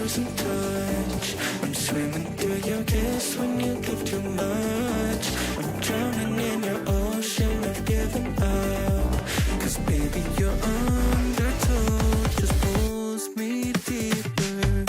losing touch. I'm swimming through your kiss when you give too much. I'm drowning in your ocean of giving up. 'Cause baby, your undertow just pulls me deeper.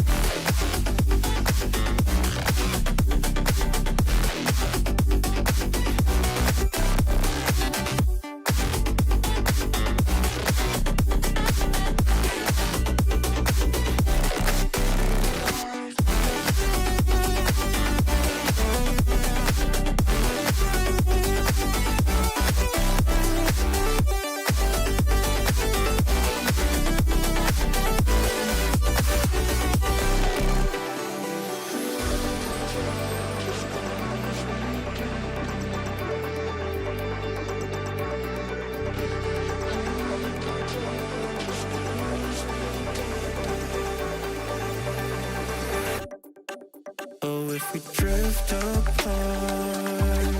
Oh, if we drift apart,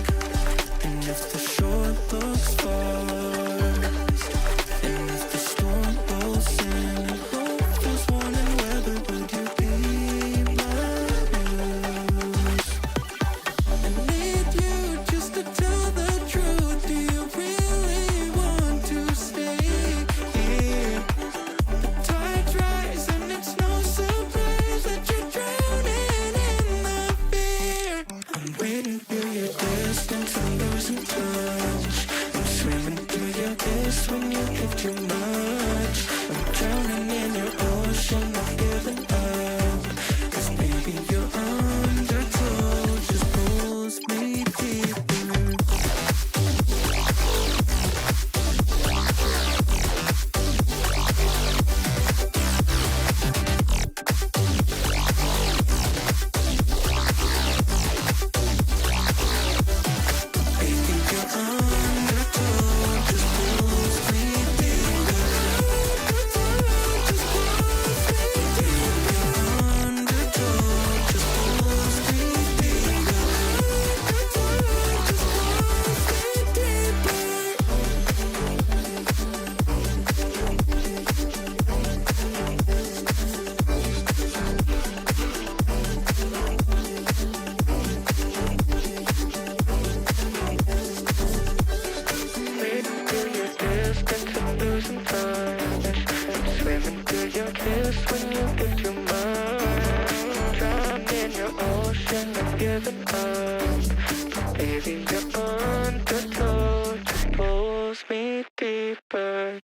and if the shore looks far, and if the storm rolls in, and hope feels warm and weather, would you be my muse? I need you just to tell the truth. Do you really want to stay here? The tides rise and it's no surprise that you're drowning in the fear. I'm waiting through your distance, I'm losing touch. I'm swimming through your kiss when you give too much. I'm drowning in your ocean of giving up. 'Cause baby, your undertow just pulls me deeper. Baby, your undertow just pulls me deeper. Just pulls me deeper. Undertow just pulls me deeper. Just waiting through your distance, I'm losing touch. I'm swimming through your kiss when you give too much. Drowned in your ocean of giving up. Baby, your undertow just pulls me deeper.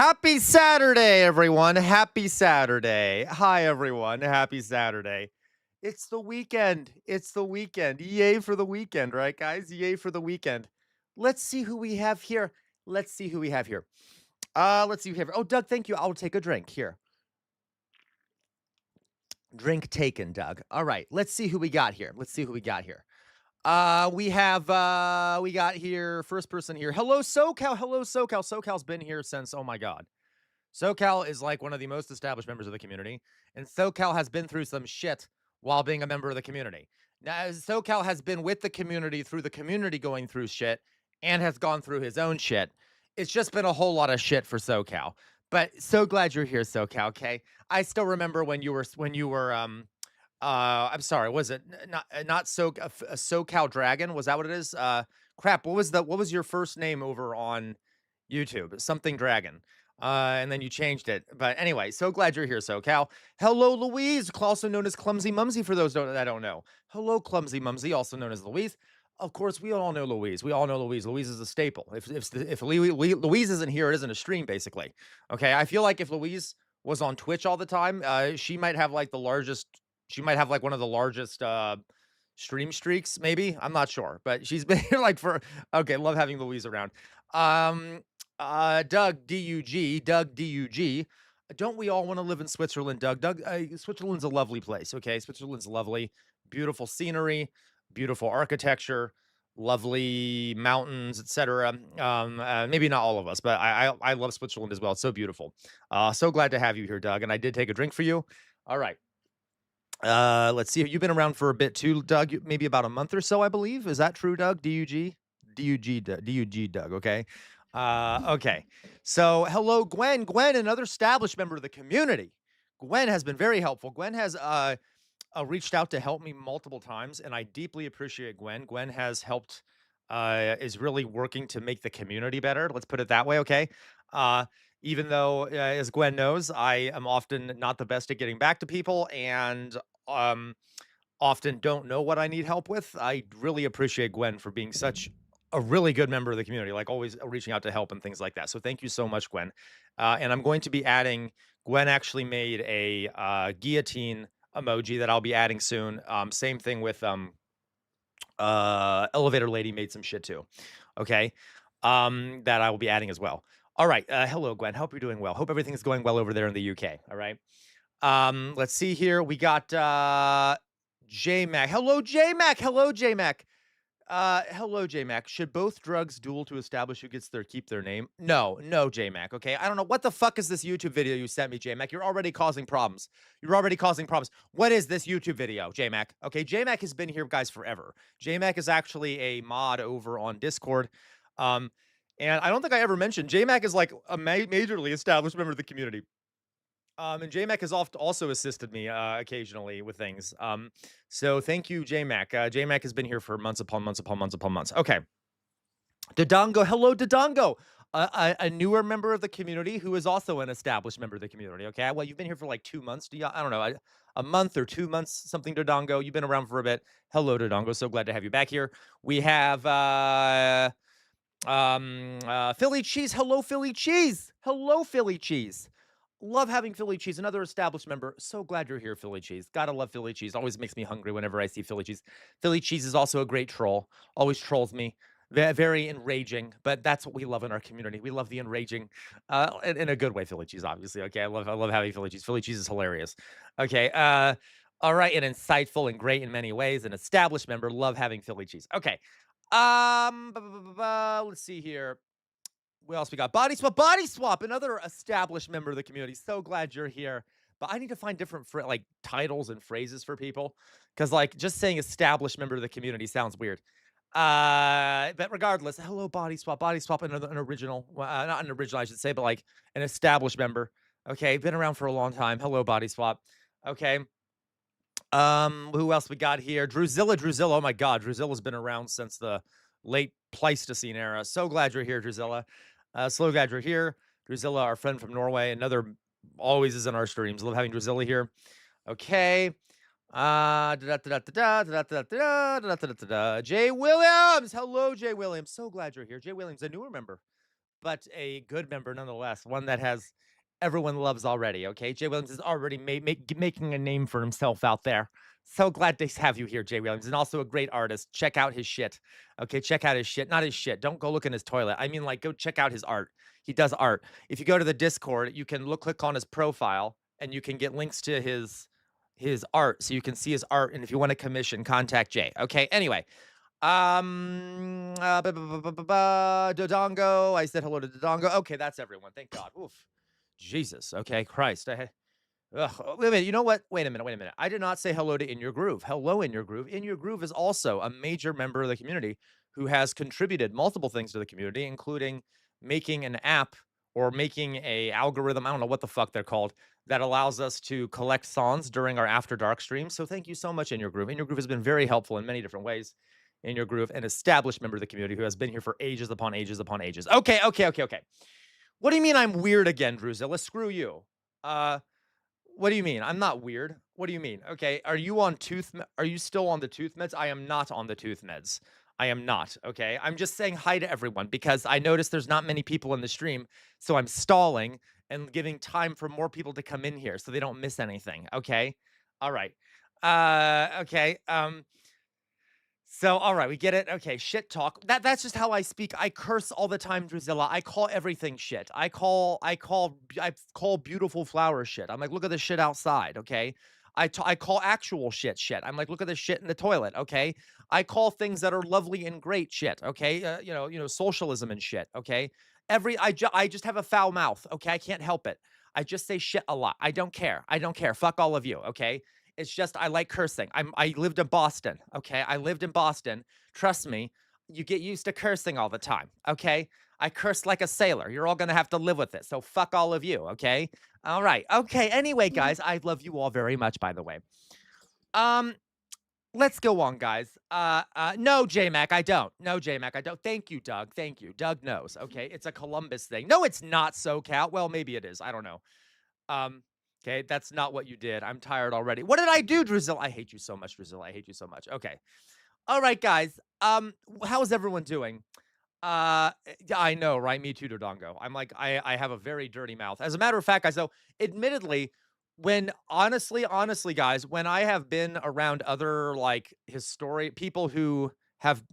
Happy Saturday, everyone. Happy Saturday. Hi, everyone. Happy Saturday. It's the weekend. It's the weekend. Yay for the weekend, right, guys? Yay for the weekend. Let's see who we have here. Let's see who we have here. Let's see who we have. Oh, Doug, thank you. I'll take a drink here. Drink taken, Doug. All right. Let's see who we got here. Let's see who we got here. We got here, first person here. Hello, SoCal. Hello, SoCal. SoCal's been here since, oh my God. SoCal is like one of the most established members of the community, and SoCal has been through some shit while being a member of the community. Now, SoCal has been with the community through the community going through shit and has gone through his own shit. It's just been a whole lot of shit for SoCal. But so glad you're here, SoCal, okay? I still remember when you were I'm sorry, was it not SoCal Dragon? Was that what it is? Crap, what was your first name over on YouTube? Something Dragon. And then you changed it. But anyway, so glad you're here, SoCal. Hello, Louise, also known as Clumsy Mumsy for those that don't know. Hello, Clumsy Mumsy, also known as Louise. Of course, we all know Louise. We all know Louise. Louise is a staple. If Louise isn't here, it isn't a stream, basically. Okay, I feel like if Louise was on Twitch all the time, she might have like one of the largest stream streaks, maybe. I'm not sure, but she's been here like for okay, love having Louise around. Doug DUG. Don't we all want to live in Switzerland, Doug? Switzerland's a lovely place, okay? Switzerland's lovely. Beautiful scenery, beautiful architecture, lovely mountains, etc. Maybe not all of us, but I love Switzerland as well. It's so beautiful. So glad to have you here, Doug. And I did take a drink for you. All right. Let's see. You've been around for a bit too, Doug. Maybe about a month or so, I believe. Is that true, Doug? DUG, Doug. Okay. Okay. So, hello, Gwen. Gwen, another established member of the community. Gwen has been very helpful. Gwen has reached out to help me multiple times, and I deeply appreciate Gwen. Gwen has helped. Is really working to make the community better. Let's put it that way. Okay. Even though, as Gwen knows, I am often not the best at getting back to people, and often don't know what I need help with. I really appreciate Gwen for being such a really good member of the community, like always reaching out to help and things like that. So thank you so much, Gwen. And I'm going to be adding, Gwen actually made a guillotine emoji that I'll be adding soon. Same thing with Elevator Lady made some shit too. Okay. That I will be adding as well. All right. Hello, Gwen. Hope you're doing well. Hope everything is going well over there in the UK. All right. Let's see here. We got J-Mac. Hello, J-Mac. Hello, J-Mac. Hello, J-Mac. Should both drugs duel to establish who gets keep their name? No, J-Mac. Okay. I don't know. What the fuck is this YouTube video you sent me, J-Mac? You're already causing problems. You're already causing problems. What is this YouTube video, J-Mac? Okay. J-Mac has been here, guys, forever. J-Mac is actually a mod over on Discord. And I don't think I ever mentioned J-Mac is like a majorly established member of the community. And JMac has also assisted me occasionally with things. So thank you, JMac. JMac has been here for months upon months upon months upon months. Okay. Dodongo. Hello, Dodongo. A newer member of the community who is also an established member of the community. Okay. Well, you've been here for like 2 months. I don't know, a month or 2 months, something, Dodongo. You've been around for a bit. Hello, Dodongo. So glad to have you back here. We have Philly Cheese. Hello, Philly Cheese. Hello, Philly Cheese. Love having Philly Cheese, another established member. So glad you're here, Philly Cheese. Gotta love Philly Cheese. Always makes me hungry whenever I see Philly Cheese. Philly Cheese is also a great troll. Always trolls me. Very enraging, but that's what we love in our community. We love the enraging, in a good way. Philly Cheese, obviously. Okay, I love having Philly Cheese. Philly Cheese is hilarious. Okay, all right, and insightful and great in many ways. An established member. Love having Philly Cheese. Okay, let's see here. What else we got? Body Swap. Body Swap, another established member of the community. So glad you're here. But I need to find different like titles and phrases for people, because like just saying established member of the community sounds weird. But regardless, hello, Body Swap. Body Swap, an original, not an original, I should say, but like an established member. Okay, been around for a long time. Hello, Body Swap. Okay. Who else we got here? Druzilla. Oh my God, Druzilla's been around since the late Pleistocene era. So glad you're here, Druzilla. So glad you're here. Druzilla, our friend from Norway, another always is in our streams. Love having Druzilla here. Okay. Jay Williams. Hello, Jay Williams. So glad you're here. Jay Williams, a newer member. but a good member nonetheless, one that has everyone loves already, okay? Jay Williams is already making a name for himself out there. So glad to have you here, Jay Williams, and also a great artist. Check out his shit. Okay, check out his shit. Not his shit. Don't go look in his toilet. I mean, like, go check out his art. He does art. If you go to the Discord, you can click on his profile, and you can get links to his art, so you can see his art. And if you want to commission, contact Jay. Okay. Anyway, Dodongo. I said hello to Dodongo. Okay, that's everyone. Thank God. Oof. Jesus. Okay, Christ. Ugh, wait a minute. You know what? Wait a minute. Wait a minute. I did not say hello to In Your Groove. Hello, In Your Groove. In Your Groove is also a major member of the community who has contributed multiple things to the community, including making an app or making a algorithm. I don't know what the fuck they're called that allows us to collect songs during our After Dark stream. So thank you so much, In Your Groove. In Your Groove has been very helpful in many different ways. In Your Groove, an established member of the community who has been here for ages upon ages upon ages. Okay, okay, okay, okay. What do you mean I'm weird again, Druzilla? Screw you. Uh, what do you mean? I'm not weird. What do you mean? Okay, are you on are you still on the tooth meds? I am not on the tooth meds. I am not, okay? I'm just saying hi to everyone because I noticed there's not many people in the stream, so I'm stalling and giving time for more people to come in here so they don't miss anything, okay? All right. Okay. So, all right, we get it. Okay, shit talk. That's just how I speak. I curse all the time, Druzilla. I call everything shit. I call beautiful flowers shit. I'm like, look at the shit outside, okay? I call actual shit. I'm like, look at the shit in the toilet, okay? I call things that are lovely and great shit, okay? Socialism and shit, okay? I just have a foul mouth, okay? I can't help it. I just say shit a lot. I don't care. I don't care. Fuck all of you, okay? It's just I like cursing. I lived in Boston, okay? I lived in Boston. Trust me, you get used to cursing all the time, okay? I curse like a sailor. You're all gonna have to live with it. So fuck all of you, okay? All right. Okay. Anyway, guys, I love you all very much, by the way. Um, let's go on, guys. No, J Mac, I don't. No, J Mac, I don't. Thank you, Doug. Thank you. Doug knows. Okay. It's a Columbus thing. No, it's not SoCal. Well, maybe it is. I don't know. Um, okay, that's not what you did. I'm tired already. What did I do, Drizzle? I hate you so much, Drizzle. I hate you so much. Okay. All right, guys. How's everyone doing? Yeah, I know, right? Me too, Dodongo. I'm like, I have a very dirty mouth. As a matter of fact, guys, though, admittedly, when honestly, guys, when I have been around other like people who have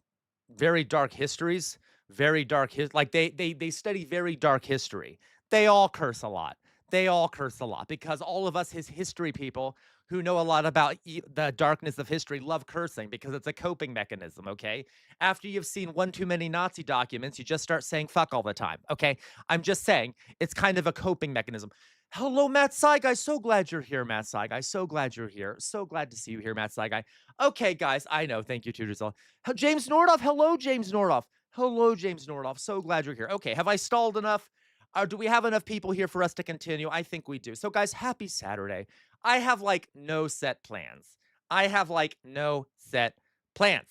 very dark histories, like they study very dark history. They all curse a lot. They all curse a lot because all of us his history people who know a lot about the darkness of history love cursing because it's a coping mechanism, okay? After you've seen one too many Nazi documents, you just start saying fuck all the time, okay? I'm just saying it's kind of a coping mechanism. Hello, Matt Saigai. So glad you're here, Matt Saigai. So glad you're here. So glad to see you here, Matt Saigai. Okay, guys, I know. Thank you, tutors. James Nordoff. Hello, James Nordoff. Hello, James Nordoff. So glad you're here. Okay, have I stalled enough? Do we have enough people here for us to continue? I think we do. So, guys, happy Saturday. I have like no set plans. I have like no set plans.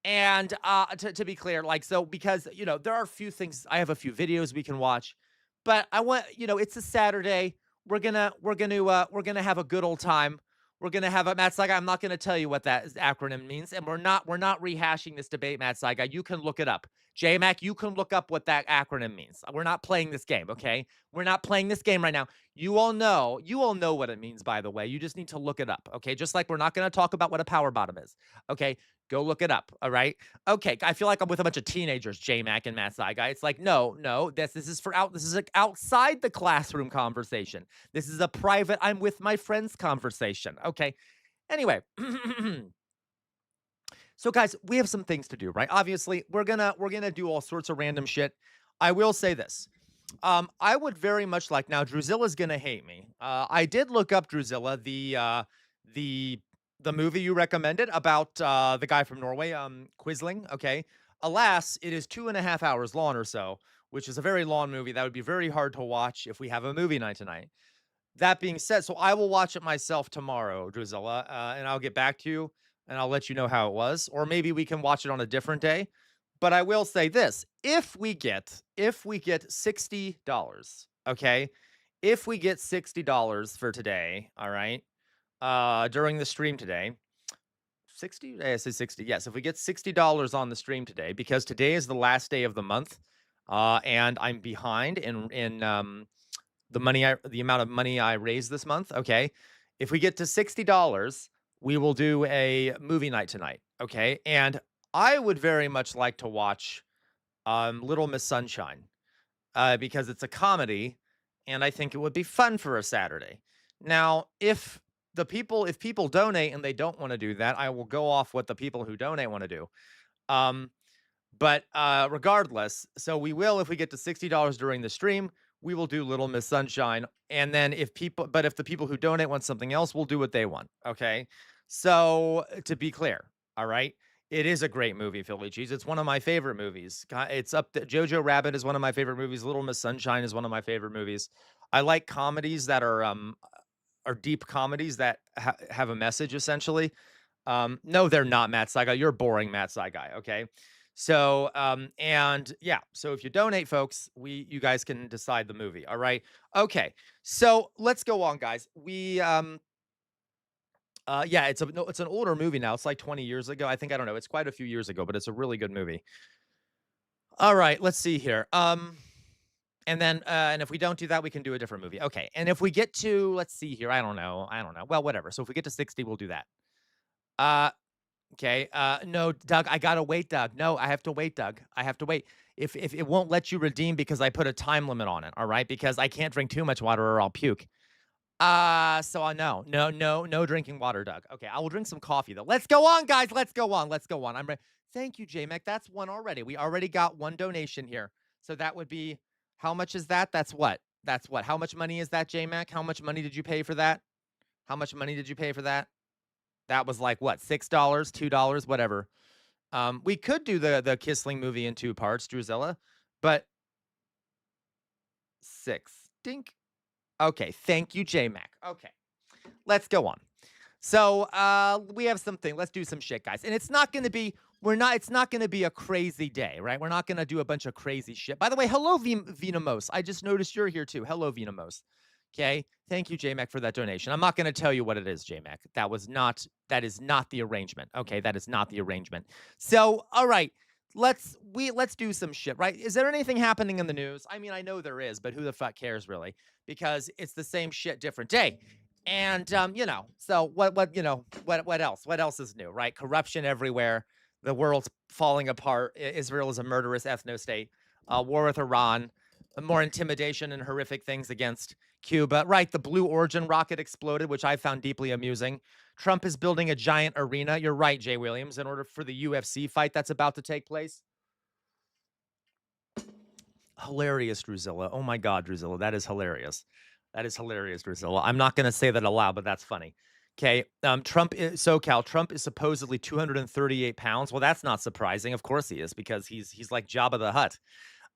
And to be clear, like so, because there are a few things. I have a few videos we can watch, but I want it's a Saturday. We're gonna have a good old time. We're gonna have a Matt Saiga. I'm not gonna tell you what that acronym means, and we're not rehashing this debate, Matt Saiga. You can look it up. JMac, you can look up what that acronym means. We're not playing this game, okay? We're not playing this game right now. You all know what it means, by the way. You just need to look it up, okay? Just like we're not gonna talk about what a power bottom is, okay? Go look it up, all right? Okay, I feel like I'm with a bunch of teenagers, JMac and Matt Saiga. It's like, no, this is this is like outside the classroom conversation. This is a private, I'm with my friends conversation. Okay. Anyway. So guys, we have some things to do, right? Obviously, we're gonna do all sorts of random shit. I will say this. I would very much like now Druzilla's gonna hate me. I did look up Druzilla, the movie you recommended about the guy from Norway, Quisling. Okay. Alas, it is 2.5 hours long or so, which is a very long movie. That would be very hard to watch if we have a movie night tonight. That being said, so I will watch it myself tomorrow, Druzilla, and I'll get back to you and I'll let you know how it was. Or maybe we can watch it on a different day. But I will say this: if we get $60, okay, if we get $60 for today, all right, during the stream today, 60? I say 60. Yes, if we get $60 on the stream today, because today is the last day of the month. and I'm behind in the amount of money I raised this month. Okay, if we get to $60, we will do a movie night tonight. Okay, and I would very much like to watch Little Miss Sunshine because it's a comedy, and I think it would be fun for a Saturday. Now, if people donate and they don't want to do that, I will go off what the people who donate want to do. Um, but regardless, so we will, if we get to $60 during the stream, we will do Little Miss Sunshine. And then if the people who donate want something else, we'll do what they want. Okay. So to be clear, all right, it is a great movie, Philly Cheese. It's one of my favorite movies. It's up to Jojo Rabbit is one of my favorite movies. Little Miss Sunshine is one of my favorite movies. I like comedies that are deep comedies that have a message essentially. No, they're not Matt Saigai. You're boring, Matt Saigai. Okay. So, and yeah, so if you donate, folks, you guys can decide the movie. All right. Okay. So let's go on, guys. Yeah, it's an older movie now. It's like 20 years ago. I think, I don't know. It's quite a few years ago, but it's a really good movie. All right. Let's see here. And if we don't do that, we can do a different movie. Okay. And if we get to, let's see here. I don't know. Well, whatever. So if we get to 60, we'll do that. Uh, Okay. No, Doug, I gotta wait, Doug. No, I have to wait, Doug. I have to wait. If it won't let you redeem because I put a time limit on it, all right? Because I can't drink too much water or I'll puke. So I no, no, no, no drinking water, Doug. Okay, I will drink some coffee though. Let's go on, guys. Let's go on. Let's go on. I'm ready. Thank you, JMac. That's one already. We already got one donation here. So that would be how much is that? That's what? That's what? How much money is that, JMac? How much money did you pay for that? How much money did you pay for that? That was like what, $6, $2, whatever. We could do the Kissling movie in 2 parts, Druzilla, but 6. Dink. Okay, thank you, J-Mac. Okay, let's go on. So, we have something. Let's do some shit, guys. And it's not gonna be it's not gonna be a crazy day, right? We're not gonna do a bunch of crazy shit. By the way, hello, Venamos. I just noticed you're here too. Hello, Venamos. Okay. Thank you, JMac, for that donation. I'm not going to tell you what it is, JMac. That is not the arrangement. Okay. That is not the arrangement. So, all right. Let's do some shit, right? Is there anything happening in the news? I mean, I know there is, but who the fuck cares really? Because it's the same shit, different day. And so what else? What else is new, right? Corruption everywhere. The world's falling apart. Israel is a murderous ethno-state. War with Iran. More intimidation and horrific things against Cuba. Right, the Blue Origin rocket exploded, which I found deeply amusing. Trump is building a giant arena. You're right, Jay Williams, in order for the UFC fight that's about to take place. Hilarious, Druzilla. Oh my God, Druzilla. That is hilarious. That is hilarious, Druzilla. I'm not going to say that aloud, but that's funny. Okay. Trump is supposedly 238 pounds. Well, that's not surprising. Of course he is, because he's like Jabba the Hutt.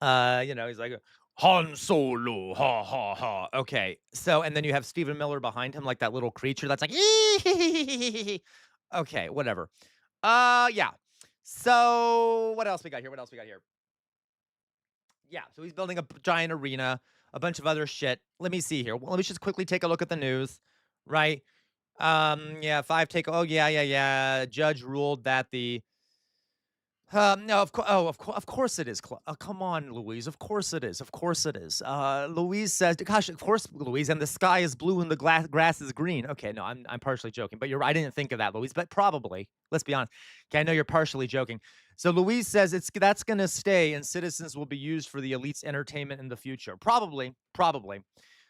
He's like, Han Solo, ha ha ha. Okay, so and then you have Stephen Miller behind him, like that little creature that's like, okay, whatever. Yeah. So what else we got here? Yeah, so he's building a giant arena, a bunch of other shit. Let me see here. Well, let me just quickly take a look at the news, right? Yeah, oh yeah. Judge ruled that the no, of course it is. Come on, Louise. Of course it is. Of course it is. Louise says, "Gosh, of course, Louise." And the sky is blue and the grass is green. Okay, no, I'm partially joking, but I didn't think of that, Louise. But probably, let's be honest. Okay, I know you're partially joking. So Louise says that's going to stay, and citizens will be used for the elite's entertainment in the future. Probably.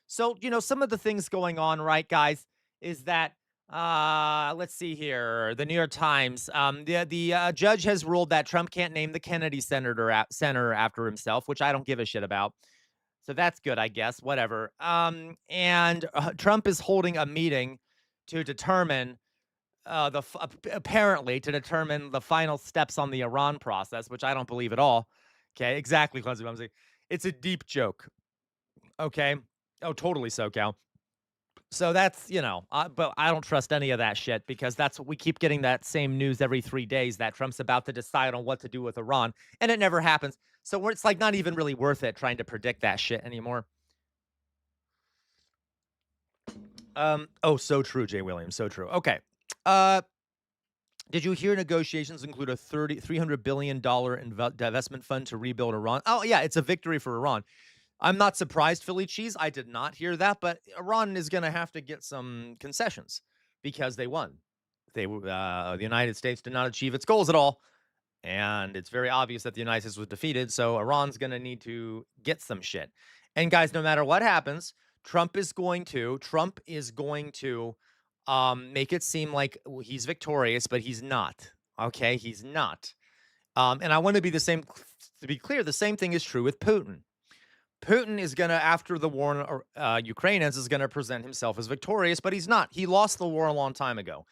So some of the things going on, right, guys, is that let's see here. The New York Times. The judge has ruled that Trump can't name the Kennedy Center after himself, which I don't give a shit about. So that's good, I guess. Whatever. And Trump is holding a meeting to determine apparently to determine the final steps on the Iran process, which I don't believe at all. Okay, exactly, Cleansy Mumsy. It's a deep joke. Okay. Oh, totally so, Cal. So that's, but I don't trust any of that shit, because that's what we keep getting, that same news every 3 days that Trump's about to decide on what to do with Iran, and it never happens. So it's like not even really worth it trying to predict that shit anymore. Oh, so true, Jay Williams, so true. Okay. Did you hear negotiations include a $300 billion divestment fund to rebuild Iran? Oh, yeah, it's a victory for Iran. I'm not surprised, Philly cheese. I did not hear that, but Iran is going to have to get some concessions because they won. The United States did not achieve its goals at all, and it's very obvious that the United States was defeated. So Iran's going to need to get some shit. And guys, no matter what happens, Trump is going to make it seem like he's victorious, but he's not. Okay, he's not. And I want to be the same. To be clear, the same thing is true with Putin. Putin is going to, after the war in Ukraine ends, is going to present himself as victorious, but he's not. He lost the war a long time ago.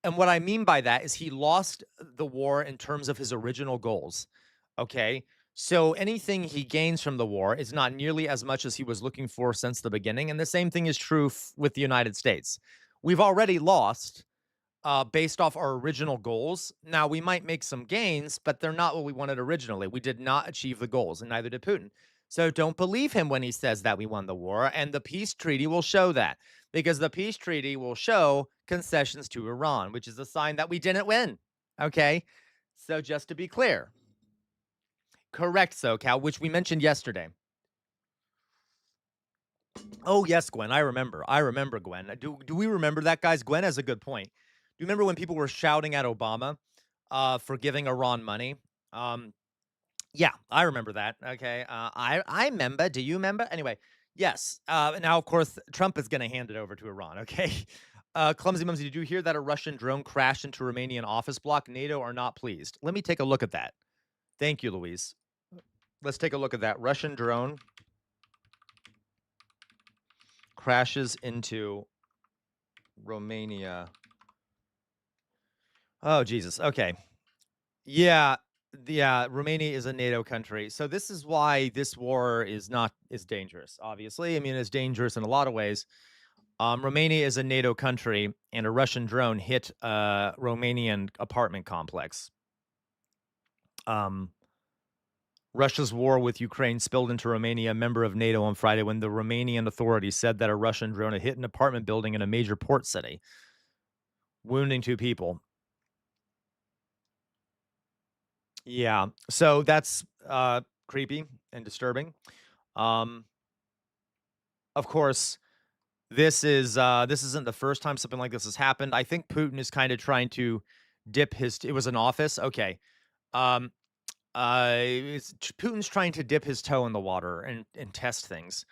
And what I mean by that is he lost the war in terms of his original goals. Okay. So anything he gains from the war is not nearly as much as he was looking for since the beginning. And the same thing is true with the United States. We've already lost based off our original goals. Now, we might make some gains, but they're not what we wanted originally. We did not achieve the goals, and neither did Putin. So don't believe him when he says that we won the war. And the peace treaty will show that, because the peace treaty will show concessions to Iran, which is a sign that we didn't win. Okay. So just to be clear, correct, SoCal, which we mentioned yesterday. Oh, yes, Gwen. I remember. Gwen. Do we remember that, guys? Gwen has a good point. Do you remember when people were shouting at Obama for giving Iran money? Yeah, I remember that. Okay. I remember. Do you remember? Anyway, yes. Now, of course, Trump is going to hand it over to Iran. Okay. Clumsy Mumsy, did you hear that a Russian drone crashed into Romanian office block? NATO are not pleased. Let me take a look at that. Thank you, Louise. Let's take a look at that. Russian drone crashes into Romania. Oh, Jesus. Okay. Yeah. Romania is a NATO country. So this is why this war is dangerous, obviously. I mean, it's dangerous in a lot of ways. Romania is a NATO country, and a Russian drone hit a Romanian apartment complex. Russia's war with Ukraine spilled into Romania, a member of NATO, on Friday when the Romanian authorities said that a Russian drone had hit an apartment building in a major port city, wounding 2 people. Yeah, so that's creepy and disturbing. Of course, this isn't the first time something like this has happened. I think Putin is kind of trying to dip his. It was an office, okay. Putin's trying to dip his toe in the water and test things.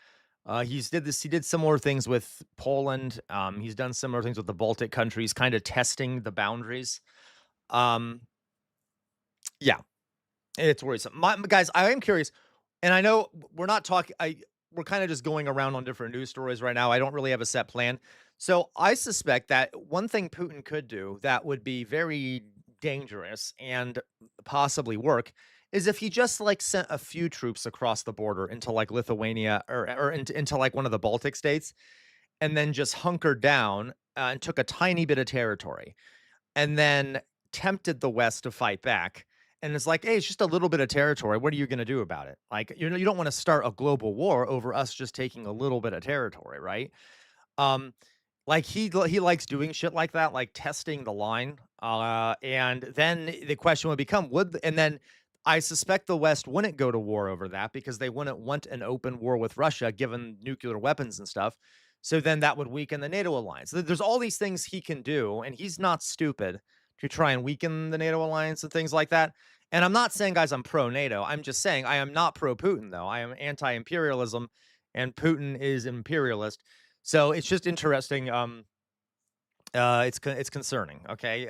He did similar things with Poland. He's done similar things with the Baltic countries, kind of testing the boundaries. Yeah, it's worrisome. Guys, I am curious, and I know we're not talking. We're kind of just going around on different news stories right now. I don't really have a set plan. So I suspect that one thing Putin could do that would be very dangerous and possibly work is if he just like sent a few troops across the border into like Lithuania or into like one of the Baltic states, and then just hunkered down and took a tiny bit of territory, and then tempted the West to fight back. And it's like, hey, it's just a little bit of territory. What are you going to do about it? Like, you don't want to start a global war over us just taking a little bit of territory, right? Like he likes doing shit like that, like testing the line. And then the question would become, and then I suspect the West wouldn't go to war over that because they wouldn't want an open war with Russia, given nuclear weapons and stuff. So then that would weaken the NATO alliance. There's all these things he can do, and he's not stupid to try and weaken the NATO alliance and things like that. And I'm not saying, guys, I'm pro-NATO. I'm just saying I am not pro-Putin, though. I am anti-imperialism, and Putin is imperialist. So it's just interesting. It's concerning. Okay,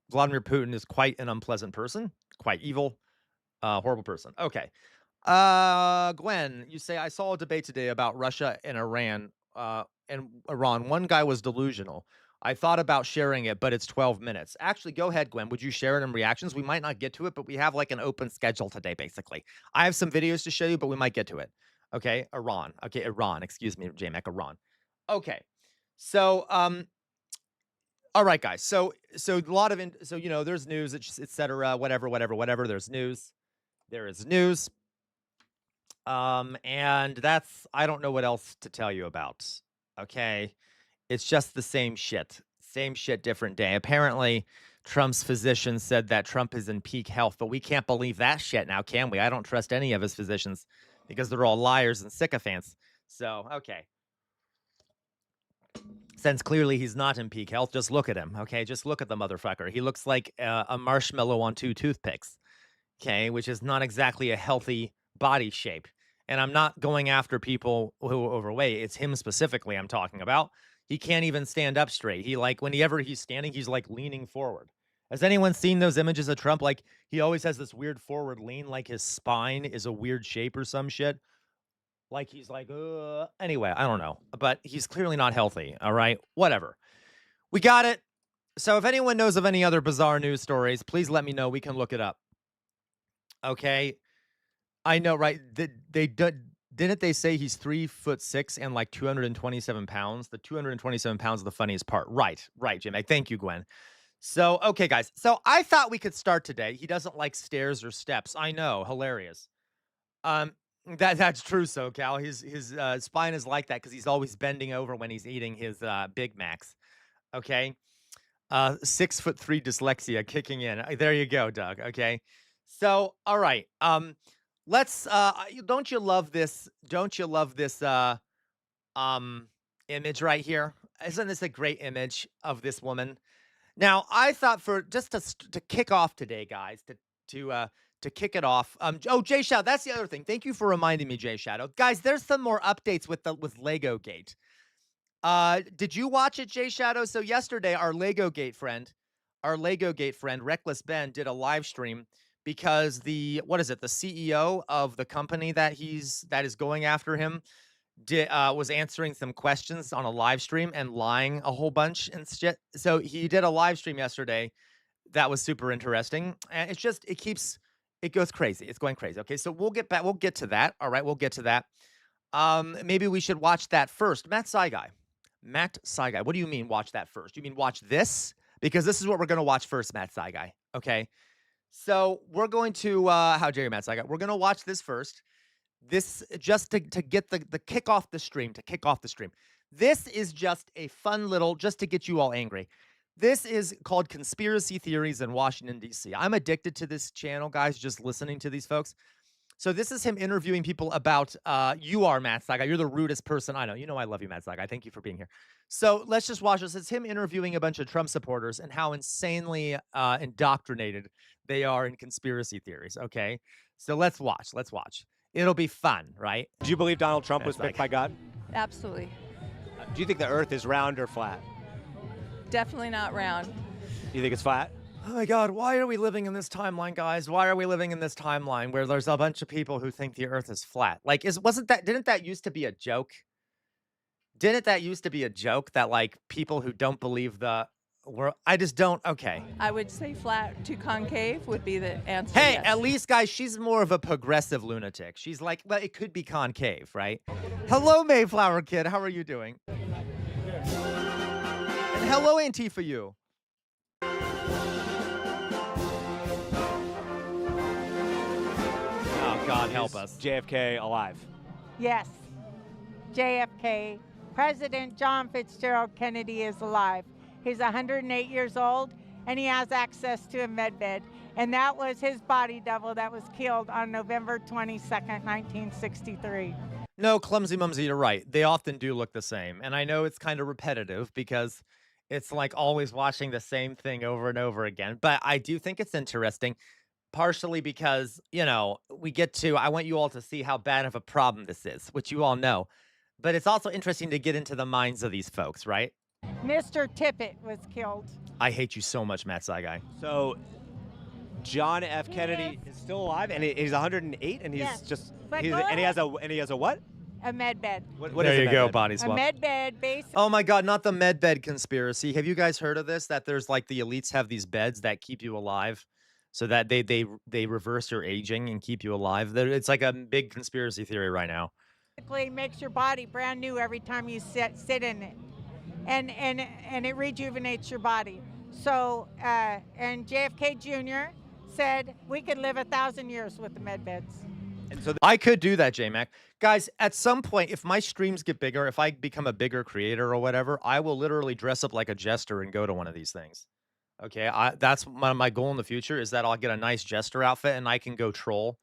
Vladimir Putin is quite an unpleasant person, quite evil, horrible person. Okay, Gwen, you say I saw a debate today about Russia and Iran. And Iran. One guy was delusional. I thought about sharing it, but it's 12 minutes. Actually, go ahead, Gwen. Would you share it in reactions? We might not get to it, but we have like an open schedule today, basically. I have some videos to show you, but we might get to it. Okay, Iran. Okay, Iran. Excuse me, JMac, Iran. Okay, so all right, guys. So a lot of there's news, etc. Whatever. There's news. There is news. And that's I don't know what else to tell you about. Okay. It's just the same shit. Same shit, different day. Apparently, Trump's physician said that Trump is in peak health, but we can't believe that shit now, can we? I don't trust any of his physicians because they're all liars and sycophants. So, okay. Since clearly he's not in peak health, just look at him, okay? Just look at the motherfucker. He looks like a marshmallow on two toothpicks, okay? Which is not exactly a healthy body shape. And I'm not going after people who are overweight. It's him specifically I'm talking about. He can't even stand up straight. He like whenever he's standing, he's like leaning forward. Has anyone seen those images of Trump? Like he always has this weird forward lean, like his spine is a weird shape or some shit. Like he's like, anyway, I don't know. But he's clearly not healthy. All right. Whatever. We got it. So if anyone knows of any other bizarre news stories, please let me know. We can look it up. Okay. I know, right? Didn't they say he's 3'6" and like 227 pounds? The 227 pounds is the funniest part. Right, Jim. Thank you, Gwen. So, okay, guys. So I thought we could start today. He doesn't like stairs or steps. I know, hilarious. That's true, SoCal. His spine is like that because he's always bending over when he's eating his Big Macs. Okay. 6'3" dyslexia kicking in. There you go, Doug. Okay. So, all right. Let's don't you love this image right here? Isn't this a great image of this woman? Now, I thought for just to kick off today, guys, to kick it off. Jay Shadow, that's the other thing. Thank you for reminding me, Jay Shadow. Guys, there's some more updates with Lego Gate. Did you watch it, Jay Shadow? So yesterday, our Lego Gate friend, Reckless Ben, did a live stream because the CEO of the company that is going after him was answering some questions on a live stream and lying a whole bunch and shit. So he did a live stream yesterday that was super interesting, and it goes crazy. It's going crazy. Okay, so we'll get to that. All right, we'll get to that. Maybe we should watch that first. Matt Saigai, what do you mean watch that first? You mean watch this? Because this is what we're going to watch first, Matt Saigai. Okay. So we're going to, how dare you, Matt Saigai? We're going to watch this first. This just to get the kick off the stream, This is just a fun little, just to get you all angry. This is called Conspiracy Theories in Washington, D.C. I'm addicted to this channel, guys, just listening to these folks. So this is him interviewing people about, you are Matt Saigai. You're the rudest person I know. You know I love you, Matt Saigai. Thank you for being here. So let's just watch this. It's him interviewing a bunch of Trump supporters and how insanely indoctrinated they are in conspiracy theories, okay? So let's watch. It'll be fun, right? Do you believe Donald Trump was picked by God? Absolutely. Do you think the Earth is round or flat? Definitely not round. Do you think it's flat? Oh my God, why are we living in this timeline, guys? Why are we living in this timeline where there's a bunch of people who think the Earth is flat? Like, didn't that used to be a joke? Didn't that used to be a joke that like people who don't believe the world? I just don't. Okay. I would say flat to concave would be the answer. Hey, yes. at least, guys, she's more of a progressive lunatic. She's like, well, it could be concave, right? Hello, Mayflower Kid. How are you doing? And hello, Antifa you. Oh, God help us. JFK alive? Yes. JFK, President John Fitzgerald Kennedy is alive. He's 108 years old, and he has access to a med bed. And that was his body double that was killed on November 22nd, 1963. No, Clumsy Mumsy, you're right. They often do look the same. And I know it's kind of repetitive because it's like always watching the same thing over and over again. But I do think it's interesting, partially because, you know, I want you all to see how bad of a problem this is, which you all know. But it's also interesting to get into the minds of these folks, right? Mr. Tippit was killed. I hate you so much, Matt Saigai. So John F. Kennedy is still alive, and he's 108, and he's Yes. just But he's, go and he has ahead. a what? A med bed. What There is a you med go, bed? body A swap. med bed, basically. Oh my God, not the med bed conspiracy. Have you guys heard of this? That there's like the elites have these beds that keep you alive so that they reverse your aging and keep you alive. It's like a big conspiracy theory right now. Basically makes your body brand new every time you sit in it. And it rejuvenates your body. So, and JFK Jr. said we could live 1,000 years with the med beds. And so I could do that, J-Mac. Guys, at some point, if my streams get bigger, if I become a bigger creator or whatever, I will literally dress up like a jester and go to one of these things. Okay, that's my goal in the future, is that I'll get a nice jester outfit and I can go troll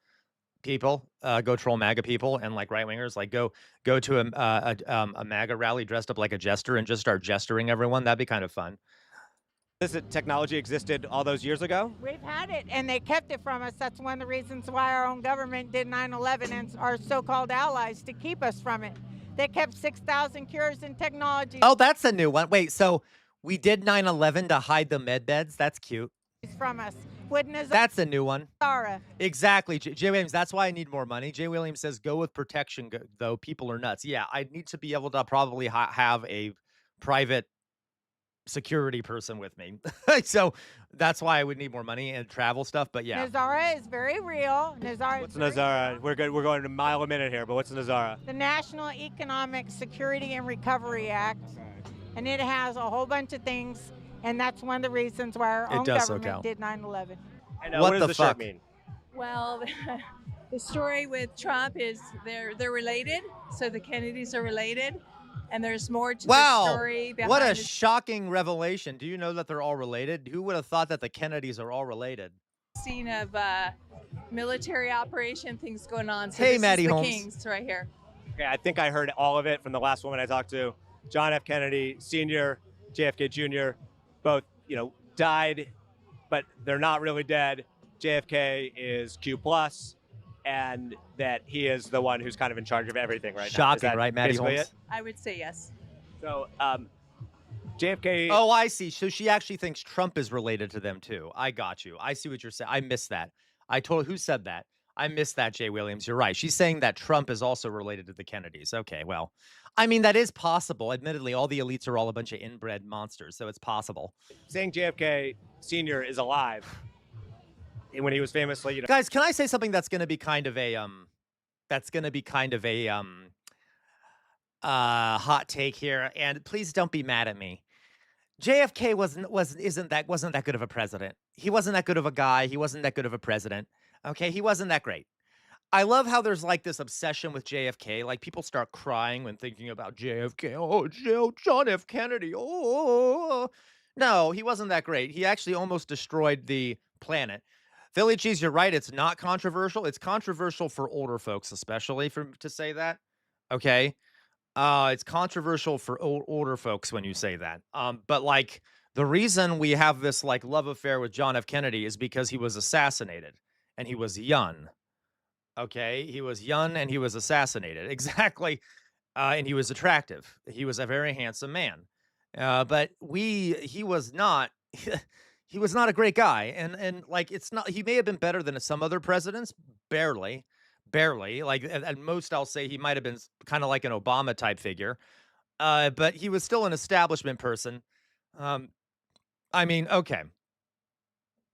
people, go troll MAGA people and like right wingers, like go to a MAGA rally dressed up like a jester and just start jestering everyone. That'd be kind of fun. this technology existed all those years ago? We've had it, and they kept it from us. That's one of the reasons why our own government did 9/11 and our so-called allies, to keep us from it. They kept 6,000 cures in technology Oh, that's a new one. Wait, so we did 9/11 to hide the med beds? That's cute. from us. Wouldn't That's a new one. Zara. Exactly. Jay Williams, that's why I need more money. Jay Williams says, go with protection, though. People are nuts. Yeah, I need to be able to probably have a private security person with me. So that's why I would need more money and travel stuff. But yeah. Nazara is very real. Nazara. What's Nazara? We're good. We're going a mile a minute here, but what's Nazara? The National Economic Security and Recovery Act, and it has a whole bunch of things, and that's one of the reasons why our own government did 9/11. And What what the does the shirt fuck? mean? Well, the story with Trump is they're related, so the Kennedys are related, and there's more to the Wow. story behind What a the shocking revelation. Do you know that they're all related? Who would have thought that the Kennedys are all related? scene of military operation, things going on. So Hey, this Maddie is the Holmes. Kings right here. Okay, I think I heard all of it from the last woman I talked to. John F. Kennedy Sr., JFK Jr., both, died, but they're not really dead. JFK is Q+, and that he is the one who's kind of in charge of everything right now. Is Shocking, that right, Maddie basically Holmes? it? I would say yes. So, JFK. Oh, I see. So she actually thinks Trump is related to them too. I got you. I see what you're saying. I missed that. Who said that? I missed that, Jay Williams. You're right. She's saying that Trump is also related to the Kennedys. Okay, well, I mean, that is possible. Admittedly, all the elites are all a bunch of inbred monsters, so it's possible. Saying JFK Sr. is alive when he was famously, Guys, can I say something that's going to be kind of a hot take here? And please don't be mad at me. JFK wasn't that good of a president. He wasn't that good of a guy. He wasn't that good of a president. Okay, he wasn't that great. I love how there's like this obsession with JFK. Like people start crying when thinking about JFK. Oh, John F. Kennedy. Oh, no, he wasn't that great. He actually almost destroyed the planet. Philly Cheese, you're right. It's not controversial. It's controversial for older folks, especially to say that. Okay. It's controversial for older folks when you say that. But like the reason we have this like love affair with John F. Kennedy is because he was assassinated and he was young. Okay, he was young and he was assassinated. Exactly. And he was attractive. He was a very handsome man. But he was not he was not a great guy. And like it's not, he may have been better than some other presidents, barely. Like at most I'll say he might have been kind of like an Obama type figure. But he was still an establishment person. I mean, okay.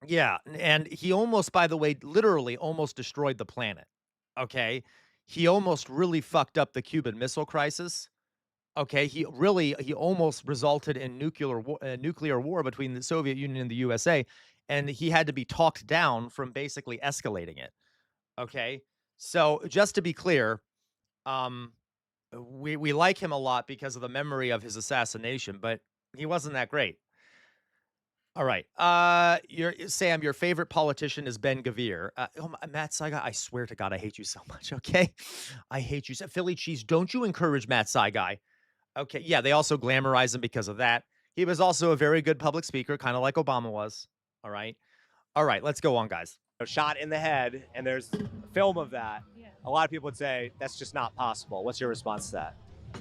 Yeah, and he almost, by the way, literally almost destroyed the planet. Okay, he almost really fucked up the Cuban Missile Crisis. Okay, he almost resulted in nuclear war between the Soviet Union and the USA, and he had to be talked down from basically escalating it. Okay, so just to be clear, we like him a lot because of the memory of his assassination, but he wasn't that great. All right. Sam, your favorite politician is Ben Gavir. Matt Saigai, I swear to God, I hate you so much, okay? I hate you. Philly Cheese, don't you encourage Matt Saigai. Okay, yeah, they also glamorize him because of that. He was also a very good public speaker, kind of like Obama was. All right. All right, let's go on, guys. Shot in the head, and there's film of that. Yeah. A lot of people would say that's just not possible. What's your response to that?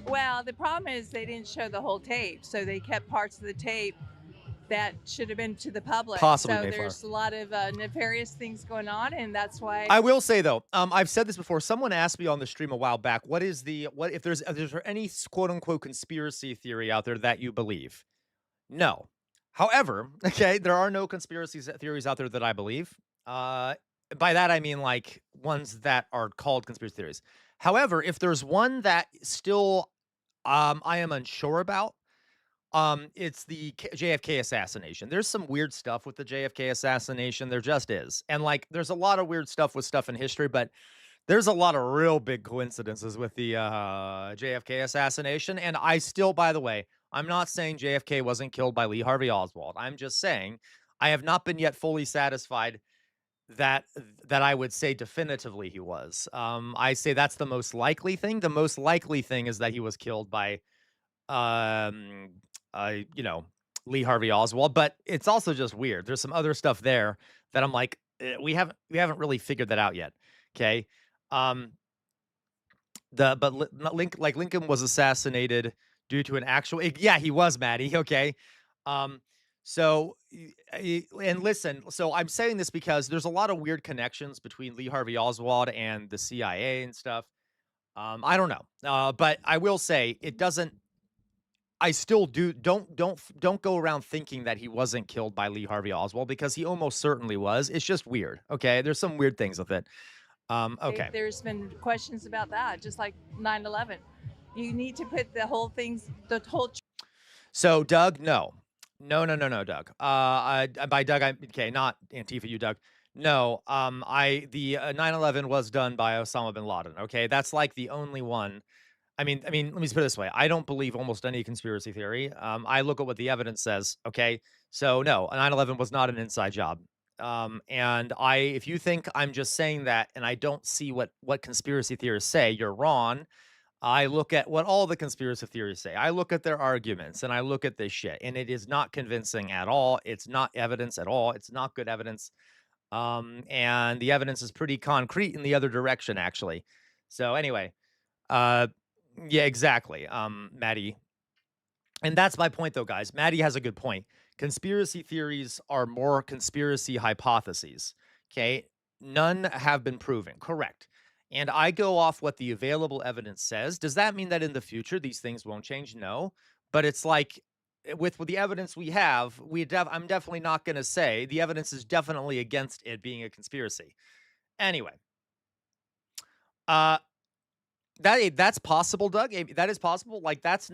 Well, the problem is they didn't show the whole tape, so they kept parts of the tape that should have been to the public. Possibly, so Mayflower. there's a lot of nefarious things going on, and that's why. I will say though, I've said this before. Someone asked me on the stream a while back, what if there's any quote unquote conspiracy theory out there that you believe? No. However, okay, there are no conspiracy theories out there that I believe. By that I mean like ones that are called conspiracy theories. However, if there's one that still I am unsure about, it's the JFK assassination. There's some weird stuff with the JFK assassination. There just is. And like, there's a lot of weird stuff with stuff in history, but There's a lot of real big coincidences with the JFK assassination. And I still, by the way, I'm not saying JFK wasn't killed by Lee Harvey Oswald. I'm just saying I have not been yet fully satisfied that I would say definitively he was. I say that's the most likely thing. The most likely thing is that he was killed by, um, you know, Lee Harvey Oswald. But it's also just weird. There's some other stuff there that I'm like, we haven't really figured that out yet. Okay. Um, Lincoln was assassinated due to an actual, yeah, he was, Maddie. Okay. Um, and listen, so I'm saying this because there's a lot of weird connections between Lee Harvey Oswald and the CIA and stuff. I don't know. But I will say it doesn't, I still don't go around thinking that he wasn't killed by Lee Harvey Oswald, because he almost certainly was. It's just weird. Okay. There's some weird things with it. Okay. There's been questions about that, just like 9/11. You need to put the whole things, the whole. So Doug, no, Doug. By Doug, okay, not Antifa, you, Doug. No, the 9/11 was done by Osama bin Laden. Okay, that's like the only one. I mean, let me put it this way: I don't believe almost any conspiracy theory. I look at what the evidence says. Okay, so no, 9/11 was not an inside job. And if you think I'm just saying that and I don't see what conspiracy theorists say, you're wrong. I look at what all the conspiracy theories say. I look at their arguments and I look at this shit, and it is not convincing at all. It's not evidence at all. It's not good evidence. And the evidence is pretty concrete in the other direction, actually. So anyway, yeah, exactly. Maddie. And that's my point, though, guys. Maddie has a good point. Conspiracy theories are more conspiracy hypotheses. Okay. None have been proven. Correct. And I go off what the available evidence says. Does that mean that in the future these things won't change? No. But it's like with the evidence we have, I'm definitely not going to say the evidence is definitely against it being a conspiracy. Anyway. That's possible, Doug. That is possible. Like that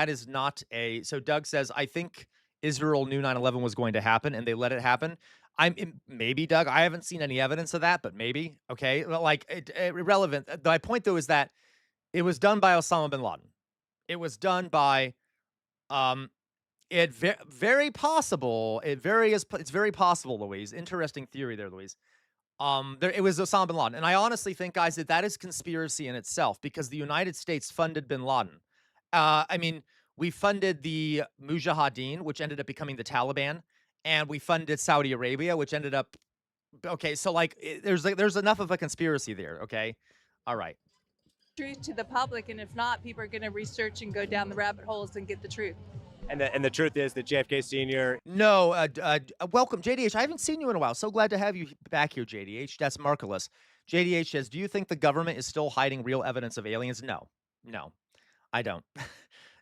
is not a, so Doug says, I think Israel knew 9/11 was going to happen and they let it happen. Maybe, Doug, I haven't seen any evidence of that, but maybe. Okay. Like irrelevant. My point though is that it was done by Osama bin Laden. It was done by, very possible. It's very possible, Louise. Interesting theory there, Louise. It was Osama bin Laden. And I honestly think, guys, that is conspiracy in itself, because the United States funded bin Laden. I mean, we funded the Mujahideen, which ended up becoming the Taliban, and we funded Saudi Arabia, which ended up, okay, so like there's enough of a conspiracy there, okay? All right. Truth to the public, and if not, people are going to research and go down the rabbit holes and get the truth. And the truth is that JFK Sr. No, welcome, JDH. I haven't seen you in a while. So glad to have you back here, JDH. That's Marculus. JDH says, do you think the government is still hiding real evidence of aliens? No, I don't.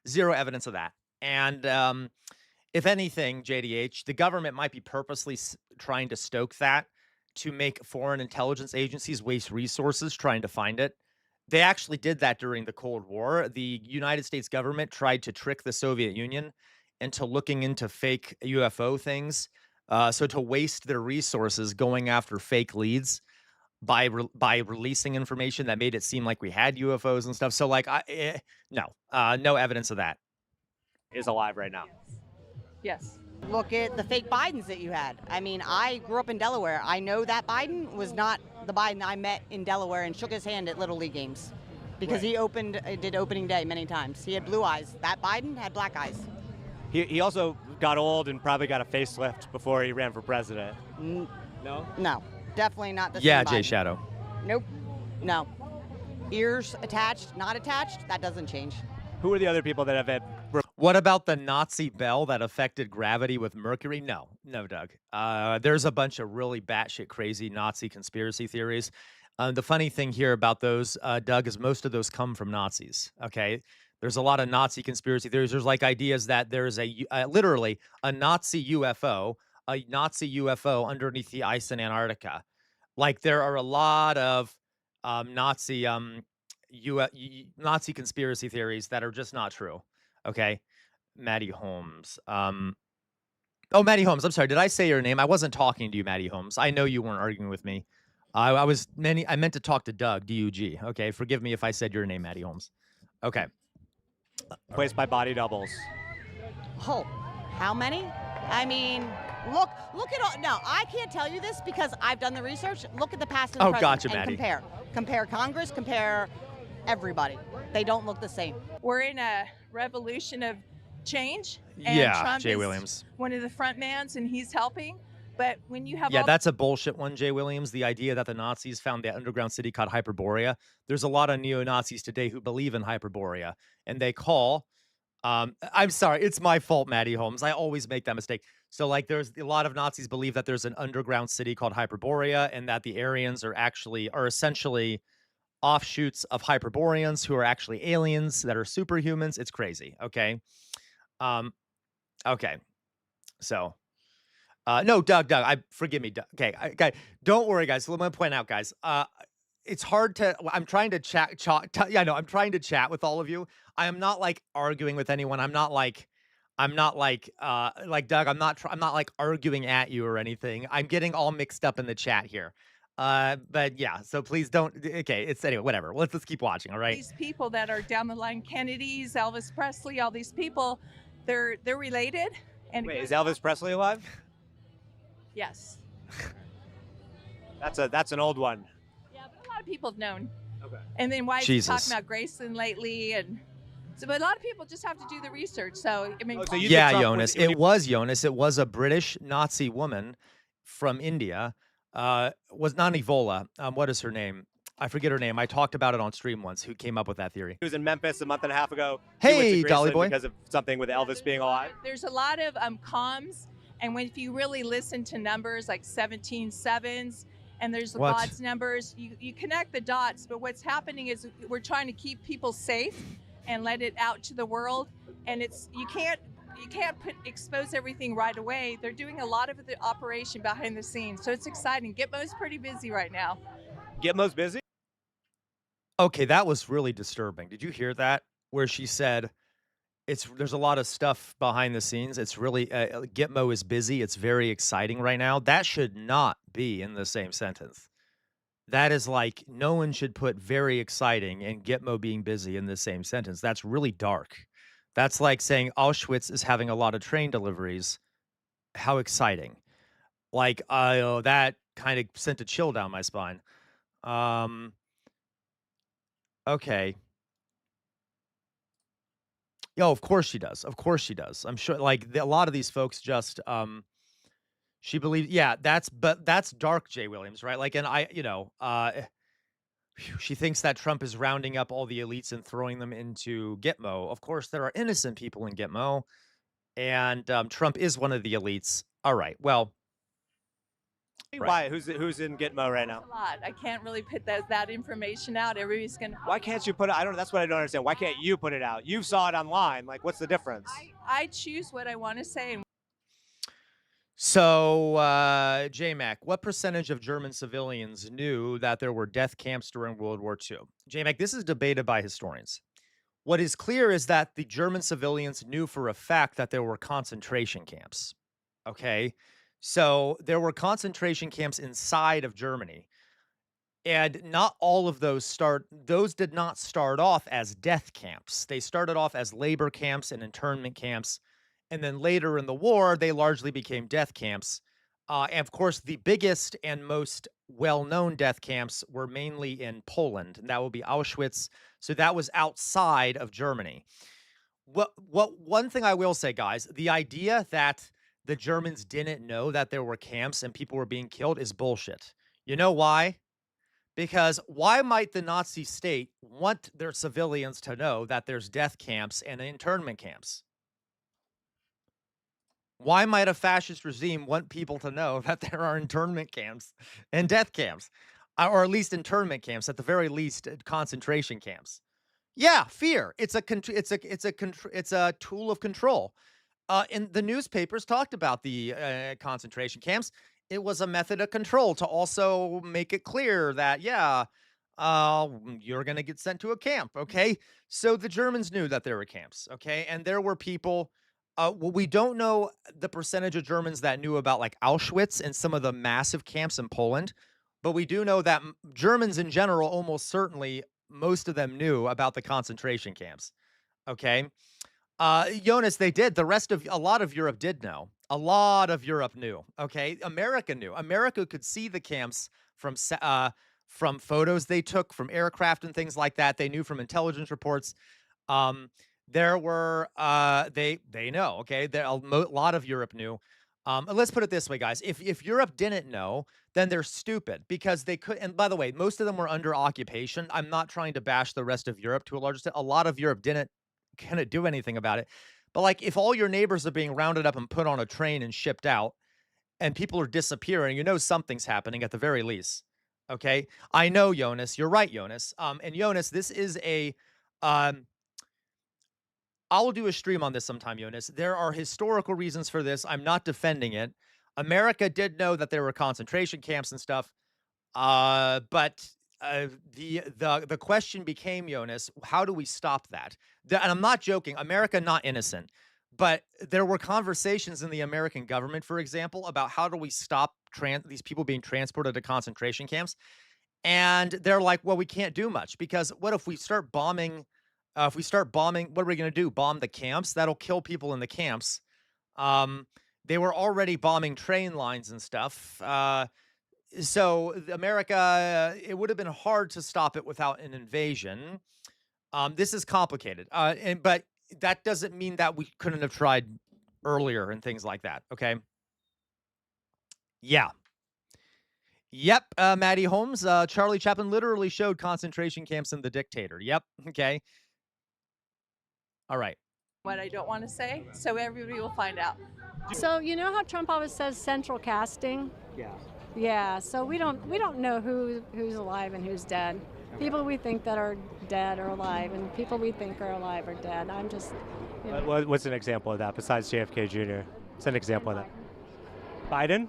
Zero evidence of that. And if anything, JDH, the government might be purposely trying to stoke that to make foreign intelligence agencies waste resources trying to find it. They actually did that during the Cold War. The United States government tried to trick the Soviet Union into looking into fake UFO things, so to waste their resources going after fake leads by releasing information that made it seem like we had UFOs and stuff. So, like, no evidence of that. Is alive right now. Yes. Look at the fake Bidens that you had. I mean, I grew up in Delaware. I know that Biden was not the Biden I met in Delaware and shook his hand at Little League games, because he did opening day many times. He had blue eyes. That Biden had black eyes. He also got old and probably got a facelift before he ran for president. No? No, definitely not the Yeah, same Jay Biden. Shadow. Nope. No. Ears attached, not attached, that doesn't change. Who are the other people that have had? What about the Nazi bell that affected gravity with Mercury? No, Doug. There's a bunch of really batshit crazy Nazi conspiracy theories. The funny thing here about those, Doug, is most of those come from Nazis. Okay, there's a lot of Nazi conspiracy theories. There's like ideas that there's literally a Nazi UFO underneath the ice in Antarctica. Like there are a lot of Nazi conspiracy theories that are just not true. Okay. Maddie Holmes. Oh, Maddie Holmes. I'm sorry. Did I say your name? I wasn't talking to you, Maddie Holmes. I know you weren't arguing with me. I meant to talk to Doug, D-U-G. Okay, forgive me if I said your name, Maddie Holmes. Okay. Replaced by body doubles. Oh, how many? I mean, look at all. No, I can't tell you this because I've done the research. Look at the past and the present gotcha, and Maddie. compare Congress, compare everybody. They don't look the same. We're in a revolution of change, and Yeah, Trump Jay is Williams. one of the front mans, and he's helping. But when you have Yeah, all that's a bullshit one, Jay Williams. The idea that the Nazis found the underground city called Hyperborea. There's a lot of neo-Nazis today who believe in Hyperborea, and they call. I'm sorry, it's my fault, Maddie Holmes. I always make that mistake. So, like, there's a lot of Nazis believe that there's an underground city called Hyperborea, and that the Aryans are essentially offshoots of Hyperboreans who are actually aliens that are superhumans. It's crazy. Okay. Um. Okay. So. No, Doug, forgive me, Doug. Okay, don't worry, guys. So let me point out, guys. It's hard to. I'm trying to yeah, no, I'm trying to chat with all of you. I am not like arguing with anyone. I'm not like Doug. I'm not like arguing at you or anything. I'm getting all mixed up in the chat here. But yeah, so please don't. Okay, it's anyway, whatever. Let's keep watching. All right. these people that are down the line, Kennedys, Elvis Presley, all these people, they're related. And it Wait, is goes- Elvis Presley alive? Yes. That's an old one. Yeah, but a lot of people have known. Okay. And then why is he Jesus. talking about Graceland lately? And so, but a lot of people just have to do the research. So I mean, Oh, so you think Yeah, Trump Jonas. was- It was Jonas. It was a British Nazi woman from India. Was not Evola. What is her name? I forget her name. I talked about it on stream once. Who came up with that theory? He was in Memphis a month and a half ago. Hey, He went to Dolly Graceland boy. because of something with Elvis being alive. there's a lot of comms, and if you really listen to numbers like 17 sevens, and there's What? God's numbers, you connect the dots. But what's happening is we're trying to keep people safe and let it out to the world. And you can't expose everything right away. They're doing a lot of the operation behind the scenes, so it's exciting. Gitmo's pretty busy right now. Gitmo's busy. Okay, that was really disturbing. Did you hear that? Where she said, there's a lot of stuff behind the scenes. It's really Gitmo is busy. It's very exciting right now. That should not be in the same sentence. That is like no one should put very exciting and Gitmo being busy in the same sentence. That's really dark. That's like saying Auschwitz is having a lot of train deliveries. How exciting. Like that kind of sent a chill down my spine. Okay. Yo, of course she does. Of course she does. I'm sure like a lot of these folks just she believes yeah, that's dark, Jay Williams, right? Like, and she thinks that Trump is rounding up all the elites and throwing them into Gitmo. Of course, there are innocent people in Gitmo, and Trump is one of the elites. All right, well, Why? Who's in Gitmo right now? A lot. I can't really put that information out. Everybody's gonna. Why can't you put it? I don't. That's what I don't understand. Why can't you put it out? You saw it online. Like, what's the difference? I choose what I want to say. And so J-Mac, what percentage of German civilians knew that there were death camps during World War II? J-Mac, this is debated by historians. What is clear is that the German civilians knew for a fact that there were concentration camps. Okay, so there were concentration camps inside of Germany. And not all of those did not start off as death camps. They started off as labor camps and internment camps. And then later in the war, they largely became death camps. And of course, the biggest and most well-known death camps were mainly in Poland, and that would be Auschwitz. So that was outside of Germany. One thing I will say, guys, the idea that the Germans didn't know that there were camps and people were being killed is bullshit. You know why? Because why might the Nazi state want their civilians to know that there's death camps and internment camps? Why might a fascist regime want people to know that there are internment camps and death camps, or at least internment camps, at the very least concentration camps? Yeah, fear. It's a tool of control. And the newspapers talked about the concentration camps. It was a method of control to also make it clear that you're going to get sent to a camp. Okay, so the Germans knew that there were camps. Okay, and there were people. Well, we don't know the percentage of Germans that knew about like Auschwitz and some of the massive camps in Poland. but we do know that Germans in general, almost certainly, most of them knew about the concentration camps. Okay. Jonas, they did. A lot of Europe did know. A lot of Europe knew. Okay. America knew. America could see the camps from photos they took from aircraft and things like that. They knew from intelligence reports. There were they know. Okay. Lot of Europe knew. Let's put it this way, guys. If Europe didn't know, then they're stupid because they could. And by the way, most of them were under occupation. I'm not trying to bash the rest of Europe to a large extent. A lot of Europe didn't do anything about it. But like, if all your neighbors are being rounded up and put on a train and shipped out, and people are disappearing, you know something's happening at the very least. Okay, I know, Jonas. You're right, Jonas. And Jonas, this is a. I'll do a stream on this sometime, Jonas. There are historical reasons for this. I'm not defending it. America did know that there were concentration camps and stuff. But the question became, Jonas, how do we stop that? And I'm not joking. America not innocent, but there were conversations in the American government, for example, about how do we stop these people being transported to concentration camps. And they're like, well, we can't do much because what if we start bombing? What are we going to do? Bomb the camps? That'll kill people in the camps. They were already bombing train lines and stuff. So America, it would have been hard to stop it without an invasion. This is complicated. But that doesn't mean that we couldn't have tried earlier and things like that. Okay. Yeah. Yep. Maddie Holmes, Charlie Chaplin literally showed concentration camps in The Dictator. Yep. Okay. All right. What I don't want to say, so everybody will find out. So you know how Trump always says central casting? Yeah. Yeah. So we don't know who's alive and who's dead. Okay. People we think that are dead are alive, and people we think are alive are dead. I'm just. You know. What's an example of that besides JFK Jr.? What's an example of that? Biden.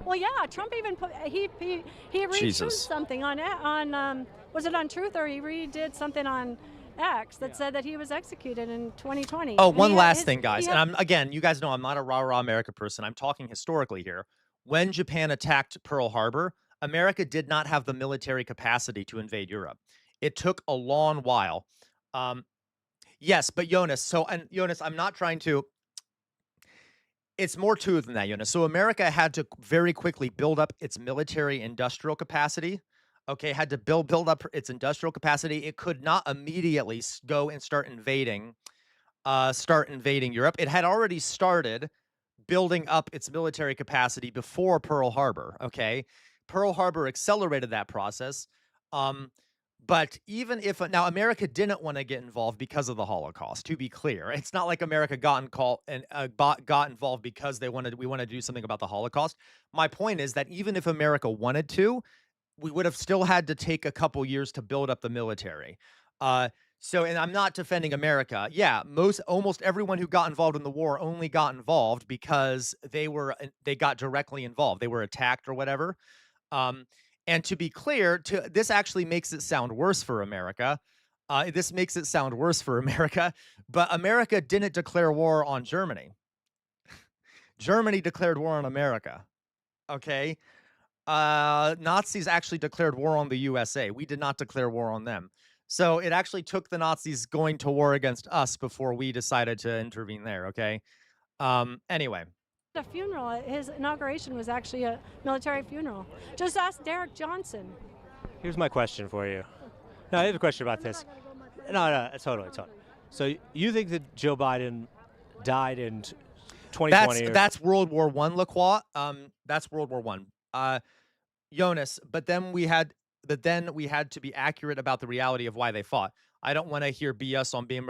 Well, yeah. Trump even he retweeted something on was it on Truth, or he redid something on X that said that he was executed in 2020. Oh, one last thing, guys. And again, you guys know I'm not a rah-rah America person. I'm talking historically here. When Japan attacked Pearl Harbor, America did not have the military capacity to invade Europe. It took a long while. Yes, but Jonas, Jonas, I'm not trying to. It's more to it than that, Jonas. So America had to very quickly build up its military industrial capacity. Okay, had to build up its industrial capacity. It could not immediately go and start invading Europe. It had already started building up its military capacity before Pearl Harbor. Okay, Pearl Harbor accelerated that process. But even if now America didn't want to get involved because of the Holocaust, to be clear, it's not like America got involved because we wanted to do something about the Holocaust. My point is that even if America wanted to, we would have still had to take a couple years to build up the military. And I'm not defending America. Yeah, almost everyone who got involved in the war only got involved because they got directly involved. They were attacked or whatever. And to be clear, this actually makes it sound worse for America. This makes it sound worse for America, but America didn't declare war on Germany. Germany declared war on America. Okay. Nazis actually declared war on the USA. We did not declare war on them. So it actually took the Nazis going to war against us before we decided to intervene there, okay? Anyway. The funeral, his inauguration was actually a military funeral. Just ask Derek Johnson. Here's my question for you. No, I have a question about this. No, totally. So you think that Joe Biden died in 2020? That's World War I, LaCroix. That's World War I. Jonas, but then we had to be accurate about the reality of why they fought. I don't want to hear BS on being.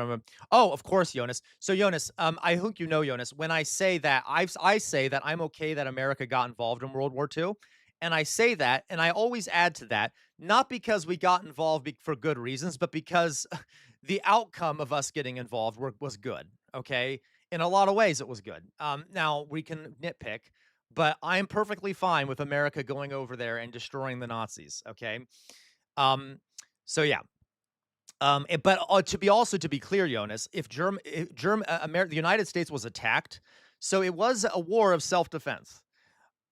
Oh, of course, Jonas. So, Jonas, I hope you know, Jonas, when I say that, I say that I'm okay that America got involved in World War II. And I say that, and I always add to that, not because we got involved for good reasons, but because the outcome of us getting involved was good, okay? In a lot of ways, it was good. Now, we can nitpick, but I'm perfectly fine with America going over there and destroying the Nazis, okay? So, yeah. But to be clear, Jonas, if the United States was attacked, so it was a war of self-defense.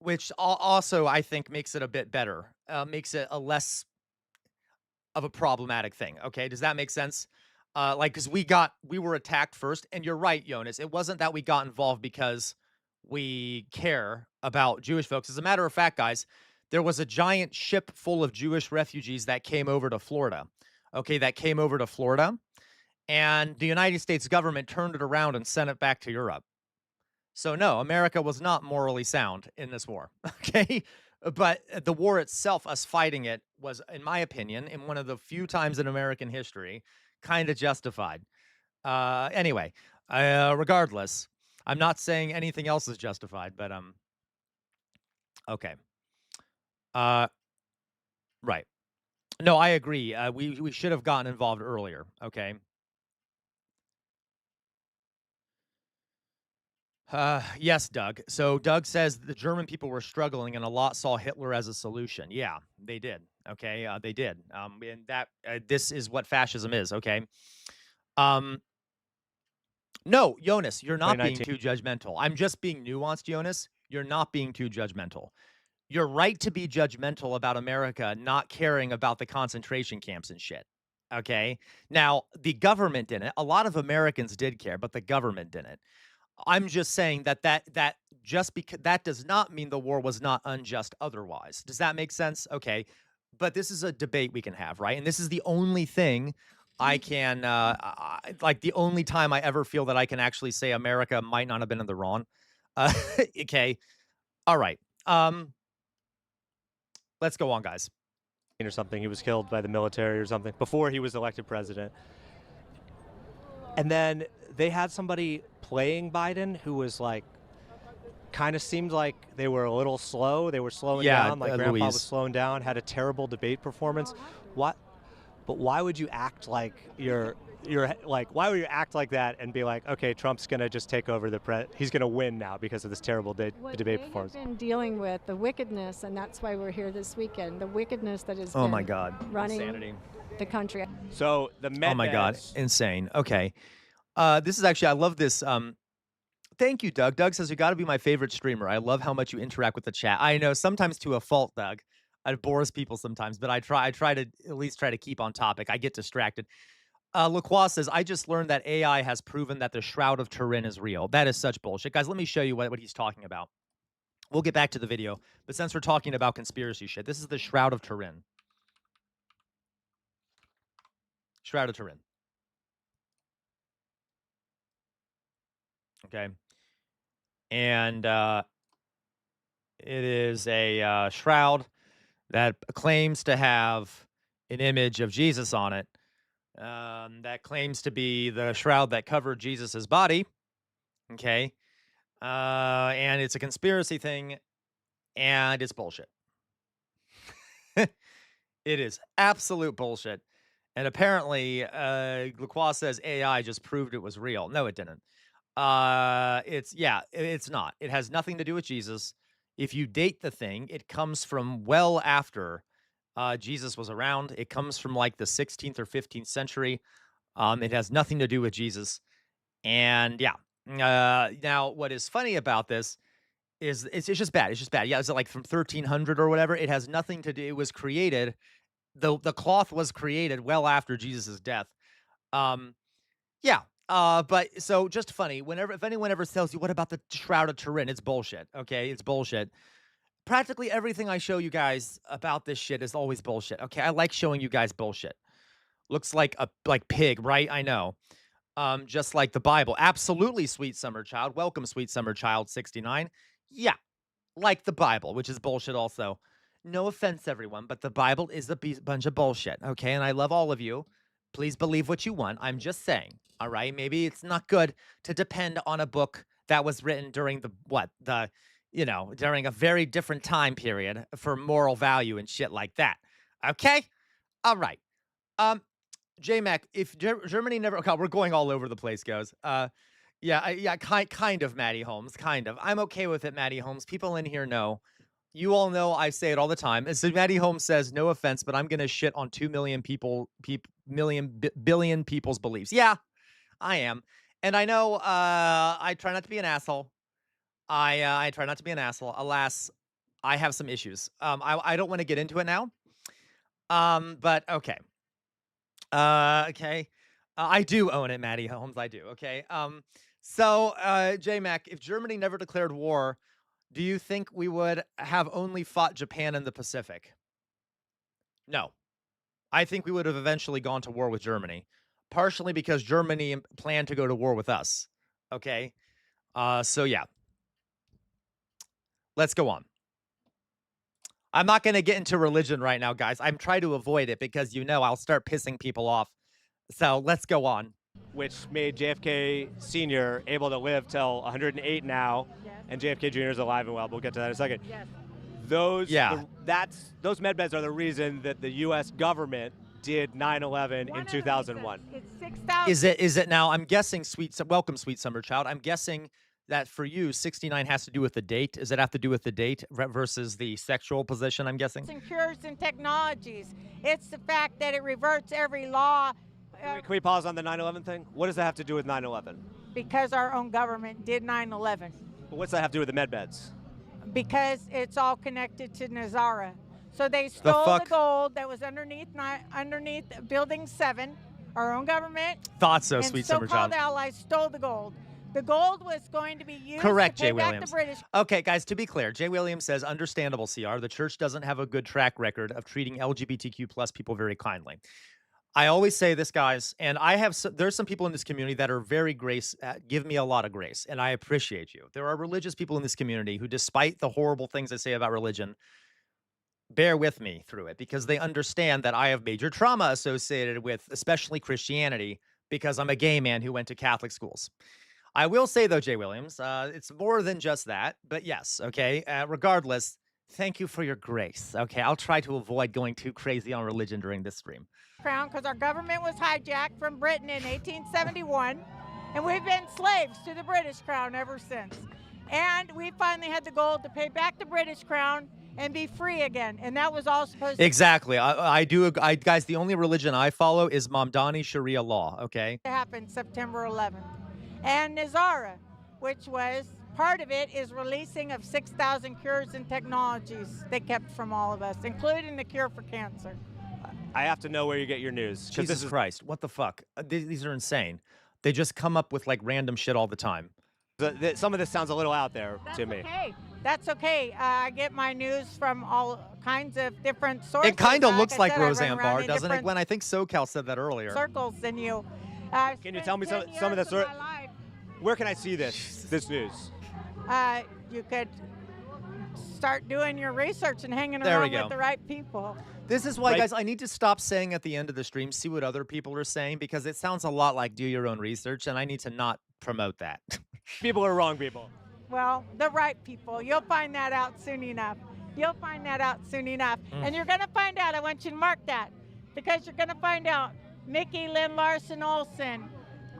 which also I think makes it a bit better, makes it a less of a problematic thing. Okay, does that make sense? Like, because we were attacked first, and you're right, Jonas. It wasn't that we got involved because we care about Jewish folks. As a matter of fact, guys, there was a giant ship full of Jewish refugees that came over to Florida. Okay, that came over to Florida, and the United States government turned it around and sent it back to Europe. So no, America was not morally sound in this war. Okay. But the war itself, us fighting it, was, in my opinion, in one of the few times in American history, kind of justified. Anyway, regardless, I'm not saying anything else is justified, but okay. Right. No, I agree. We should have gotten involved earlier. Okay. Yes, Doug. So Doug says the German people were struggling and a lot saw Hitler as a solution. Yeah, they did. Okay, they did. And that this is what fascism is. Okay. Um, no, Jonas, you're not being 2019. too judgmental. I'm just being nuanced, Jonas. You're not being too judgmental. You're right to be judgmental about America not caring about the concentration camps and shit. Okay. Now, the government didn't. A lot of Americans did care, but the government didn't. I'm just saying that just because that does not mean the war was not unjust otherwise. Does that make sense? Okay. But this is a debate we can have, right? And this is the only thing I can like the only time I ever feel that I can actually say America might not have been in the wrong. Uh, okay. All right. Let's go on, guys. Or something. He was killed by the military or something before he was elected president. And then they had somebody playing Biden who was like, kind of seemed like they were a little slow. They were slowing down, like Grandpa Louise was slowing down, had a terrible debate performance. What? But why would you act like you're like, why would you act like that and be like, okay, Trump's going to just take over he's going to win now because of this terrible debate performance? We've been dealing with the wickedness, and that's why we're here this weekend. The wickedness that has Oh been my God. running Insanity. the country. So the med Oh my God. beds- Insane. Okay. This is actually, I love this. Thank you, Doug. Doug says, you got to be my favorite streamer. I love how much you interact with the chat. I know, sometimes to a fault, Doug. It bores people sometimes, but I try to at least try to keep on topic. I get distracted. LaCroix says, I just learned that AI has proven that the Shroud of Turin is real. That is such bullshit. Guys, let me show you what he's talking about. We'll get back to the video, but since we're talking about conspiracy shit, this is the Shroud of Turin. Shroud of Turin. Okay. And it is a shroud that claims to have an image of Jesus on it. That claims to be the shroud that covered Jesus's body. Okay. And it's a conspiracy thing, and it's bullshit. It is absolute bullshit. And apparently, LaCroix says AI just proved it was real. No, it didn't. It's not. It has nothing to do with Jesus. If you date the thing, it comes from well after Jesus was around. It comes from like the 16th or 15th century. It has nothing to do with Jesus. And yeah. Now, what is funny about this is it's just bad. It's just bad. Yeah, is it like from 1300 or whatever? It has nothing to do. It was created. The cloth was created well after Jesus's death. Yeah. But so just funny. If anyone ever tells you what about the Shroud of Turin, it's bullshit. Okay, it's bullshit. Practically everything I show you guys about this shit is always bullshit. Okay, I like showing you guys bullshit. Looks like a pig, right? I know. Just like the Bible. Absolutely, sweet summer child. Welcome, sweet summer child 69. Yeah, like the Bible, which is bullshit also. No offense, everyone, but the Bible is a bunch of bullshit, okay? And I love all of you. Please believe what you want. I'm just saying, all right? Maybe it's not good to depend on a book that was written during during a very different time period for moral value and shit like that, okay? All right. J-Mac, if Germany never... Okay, we're going all over the place, guys. Kind of, Matty Holmes, kind of. I'm okay with it, Matty Holmes. People in here know. You all know I say it all the time. And so Matty Holmes says, no offense, but I'm going to shit on 2 million billion people's beliefs. Yeah, I am. And I know I try not to be an asshole. I try not to be an asshole. Alas, I have some issues. I don't want to get into it now. But okay. Okay. I do own it, Maddie Holmes. I do. Okay. So, J-Mac, if Germany never declared war, do you think we would have only fought Japan in the Pacific? No. I think we would have eventually gone to war with Germany, partially because Germany planned to go to war with us. Okay. So yeah. Let's go on. I'm not going to get into religion right now, guys. I'm trying to avoid it because, I'll start pissing people off. So let's go on. Which made JFK Sr. able to live till 108 now, and JFK Jr. is alive and well. We'll get to that in a second. Yes. Those med beds are the reason that the U.S. government did 9/11 in 2001. It's 6,000. Is it now? I'm guessing, welcome, sweet summer child. I'm guessing that for you, 69 has to do with the date. Does it have to do with the date versus the sexual position, I'm guessing? And cures and technologies. It's the fact that it reverts every law. Can we pause on the 9/11 thing? What does that have to do with 9/11? Because our own government did 9/11. But what's that have to do with the med beds? Because it's all connected to Nazara. So they stole the gold that was underneath Building 7, our own government. Thought so, and sweet summer child. so-called allies stole the gold. The gold was going to be used Correct, to pay Jay back Williams. the British. Okay, guys, to be clear, Jay Williams says, understandable, CR. The church doesn't have a good track record of treating LGBTQ plus people very kindly. I always say this, guys, and there's some people in this community that are very give me a lot of grace, and I appreciate you. There are religious people in this community who, despite the horrible things I say about religion, bear with me through it because they understand that I have major trauma associated with especially Christianity because I'm a gay man who went to Catholic schools. I will say, though, Jay Williams, it's more than just that, but yes, okay, regardless, thank you for your grace. Okay, I'll try to avoid going too crazy on religion during this stream. Crown, because our government was hijacked from Britain in 1871, and we've been slaves to the British Crown ever since. And we finally had the gold to pay back the British Crown and be free again, and that was all supposed to Exactly. I do. Guys, the only religion I follow is Mamdani Sharia law, okay? happen September 11th. And Nazara, which was part of it, is releasing of 6,000 cures and technologies they kept from all of us, including the cure for cancer. I have to know where you get your news. Jesus Christ, what the fuck? These are insane. They just come up with like random shit all the time. Some of this sounds a little out there to me. Okay. That's okay. I get my news from all kinds of different sources. It kind of looks like I said, I Roseanne run around Barr, in doesn't it, different Gwen? I think SoCal said that earlier. Circles than you. Can you tell me some of the where can I see this news? You could start doing your research and hanging There we around go. with the right people. This is why, Right. guys, I need to stop saying at the end of the stream, see what other people are saying, because it sounds a lot like do your own research, and I need to not promote that. People are wrong people. Well, the right people. You'll find that out soon enough. You'll find that out soon enough. And you're going to find out, I want you to mark that, because you're going to find out Mickey Lynn Larson Olsen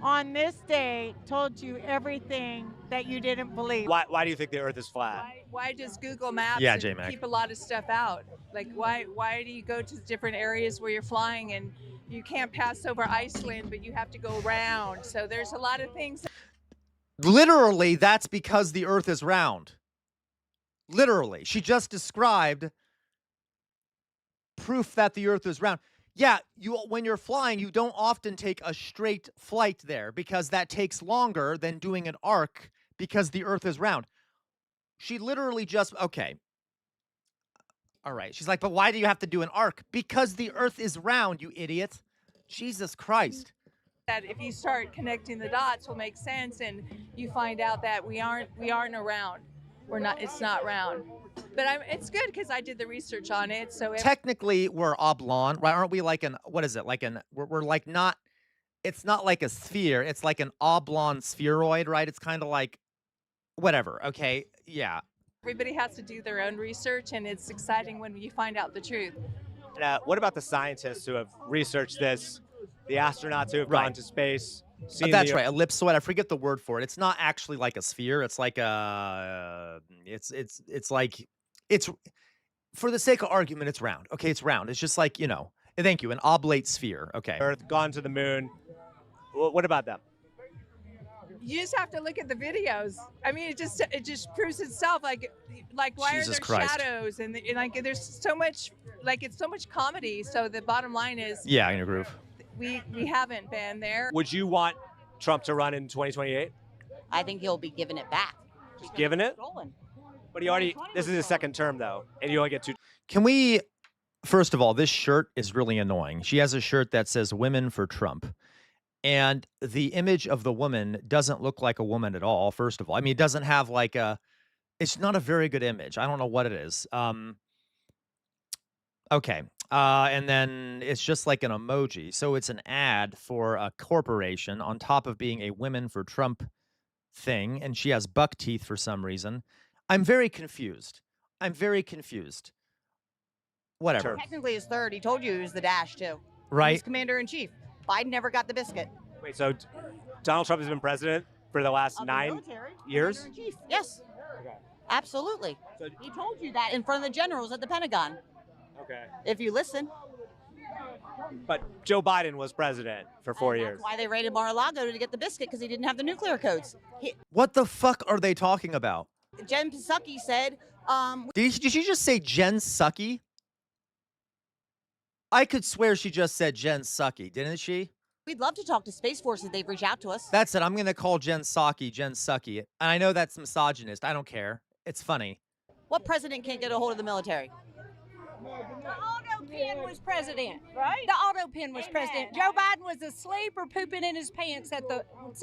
on this day told you everything that you didn't believe. Why do you think the Earth is flat? Why does Google Maps Yeah, J-Mac. keep a lot of stuff out? Like, why do you go to different areas where you're flying and you can't pass over Iceland, but you have to go around? So there's a lot of things. Literally, that's because the Earth is round. Literally. She just described proof that the Earth is round. Yeah, when you're flying, you don't often take a straight flight there because that takes longer than doing an arc because the Earth is round. She literally just, okay. All right. She's like, but why do you have to do an arc? Because the Earth is round, you idiot. Jesus Christ. That if you start connecting the dots will make sense, and you find out that we aren't around. It's not round. But it's good because I did the research on it. So technically we're oblong, right? Aren't we like what is it? We're like not, it's not like a sphere. It's like an oblong spheroid, right? It's kind of like whatever. Okay. Yeah. everybody has to do their own research, and it's exciting when you find out the truth. What about the scientists who have researched this, the astronauts who have Right. gone to space? That's right, ellipsoid. I forget the word for it. It's not actually like a sphere. It's like a, it's for the sake of argument, it's round. Okay, it's round. It's just like, thank you, an oblate sphere. Okay. Earth, gone to the moon. What about them? You just have to look at the videos. I mean, it just proves itself. Like why Jesus are there Christ. shadows and like there's so much, like it's so much comedy. So the bottom line is Yeah, in your groove. we haven't been there. Would you want Trump to run in 2028? I think he'll be giving it back. Just giving it? Stolen. But he already, this is his second term though, and you only get 2. Can we, first of all, this shirt is really annoying. She has a shirt that says Women for Trump. And the image of the woman doesn't look like a woman at all, first of all. I mean, it doesn't have like it's not a very good image. I don't know what it is. Okay. And then it's just like an emoji. So it's an ad for a corporation on top of being a Women for Trump thing. And she has buck teeth for some reason. I'm very confused. Whatever. Technically, his third. He told you he was the dash too. Right? He's commander in chief. Biden never got the biscuit. Wait, so Donald Trump has been president for the last Of the 9 military, years? commander in chief. Yes. Okay. Absolutely. So- He told you that in front of the generals at the Pentagon. Okay. If you listen. But Joe Biden was president for 4 And years. That's why they raided Mar-a-Lago to get the biscuit, because he didn't have the nuclear codes. What the fuck are they talking about? Jen Psaki said, Did she just say Jen Psaki? I could swear she just said Jen Psaki, didn't she? we'd love to talk to Space Force if they've reached out to us. That's it. I'm going to call Jen Psaki Jen Psaki. And I know that's misogynist. I don't care. It's funny. What president can't get a hold of the military? The auto pen was president, right? The auto pen was president. Joe Biden was asleep or pooping in his pants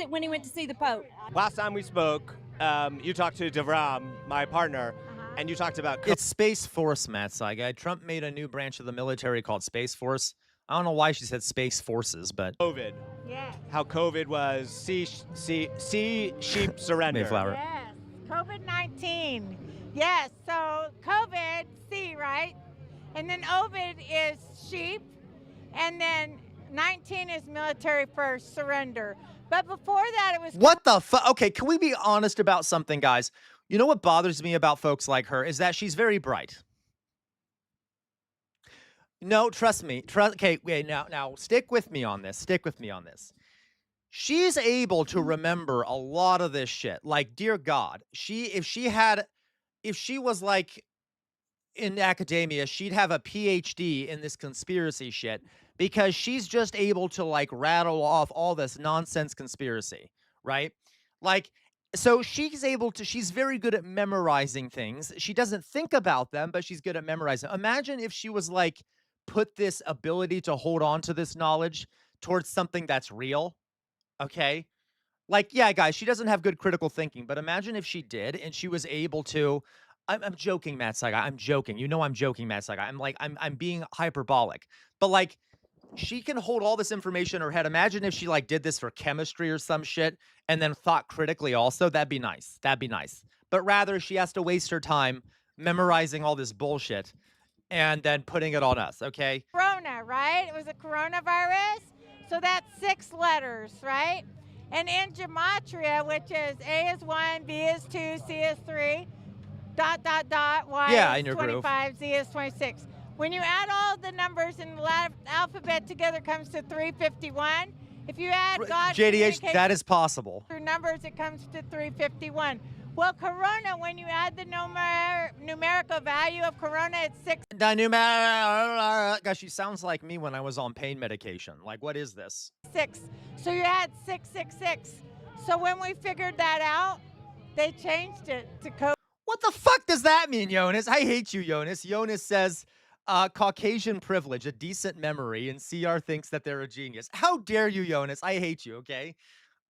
when he went to see the Pope. Last time we spoke, you talked to Devram, my partner, and you talked about It's Space Force, Matt Saigai. Trump made a new branch of the military called Space Force. I don't know why she said Space Forces, but COVID. Yeah. How COVID was see sheep surrender. Mayflower. Yes, COVID-19. Yes, so COVID, C, right? And then Ovid is sheep, and then 19 is military first, surrender. But before that, it was What the fuck? Okay, can we be honest about something, guys? You know what bothers me about folks like her is that she's very bright. No, trust me. Okay, wait, now stick with me on this. Stick with me on this. She's able to remember a lot of this shit. Like, dear God, if she was like in academia, she'd have a PhD in this conspiracy shit because she's just able to like rattle off all this nonsense conspiracy, right? Like, so she's very good at memorizing things. She doesn't think about them, but she's good at memorizing. Imagine if she was like, put this ability to hold on to this knowledge towards something that's real, okay? Like, yeah, guys, she doesn't have good critical thinking, but imagine if she did and she was able to, I'm joking, Matt Saigai, I'm joking. You know I'm joking, Matt Saigai. I'm being hyperbolic, but like, she can hold all this information in her head. Imagine if she like did this for chemistry or some shit and then thought critically also. That'd be nice. That'd be nice. But rather, she has to waste her time memorizing all this bullshit and then putting it on us, okay? Corona, right? It was a coronavirus. So that's 6 letters, right? And in gematria, which is A is 1, B is 2, C is 3, ... Y Yeah, is in your groove. 25, Z is 26. When you add all the numbers in the alphabet together, it comes to 351. If you add God JDH, that is possible. through numbers, it comes to 351. Well, corona, when you add the numerical value of corona, it's 6. Gosh, she sounds like me when I was on pain medication. Like, what is this? So you add 666. So when we figured that out, they changed it to code. What the fuck does that mean, Jonas? I hate you, Jonas. Jonas says, Caucasian privilege, a decent memory, and CR thinks that they're a genius. How dare you, Jonas? I hate you, okay?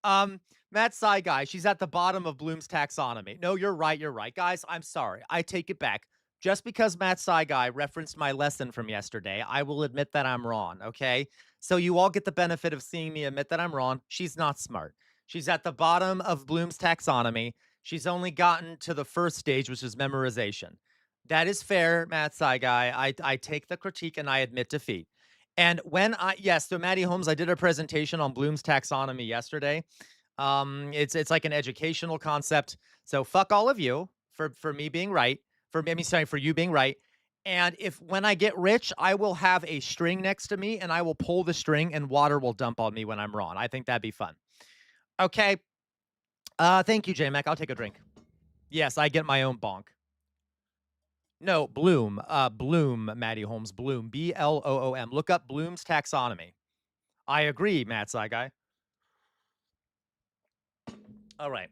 Matt Saigai, she's at the bottom of Bloom's taxonomy. No, you're right. Guys, I'm sorry. I take it back. Just because Matt Saigai referenced my lesson from yesterday, I will admit that I'm wrong, okay? So you all get the benefit of seeing me admit that I'm wrong. She's not smart. She's at the bottom of Bloom's taxonomy. She's only gotten to the first stage, which is memorization. That is fair, Matt Saigai. I take the critique and I admit defeat. And so Maddie Holmes, I did a presentation on Bloom's taxonomy yesterday. It's like an educational concept. So fuck all of you for me being right. For you being right. And when I get rich, I will have a string next to me and I will pull the string and water will dump on me when I'm wrong. I think that'd be fun. Okay. Thank you, J-Mac. I'll take a drink. Yes, I get my own bonk. No, Bloom. Bloom, Maddie Holmes. Bloom. B-L-O-O-M. Look up Bloom's taxonomy. I agree, Matt Saigai. All right.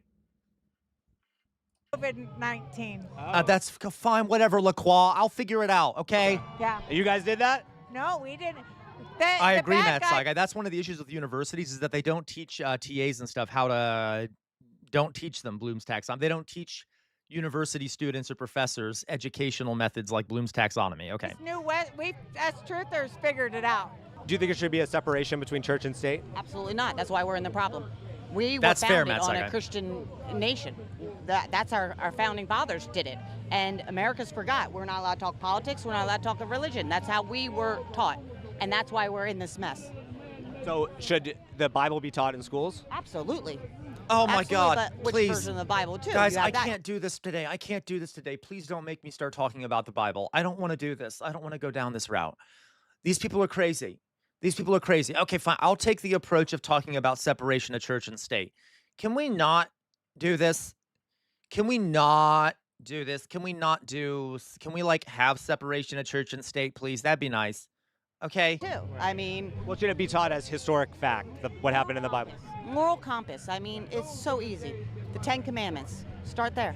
COVID-19. That's fine. Whatever, LaCroix. I'll figure it out, okay? Yeah. You guys did that? No, we didn't. I agree, bad Matt guy- Saigai. That's one of the issues with universities is that they don't teach TAs and stuff how to... Don't teach them Bloom's taxonomy. They don't teach university students or professors educational methods like Bloom's taxonomy. Okay. This new West, we as truthers figured it out. Do you think there should be a separation between church and state? Absolutely not. That's why we're in the problem. We were That's fair, founded Matt on Saigai. a Christian nation. That's our founding fathers did it. And America's forgot. We're not allowed to talk politics. We're not allowed to talk of religion. That's how we were taught. And that's why we're in this mess. So should the Bible be taught in schools? Absolutely. Oh my Absolutely, God! but which Please, version of the Bible too? guys, You have I that- can't do this today. I can't do this today. Please don't make me start talking about the Bible. I don't want to do this. I don't want to go down this route. These people are crazy. These people are crazy. Okay, fine. I'll take the approach of talking about separation of church and state. Can we not do this? Can we not do this? Can we not do? Can we like have separation of church and state, please? That'd be nice. Okay. Too. I mean, Well, should it be taught as historic fact, what happened in the Bible? moral compass. I mean, it's so easy. The 10 Commandments. Start there.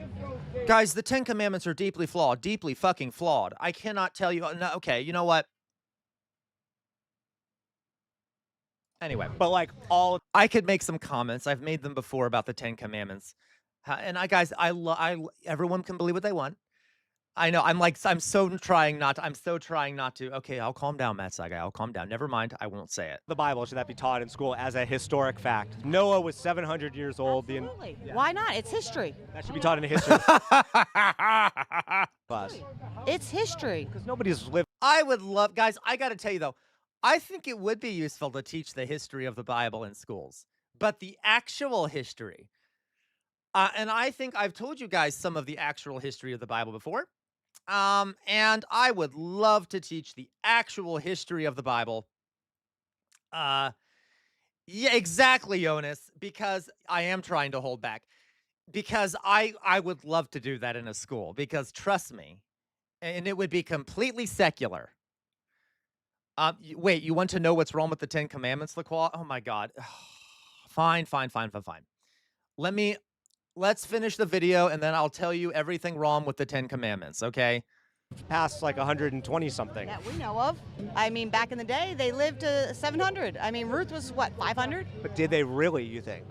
Guys, the 10 Commandments are deeply flawed. Deeply fucking flawed. I cannot tell you. No, okay, you know what? Anyway, But like all I could make some comments. I've made them before about the 10 Commandments. And guys, everyone can believe what they want. I know. I'm so trying not to. Okay, I'll calm down, Matt Saigai. I'll calm down. Never mind. I won't say it. the Bible, should that be taught in school as a historic fact? Noah was 700 years old. Absolutely. Why not? It's history. That should be taught in a history class. It's history. Because nobody's lived. I would love, guys, I got to tell you though, I think it would be useful to teach the history of the Bible in schools, but the actual history. And I think I've told you guys some of the actual history of the Bible before. And I would love to teach the actual history of the Bible. Yeah, exactly, Jonas, because I am trying to hold back. Because I would love to do that in a school, because trust me, and it would be completely secular. Wait, you want to know what's wrong with the 10 Commandments, LaCroix? Oh my God. Fine. Let's finish the video and then I'll tell you everything wrong with the 10 Commandments, okay? Past like 120 something. That we know of. I mean, back in the day, they lived to 700. I mean, Ruth was what, 500? But did they really, you think?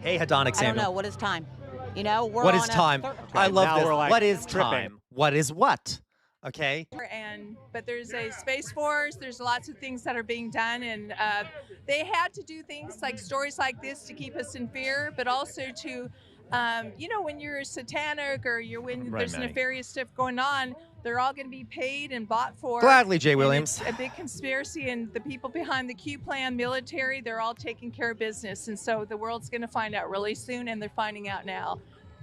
Hey, Hedonic I don't Samuel. know. What is time? You know, we're What on is a time? thir- I Okay, love now this. we're, like, What is tripping. time? What is what? Okay. But there's a space force. There's lots of things that are being done, and they had to do things like stories like this to keep us in fear, but also to, when you're satanic or when Right, there's Maddie. nefarious stuff going on, they're all going to be paid and bought for. Gladly, Jay And Williams. it's a big conspiracy, and the people behind the Q plan, military, they're all taking care of business, and so the world's going to find out really soon, and they're finding out now.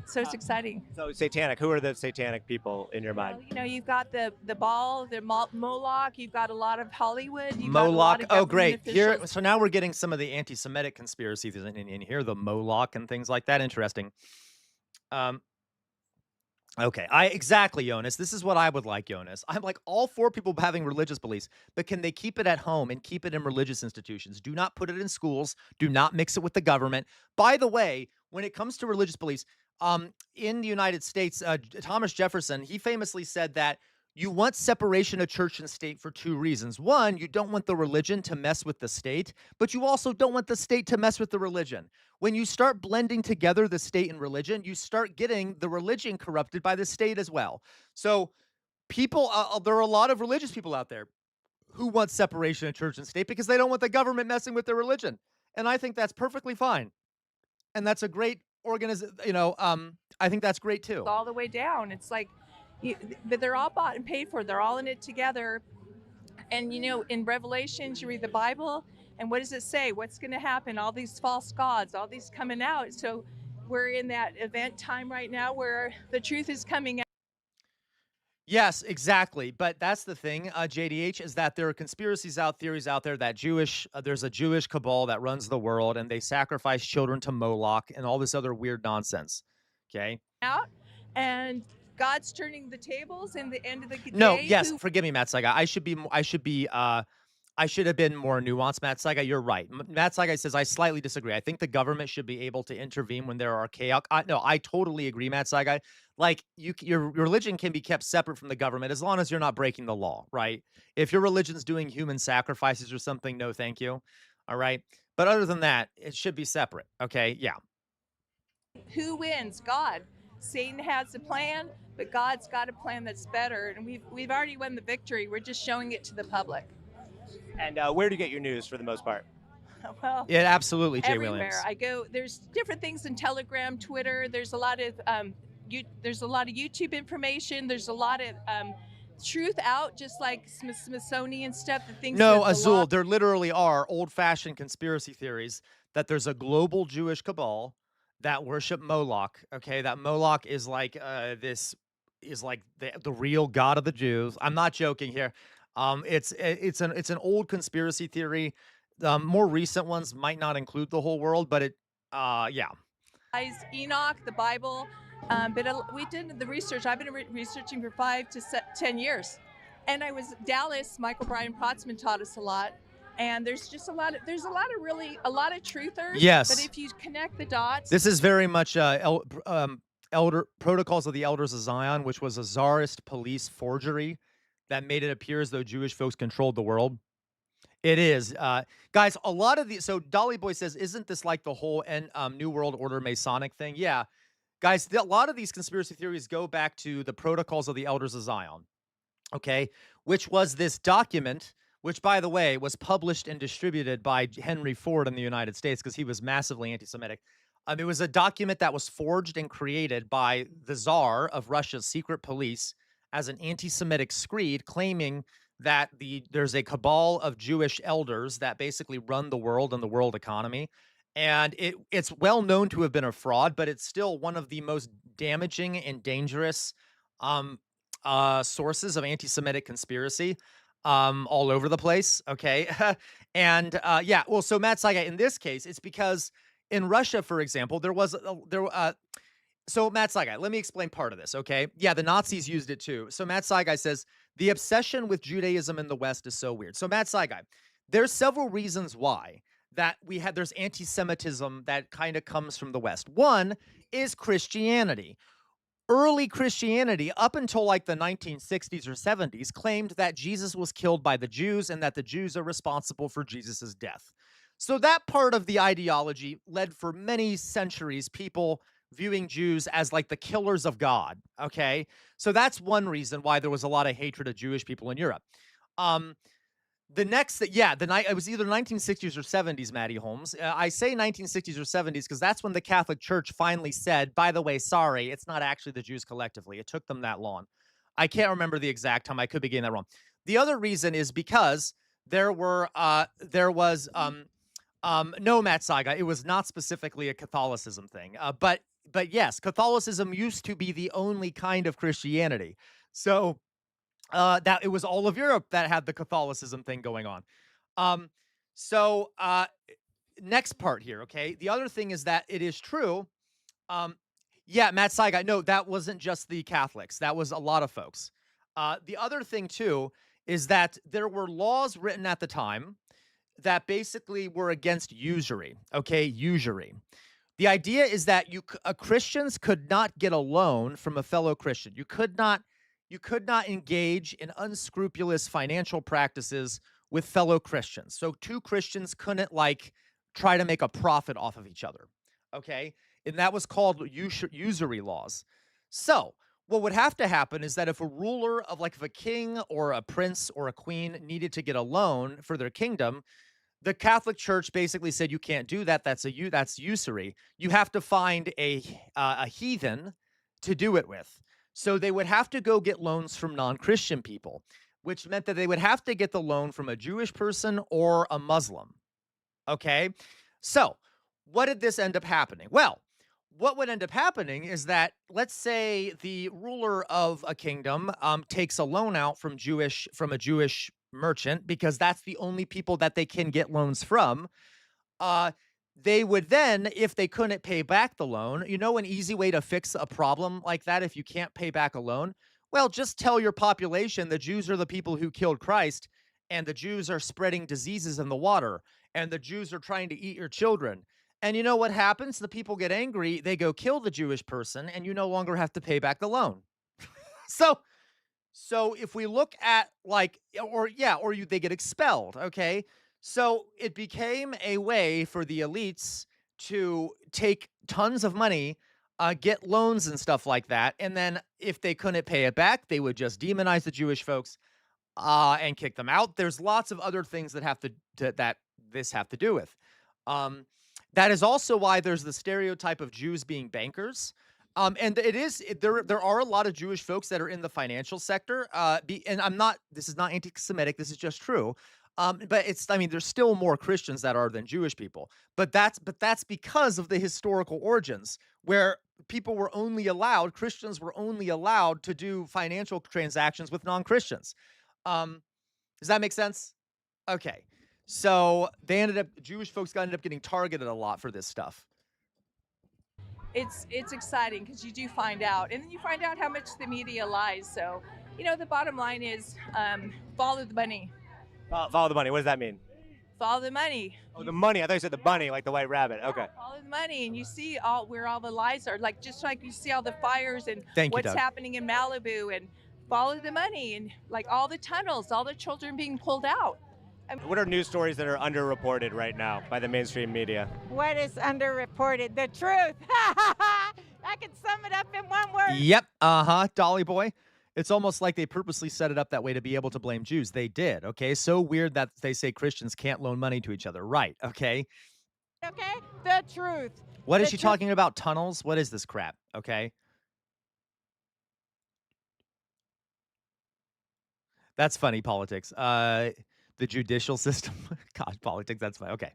So it's exciting. So satanic, who are the satanic people in your mind? Well, you've got the Baal, the Moloch. You've got a lot of Hollywood. You've got a lot Moloch. of Oh, government great. Here, officials. so now we're getting some of the anti-Semitic conspiracies in here, the Moloch and things like that. Interesting. Okay, exactly, Jonas. This is what I would like, Jonas. I'm like all for people having religious beliefs, but can they keep it at home and keep it in religious institutions? Do not put it in schools. Do not mix it with the government. By the way, when it comes to religious beliefs, in the United States, Thomas Jefferson, he famously said that you want separation of church and state for two reasons. One, you don't want the religion to mess with the state, but you also don't want the state to mess with the religion. When you start blending together the state and religion, you start getting the religion corrupted by the state as well. So people, there are a lot of religious people out there who want separation of church and state because they don't want the government messing with their religion. And I think that's perfectly fine. And that's a great I think that's great too. All the way down. It's like, but they're all bought and paid for. They're all in it together. And in Revelations, you read the Bible, and what does it say? What's going to happen? All these false gods, all these coming out. So we're in that event time right now where the truth is coming out. Yes, exactly. But that's the thing, JDH, is that there are theories out there that there's a Jewish cabal that runs the world and they sacrifice children to Moloch and all this other weird nonsense. Okay. Out, and God's turning the tables in the end of the No, day. yes, Who forgive me, Matt Saiga. I should have been more nuanced, Matt Saiga. You're right. Matt Saiga says I slightly disagree. I think the government should be able to intervene when there are chaos. No, I totally agree, Matt Saiga. Like your religion can be kept separate from the government as long as you're not breaking the law, right? If your religion's doing human sacrifices or something, no, thank you. All right. But other than that, it should be separate. Okay. Yeah. who wins? God. Satan has a plan, but God's got a plan that's better, and we've already won the victory. We're just showing it to the public. And where do you get your news for the most part? Well, Yeah, absolutely, Jay everywhere Williams. I go, there's different things in Telegram, Twitter. There's a lot of YouTube information. There's a lot of truth out, just like Smithsonian stuff. The things. No, that the Azul, law- there literally are old-fashioned conspiracy theories that there's a global Jewish cabal that worship Moloch. Okay, that Moloch is like the real god of the Jews. I'm not joking here. It's an old conspiracy theory. More recent ones might not include the whole world, but yeah. Enoch, the Bible, but we did the research. I've been researching for 5 to 10 years, and I was Dallas. Michael Brian Protzman taught us a lot, and there's a lot of truthers. Yes. But if you connect the dots, This is very much Elder Protocols of the Elders of Zion, which was a czarist police forgery that made it appear as though Jewish folks controlled the world. It is. Guys, a lot of these. So Dolly Boy says, isn't this like the whole New World Order Masonic thing? Yeah. Guys, a lot of these conspiracy theories go back to the Protocols of the Elders of Zion, okay, which was this document, which, by the way, was published and distributed by Henry Ford in the United States because he was massively anti-Semitic. It was a document that was forged and created by the Tsar of Russia's secret police as an anti-Semitic screed, claiming that there's a cabal of Jewish elders that basically run the world and the world economy. And it's well known to have been a fraud, but it's still one of the most damaging and dangerous sources of anti-Semitic conspiracy all over the place. Okay. And yeah, well, so Matt Saiga, in this case, it's because in Russia, for example, so Matt Saigai, let me explain part of this, okay? Yeah, the Nazis used it too. So Matt Saigai says, the obsession with Judaism in the West is so weird. So Matt Saigai, there's several reasons why there's anti-Semitism that kind of comes from the West. One is Christianity. Early Christianity, up until like the 1960s or 70s, claimed that Jesus was killed by the Jews and that the Jews are responsible for Jesus's death. So that part of the ideology led for many centuries people viewing Jews as like the killers of God, okay? So that's one reason why there was a lot of hatred of Jewish people in Europe. The next, it was either 1960s or 70s, Matty Holmes. I say 1960s or 70s because that's when the Catholic Church finally said, by the way, sorry, it's not actually the Jews collectively. It took them that long. I can't remember the exact time. I could be getting that wrong. The other reason is because there was no, Matt Saiga, it was not specifically a Catholicism thing. But yes, Catholicism used to be the only kind of Christianity. So that it was all of Europe that had the Catholicism thing going on. Next part here, okay? The other thing is that it is true. Yeah, Matt Saiga, no, that wasn't just the Catholics. That was a lot of folks. The other thing, too, is that there were laws written at the time that basically were against usury, okay? Usury. The idea is that Christians could not get a loan from a fellow Christian. You could not engage in unscrupulous financial practices with fellow Christians. So two Christians couldn't like try to make a profit off of each other, okay? And that was called usury laws. So what would have to happen is that if a ruler of if a king or a prince or a queen needed to get a loan for their kingdom, the Catholic Church basically said you can't do that. That's usury. You have to find a heathen to do it with. So they would have to go get loans from non-Christian people, which meant that they would have to get the loan from a Jewish person or a Muslim. Okay? So what did this end up happening? Well, what would end up happening is that, let's say the ruler of a kingdom takes a loan out from a Jewish merchant, because that's the only people that they can get loans from. uh, they would then, if they couldn't pay back the loan, an easy way to fix a problem like that if you can't pay back a loan? Well, just tell your population the Jews are the people who killed Christ, and the Jews are spreading diseases in the water, and the Jews are trying to eat your children. And you know what happens? The people get angry, they go kill the Jewish person, and you no longer have to pay back the loan. So if we look at they get expelled, okay? So it became a way for the elites to take tons of money, get loans and stuff like that, and then if they couldn't pay it back, they would just demonize the Jewish folks and kick them out. There's lots of other things that have to do with. That is also why there's the stereotype of Jews being bankers. And there are a lot of Jewish folks that are in the financial sector. This is not anti-Semitic, this is just true. But there's still more Christians that are than Jewish people. But that's because of the historical origins, where Christians were only allowed to do financial transactions with non-Christians. Does that make sense? Okay. So Jewish folks ended up getting targeted a lot for this stuff. It's exciting because you do find out, and then you find out how much the media lies. So, the bottom line is follow the money. Follow the money. What does that mean? Follow the money. Oh, the money. I thought you said the bunny, like the white rabbit. Okay. Follow the money, and you see where all the lies are. Just like you see all the fires and what's happening in Malibu, and follow the money, and like all the tunnels, all the children being pulled out. What are news stories that are underreported right now by the mainstream media? What is underreported? The truth. I can sum it up in one word. Yep. Dolly boy. It's almost like they purposely set it up that way to be able to blame Jews. They did. Okay. So weird that they say Christians can't loan money to each other. Right. Okay. Okay. The truth. What is she talking about? Tunnels? What is this crap? Okay. That's funny, politics. The judicial system. God, politics, that's fine. Okay.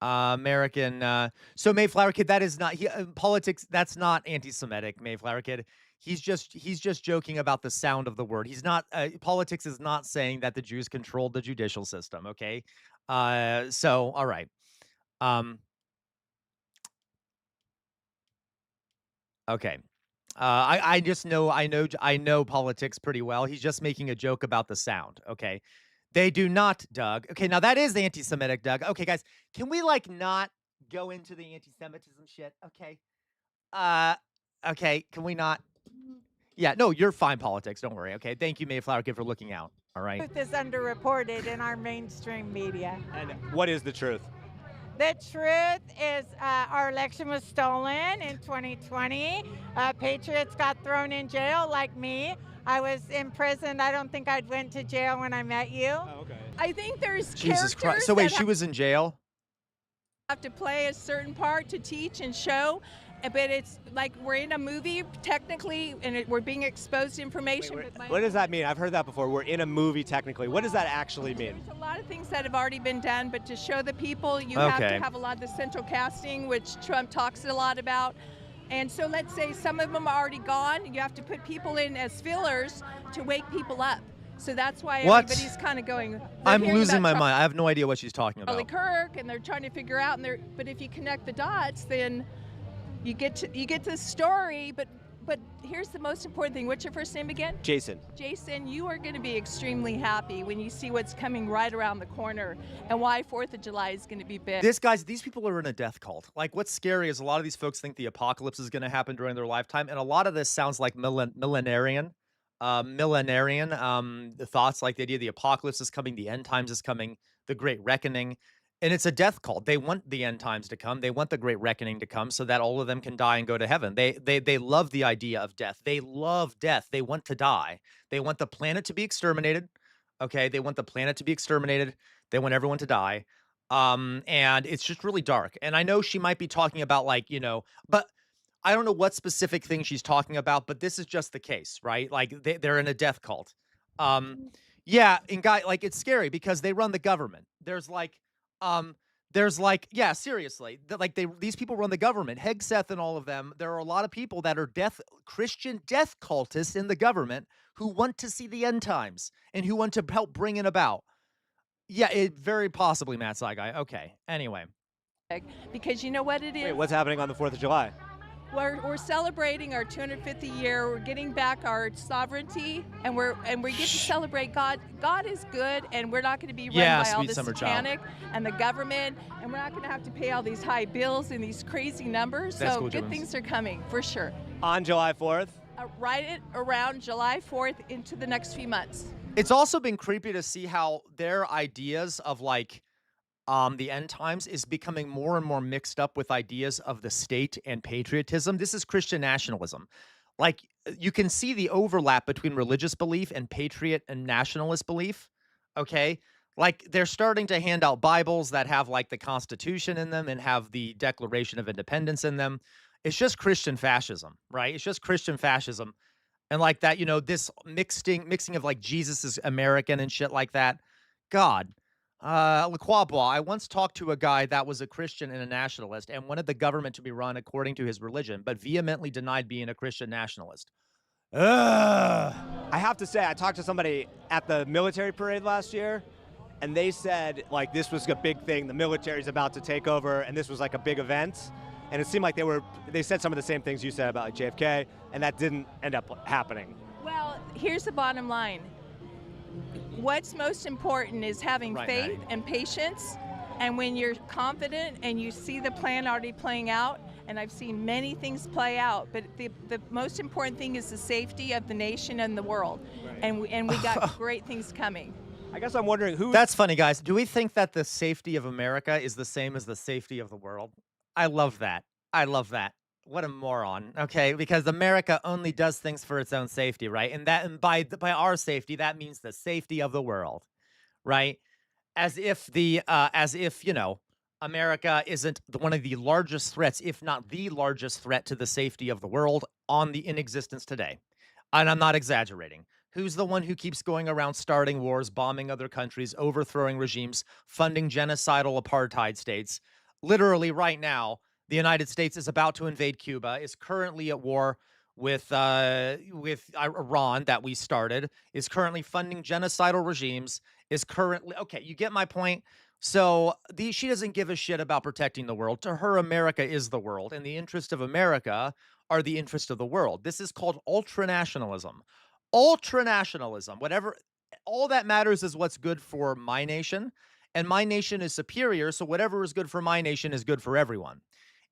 American. So Mayflower Kid, that is not politics. That's not anti-Semitic, Mayflower Kid. He's just joking about the sound of the word. He's not. Politics is not saying that the Jews controlled the judicial system. Okay. So all right. Okay. I know politics pretty well. He's just making a joke about the sound. Okay. They do not, Doug. Okay, now that is anti-Semitic, Doug. Okay, guys, can we not go into the anti-Semitism shit? Okay. Okay, can we not? Yeah, no, you're fine, politics. Don't worry. Okay, thank you, Mayflower Kid, for looking out. All right. Truth is underreported in our mainstream media. And what is the truth? The truth is our election was stolen in 2020. Patriots got thrown in jail like me. I was in prison. I don't think I'd went to jail when I met you. Oh, okay. I think there's Jesus Christ. So wait, she was in jail? Have to play a certain part to teach and show, but it's like we're in a movie technically, and we're being exposed to information. What does that mean? I've heard that before. We're in a movie technically. What does that actually mean? There's a lot of things that have already been done, but to show the people, you have to have a lot of the central casting, which Trump talks a lot about. And so let's say some of them are already gone. You have to put people in as fillers to wake people up. So that's why everybody's kind of going. I'm losing my mind. I have no idea what she's talking about. Charlie Kirk, and they're trying to figure out. But if you connect the dots, then you get to the story. But here's the most important thing. What's your first name again? Jason. Jason, you are going to be extremely happy when you see what's coming right around the corner and why 4th of July is going to be big. These people are in a death cult. Like, what's scary is a lot of these folks think the apocalypse is going to happen during their lifetime, and a lot of this sounds like millenarian thoughts, like the idea the apocalypse is coming, the end times is coming, the great reckoning. And it's a death cult. They want the end times to come. They want the great reckoning to come so that all of them can die and go to heaven. They love the idea of death. They love death. They want to die. They want the planet to be exterminated. Okay, they want the planet to be exterminated. They want everyone to die. And it's just really dark. And I know she might be talking about but I don't know what specific thing she's talking about, but this is just the case, right? Like they're in a death cult. Yeah, and it's scary because they run the government. There's There's like, yeah, seriously, these people run the government, Hegseth and all of them. There are a lot of people that are Christian death cultists in the government who want to see the end times and who want to help bring it about. Yeah, it very possibly Matt Saigai. Okay. Anyway, because you know what it is? Wait, what's happening on the 4th of July? We're celebrating our 250th year. We're getting back our sovereignty, and we get to celebrate God. God is good, and we're not going to be run by all this panic and the government, and we're not going to have to pay all these high bills and these crazy numbers. That's so cool, good things are coming for sure. On July 4th? Right around July 4th into the next few months. it's also been creepy to see how their ideas of like the end times is becoming more and more mixed up with ideas of the state and patriotism. This is Christian nationalism. Like you can see the overlap between religious belief and patriot and nationalist belief. Okay. Like they're starting to hand out Bibles that have like the Constitution in them and have the Declaration of Independence in them. It's just Christian fascism, right? It's just Christian fascism. And like that, you know, this mixing of like Jesus is American and shit like that. God. Lequabois, I once talked to a guy that was a Christian and a nationalist and wanted the government to be run according to his religion, but vehemently denied being a Christian nationalist. Ugh. I have to say, I talked to somebody at the military parade last year, and they said, like, this was a big thing. The military's about to take over, and this was like a big event. And it seemed like they said some of the same things you said about like JFK, and that didn't end up happening. Well, here's the bottom line. What's most important is having faith and patience. And when you're confident and you see the plan already playing out, and I've seen many things play out, but the most important thing is the safety of the nation and the world. Right. And we got great things coming. I guess I'm wondering who... That's funny, guys. Do we think that the safety of America is the same as the safety of the world? I love that. I love that. What a moron. Okay, because America only does things for its own safety, right? And by our safety, that means the safety of the world, right? As if you know, America isn't one of the largest threats, if not the largest threat to the safety of the world in existence today. And I'm not exaggerating. Who's the one who keeps going around starting wars, bombing other countries, overthrowing regimes, funding genocidal apartheid states? Literally right now, the United States is about to invade Cuba, is currently at war with Iran that we started, is currently funding genocidal regimes, is currently... Okay, you get my point? So she doesn't give a shit about protecting the world. To her, America is the world, and the interests of America are the interest of the world. This is called ultranationalism. Ultranationalism, whatever... All that matters is what's good for my nation, and my nation is superior, so whatever is good for my nation is good for everyone.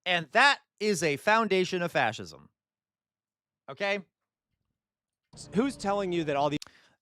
And that is a foundation of fascism. Okay? Who's telling you that all these...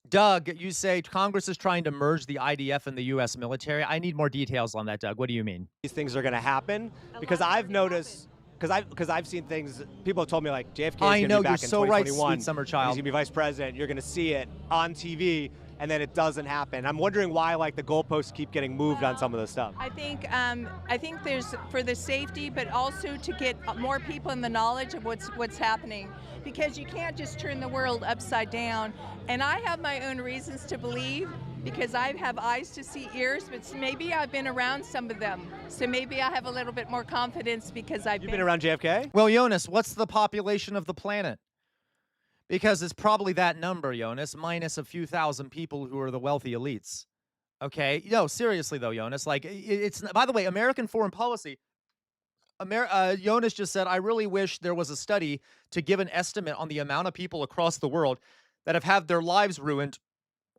Doug, you say Congress is trying to merge the IDF and the U.S. military. I need more details on that, Doug. What do you mean? These things are going to happen? Because I've noticed... Because I've seen things, people have told me like JFK is going to be back in 2021. Right, sweet summer child. He's going to be vice president. You're going to see it on TV, and then it doesn't happen. I'm wondering why like the goalposts keep getting moved on some of this stuff. I think there's for the safety, but also to get more people in the knowledge of what's happening, because you can't just turn the world upside down. And I have my own reasons to believe, because I have eyes to see, ears, but maybe I've been around some of them. So maybe I have a little bit more confidence because You've been around JFK? Well, Jonas, what's the population of the planet? Because it's probably that number, Jonas, minus a few thousand people who are the wealthy elites. Okay? No, seriously though, Jonas, like it's, by the way, American foreign policy, Jonas just said, I really wish there was a study to give an estimate on the amount of people across the world that have had their lives ruined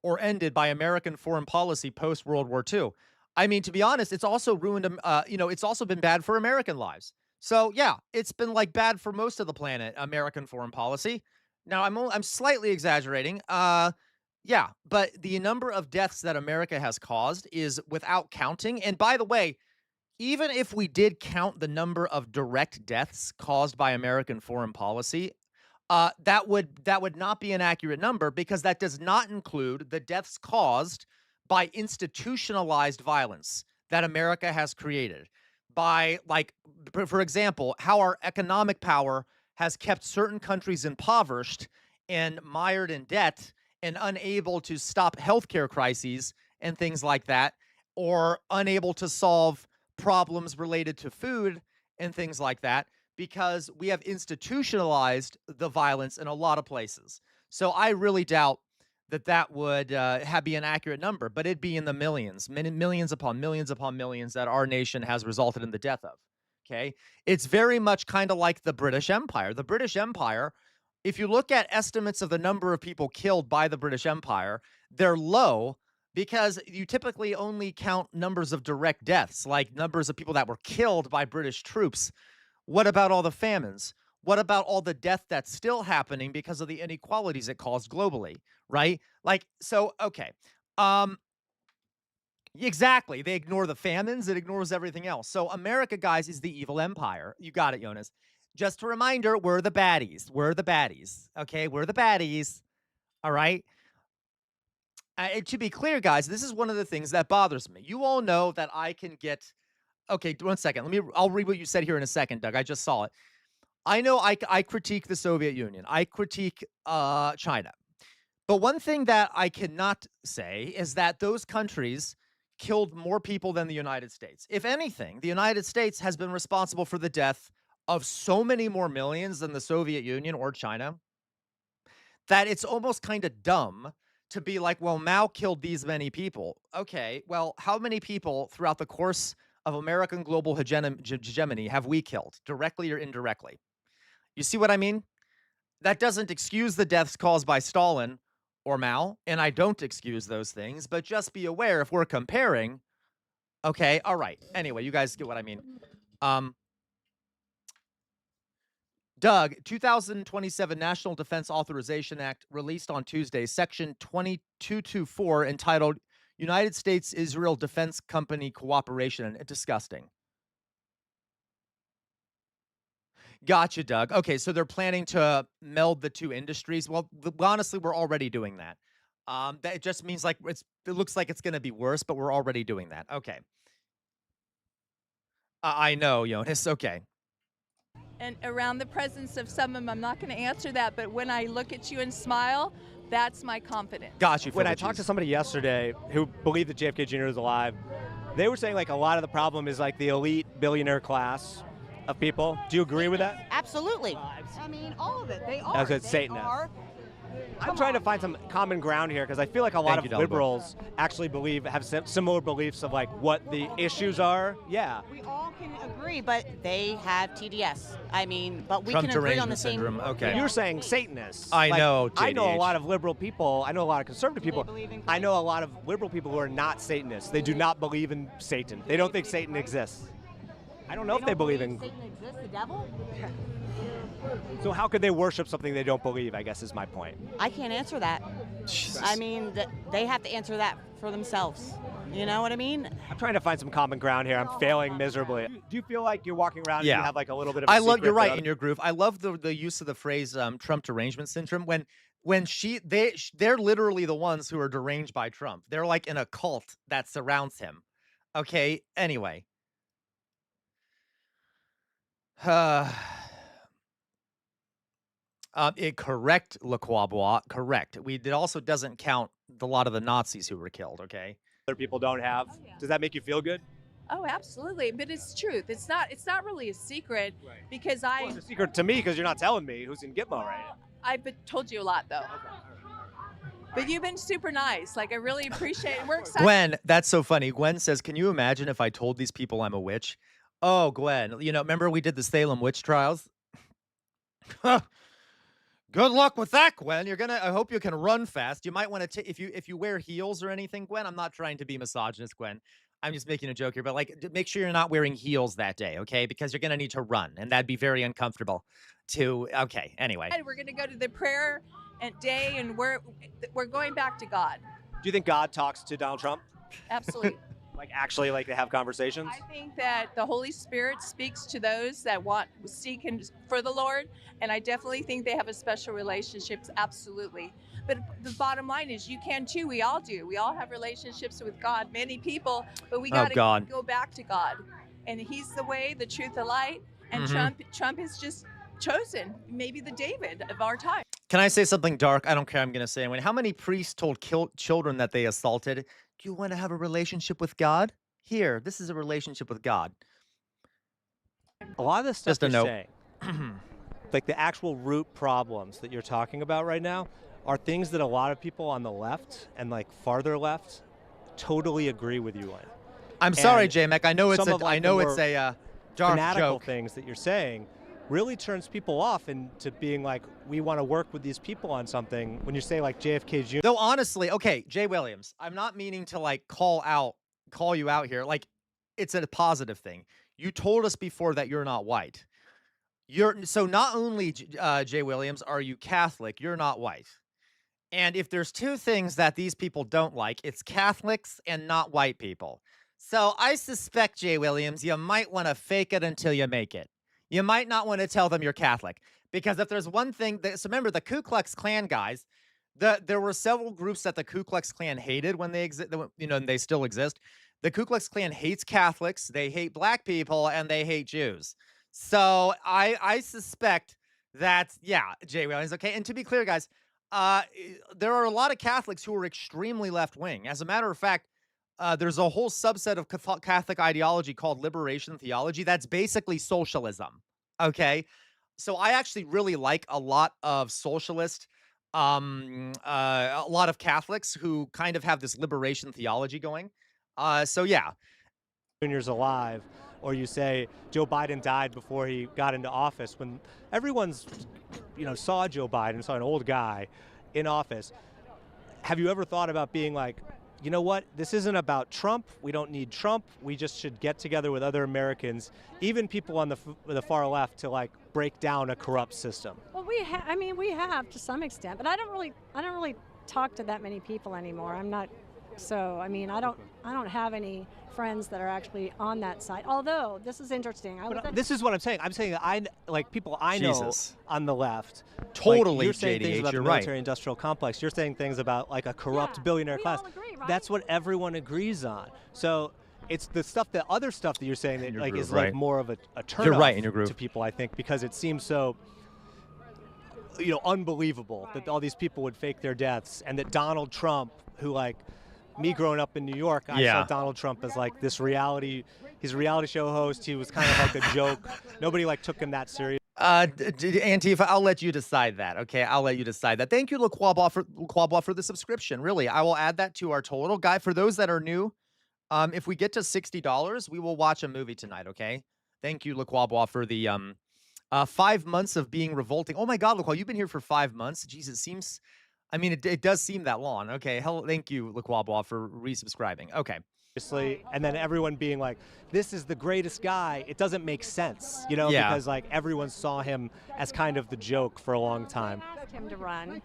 or ended by American foreign policy post-World War II. I mean, to be honest, it's also ruined, it's also been bad for American lives. So yeah, it's been like bad for most of the planet, American foreign policy. Now, I'm slightly exaggerating. Yeah, but the number of deaths that America has caused is without counting. And by the way, even if we did count the number of direct deaths caused by American foreign policy, that would not be an accurate number, because that does not include the deaths caused by institutionalized violence that America has created. By, like, for example, how our economic power has kept certain countries impoverished and mired in debt and unable to stop healthcare crises and things like that, or unable to solve problems related to food and things like that because we have institutionalized the violence in a lot of places. So I really doubt that that would be an accurate number, but it'd be in the millions, millions upon millions that our nation has resulted in the death of. Okay. It's very much kind of like the British Empire. The British Empire, if you look at estimates of the number of people killed by the British Empire, they're low because you typically only count numbers of direct deaths, like numbers of people that were killed by British troops. What about all the famines? What about all the death that's still happening because of the inequalities it caused globally, right? Like, so, okay. Exactly. They ignore the famines. It ignores everything else. So America, guys, is the evil empire. You got it, Jonas. Just a reminder, we're the baddies. We're the baddies. Okay, we're the baddies. All right. To be clear, guys, this is one of the things that bothers me. You all know that I can get. Okay, 1 second. I'll read what you said here in a second, Doug. I just saw it. I know I critique the Soviet Union. I critique China. But one thing that I cannot say is that those countries killed more people than the United States. If anything, the United States has been responsible for the death of so many more millions than the Soviet Union or China that it's almost kind of dumb to be like, well, Mao killed these many people. Okay, well, how many people throughout the course of American global hegemony have we killed, directly or indirectly? You see what I mean? That doesn't excuse the deaths caused by Stalin or Mao, and I don't excuse those things, but just be aware if we're comparing. Okay, all right. Anyway, you guys get what I mean. Doug, 2027 National Defense Authorization Act released on Tuesday, Section 2224, entitled United States-Israel Defense Company Cooperation. Disgusting. Gotcha, Doug. Okay, so they're planning to meld the two industries. Well, honestly, we're already doing that. That just means like it looks like it's going to be worse, but we're already doing that. Okay. I know, Jonas. Okay. And around the presence of some of them, I'm not going to answer that, but when I look at you and smile, that's my confidence. Got you. When I talked to somebody yesterday who believed that JFK Jr. was alive, they were saying like a lot of the problem is like the elite billionaire class of people. Do you agree with that? Absolutely. I mean, all of it. They are. As a They Satanist. are. I'm trying to find some common ground here because I feel like a lot Thank you, of Delbo. liberals actually have similar beliefs of like what the issues are. Yeah. We all can agree, but they have TDS. I mean, but we Trump can agree on the derangement same. syndrome. Okay. You're saying Satanists. I know, I know a JDH. lot of liberal people. I know a lot of conservative people. believe in I know a lot of liberal people who are not Satanists. They do not believe in Satan. They don't think Satan exists. I don't know if they believe in. Satan exists, the devil? So how could they worship something they don't believe, I guess is my point. I can't answer that. Jesus. I mean, they have to answer that for themselves. You know what I mean? I'm trying to find some common ground here. I'm failing miserably. Do you feel like you're walking around and Yeah. you have like a little bit of a I love. secret You're right that in your groove. I love the use of the phrase Trump derangement syndrome. When they're literally the ones who are deranged by Trump. They're like in a cult that surrounds him. Okay. Anyway. Correct, Lacroix. Correct. It also doesn't count a lot of the Nazis who were killed. Okay. other people don't have. Does that make you feel good? Oh, absolutely. But it's truth. It's not really a secret because Well, it's a secret to me because you're not telling me who's in Gitmo right now. I've told you a lot though. But you've been super nice. Like I really appreciate it. We're excited. Gwen, that's so funny. Gwen says, "Can you imagine if I told these people I'm a witch?" Oh, Gwen, remember we did the Salem witch trials? Good luck with that, Gwen. I hope you can run fast. You might want to, if you wear heels or anything, Gwen. I'm not trying to be misogynist, Gwen. I'm just making a joke here, but make sure you're not wearing heels that day, okay? Because you're gonna need to run, and that'd be very uncomfortable. Okay. Anyway, We're going to go to the prayer day, and we're going back to God. Do you think God talks to Donald Trump? Absolutely. Actually, they have conversations? I think that the Holy Spirit speaks to those that seek for the Lord, and I definitely think they have a special relationship. Absolutely. But the bottom line is you can too. We all do. We all have relationships with God, many people, but we got to go back to God. And he's the way, the truth, the light. And Trump is just chosen, maybe the David of our time. can I say something dark? I don't care. I'm gonna say it. How many priests told children that they assaulted, "Do you want to have a relationship with God? Here, this is a relationship with God. A lot of the stuff Just a you're note. saying, like the actual root problems that you're talking about right now, are things that a lot of people on the left and like farther left totally agree with you on. I'm sorry, And J-Mac. I know it's some of, like, the more dark fanatical joke. things that you're saying really turns people off into being like, we want to work with these people on something. When you say like JFK Jr. Though honestly, okay, Jay Williams, I'm not meaning to like call you out here. Like, it's a positive thing. You told us before that you're not white. So not only Jay Williams are you Catholic, you're not white. And if there's two things that these people don't like, it's Catholics and not white people. So I suspect, Jay Williams, you might want to fake it until you make it. You might not want to tell them you're Catholic. Because if there's one thing so remember the Ku Klux Klan guys, there were several groups that the Ku Klux Klan hated when they and they still exist. The Ku Klux Klan hates Catholics, they hate black people, and they hate Jews. So I suspect that, yeah, Jay Williams, okay? And to be clear, guys, there are a lot of Catholics who are extremely left-wing. As a matter of fact, there's a whole subset of Catholic ideology called liberation theology that's basically socialism, okay? So I actually really like a lot of socialist, a lot of Catholics who kind of have this liberation theology going. So yeah. Jr.'s alive, or you say Joe Biden died before he got into office, when everyone's, saw Joe Biden, saw an old guy in office. Have you ever thought about being like, you know what, this isn't about Trump, we don't need Trump, we just should get together with other Americans, even people on the far left, to like break down a corrupt system? Well, we have to some extent, but I don't really talk to that many people anymore. I'm not. So, I don't have any friends that are actually on that side. Although, this is interesting. This is what I'm saying. I'm saying that people I know Jesus. on the left. Totally, you're saying things JDH, about you're the right. military-industrial complex. You're saying things about like a corrupt billionaire we class. all agree, right? That's what everyone agrees on. So it's the other stuff that you're saying that like groove, is right. like more of a turn You're right in your groove. to people, I think, because it seems so unbelievable that all these people would fake their deaths, and that Donald Trump, who like me growing up in New York, I saw Donald Trump as like he's a reality show host. He was kind of like a joke. Nobody like took him that serious. Antifa, I'll let you decide that. Okay, I'll let you decide that. Thank you, LaQuabois, for the subscription. Really, I will add that to our total. Guy, for those that are new, if we get to $60, we will watch a movie tonight. Okay. Thank you, LaQuabois, for the 5 months of being revolting. Oh my God, LaQuabois, you've been here for 5 months. Jeez, it seems. I mean, it does seem that long. Okay, thank you, LaQuabois, for resubscribing. Okay. And then everyone being like, this is the greatest guy. It doesn't make sense, Yeah. because like everyone saw him as kind of the joke for a long time. Asked him to run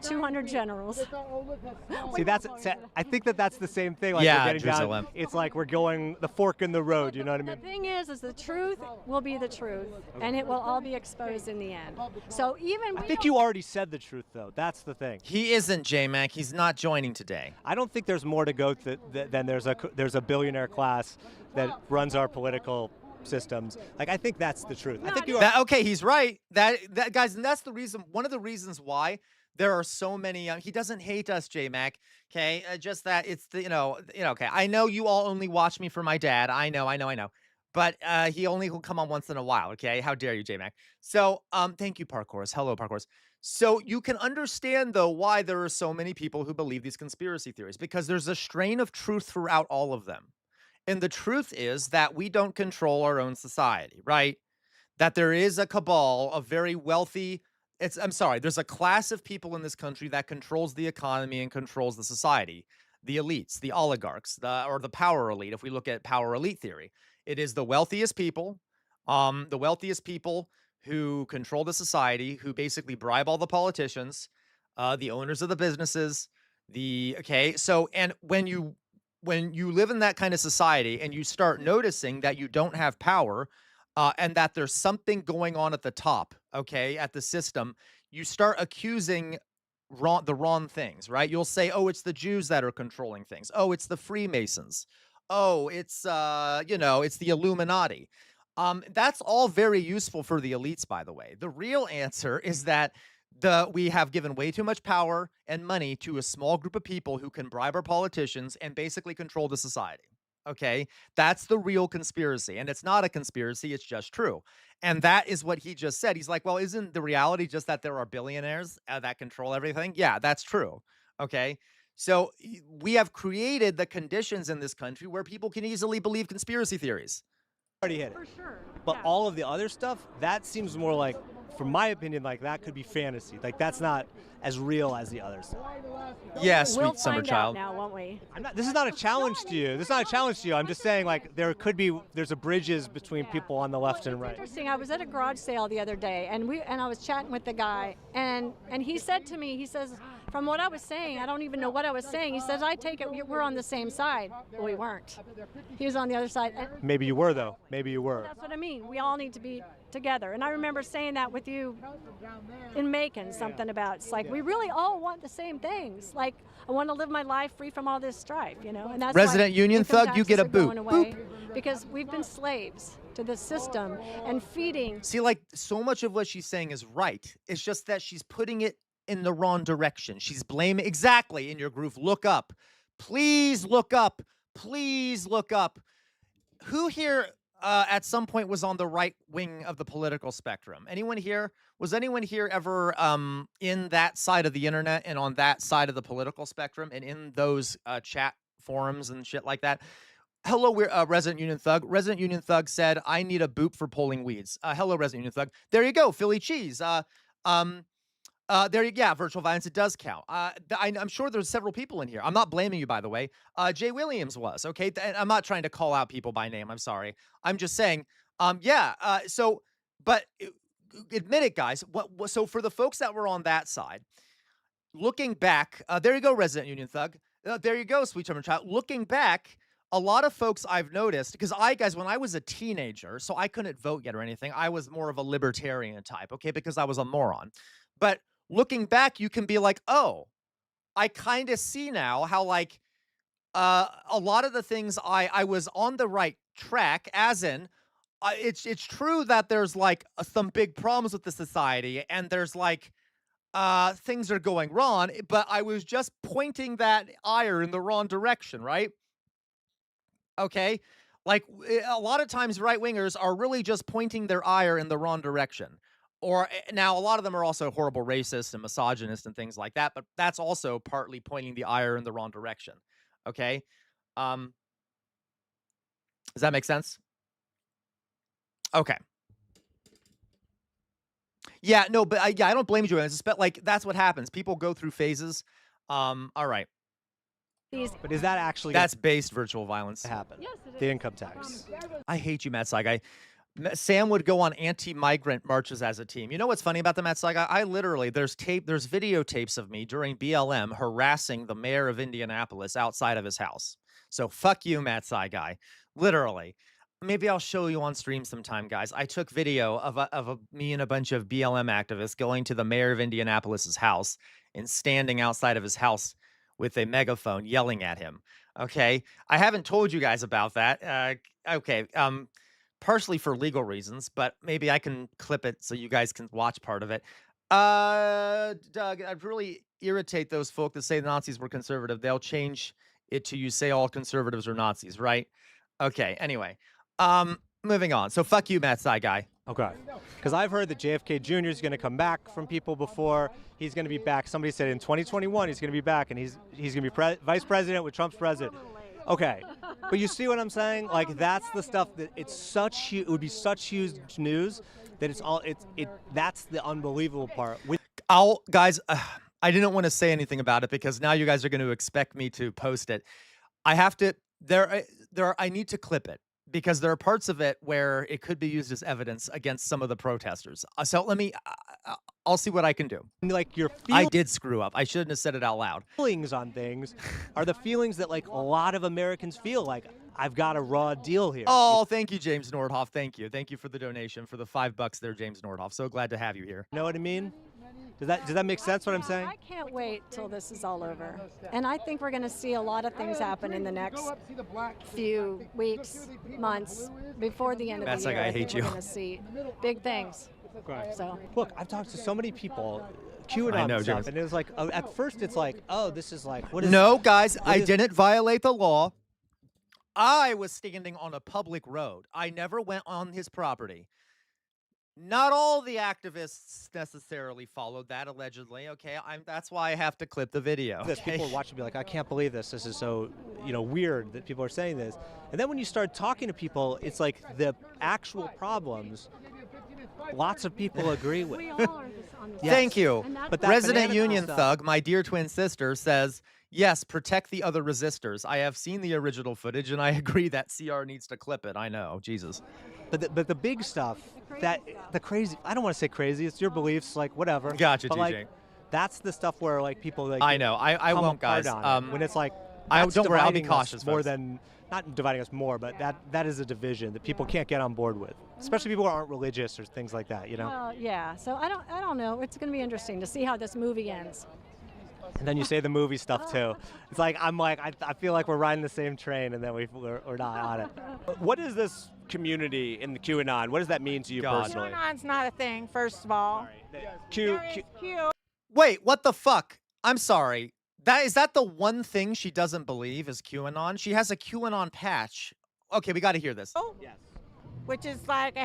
200 generals. See, I think that's the same thing. Like Yeah, we're getting Jerusalem. down. It's like we're going the fork in the road. You know what I The mean? thing is the truth will be the truth, and it will all be exposed in the end. So even I think you already said the truth, though. That's the thing. He isn't, J-Mac. He's not joining today. I don't think there's more to go than there's a billionaire class that runs our political systems. Like, I think that's the truth. I think you are. Okay, he's right. That guys, and that's the reason. One of the reasons why there are so many. He doesn't hate us, J-Mac. Okay, just that it's the Okay, I know you all only watch me for my dad. I know. But he only will come on once in a while. Okay, how dare you, J-Mac? So thank you, Parkour's. Hello, Parkour's. So you can understand though why there are so many people who believe these conspiracy theories, because there's a strain of truth throughout all of them. And the truth is that we don't control our own society, right? That there is a cabal of very wealthy, there's a class of people in this country that controls the economy and controls the society. The elites, the oligarchs, or the power elite, if we look at power elite theory. It is the wealthiest people who control the society, who basically bribe all the politicians, the owners of the businesses, and when you live in that kind of society and you start noticing that you don't have power, and that there's something going on at the top, at the system, you start accusing the wrong things, right? You'll say, oh, it's the Jews that are controlling things. Oh, it's the Freemasons. Oh, it's it's the Illuminati. That's all very useful for the elites, by the way. The real answer is that we have given way too much power and money to a small group of people who can bribe our politicians and basically control the society. Okay, that's the real conspiracy, and it's not a conspiracy, it's just true. And that is what he just said. He's like, well, isn't the reality just that there are billionaires that control everything? Yeah, that's true. Okay, so we have created the conditions in this country where people can easily believe conspiracy theories. Already hit it. For sure. But yeah. all of the other stuff, that seems more like, from my opinion, like that could be fantasy. Like that's not as real as the other stuff. Yeah, sweet We'll summer find child. out now, won't we? This is not a challenge to you. This is not a challenge to you. I'm just saying, like, there's a bridges between people on the left and right. Interesting. I was at a garage sale the other day, and I was chatting with the guy, and he said to me, he says, from what I was saying, I don't even know what I was saying. He says, I take it we're on the same side. Well, we weren't. He was on the other side. And Maybe you were, though. Maybe you were. that's what I mean. We all need to be together. And I remember saying that with you in Macon, something about, it's like, we really all want the same things. Like, I want to live my life free from all this strife, you know? And that's Resident why Union income thug, you get taxes a are boot. going away, because we've been slaves to the system and feeding. See, like, so much of what she's saying is right. It's just that she's putting it in the wrong direction. She's blaming, exactly, in your groove. Look up. Please look up. Please look up. Who here at some point was on the right wing of the political spectrum? Anyone here? Was anyone here ever in that side of the internet and on that side of the political spectrum and in those chat forums and shit like that? Hello, we're Resident Union Thug. Resident Union Thug said, I need a boot for pulling weeds. Hello, Resident Union Thug. There you go, Philly cheese. Yeah, virtual violence, it does count. I'm sure there's several people in here. I'm not blaming you, by the way. Jay Williams was, okay? And I'm not trying to call out people by name. I'm sorry. I'm just saying, but admit it, guys. So for the folks that were on that side, looking back, there you go, Resident Union Thug. There you go, Sweet Summer Child. Looking back, a lot of folks I've noticed, because guys, when I was a teenager, so I couldn't vote yet or anything, I was more of a libertarian type, okay, because I was a moron. But looking back, you can be like, oh, I kind of see now how, like, a lot of the things I was on the right track, as in, it's true that there's, like, some big problems with the society, and there's, like, things are going wrong, but I was just pointing that ire in the wrong direction, right? Okay? Like, a lot of times right-wingers are really just pointing their ire in the wrong direction. Or now a lot of them are also horrible racists and misogynists and things like that, but that's also partly pointing the ire in the wrong direction. Okay? Does that make sense? Okay. Yeah, no, but I don't blame you. I suspect, like, that's what happens. People go through phases. All right. But is that actually That's based virtual violence. happen? Yes, it is. The income tax. I hate you, Matt Saigai. Sam would go on anti-migrant marches as a team. You know what's funny about the Matt Saigai? I literally, there's videotapes of me during BLM harassing the mayor of Indianapolis outside of his house. So fuck you, Matt Saigai. Literally. Maybe I'll show you on stream sometime, guys. I took video of me and a bunch of BLM activists going to the mayor of Indianapolis's house and standing outside of his house with a megaphone yelling at him. Okay? I haven't told you guys about that. Okay. Partially for legal reasons, but maybe I can clip it so you guys can watch part of it. Doug, I'd really irritate those folk that say the Nazis were conservative. They'll change it to you say all conservatives are Nazis, right? Okay, anyway. Moving on. So fuck you, Matt Saigai. Okay. Because I've heard that JFK Jr. is going to come back from people before. He's going to be back. Somebody said in 2021 he's going to be back, and he's going to be vice president with Trump's president. Okay. But you see what I'm saying? Like, that's the stuff that it would be such huge news that that's the unbelievable part. Guys, I didn't want to say anything about it because now you guys are going to expect me to post it. I have to, I need to clip it because there are parts of it where it could be used as evidence against some of the protesters. So I'll see what I can do. Like I did screw up. I shouldn't have said it out loud. Feelings on things are the feelings that like a lot of Americans feel like I've got a raw deal here. Oh, thank you, James Nordhoff. Thank you. Thank you for the donation for the $5 there, James Nordhoff. So glad to have you here. You know what I mean? Does that make sense what I'm saying? I can't wait till this is all over. And I think we're going to see a lot of things happen in the next few weeks, months, before the end of Matt's the year. like, I hate you. We're going to see big things. Right. So look, I've talked to so many people, QAnon I know, and stuff, James. and it was like, at first it's like, oh, this is like, what is No, guys, I didn't violate the law. I was standing on a public road. I never went on his property. Not all the activists necessarily followed that, allegedly. Okay, that's why I have to clip the video. This people are watching, be like, I can't believe this. This is so, weird that people are saying this. And then when you start talking to people, it's like the actual problems. Lots of people agree with. We all are on the Yes. Thank you. And that's But that Resident banana Union stuff- Thug, my dear twin sister, says, yes, protect the other resistors. I have seen the original footage, and I agree that CR needs to clip it. I know, Jesus. But the big stuff, the crazy, I don't want to say crazy, it's your beliefs, like whatever. Gotcha, but TJ. like, that's the stuff where like people like I know. I come won't, apart guys. on it, when it's like don't worry, I'll be dividing us cautious, more folks. than not dividing us more, but that is a division that people can't get on board with, especially people who aren't religious or things like that. Well, yeah. So I don't know. It's going to be interesting to see how this movie ends. And then you say the movie stuff too. It's like I feel like we're riding the same train, and then we're not on it. What is this community in the QAnon? What does that mean to you God. personally? QAnon's not a thing, first of all. Q, There Q, is Q. Wait, what the fuck? I'm sorry. Is that the one thing she doesn't believe is QAnon? She has a QAnon patch. Okay, we got to hear this. yes. Which is like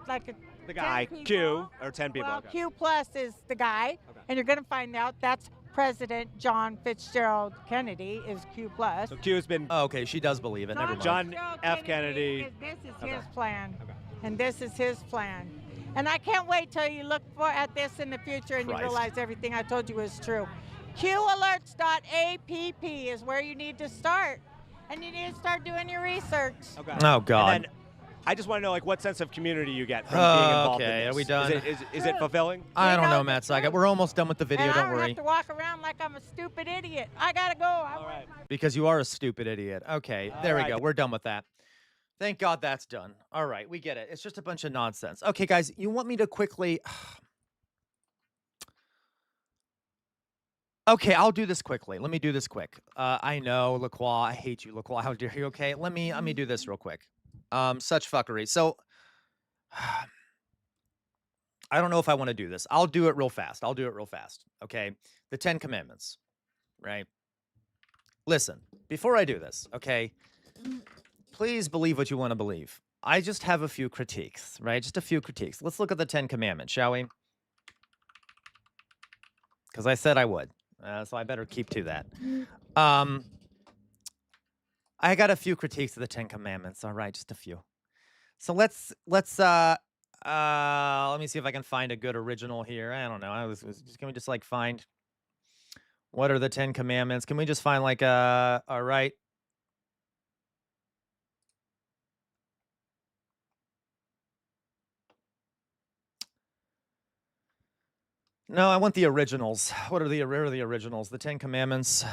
like a The guy 10 Q people. or 10 people. Well, okay. Q plus is the guy, and you're going to find out that's President John Fitzgerald Kennedy is Q plus. So Q has been Oh, okay, she does believe it. Never mind. John Fitzgerald F. Kennedy. This is Okay. his plan, Okay. and this is his plan. And I can't wait till you look at this in the future and Christ. you realize everything I told you is true. QAlerts.app is where you need to start, and you need to start doing your research. Okay. Oh, God. And then I just want to know like what sense of community you get from being involved in Okay, this. are we done? Is it fulfilling? I You don't know know, the Matt Saget. truth. We're almost done with the video. And I Don't don't worry. have to walk around like I'm a stupid idiot. I gotta go. All right. Because you are a stupid idiot. Okay, there we right. go. We're done with that. Thank God that's done. All right, we get it. It's just a bunch of nonsense. Okay, guys, you want me to quickly... Okay, I'll do this quickly. Let me do this quick. I know, Lacroix. I hate you, Lacroix. How dare you? Okay, let me do this real quick. Such fuckery. So, I don't know if I want to do this. I'll do it real fast. Okay, the 10 Commandments, right? Listen, before I do this, okay, please believe what you want to believe. I just have a few critiques, right? Just a few critiques. Let's look at the 10 Commandments, shall we? Because I said I would. So I better keep to that. I got a few critiques of the 10 Commandments. All right, just a few. So let me see if I can find a good original here. I don't know. Can we just like find what are the 10 Commandments? Can we just find like all right. No, I want the originals. What are the originals? The 10 Commandments.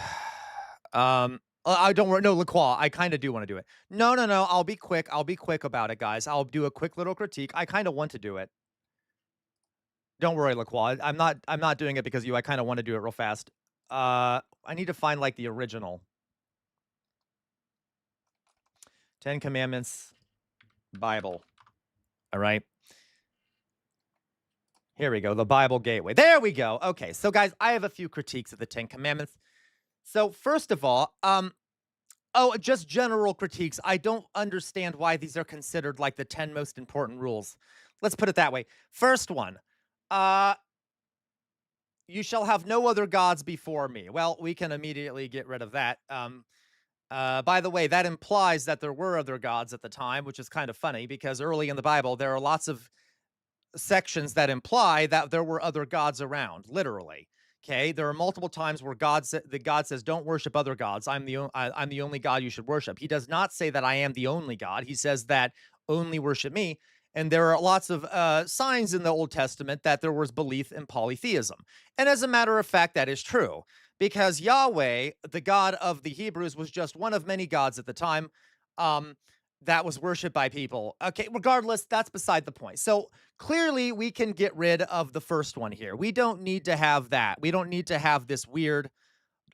I don't worry. No, Lacroix, I kind of do want to do it. No. I'll be quick. I'll be quick about it, guys. I'll do a quick little critique. I kind of want to do it. Don't worry, Lacroix. I'm not doing it because of you. I kind of want to do it real fast. I need to find like the original. 10 Commandments Bible. All right. Here we go, the Bible Gateway. There we go. Okay, so guys, I have a few critiques of the 10 Commandments. So first of all, just general critiques. I don't understand why these are considered like the 10 most important rules. Let's put it that way. First one, you shall have no other gods before me. Well, we can immediately get rid of that. By the way, that implies that there were other gods at the time, which is kind of funny because early in the Bible, there are lots of sections that imply that there were other gods around, literally. Okay, there are multiple times where God says, "Don't worship other gods. I'm the only God you should worship." He does not say that I am the only God. He says that only worship me. And there are lots of signs in the Old Testament that there was belief in polytheism. And as a matter of fact, that is true because Yahweh, the God of the Hebrews, was just one of many gods at the time. That was worshipped by people. Okay, regardless, that's beside the point. So clearly we can get rid of the first one here. We don't need to have that. We don't need to have this weird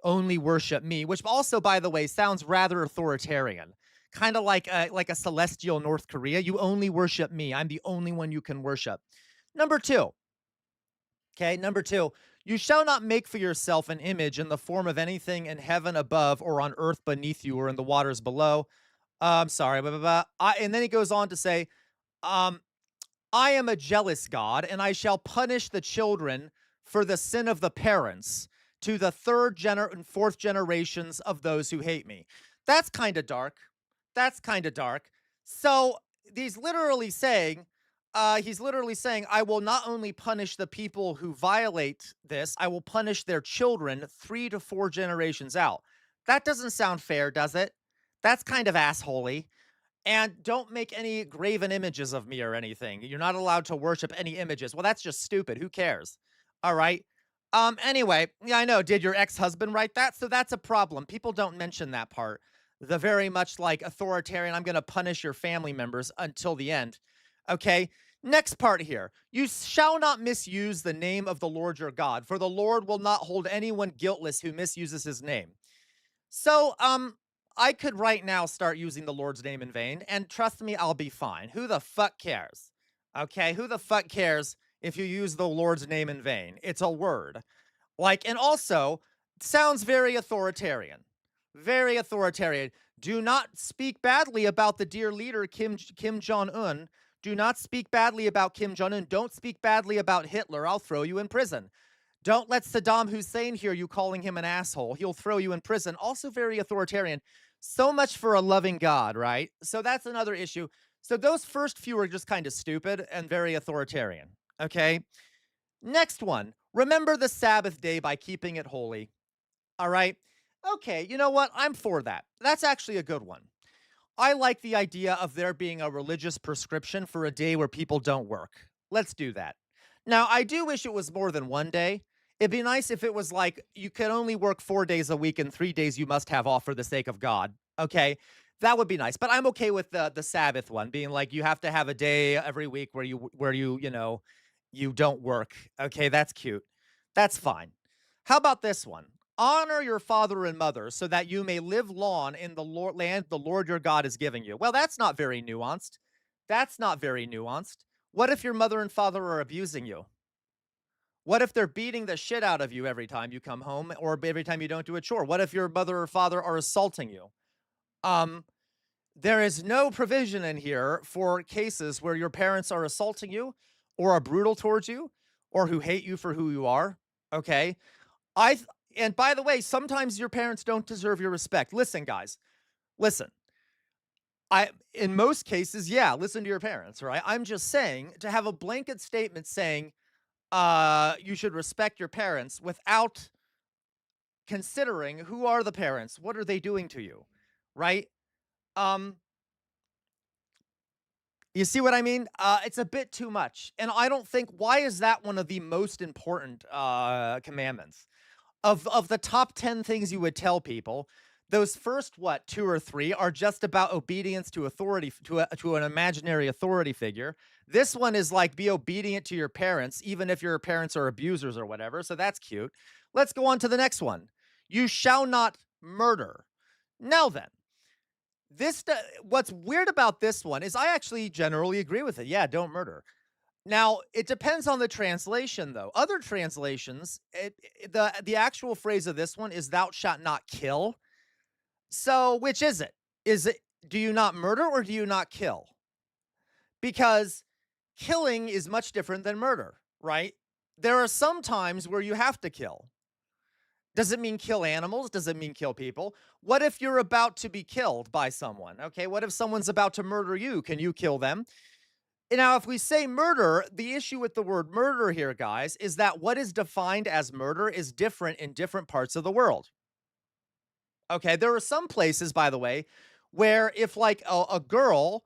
only worship me, which also, by the way, sounds rather authoritarian. Kind of like a celestial North Korea. You only worship me. I'm the only one you can worship. Number two. Okay, number two. You shall not make for yourself an image in the form of anything in heaven above or on earth beneath you or in the waters below. Sorry, blah, blah, blah. And then he goes on to say, um, I am a jealous God, and I shall punish the children for the sin of the parents to the and fourth generations of those who hate me. That's kind of dark. That's kind of dark. So he's literally saying, I will not only punish the people who violate this, I will punish their children 3 to 4 generations out. That doesn't sound fair, does it? That's kind of assholey. And don't make any graven images of me or anything. You're not allowed to worship any images. Well, that's just stupid. Who cares? All right. Anyway, yeah, I know. Did your ex-husband write that? So that's a problem. People don't mention that part. The very much like authoritarian, I'm going to punish your family members until the end. Okay. Next part here. You shall not misuse the name of the Lord your God, for the Lord will not hold anyone guiltless who misuses his name. So, I could right now start using the Lord's name in vain, and trust me, I'll be fine. Who the fuck cares? Okay, who the fuck cares if you use the Lord's name in vain? It's a word. And also, sounds very authoritarian. Very authoritarian. Do not speak badly about the dear leader, Kim Jong-un. Do not speak badly about Kim Jong-un. Don't speak badly about Hitler. I'll throw you in prison. Don't let Saddam Hussein hear you calling him an asshole. He'll throw you in prison. Also very authoritarian. So much for a loving God, right? So that's another issue. So those first few are just kind of stupid and very authoritarian, okay? Next one. Remember the Sabbath day by keeping it holy. All right? Okay, you know what? I'm for that. That's actually a good one. I like the idea of there being a religious prescription for a day where people don't work. Let's do that. Now, I do wish it was more than one day. It'd be nice if it was like you can only work 4 days a week and 3 days you must have off for the sake of God. Okay, that would be nice. But I'm okay with the Sabbath one being like you have to have a day every week where you don't work. Okay, that's cute. That's fine. How about this one? Honor your father and mother so that you may live long in the land the Lord your God is giving you. Well, that's not very nuanced. That's not very nuanced. What if your mother and father are abusing you? What if they're beating the shit out of you every time you come home or every time you don't do a chore? What if your mother or father are assaulting you? There is no provision in here for cases where your parents are assaulting you or are brutal towards you or who hate you for who you are. Okay. And by the way, sometimes your parents don't deserve your respect. Listen, guys, listen. In most cases, yeah, listen to your parents, right? I'm just saying to have a blanket statement saying, you should respect your parents without considering who are the parents, what are they doing to you, right? You see what I mean? It's a bit too much, and I don't think. Why is that one of the most important commandments of the top 10 things you would tell people? Those first 2 or 3 are just about obedience to authority, to an imaginary authority figure. This one is like be obedient to your parents, even if your parents are abusers or whatever. So that's cute. Let's go on to the next one. You shall not murder. Now then, what's weird about this one is I actually generally agree with it. Yeah, don't murder. Now, it depends on the translation, though. Other translations, the actual phrase of this one is thou shalt not kill. So which is it? Do you not murder or do you not kill? Because killing is much different than murder, right? There are some times where you have to kill. Does it mean kill animals? Does it mean kill people? What if you're about to be killed by someone? Okay, what if someone's about to murder you? Can you kill them? Now, if we say murder, the issue with the word murder here, guys, is that what is defined as murder is different in different parts of the world. Okay, there are some places, by the way, where if like a girl,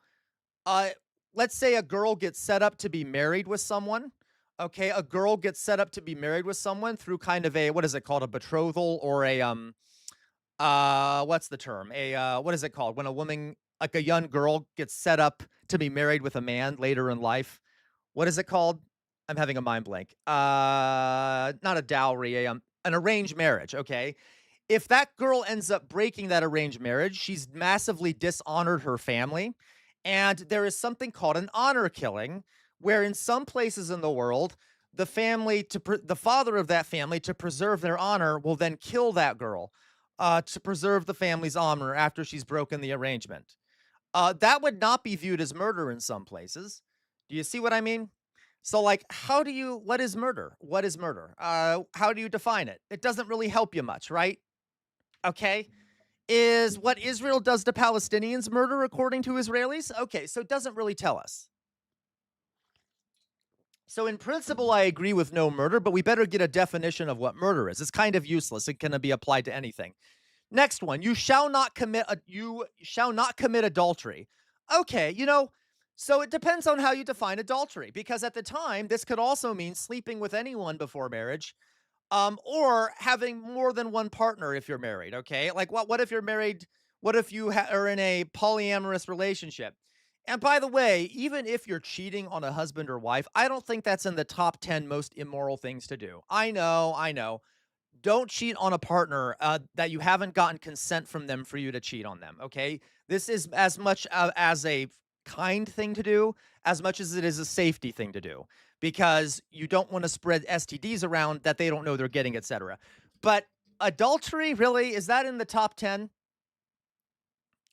let's say a girl gets set up to be married with someone. Okay, a girl gets set up to be married with someone through kind of what is it called? A betrothal or what's the term? What is it called? When a woman, like a young girl gets set up to be married with a man later in life. What is it called? I'm having a mind blank. Not a dowry, an arranged marriage, okay? If that girl ends up breaking that arranged marriage, she's massively dishonored her family. And there is something called an honor killing, where in some places in the world, the father of that family, to preserve their honor, will then kill that girl to preserve the family's honor after she's broken the arrangement. that would not be viewed as murder in some places. Do you see what I mean? So, like, what is murder? What is murder? How do you define it? It doesn't really help you much, right? Okay. Is what Israel does to Palestinians murder according to Israelis? Okay, so it doesn't really tell us. So in principle, I agree with no murder, but we better get a definition of what murder is. It's kind of useless. It can be applied to anything. Next one, you shall not commit adultery. Okay, so it depends on how you define adultery, because at the time, this could also mean sleeping with anyone before marriage, or having more than one partner if you're married, okay? Like, what if you're married? What if you are in a polyamorous relationship? And by the way, even if you're cheating on a husband or wife, I don't think that's in the top 10 most immoral things to do. I know. Don't cheat on a partner that you haven't gotten consent from them for you to cheat on them, okay? This is as much as a kind thing to do as much as it is a safety thing to do, because you don't want to spread STDs around that they don't know they're getting, etc. But adultery, really? Is that in the top 10?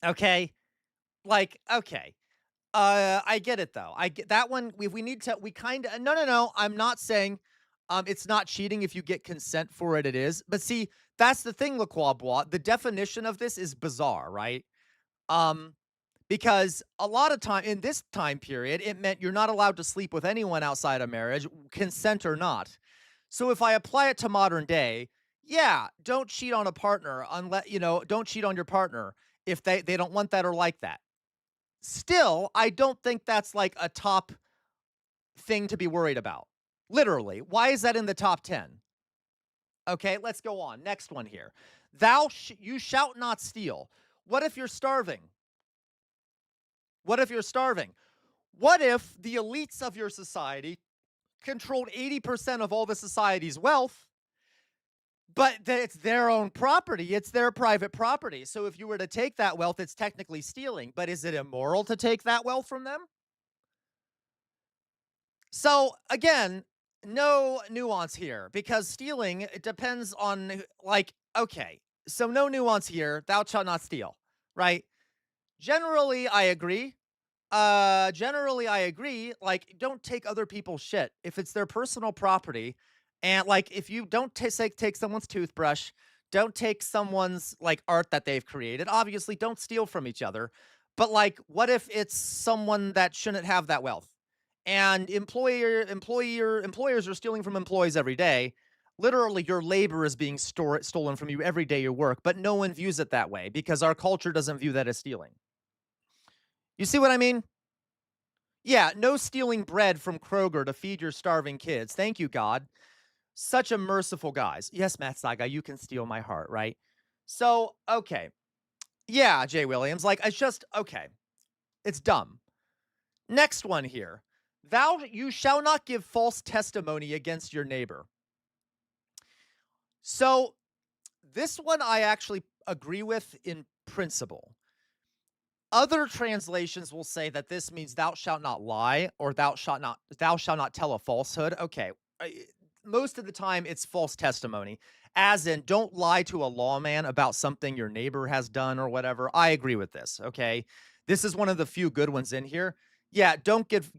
Okay. Like, okay. I get it though. I get that one. We need to, we kind of, no. I'm not saying it's not cheating if you get consent for it. It is. But see, that's the thing, LaCroix Bois. The definition of this is bizarre, right? Because a lot of time in this time period, it meant you're not allowed to sleep with anyone outside of marriage, consent or not. So if I apply it to modern day, yeah, don't cheat on a partner unless, don't cheat on your partner if they don't want that or like that. Still, I don't think that's like a top thing to be worried about. Literally. Why is that in the top 10? Okay, let's go on. Next one here. You shalt not steal. What if you're starving? What if you're starving? What if the elites of your society controlled 80% of all the society's wealth, but it's their own property? It's their private property. So if you were to take that wealth, it's technically stealing. But is it immoral to take that wealth from them? So again, no nuance here, because stealing, it depends on, like, okay, so no nuance here. Thou shalt not steal, right? Generally, I agree. Like, don't take other people's shit if it's their personal property. And like, if you don't take someone's toothbrush, don't take someone's like art that they've created. Obviously, don't steal from each other. But like, what if it's someone that shouldn't have that wealth? And employers are stealing from employees every day. Literally, your labor is being stolen from you every day you work, but no one views it that way because our culture doesn't view that as stealing. You see what I mean? Yeah, no stealing bread from Kroger to feed your starving kids. Thank you, God. Such a merciful guys. Yes, Matt Saga, you can steal my heart, right? So, okay. Yeah, Jay Williams, like, okay. It's dumb. Next one here. You shall not give false testimony against your neighbor. So, this one I actually agree with in principle. Other translations will say that this means thou shalt not lie, or thou shalt not tell a falsehood. Okay. Most of the time it's false testimony, as in don't lie to a lawman about something your neighbor has done or whatever. I agree with this. Okay. This is one of the few good ones in here. Yeah. Don't give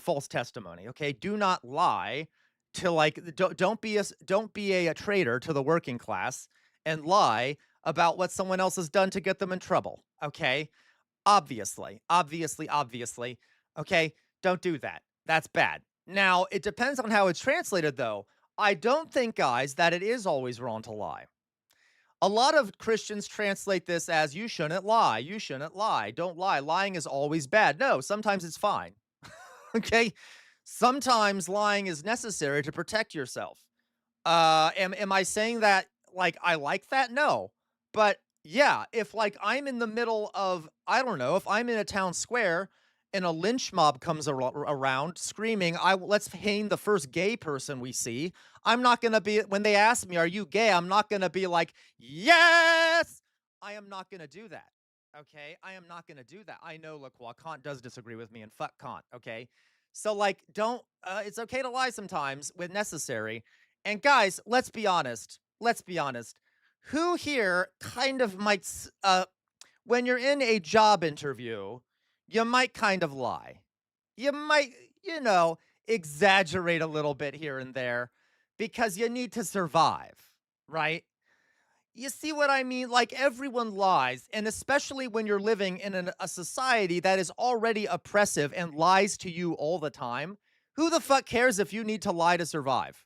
false testimony. Okay. Do not lie to, like, don't be a traitor to the working class and lie about what someone else has done to get them in trouble. Okay. Obviously. Okay, don't do that. That's bad. Now, it depends on how it's translated, though. I don't think, guys, that it is always wrong to lie. A lot of Christians translate this as you shouldn't lie. You shouldn't lie. Don't lie. Lying is always bad. No, sometimes it's fine. Okay? Sometimes lying is necessary to protect yourself. Am I saying that, like, I like that? No. But yeah, if like I'm in the middle of, I don't know, if I'm in a town square and a lynch mob comes around screaming, let's hang the first gay person we see. I'm not going to be, when they ask me, are you gay? I'm not going to be like, yes, I am not going to do that. Okay. I am not going to do that. I know, LaCroix, Kant does disagree with me, and fuck Kant. Okay. So like, it's okay to lie sometimes when necessary. And guys, let's be honest. Who here kind of might, when you're in a job interview, you might kind of lie. You might, exaggerate a little bit here and there because you need to survive, right? You see what I mean? Like everyone lies, and especially when you're living in a society that is already oppressive and lies to you all the time. Who the fuck cares if you need to lie to survive?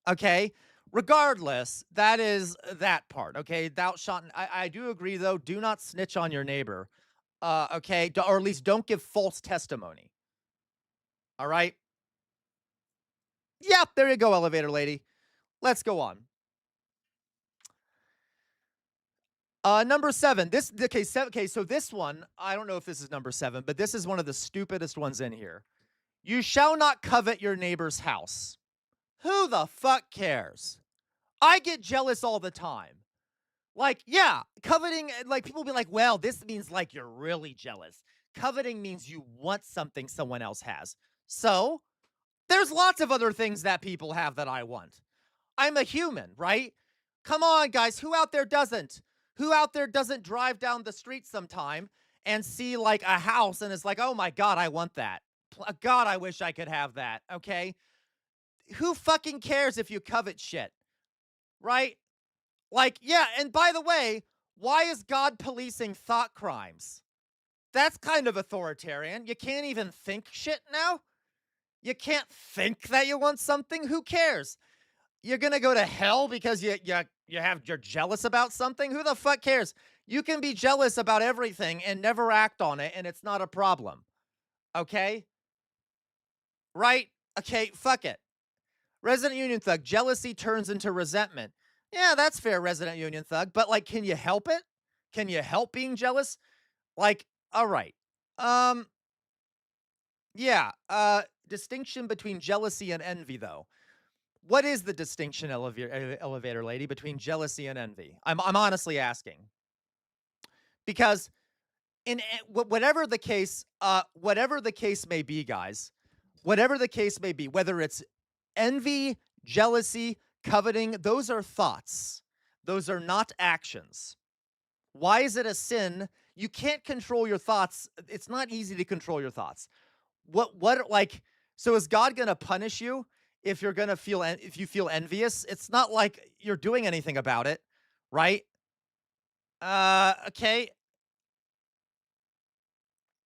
Okay? Regardless, that is that part. Okay? Thou shalt. I do agree though. Do not snitch on your neighbor. Okay? Or at least don't give false testimony. All right? Yep, there you go, elevator lady. Let's go on. Number 7. So this one, I don't know if this is number 7, but this is one of the stupidest ones in here. You shall not covet your neighbor's house. Who the fuck cares? I get jealous all the time. Like, yeah, coveting, like people be like, well, this means like you're really jealous. Coveting means you want something someone else has. So, there's lots of other things that people have that I want. I'm a human, right? Come on, guys, who out there doesn't? Who out there doesn't drive down the street sometime and see like a house and is like, oh my God, I want that. God, I wish I could have that, okay? Who fucking cares if you covet shit, right? Like, yeah, and by the way, why is God policing thought crimes? That's kind of authoritarian. You can't even think shit now? You can't think that you want something? Who cares? You're gonna go to hell because you're jealous about something? Who the fuck cares? You can be jealous about everything and never act on it, and it's not a problem. Okay? Right? Okay, fuck it. Resident Union Thug, jealousy turns into resentment. Yeah, that's fair, Resident Union Thug, but like, can you help it? Can you help being jealous? Like, all right. Yeah, distinction between jealousy and envy, though. What is the distinction, elevator lady, between jealousy and envy? I'm honestly asking. Because whatever the case may be, guys, whatever the case may be, whether it's envy, jealousy, coveting, those are thoughts. Those are not actions. Why is it a sin? You can't control your thoughts. It's not easy to control your thoughts. So is God going to punish you if you feel envious? It's not like you're doing anything about it, right? Okay.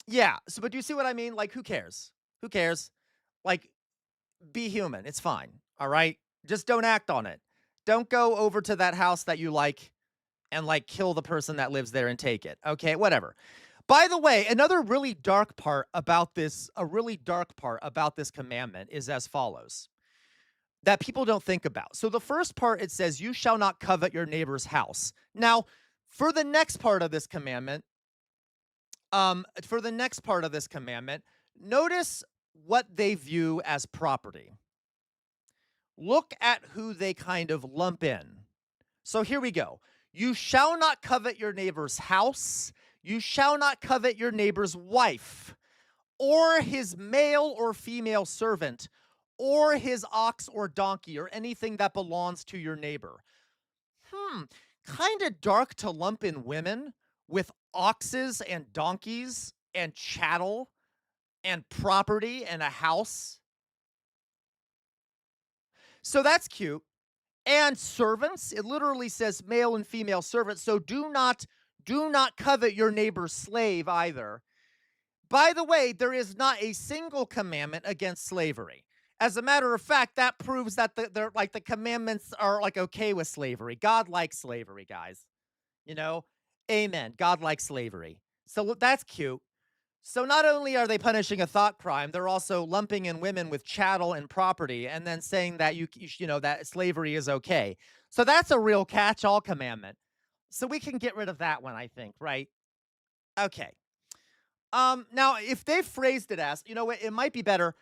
Yeah, so but do you see what I mean? Like, who cares? Who cares? Like, be human. It's fine. All right? Just don't act on it. Don't go over to that house that you like and like kill the person that lives there and take it. Okay, whatever. By the way, another really dark part about this commandment is as follows, that people don't think about. So the first part, it says, you shall not covet your neighbor's house. Now, for the next part of this commandment, notice what they view as property. Look at who they kind of lump in. So here we go. You shall not covet your neighbor's house. You shall not covet your neighbor's wife, or his male or female servant, or his ox or donkey, or anything that belongs to your neighbor. Kind of dark to lump in women with oxes and donkeys and chattel and property and a house. So that's cute. And servants, it literally says male and female servants. So do not covet your neighbor's slave either. By the way, there is not a single commandment against slavery. As a matter of fact, that proves that the commandments are like okay with slavery. God likes slavery, guys. You know? Amen. God likes slavery. So that's cute. So not only are they punishing a thought crime, they're also lumping in women with chattel and property and then saying that that slavery is okay. So that's a real catch-all commandment. So we can get rid of that one, I think, right? Okay. Now if they phrased it as, it might be better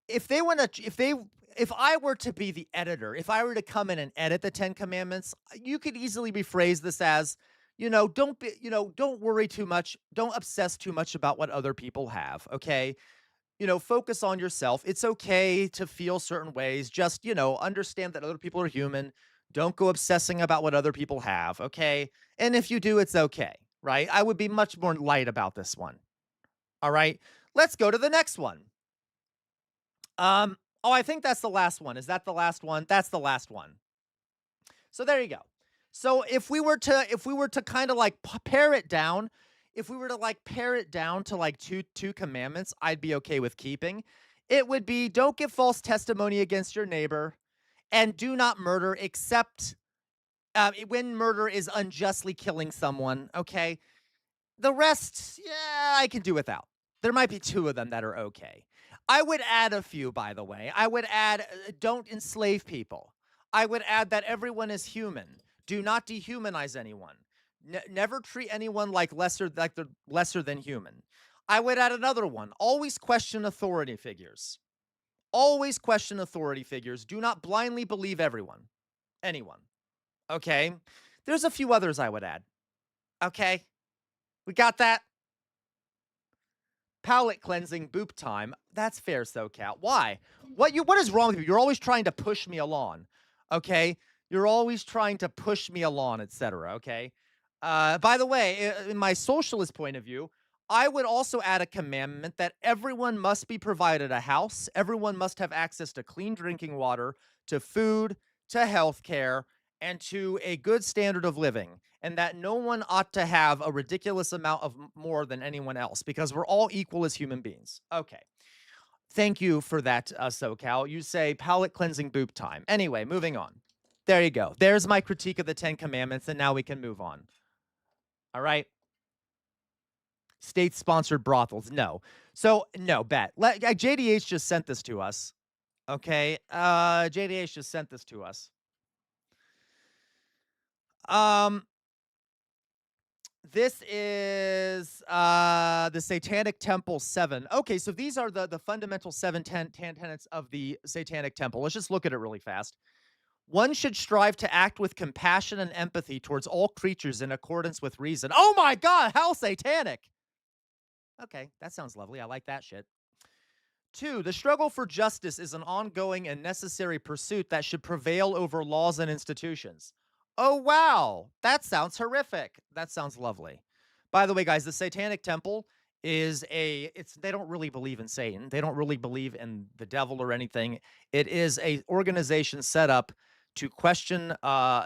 if I were to be the editor, if I were to come in and edit the 10 Commandments, you could easily rephrase this as, don't worry too much. Don't obsess too much about what other people have. Okay. Focus on yourself. It's okay to feel certain ways. Just, understand that other people are human. Don't go obsessing about what other people have. Okay. And if you do, it's okay. right? I would be much more light about this one. All right. Let's go to the next one. Oh, I think that's the last one. Is that the last one? That's the last one. So there you go. So if we were to kind of like pare it down, if we were to like pare it down to like two commandments, I'd be okay with keeping. It would be, don't give false testimony against your neighbor, and do not murder except when murder is unjustly killing someone. Okay. The rest, yeah, I can do without. There might be two of them that are okay. I would add a few, by the way. I would add, don't enslave people. I would add that everyone is human. Do not dehumanize anyone. Never treat anyone like they're lesser than human. I would add another one. Always question authority figures. Always question authority figures. Do not blindly believe anyone. Okay? There's a few others I would add. Okay? We got that? Palate cleansing, boop time. That's fair, SoCal. Why? What is wrong with you? You're always trying to push me along. Okay? You're always trying to push me along, etc. Okay? By the way, in my socialist point of view, I would also add a commandment that everyone must be provided a house, everyone must have access to clean drinking water, to food, to health care, and to a good standard of living, and that no one ought to have a ridiculous amount of more than anyone else, because we're all equal as human beings. Okay. Thank you for that, SoCal. You say palate cleansing boop time. Anyway, moving on. There you go. There's my critique of the 10 Commandments, and now we can move on. All right? State-sponsored brothels. No. So, no, bet. JDH just sent this to us. Okay? JDH just sent this to us. This is the Satanic Temple 7. Okay, so these are the fundamental 7 tenets of the Satanic Temple. Let's just look at it really fast. One should strive to act with compassion and empathy towards all creatures in accordance with reason. Oh my God, how satanic! Okay, that sounds lovely. I like that shit. 2, the struggle for justice is an ongoing and necessary pursuit that should prevail over laws and institutions. Oh, wow. That sounds horrific. That sounds lovely. By the way, guys, the Satanic Temple is they don't really believe in Satan. They don't really believe in the devil or anything. It is a organization set up to question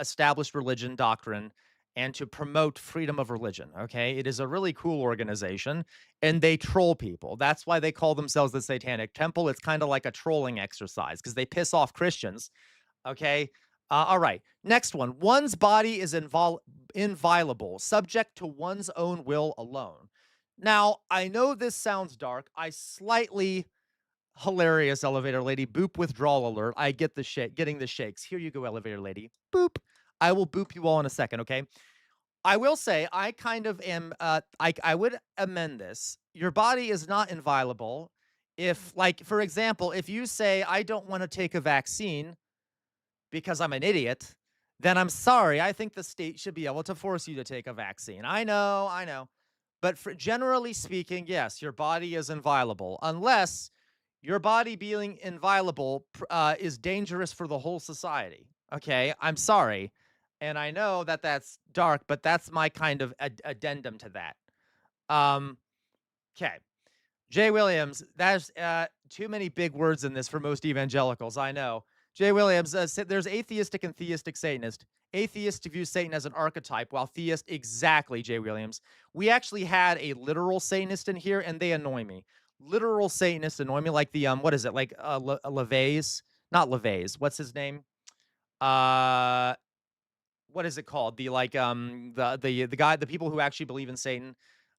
established religion doctrine and to promote freedom of religion, okay? It is a really cool organization, and they troll people. That's why they call themselves the Satanic Temple. It's kind of like a trolling exercise because they piss off Christians, okay? All right, next one. One's body is inviolable, subject to one's own will alone. Now, I know this sounds dark. Hilarious, elevator lady. Boop withdrawal alert. I get getting the shakes. Here you go, elevator lady. Boop. I will boop you all in a second, okay? I will say I kind of am, I would amend this. Your body is not inviolable if, like, for example, if you say, I don't want to take a vaccine because I'm an idiot, then I'm sorry. I think the state should be able to force you to take a vaccine. I know. But generally speaking, yes, your body is inviolable unless your body being inviolable is dangerous for the whole society. Okay, I'm sorry. And I know that that's dark, but that's my kind of addendum to that. Okay. Jay Williams, that's too many big words in this for most evangelicals, I know. Jay Williams, there's atheistic and theistic Satanist. Atheists view Satan as an archetype, while theist, exactly, Jay Williams. We actually had a literal Satanist in here, and they annoy me. Literal Satanists annoy me, like the, what is it, like LaVey's? Not LaVey's, what's his name? What is it called? The like the people who actually believe in Satan,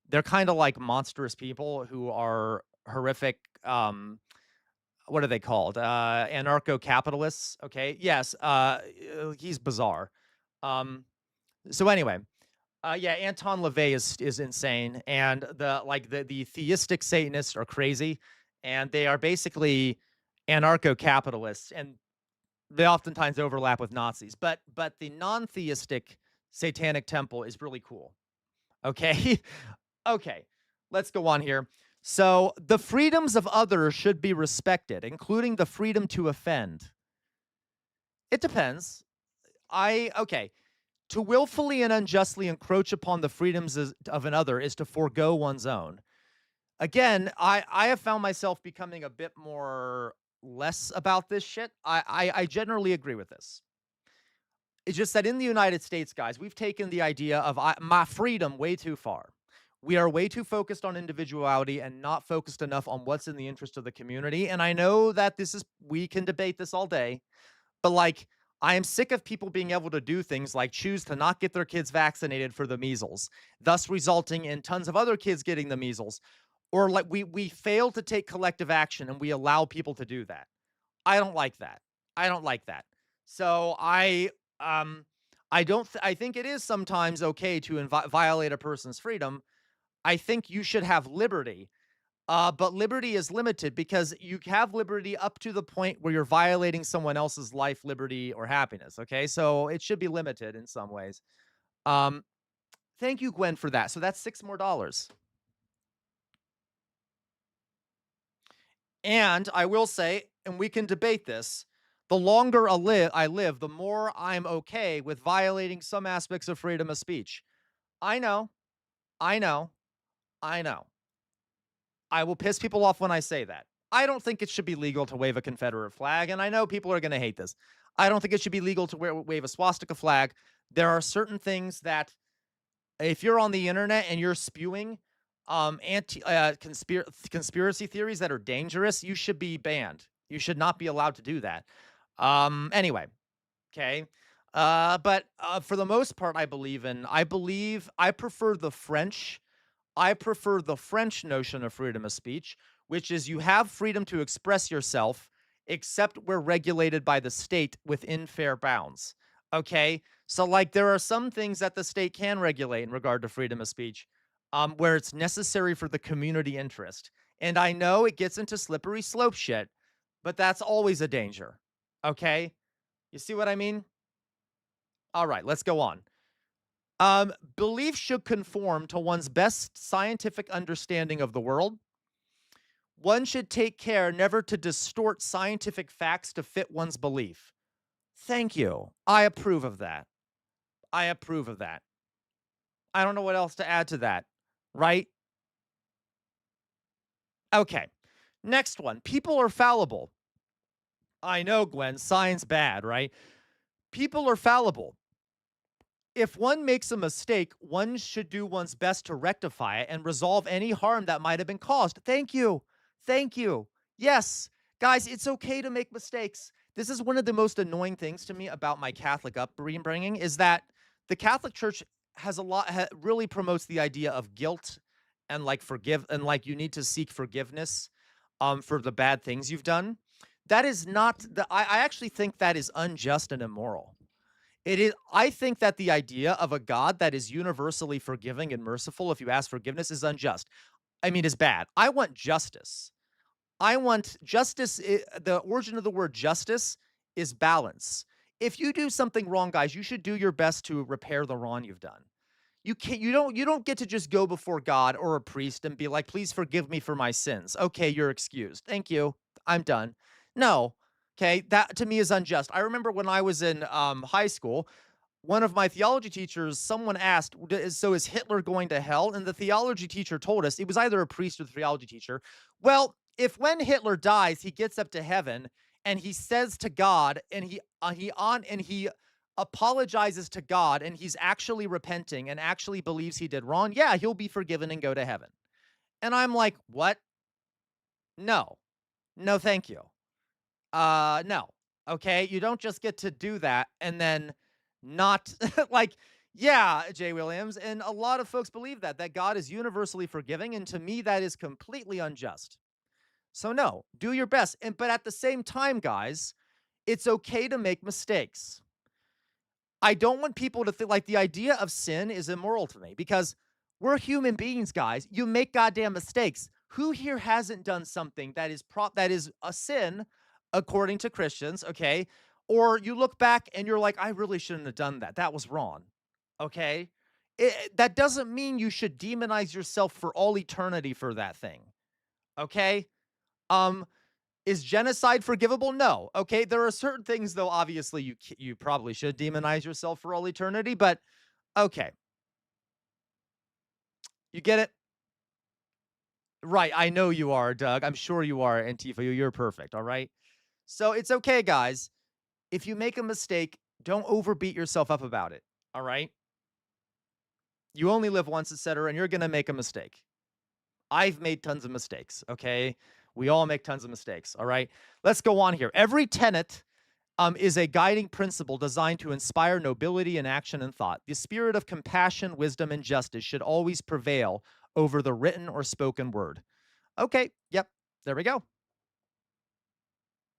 they're kind of like monstrous people who are horrific. What are they called? Anarcho-capitalists. Okay. Yes. He's bizarre. So anyway, yeah, Anton LaVey is insane, and the theistic Satanists are crazy, and they are basically anarcho-capitalists, and they oftentimes overlap with Nazis, but the non-theistic Satanic Temple is really cool. Okay? Okay, let's go on here. So, the freedoms of others should be respected, including the freedom to offend. It depends. Okay. To willfully and unjustly encroach upon the freedoms of another is to forego one's own. Again, I have found myself becoming a bit more less about this shit. I generally agree with this. It's just that in the United States, guys, we've taken the idea of my freedom way too far. We are way too focused on individuality and not focused enough on what's in the interest of the community. And I know that we can debate this all day, but like, I am sick of people being able to do things like choose to not get their kids vaccinated for the measles, thus resulting in tons of other kids getting the measles. Or like we fail to take collective action and we allow people to do that. I don't like that. I don't like that. So I think it is sometimes okay to violate a person's freedom. I think you should have liberty. But liberty is limited because you have liberty up to the point where you're violating someone else's life, liberty, or happiness. Okay, so it should be limited in some ways. Thank you, Gwen, for that. So that's $6 more. And I will say, and we can debate this, the longer I live, the more I'm okay with violating some aspects of freedom of speech. I know, I know, I know. I will piss people off when I say that. I don't think it should be legal to wave a Confederate flag, and I know people are going to hate this. I don't think it should be legal to wave a swastika flag. There are certain things that, if you're on the internet and you're spewing conspiracy theories that are dangerous, you should be banned. You should not be allowed to do that. Anyway, okay. But for the most part, I prefer the French. I prefer the French notion of freedom of speech, which is you have freedom to express yourself, except we're regulated by the state within fair bounds. Okay? So, like, there are some things that the state can regulate in regard to freedom of speech, where it's necessary for the community interest. And I know it gets into slippery slope shit, but that's always a danger. Okay? You see what I mean? All right, let's go on. Belief should conform to one's best scientific understanding of the world. One should take care never to distort scientific facts to fit one's belief. Thank you. I approve of that. I approve of that. I don't know what else to add to that, right? Okay. Next one. People are fallible. I know, Gwen, science bad, right? People are fallible. If one makes a mistake, one should do one's best to rectify it and resolve any harm that might have been caused. Thank you. Thank you. Yes, guys, it's okay to make mistakes. This is one of the most annoying things to me about my Catholic upbringing is that the Catholic Church has really promotes the idea of guilt and like you need to seek forgiveness for the bad things you've done. That is not I actually think that is unjust and immoral. It is. I think that the idea of a God that is universally forgiving and merciful if you ask forgiveness is unjust. I mean, is bad. I want justice. I want justice. The origin of the word justice is balance. If you do something wrong, guys, you should do your best to repair the wrong you've done. You can't. You don't get to just go before God or a priest and be like, "Please forgive me for my sins." Okay, you're excused. Thank you. I'm done. No. Okay, that to me is unjust. I remember when I was in high school, one of my theology teachers, someone asked, so is Hitler going to hell? And the theology teacher told us, it was either a priest or the theology teacher, well, if when Hitler dies, he gets up to heaven and he says to God, and he apologizes to God, and he's actually repenting and actually believes he did wrong, yeah, he'll be forgiven and go to heaven. And I'm like, what? No. No, thank you. No. Okay, you don't just get to do that and then not like, yeah, Jay Williams, and a lot of folks believe that God is universally forgiving, and to me that is completely unjust. So no, do your best. But at the same time, guys, it's okay to make mistakes. I don't want people to think like the idea of sin is immoral to me because we're human beings, guys. You make goddamn mistakes. Who here hasn't done something that is a sin according to Christians, okay? Or you look back and you're like, I really shouldn't have done that. That was wrong, okay? That doesn't mean you should demonize yourself for all eternity for that thing, okay? Is genocide forgivable? No. Okay, there are certain things, though, obviously you probably should demonize yourself for all eternity, but okay. You get it? Right, I know you are, Doug. I'm sure you are, Antifa. You're perfect, all right? So it's okay, guys. If you make a mistake, don't overbeat yourself up about it, all right? You only live once, etc., and you're going to make a mistake. I've made tons of mistakes, okay? We all make tons of mistakes, all right? Let's go on here. Every tenet is a guiding principle designed to inspire nobility in action and thought. The spirit of compassion, wisdom, and justice should always prevail over the written or spoken word. Okay, yep, there we go.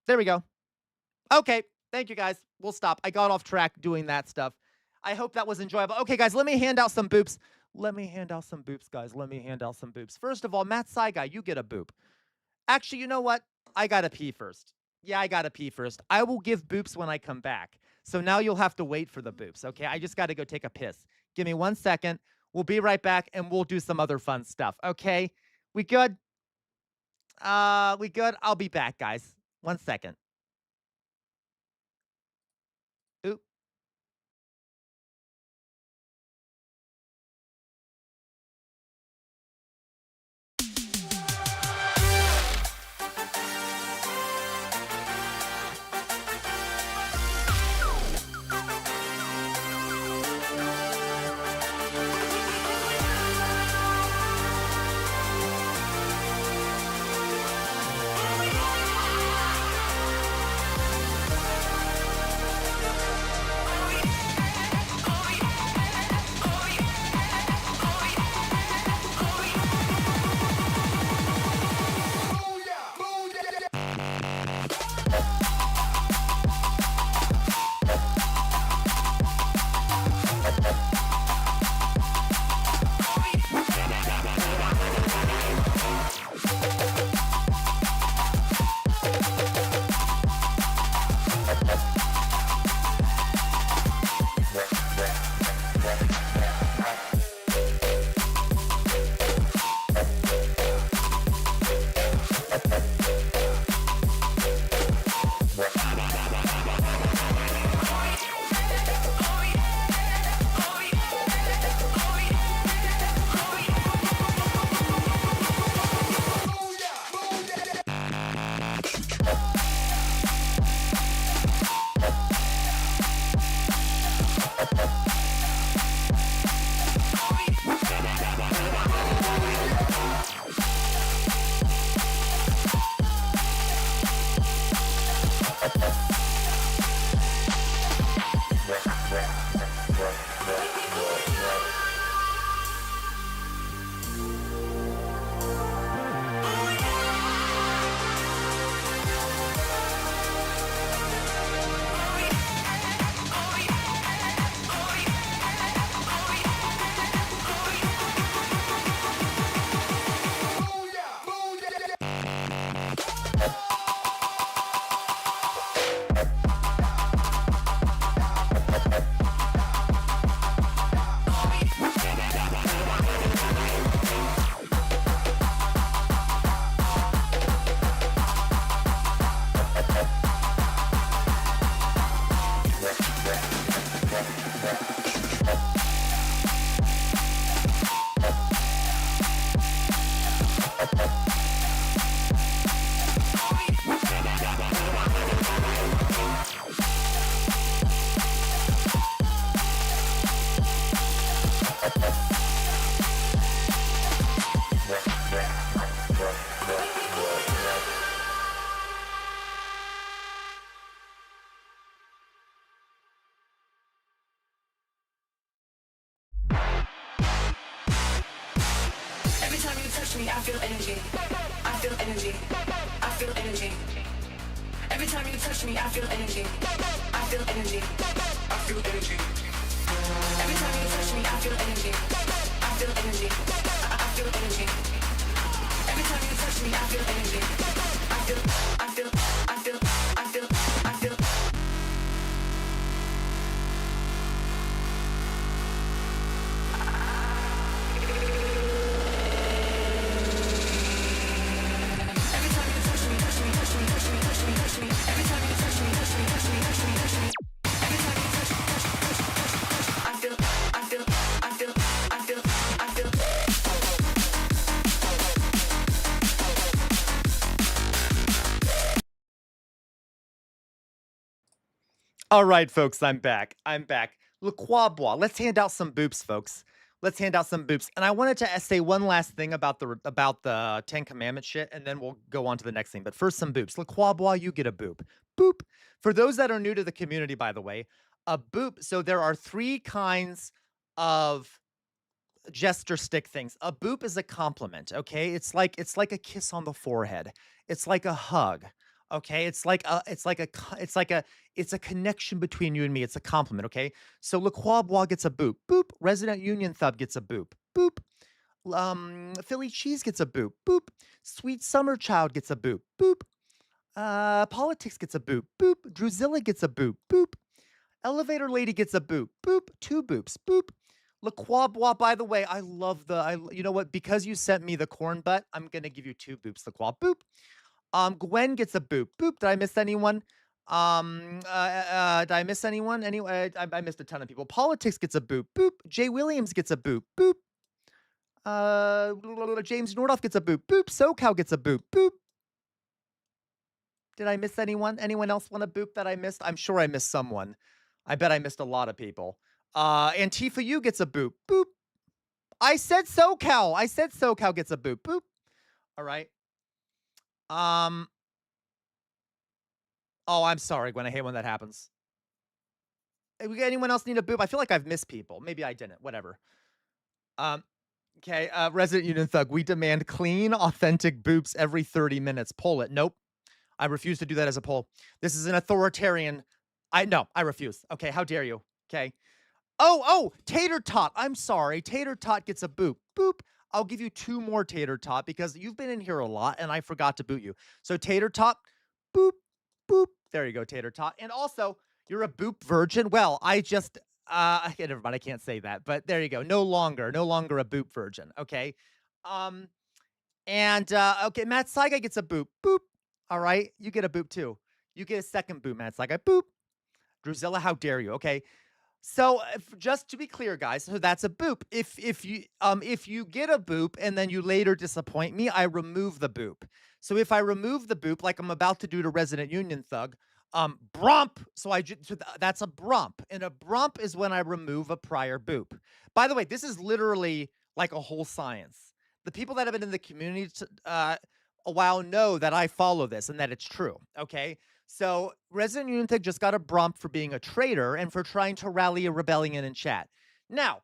There we go. Okay, thank you, guys. We'll stop. I got off track doing that stuff. I hope that was enjoyable. Okay, guys, let me hand out some boops. Let me hand out some boops, guys. Let me hand out some boops. First of all, Matt Saigai, you get a boop. Actually, you know what? I gotta pee first. Yeah, I gotta pee first. I will give boops when I come back. So now you'll have to wait for the boops, okay? I just gotta go take a piss. Give me 1 second. We'll be right back, and we'll do some other fun stuff, okay? We good? We good? I'll be back, guys. 1 second. Oop. me, I feel energy. I feel energy. I feel energy. Every time you touch me, I feel energy. I feel energy. I feel energy. Every time you touch me, I feel energy. I feel energy. I feel energy. Every time you touch me, I feel energy. I feel, I feel, I feel, I feel, I feel. Every time you touch me, touch me, touch me, touch me. All right, folks, I'm back. Le Croix Bois. Let's hand out some boops, folks. Let's hand out some boops. And I wanted to say one last thing about the Ten Commandment shit, and then we'll go on to the next thing. But first, some boops. Le Croix Bois, you get a boop. Boop. For those that are new to the community, by the way, a boop. So there are 3 kinds of gesture stick things. A boop is a compliment, okay? It's like a kiss on the forehead. It's like a hug. Okay? It's a connection between you and me. It's a compliment, okay? So Le Croix Bois gets a boop. Boop. Resident Union Thub gets a boop. Boop. Philly Cheese gets a boop. Boop. Sweet Summer Child gets a boop. Boop. Politics gets a boop. Boop. Druzilla gets a boop. Boop. Elevator Lady gets a boop. Boop. 2 boops. Boop. Le Croix Bois, by the way, I love you know what? Because you sent me the corn butt, I'm going to give you 2 boops. Le Croix. Boop. Gwen gets a boop. Boop. Did I miss anyone? Did I miss anyone? Anyway, I missed a ton of people. Politics gets a boop. Boop. Jay Williams gets a boop. Boop. James Nordoff gets a boop. Boop. SoCal gets a boop. Boop. Did I miss anyone? Anyone else want a boop that I missed? I'm sure I missed someone. I bet I missed a lot of people. Antifa U gets a boop. Boop. I said SoCal gets a boop. Boop. All right. Oh, I'm sorry, Gwen. I hate when that happens. Anyone else need a boop? I feel like I've missed people. Maybe I didn't. Whatever. Okay. Resident Union Thug. We demand clean, authentic boops every 30 minutes. Poll it. Nope. I refuse to do that as a poll. This is an authoritarian. I refuse. Okay. How dare you? Okay. Oh, Tater Tot. I'm sorry. Tater Tot gets a boop. Boop. I'll give you 2 more Tater Tot because you've been in here a lot and I forgot to boot you. So Tater Tot, boop, boop. There you go, Tater Tot. And also, you're a boop virgin. Well, never mind. I can't say that, but there you go. No longer a boop virgin. Okay. Okay, Matt Saiga gets a boop. Boop. All right. You get a boop too. You get a second boop, Matt Saiga. Boop. Druzilla, how dare you? Okay. So just to be clear, guys, so that's a boop. If you get a boop and then you later disappoint me, I remove the boop. So if I remove the boop, like I'm about to do to Resident Union Thug, brump. So that's a brump, and a brump is when I remove a prior boop. By the way, this is literally like a whole science. The people that have been in the community a while know that I follow this and that it's true. Okay. So Resident Union Thug just got a brump for being a traitor and for trying to rally a rebellion in chat. Now,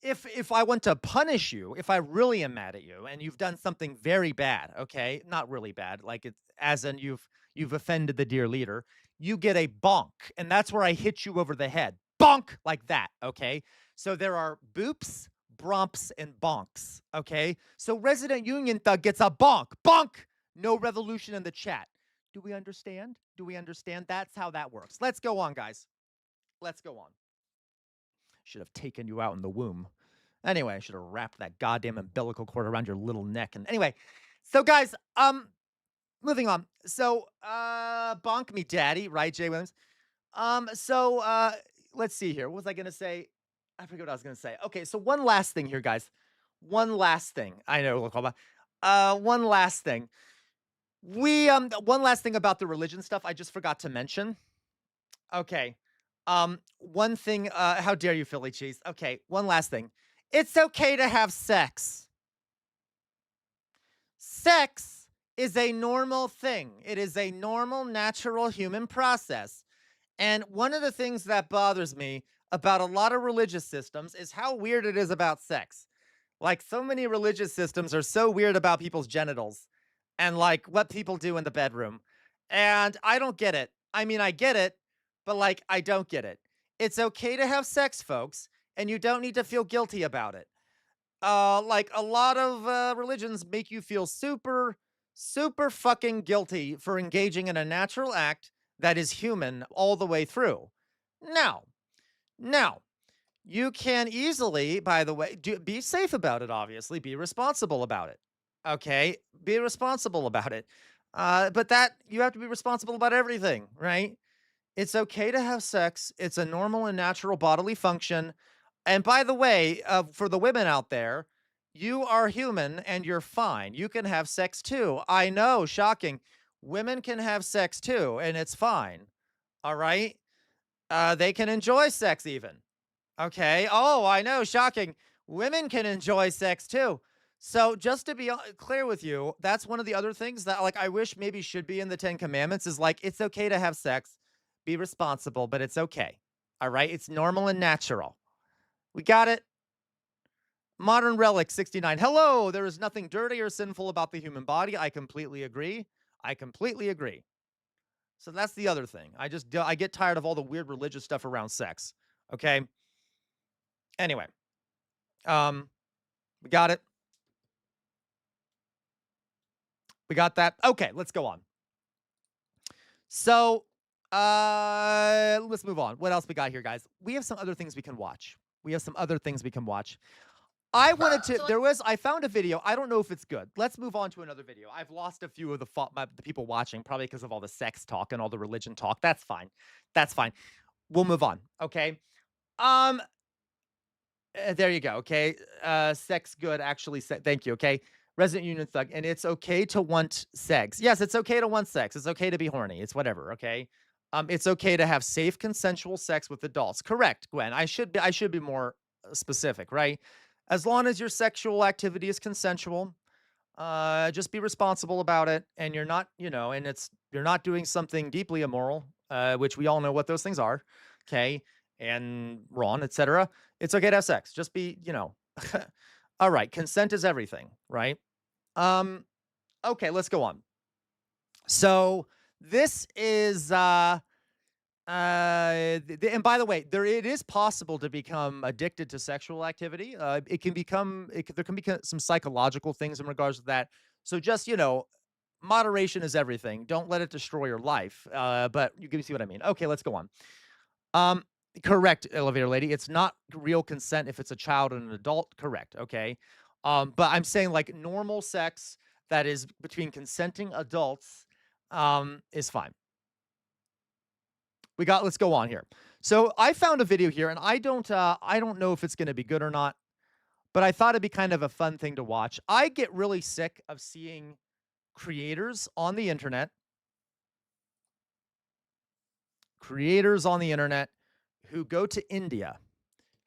if I want to punish you, if I really am mad at you and you've done something very bad, okay, not really bad, like it's as in you've offended the dear leader, you get a bonk, and that's where I hit you over the head. Bonk, like that, okay? So there are boops, brumps, and bonks, okay? So Resident Union Thug gets a bonk. Bonk! No revolution in the chat. Do we understand? That's how that works. Let's go on, guys. Let's go on. Should have taken you out in the womb. Anyway, I should have wrapped that goddamn umbilical cord around your little neck. And anyway, so guys, moving on. So, bonk me, daddy, right, Jay Williams? Let's see here. What was I gonna say? I forget what I was gonna say. Okay, so one last thing here, guys. One last thing. I know. One last thing. One last thing about the religion stuff I just forgot to mention. Okay. One thing, how dare you, Philly Cheese? Okay, one last thing. It's okay to have sex. Sex is a normal thing. It is a normal, natural human process. And one of the things that bothers me about a lot of religious systems is how weird it is about sex. Like, so many religious systems are so weird about people's genitals and like what people do in the bedroom. And I don't get it. I mean, I get it, but like, I don't get it. It's okay to have sex, folks, and you don't need to feel guilty about it. Like a lot of religions make you feel super, super fucking guilty for engaging in a natural act that is human all the way through. Now, you can easily, by the way, be safe about it, obviously. Be responsible about it. Okay? Be responsible about it. But you have to be responsible about everything, right? It's okay to have sex. It's a normal and natural bodily function. And by the way, for the women out there, you are human and you're fine. You can have sex too. I know, shocking. Women can have sex too, and it's fine. All right? They can enjoy sex even. Okay. Oh, I know. Shocking. Women can enjoy sex too. So just to be clear with you, that's one of the other things that like I wish maybe should be in the 10 Commandments is like it's okay to have sex, be responsible, but it's okay. All right? It's normal and natural. We got it. Modern Relic 69. Hello, there is nothing dirty or sinful about the human body. I completely agree. I completely agree. So that's the other thing. I get tired of all the weird religious stuff around sex. Okay? Anyway. We got it. We got that. Okay, let's go on. So, let's move on. What else we got here, guys? We have some other things we can watch. I wanted to, I found a video. I don't know if it's good. Let's move on to another video. I've lost a few of the people watching, probably because of all the sex talk and all the religion talk. That's fine. We'll move on. Okay. There you go. Okay. Sex good. Actually, thank you. Okay. Resident Union Thug. And it's okay to want sex. Yes, it's okay to want sex. It's okay to be horny. It's whatever. Okay. It's okay to have safe, consensual sex with adults. Correct, Gwen. I should be more specific, right? As long as your sexual activity is consensual, just be responsible about it, and you're not, and you're not doing something deeply immoral, which we all know what those things are, okay, and wrong, etc. It's okay to have sex. Just be, all right. Consent is everything, right? Okay, let's go on. So this is and by the way, it is possible to become addicted to sexual activity. There can be some psychological things in regards to that. So just, moderation is everything. Don't let it destroy your life. But you can see what I mean. Okay, let's go on. Correct, elevator lady. It's not real consent if it's a child and an adult. Correct. Okay. But I'm saying like normal sex that is between consenting adults is fine. Let's go on here. So I found a video here, and I don't know if it's going to be good or not, but I thought it'd be kind of a fun thing to watch. I get really sick of seeing creators on the internet who go to India.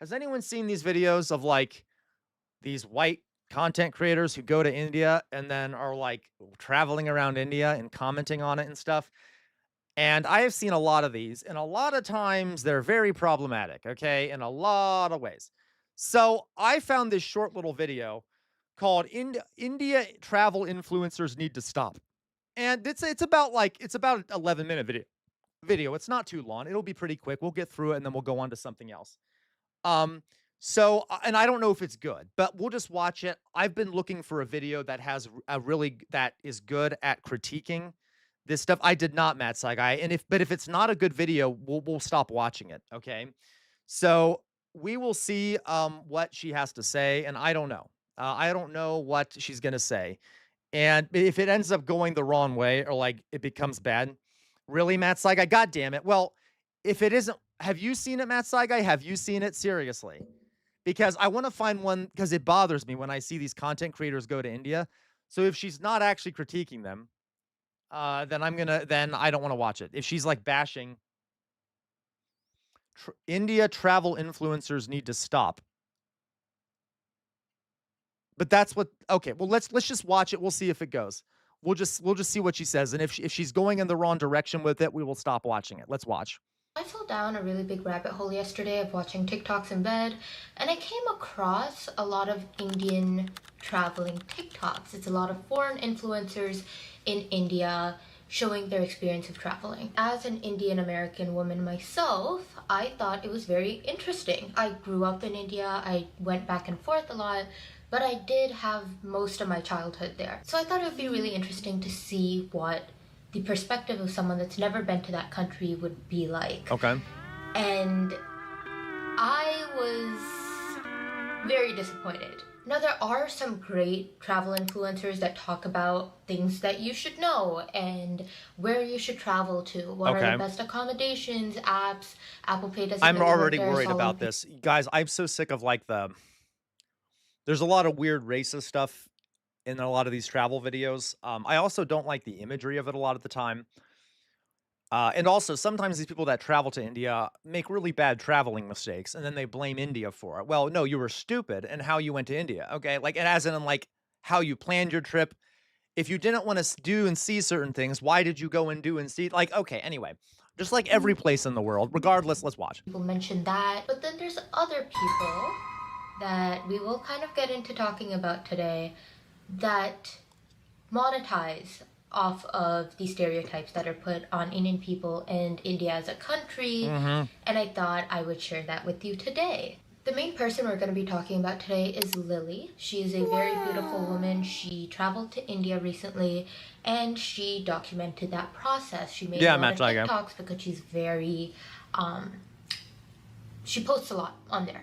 Has anyone seen these videos of like these white content creators who go to India and then are like traveling around India and commenting on it and stuff? And I have seen a lot of these, and a lot of times they're very problematic, okay, in a lot of ways. So I found this short little video called India Travel Influencers Need to Stop. And it's about an 11-minute video. It's not too long. It'll be pretty quick. We'll get through it, and then we'll go on to something else. So, and I don't know if it's good, but we'll just watch it. I've been looking for a video that that is good at critiquing this stuff. I did not, Matt Saigai. And if it's not a good video, we'll stop watching it. Okay. So we will see what she has to say. And I don't know. I don't know what she's going to say. And if it ends up going the wrong way or like it becomes bad, really, Matt Saigai? God damn it. Well, if it isn't, have you seen it, Matt Saigai? Have you seen it? Seriously. Because I want to find one, because it bothers me when I see these content creators go to India. So if she's not actually critiquing them, then I don't want to watch it. If she's like bashing India travel influencers need to stop. But that's what, okay, well, let's just watch it. We'll see if it goes. We'll just see what she says. And if she's going in the wrong direction with it, we will stop watching it. Let's watch. I fell down a really big rabbit hole yesterday of watching TikToks in bed, and I came across a lot of Indian traveling TikToks. It's a lot of foreign influencers in India showing their experience of traveling. As an Indian American woman myself, I thought it was very interesting. I grew up in India, I went back and forth a lot, but I did have most of my childhood there. So I thought it would be really interesting to see what the perspective of someone that's never been to that country would be like. Okay. And I was very disappointed. Now, there are some great travel influencers that talk about things that you should know and where you should travel to. What are the best accommodations, apps, Apple Pay doesn't I'm really work already there, worried so about this. Guys, I'm so sick of like there's a lot of weird racist stuff in a lot of these travel videos. I also don't like the imagery of it a lot of the time. And also, sometimes these people that travel to India make really bad traveling mistakes, and then they blame India for it. Well, no, you were stupid in how you went to India. Okay, like it as in like how you planned your trip. If you didn't want to do and see certain things, why did you go and do and see? Like, okay, anyway, just like every place in the world, regardless, let's watch. People mention that, but then there's other people that we will kind of get into talking about today that monetize off of these stereotypes that are put on Indian people and India as a country, and I thought I would share that with you today. The main person we're going to be talking about today is Lily. She is a very beautiful woman. She traveled to India recently and she documented that process. She made a lot of TikToks because she's very, she posts a lot on there,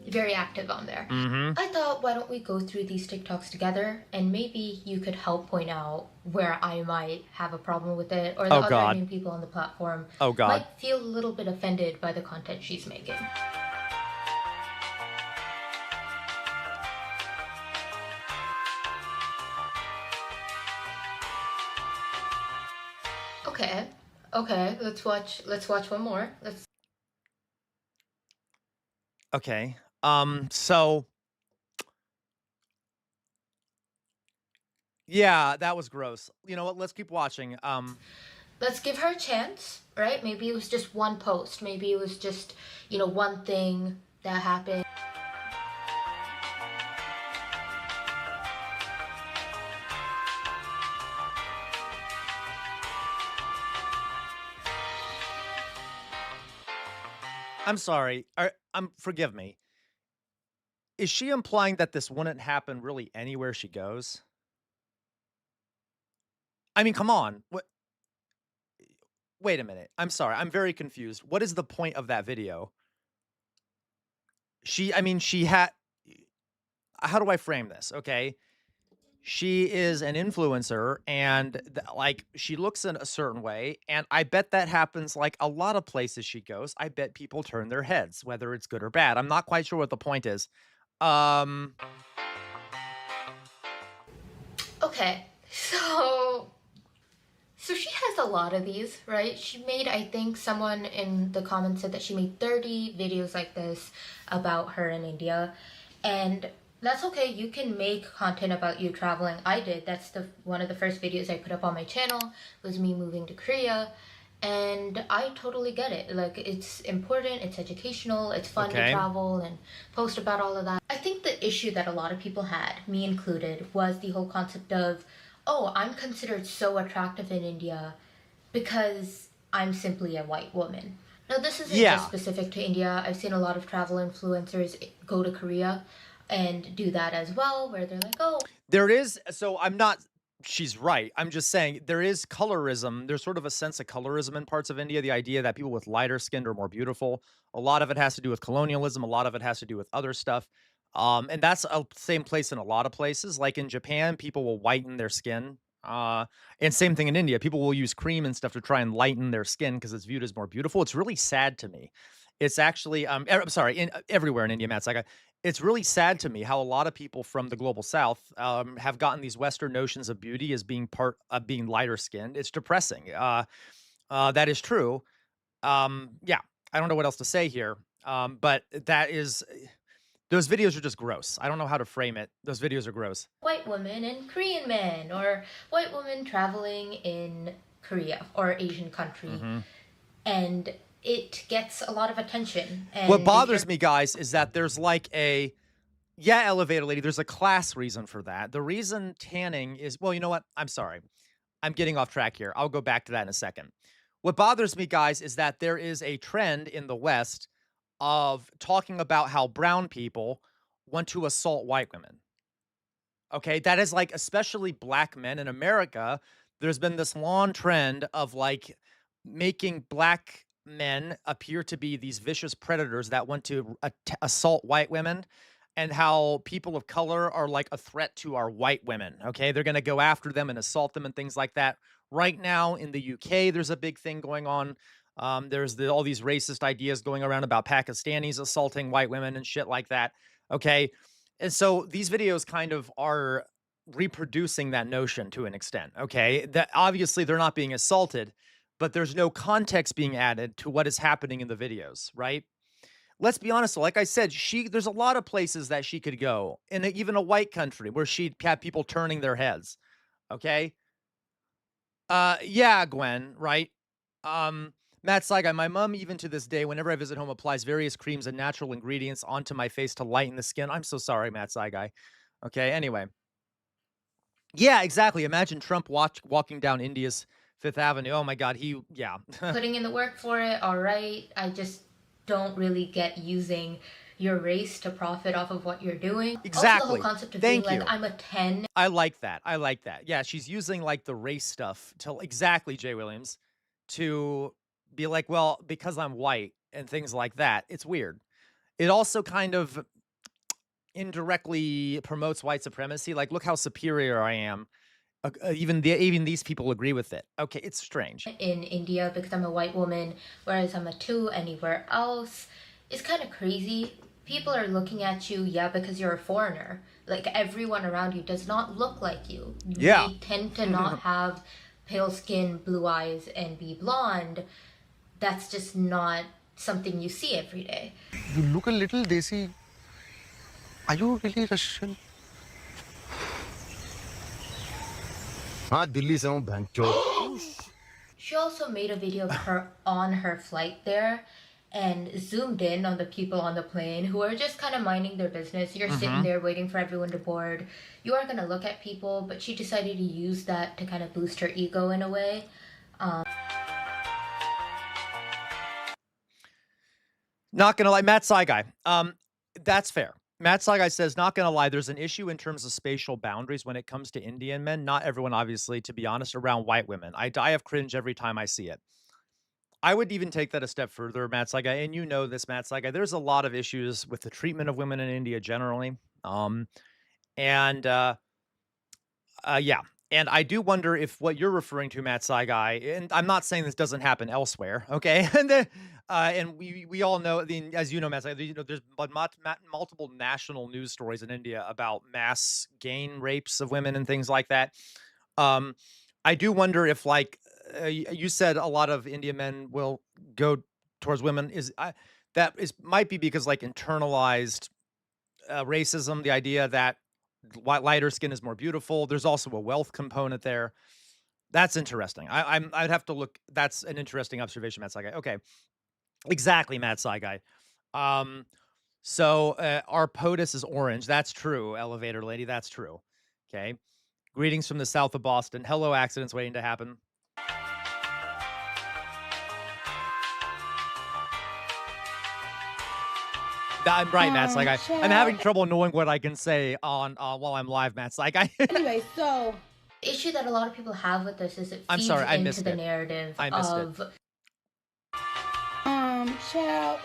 very active on there. I thought, why don't we go through these TikToks together and maybe you could help point out where I might have a problem with it, or the other Indian people on the platform might feel a little bit offended by the content she's making. Okay, let's watch one more. Okay. So yeah, that was gross. You know what? Let's keep watching. Let's give her a chance, right? Maybe it was just one post. Maybe it was just, one thing that happened. I'm sorry. Forgive me. Is she implying that this wouldn't happen really anywhere she goes? I mean, come on. Wait a minute. I'm sorry. I'm very confused. What is the point of that video? She had, how do I frame this? Okay. She is an influencer and like she looks in a certain way. And I bet that happens like a lot of places she goes. I bet people turn their heads, whether it's good or bad. I'm not quite sure what the point is. Okay, so she has a lot of these, right? She made, I think someone in the comments said that she made 30 videos like this about her in India, and that's okay. You can make content about you traveling. I did. That's one of the first videos I put up on my channel was me moving to Korea, and I totally get it. Like, it's important, it's educational, it's fun to travel and post about all of that. I think the issue that a lot of people had, me included, was the whole concept of, oh, I'm considered so attractive in India because I'm simply a white woman. Now, this isn't just specific to India. I've seen a lot of travel influencers go to Korea and do that as well, where they're like, oh. There is, so I'm not, she's right. I'm just saying there is colorism. There's sort of a sense of colorism in parts of India. The idea that people with lighter skin are more beautiful. A lot of it has to do with colonialism. A lot of it has to do with other stuff. And that's the same place in a lot of places. Like in Japan, people will whiten their skin. And same thing in India. People will use cream and stuff to try and lighten their skin because it's viewed as more beautiful. It's really sad to me. It's actually, I'm sorry, everywhere in India, Matt, it's like it's really sad to me how a lot of people from the global south have gotten these Western notions of beauty as being part of being lighter skinned. It's depressing. That is true. Yeah, I don't know what else to say here. But that is, those videos are just gross. I don't know how to frame it. Those videos are gross. White women and Korean men, or white women traveling in Korea or Asian country. And it gets a lot of attention. And what bothers me, guys, is that there's like elevator lady, there's a class reason for that. The reason tanning is, well, you know what? I'm sorry. I'm getting off track here. I'll go back to that in a second. What bothers me, guys, is that there is a trend in the West of talking about how brown people want to assault white women. Okay, that is like, especially black men in America, there's been this long trend of like making black men appear to be these vicious predators that want to assault white women, and how people of color are like a threat to our white women. Okay, they're going to go after them and assault them and things like that. Right now in the UK, there's a big thing going on. There's all these racist ideas going around about Pakistanis assaulting white women and shit like that. Okay, and so these videos kind of are reproducing that notion to an extent. Okay, that obviously they're not being assaulted, but there's no context being added to what is happening in the videos, right? Let's be honest, like I said, there's a lot of places that she could go, in even a white country, where she'd have people turning their heads, okay? Yeah, Gwen, right? Matt Saigai, my mom, even to this day, whenever I visit home, applies various creams and natural ingredients onto my face to lighten the skin. I'm so sorry, Matt Saigai. Okay, anyway. Yeah, exactly. Imagine Trump walking down India's Fifth Avenue. Oh my God, yeah. Putting in the work for it, all right. I just don't really get using your race to profit off of what you're doing. Exactly. Also, the whole concept of being like, I'm a 10. I like that. I like that. Yeah, she's using like the race stuff to exactly, Jay Williams, to be like, well, because I'm white and things like that. It's weird. It also kind of indirectly promotes white supremacy. Like, look how superior I am. Even these people agree with it. Okay, it's strange. In India, because I'm a white woman, whereas I'm a 2 anywhere else, it's kind of crazy. People are looking at you, yeah, because you're a foreigner. Like, everyone around you does not look like you. Yeah. They tend to not have pale skin, blue eyes, and be blonde. That's just not something you see every day. You look a little desi. Are you really Russian? Delhi se hu bhanchod. She also made a video of her on her flight there and zoomed in on the people on the plane who are just kind of minding their business. You're sitting there waiting for everyone to board. You are going to look at people, but she decided to use that to kind of boost her ego in a way. Not gonna lie, Matt Saigai. That's fair. Matt Saigai says, not gonna lie, there's an issue in terms of spatial boundaries when it comes to Indian men. Not everyone, obviously, to be honest, around white women. I die of cringe every time I see it. I would even take that a step further, Matt Saigai, and you know this, Matt Saigai. There's a lot of issues with the treatment of women in India generally. Yeah. And I do wonder if what you're referring to, Matt Saigai, and I'm not saying this doesn't happen elsewhere, okay? And we all know, as you know, Matt Saigai, there's multiple national news stories in India about mass gang rapes of women and things like that. I do wonder if, like, you said, a lot of Indian men will go towards women. Might be because, like, internalized racism, the idea that lighter skin is more beautiful. There's also a wealth component there. That's interesting. I'd have to look. That's an interesting observation, Matt Saigai. Okay, exactly, Matt Saigai. So our POTUS is orange. That's true, elevator lady. That's true. Okay. Greetings from the south of Boston. Hello, accidents waiting to happen. I'm right, Matt Saigai. I'm having trouble knowing what I can say on while I'm live, Matt Saigai. Anyway, so the issue that a lot of people have with this is it feeds into the narrative of.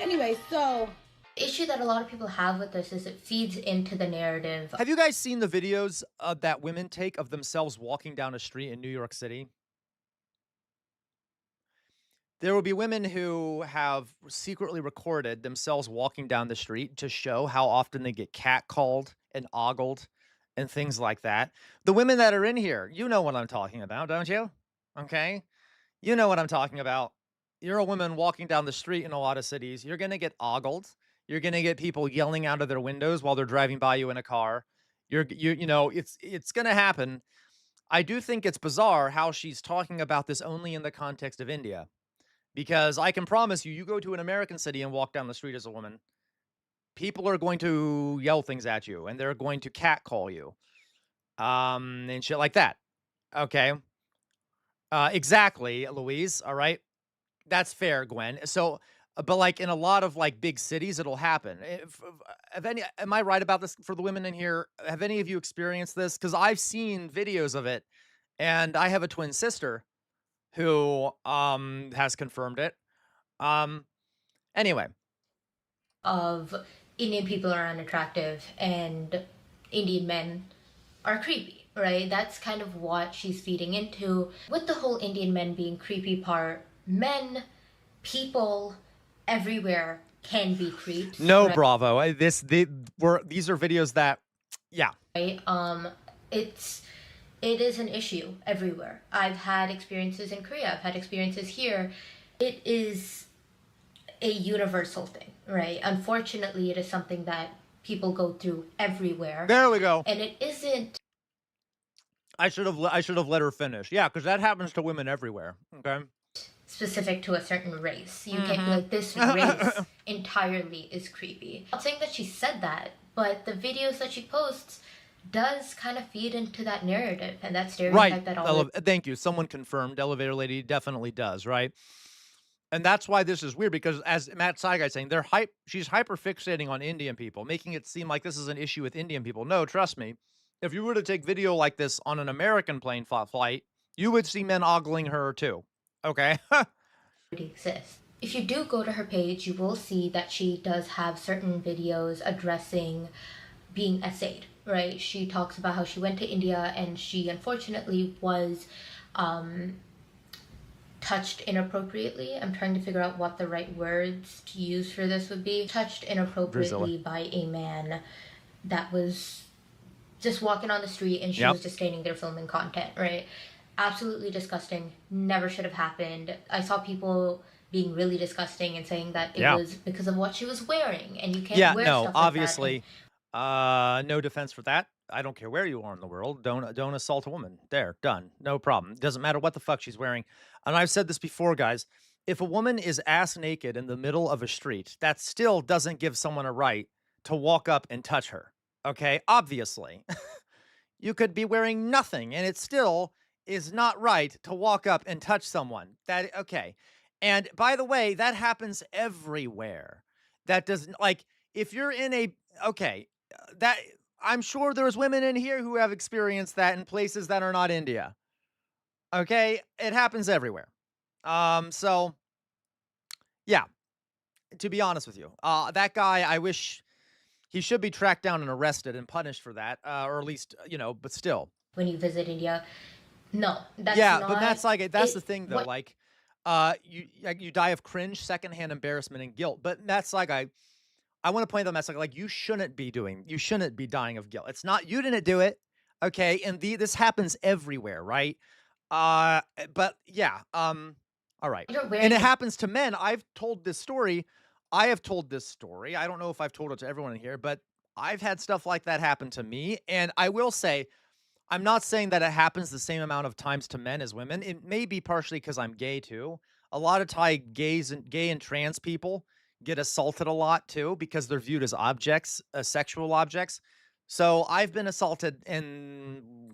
Anyway, so the issue that a lot of people have with this is it feeds into the narrative. Have you guys seen the videos that women take of themselves walking down a street in New York City? There will be women who have secretly recorded themselves walking down the street to show how often they get catcalled and ogled and things like that. The women that are in here, you know what I'm talking about, don't you? Okay? You know what I'm talking about. You're a woman walking down the street in a lot of cities. You're going to get ogled. You're going to get people yelling out of their windows while they're driving by you in a car. You know, it's going to happen. I do think it's bizarre how she's talking about this only in the context of India. Because I can promise you, you go to an American city and walk down the street as a woman, people are going to yell things at you, and they're going to catcall you, and shit like that. Okay. Exactly, Louise. All right. That's fair, Gwen. So, but like in a lot of like big cities, it'll happen. Am I right about this for the women in here? Have any of you experienced this? Because I've seen videos of it, and I have a twin sister who has confirmed it. Anyway. Of Indian people are unattractive and Indian men are creepy, right? That's kind of what she's feeding into. With the whole Indian men being creepy part, people everywhere can be creeps. No, right? Bravo. These are videos that, yeah. Right? It's It is an issue everywhere. I've had experiences in Korea, I've had experiences here. It is a universal thing, right? Unfortunately, it is something that people go through everywhere. There we go. And it isn't I should have let her finish. Yeah, because that happens to women everywhere. Okay. specific to a certain race. You can't be like, this race entirely is creepy. I'm not saying that she said that, but the videos that she posts does kind of feed into that narrative and that stereotype Right. that all Thank you. Someone confirmed. Elevator lady definitely does. Right. And that's why this is weird, because as Matt Saigai saying, she's hyper fixating on Indian people, making it seem like this is an issue with Indian people. No, trust me. If you were to take video like this on an American plane flight, you would see men ogling her too. Okay. exists. If you do go to her page, you will see that she does have certain videos addressing being essayed, right? She talks about how she went to India and she unfortunately was touched inappropriately. I'm trying to figure out what the right words to use for this would be. Touched inappropriately by a man that was just walking on the street and she was just standing there filming content, right? Absolutely disgusting. Never should have happened. I saw people being really disgusting and saying that it was because of what she was wearing, and you can't wear stuff like obviously, no defense for that. I don't care where you are in the world. Don't assault a woman. There, done. No problem. Doesn't matter what the fuck she's wearing. And I've said this before, guys. If a woman is ass naked in the middle of a street, that still doesn't give someone a right to walk up and touch her. Okay? Obviously. You could be wearing nothing, and it still is not right to walk up and touch someone. Okay. And by the way, that happens everywhere. That doesn't, like, if you're in that, I'm sure there's women in here who have experienced that in places that are not India. Okay? It happens everywhere. So, yeah, to be honest with you, that guy, I wish he should be tracked down and arrested and punished for that, or at least, but still. when you visit India. No, that's but that's the thing though. You die of cringe, secondhand embarrassment, and guilt. But that's I want to point out that you shouldn't be dying of guilt. It's not, you didn't do it, okay? And this happens everywhere, right? But yeah, all right. And it happens to men. I've told this story. I don't know if I've told it to everyone in here, but I've had stuff like that happen to me. And I will say, I'm not saying that it happens the same amount of times to men as women. It may be partially because I'm gay too. A lot of gay and trans people get assaulted a lot too because they're viewed as objects, sexual objects. So I've been assaulted in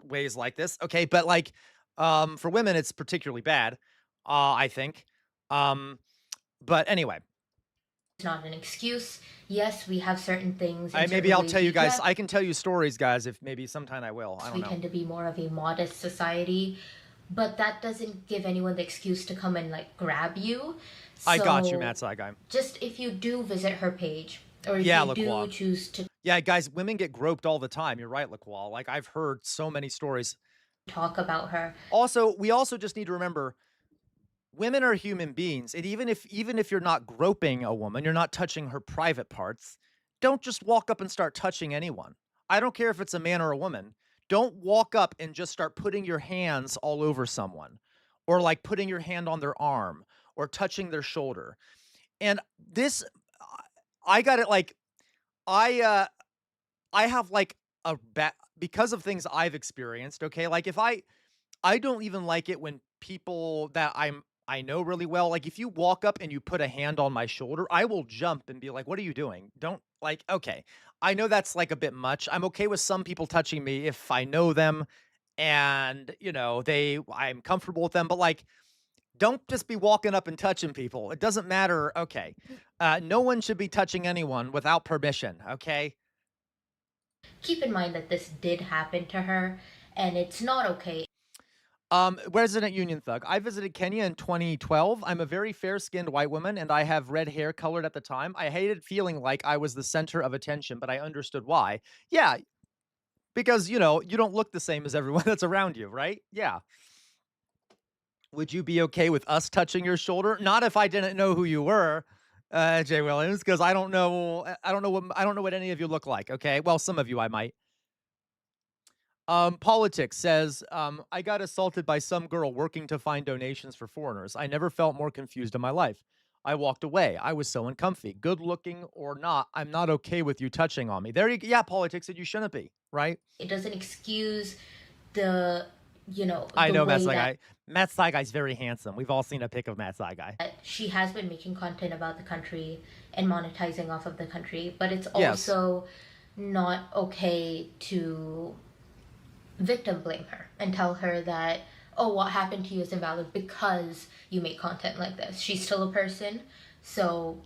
ways like this. Okay, but for women, it's particularly bad, I think. But anyway. It's not an excuse. Yes, we have certain things. Maybe I'll tell you guys. I can tell you stories, guys, if maybe sometime I will. I don't know. We tend to be more of a modest society, but that doesn't give anyone the excuse to come and grab you. So I got you, Matt Saigai. Just if you do visit her page, or if you do choose to. Yeah, guys, women get groped all the time. You're right, LaQual. I've heard so many stories. Talk about her. Also, we also just need to remember, women are human beings, and even if you're not groping a woman, you're not touching her private parts, don't just walk up and start touching anyone. I don't care if it's a man or a woman. Don't walk up and just start putting your hands all over someone, or putting your hand on their arm, or touching their shoulder. And this, I got it. I have because of things I've experienced. Okay, if I don't even like it when people that I know really well, if you walk up and you put a hand on my shoulder, I will jump and be like, what are you doing? Don't okay. I know that's a bit much. I'm okay with some people touching me if I know them and, I'm comfortable with them, but don't just be walking up and touching people. It doesn't matter. Okay. No one should be touching anyone without permission. Okay. Keep in mind that this did happen to her and it's not okay. Resident Union Thug. I visited Kenya in 2012. I'm a very fair-skinned white woman, and I have red hair colored at the time. I hated feeling like I was the center of attention, but I understood why. Yeah, because, you don't look the same as everyone that's around you, right? Yeah. Would you be okay with us touching your shoulder? Not if I didn't know who you were, Jay Williams, because I don't know what any of you look like, okay? Well, some of you I might. Politics says, I got assaulted by some girl working to find donations for foreigners. I never felt more confused in my life. I walked away. I was so uncomfy. Good looking or not, I'm not okay with you touching on me. There you go. Yeah, politics, and you shouldn't be, right? It doesn't excuse the, I the know Matt way that Saigai. Matt Saigai's very handsome. We've all seen a pic of Matt Saigai. she has been making content about the country and monetizing off of the country, but it's Yes. also not okay to victim blame her and tell her that, oh, what happened to you is invalid because you make content like this. She's still a person, so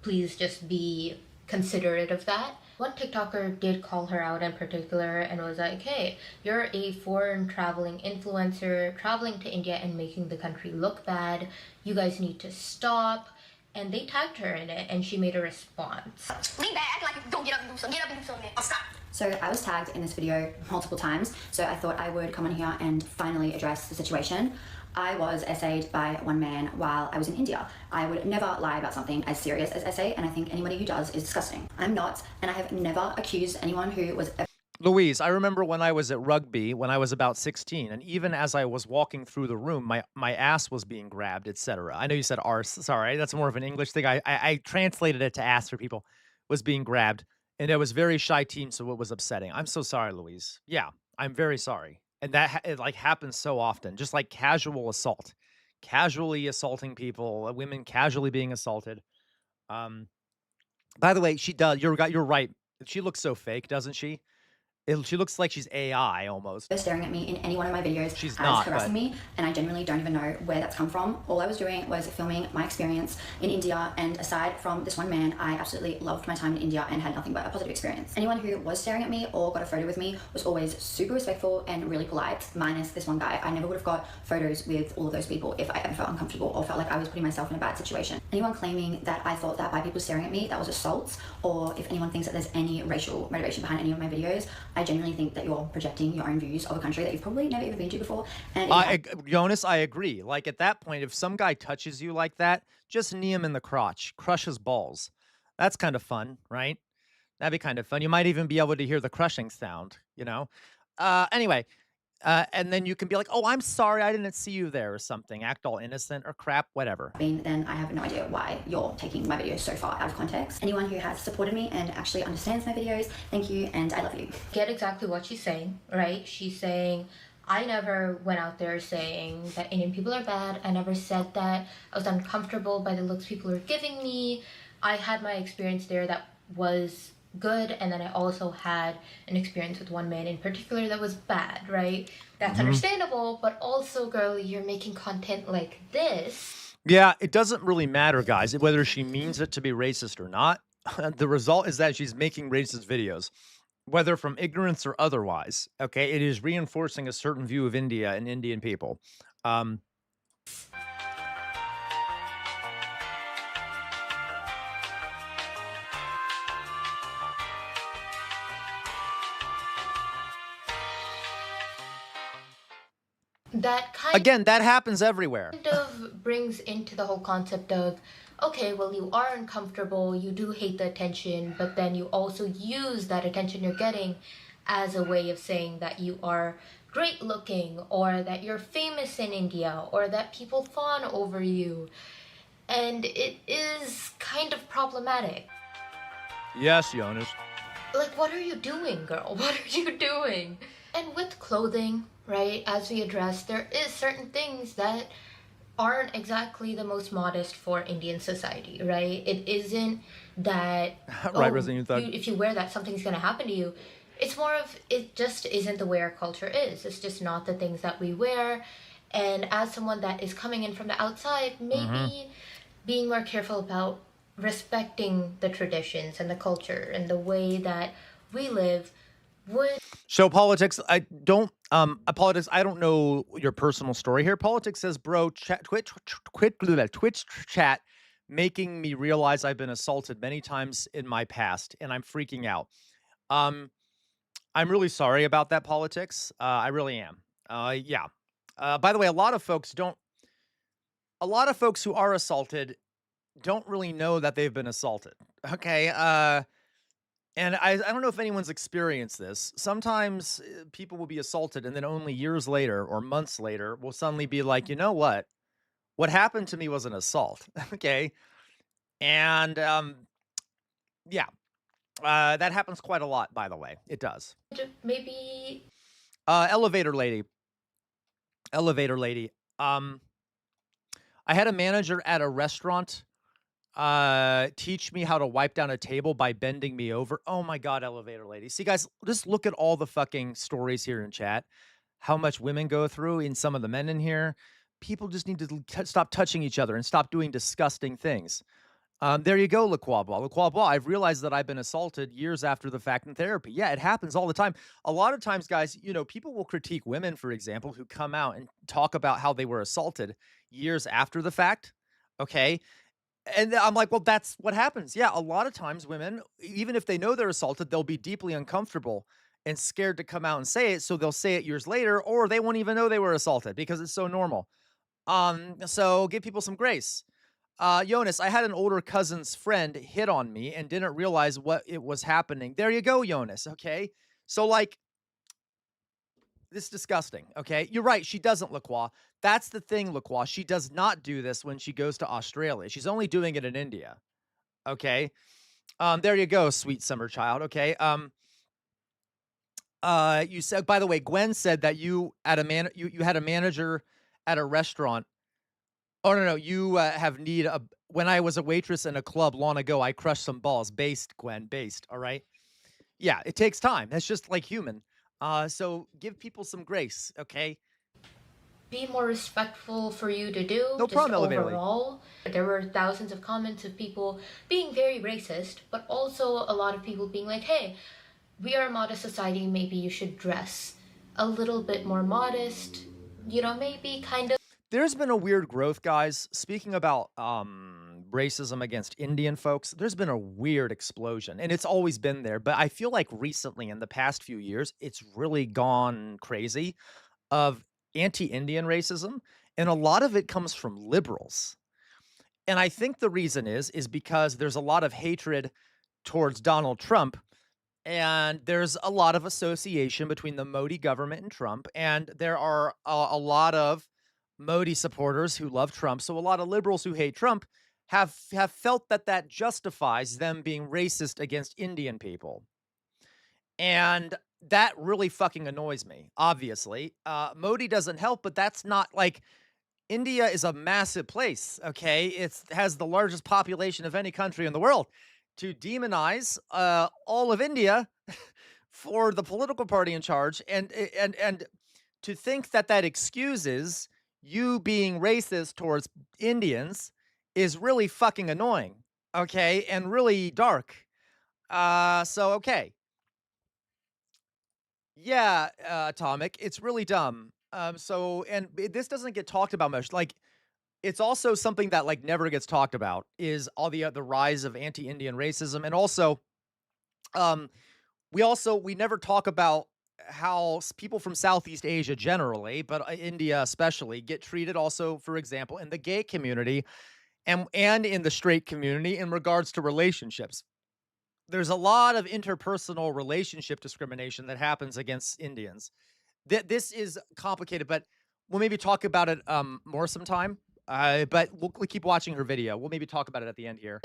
please just be considerate of that. One TikToker did call her out in particular and was like, hey, you're a foreign traveling influencer traveling to India and making the country look bad. You guys need to stop. And they tagged her in it and she made a response. Lean back, act like you don't get up and do something. Get up and do something. Stop. So I was tagged in this video multiple times, so I thought I would come on here and finally address the situation. I was essayed by one man while I was in India. I would never lie about something as serious as essay, and I think anybody who does is disgusting. I'm not, and I have never accused anyone who was... Louise, I remember when I was at rugby, when I was about 16, and even as I was walking through the room, my ass was being grabbed, etc. I know you said arse. Sorry, that's more of an English thing. I translated it to ass for people. Was being grabbed. And it was very shy teen, so it was upsetting. I'm so sorry, Louise. Yeah, I'm very sorry. And that it like happens so often, just like casual assault, casually assaulting people, women casually being assaulted. By the way, she does. You're right. She looks so fake, doesn't she? She looks like she's AI almost. Staring at me in any one of my videos She's as not, harassing but... me, and I genuinely don't even know where that's come from. All I was doing was filming my experience in India, and aside from this one man, I absolutely loved my time in India and had nothing but a positive experience. Anyone who was staring at me or got a photo with me was always super respectful and really polite, minus this one guy. I never would have got photos with all of those people if I ever felt uncomfortable or felt like I was putting myself in a bad situation. Anyone claiming that I thought that by people staring at me, that was assault, or if anyone thinks that there's any racial motivation behind any of my videos, I genuinely think that you're projecting your own views of a country that you've probably never even been to before. And Jonas, I agree. Like at that point, if some guy touches you like that, just knee him in the crotch, crush his balls. That's kind of fun, right? That'd be kind of fun. You might even be able to hear the crushing sound, you know? Anyway, and then you can be like, oh, I'm sorry, I didn't see you there or something. Act all innocent or crap, whatever. Then I have no idea why you're taking my videos so far out of context. Anyone who has supported me and actually understands my videos, thank you, and I love you. Get exactly what she's saying, right? She's saying, I never went out there saying that Indian people are bad. I never said that. I was uncomfortable by the looks people were giving me. I had my experience there that was good, and then I also had an experience with one man in particular that was bad, right? That's understandable, but also, girl, you're making content like this. Yeah, it doesn't really matter, guys, whether she means it to be racist or not. The result is that she's making racist videos, whether from ignorance or otherwise. Okay, it is reinforcing a certain view of India and Indian people. That Again, that happens everywhere. Kind of brings into the whole concept of, okay, well, you are uncomfortable, you do hate the attention, but then you also use that attention you're getting as a way of saying that you are great looking, or that you're famous in India, or that people fawn over you. And it is kind of problematic. Yes, Jonas. Like, what are you doing, girl? What are you doing? And with clothing, right, as we addressed, there is certain things that aren't exactly the most modest for Indian society, right? It isn't that, right, Resident Thug. if you wear that, something's going to happen to you. It's more of, it just isn't the way our culture is. It's just not the things that we wear. And as someone that is coming in from the outside, maybe being more careful about respecting the traditions and the culture and the way that we live would... So politics, I don't know your personal story here. Politics says, bro, Twitch chat making me realize I've been assaulted many times in my past, and I'm freaking out. I'm really sorry about that, politics. I really am. Yeah. By the way, a lot of folks who are assaulted don't really know that they've been assaulted. Okay. And I don't know if anyone's experienced this. Sometimes people will be assaulted, and then only years later or months later will suddenly be like, you know what? What happened to me was an assault. Okay. And yeah, that happens quite a lot, by the way. It does. Maybe Elevator lady. Elevator lady. I had a manager at a restaurant teach me how to wipe down a table by bending me over. Oh my God, elevator lady. See, guys, just look at all the fucking stories here in chat. How much women go through, and some of the men in here. People just need to stop touching each other and stop doing disgusting things. There you go, LaQuabois. LaQuabois, I've realized that I've been assaulted years after the fact in therapy. Yeah, it happens all the time. A lot of times, guys, you know, people will critique women, for example, who come out and talk about how they were assaulted years after the fact. Okay. And I'm like, well, that's what happens. Yeah, a lot of times women, even if they know they're assaulted, they'll be deeply uncomfortable and scared to come out and say it. So they'll say it years later, or they won't even know they were assaulted because it's so normal. So give people some grace. Jonas, I had an older cousin's friend hit on me and didn't realize what it was happening. There you go, Jonas. Okay. So like, this is disgusting. Okay. You're right. She doesn't, LaQuaw. That's the thing, LaQuaw. She does not do this when she goes to Australia. She's only doing it in India. Okay. There you go, sweet summer child. Okay. You said, by the way, Gwen said that you had a manager at a restaurant. Oh, no, you have need of, when I was a waitress in a club long ago, I crushed some balls. Based, Gwen, based. All right. Yeah, it takes time. That's just like human. So give people some grace, okay? be more respectful for you to do. No just problem, elevator lady. overall. There were thousands of comments of people being very racist, but also a lot of people being like, hey, we are a modest society, maybe you should dress a little bit more modest, you know, maybe kind of. There's been a weird growth, guys. Speaking about racism against Indian folks, there's been a weird explosion, and it's always been there. But I feel like recently, in the past few years, it's really gone crazy of anti-Indian racism, and a lot of it comes from liberals. And I think the reason is because there's a lot of hatred towards Donald Trump, and there's a lot of association between the Modi government and Trump, and there are a lot of Modi supporters who love Trump. So a lot of liberals who hate Trump have felt that justifies them being racist against Indian people. And that really fucking annoys me, obviously. Modi doesn't help, but that's not like, India is a massive place, okay? It has the largest population of any country in the world. To demonize all of India for the political party in charge, and to think that excuses you being racist towards Indians is really fucking annoying, okay? And really dark. So, okay. Yeah, Atomic, it's really dumb. This doesn't get talked about much. Like, it's also something that, like, never gets talked about is all the rise of anti-Indian racism. And also, we never talk about how people from Southeast Asia generally, but India especially, get treated also, for example, in the gay community and in the straight community in regards to relationships. There's a lot of interpersonal relationship discrimination that happens against Indians. This is complicated, but we'll maybe talk about it more sometime. But we'll keep watching her video. We'll maybe talk about it at the end here.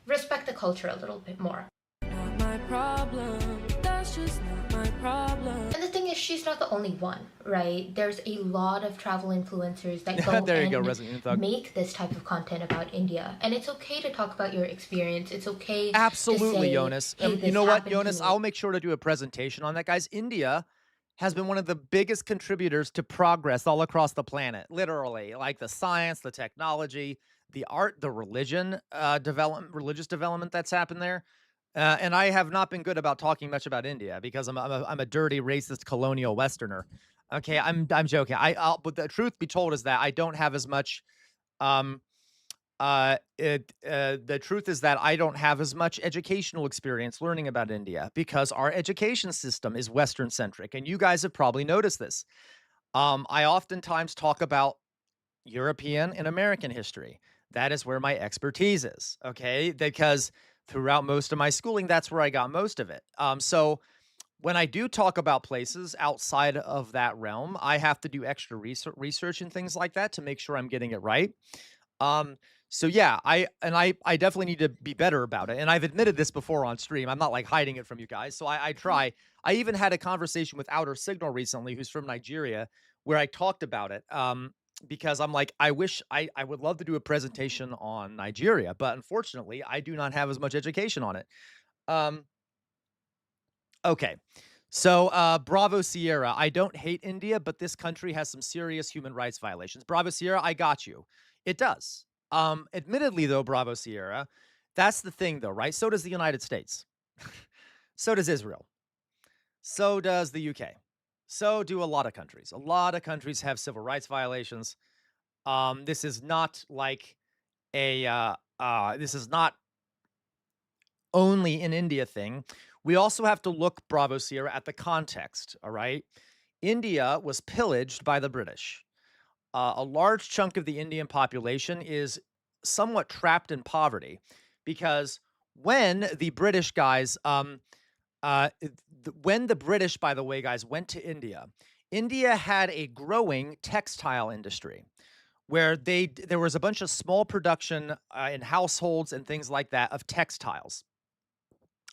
Respect the culture a little bit more. Not my problem. That's just not my problem. And the thing is, she's not the only one, right? There's a lot of travel influencers that go there you go, and Resident Thug. make this type of content about India. And it's okay to talk about your experience. It's okay Absolutely, to say, Jonas. hey, You this know what, happened to Jonas? me. I'll make sure to do a presentation on that, guys. India has been one of the biggest contributors to progress all across the planet, literally, like the science, the technology, the art, the religious development that's happened there. And I have not been good about talking much about India because I'm a dirty, racist, colonial Westerner. Okay, I'm joking. But the truth be told is that I don't have as much. The truth is that I don't have as much educational experience learning about India because our education system is Western centric, and you guys have probably noticed this. I oftentimes talk about European and American history. That is where my expertise is, okay? Because throughout most of my schooling, that's where I got most of it. So when I do talk about places outside of that realm, I have to do extra research and things like that to make sure I'm getting it right. Um, so yeah, I definitely need to be better about it. And I've admitted this before on stream. I'm not like hiding it from you guys. So I try. I even had a conversation with Outer Signal recently, who's from Nigeria, where I talked about it. Because I'm like, I would love to do a presentation on Nigeria, but unfortunately, I do not have as much education on it. Um, okay. So, Bravo Sierra, I don't hate India, but this country has some serious human rights violations. Bravo Sierra, I got you. It does. Admittedly, though, Bravo Sierra, that's the thing, though, right? So does the United States. So does Israel. So does the UK. So do a lot of countries. A lot of countries have civil rights violations. This is not like this is not only an India thing. We also have to look, Bravo Sierra, at the context, all right? India was pillaged by the British. A large chunk of the Indian population is somewhat trapped in poverty because when the British guys, when the British, by the way, guys, went to India, India had a growing textile industry where there was a bunch of small production in households and things like that of textiles.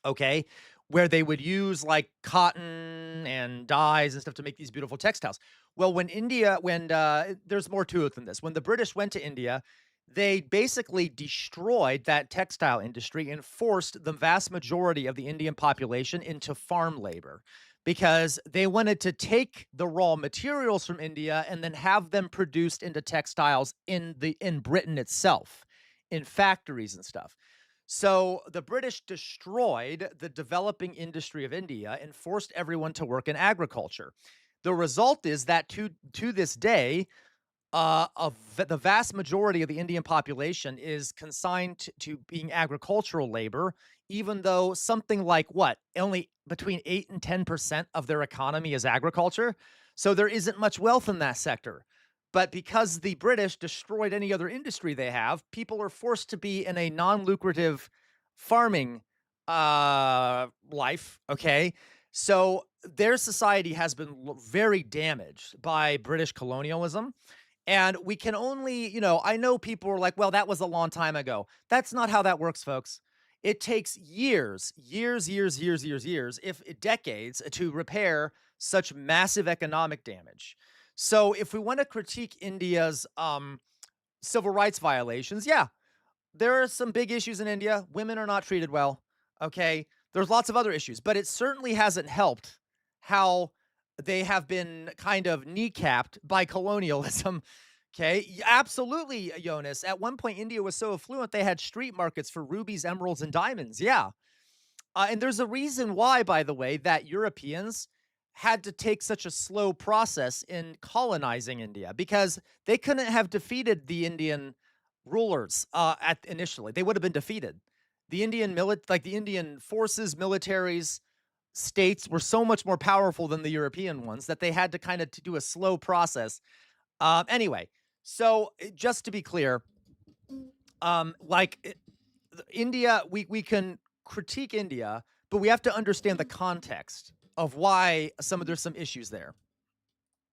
Okay, where they would use like cotton and dyes and stuff to make these beautiful textiles. Well, when there's more to it than this. When the British went to India, they basically destroyed that textile industry and forced the vast majority of the Indian population into farm labor because they wanted to take the raw materials from India and then have them produced into textiles in Britain itself, in factories and stuff. So the British destroyed the developing industry of India and forced everyone to work in agriculture. The result is that to this day, the vast majority of the Indian population is consigned to being agricultural labor, even though something like only between 8 and 10% of their economy is agriculture. So there isn't much wealth in that sector. But because the British destroyed any other industry they have, people are forced to be in a non-lucrative farming life, okay? So their society has been very damaged by British colonialism. And we can only, I know people are like, well, that was a long time ago. That's not how that works, folks. It takes years, if decades to repair such massive economic damage. So if we want to critique India's civil rights violations, yeah, there are some big issues in India. Women are not treated well, okay? There's lots of other issues, but it certainly hasn't helped how they have been kind of kneecapped by colonialism, okay? Absolutely, Jonas. At one point, India was so affluent, they had street markets for rubies, emeralds, and diamonds, yeah. And there's a reason why, by the way, that Europeans had to take such a slow process in colonizing India because they couldn't have defeated the Indian rulers initially. They would have been defeated. The Indian the Indian forces, militaries, states were so much more powerful than the European ones that they had to kind of do a slow process. Anyway, so just to be clear, India, we can critique India, but we have to understand the context of why there's some issues there.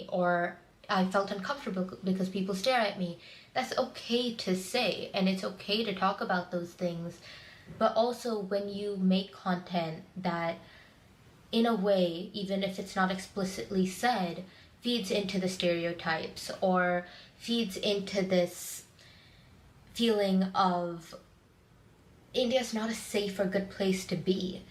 Or I felt uncomfortable because people stare at me. That's okay to say, and it's okay to talk about those things. But also when you make content that, in a way, even if it's not explicitly said, feeds into the stereotypes or feeds into this feeling of India's not a safe or good place to be.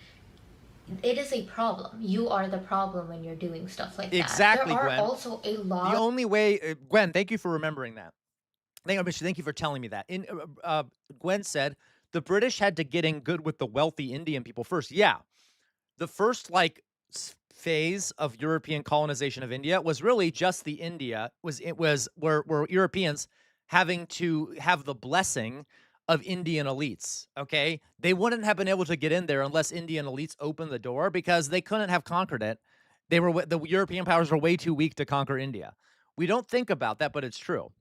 It is a problem. You are the problem when you're doing stuff like that. Exactly, There are Gwen. also a lot. The only way, Gwen, thank you for remembering that. Thank you for telling me that. Gwen said the British had to get in good with the wealthy Indian people first. Yeah, the first phase of European colonization of India was really just were Europeans having to have the blessing of Indian elites, okay? They wouldn't have been able to get in there unless Indian elites opened the door because they couldn't have conquered it. The European powers were way too weak to conquer India. We don't think about that, but it's true.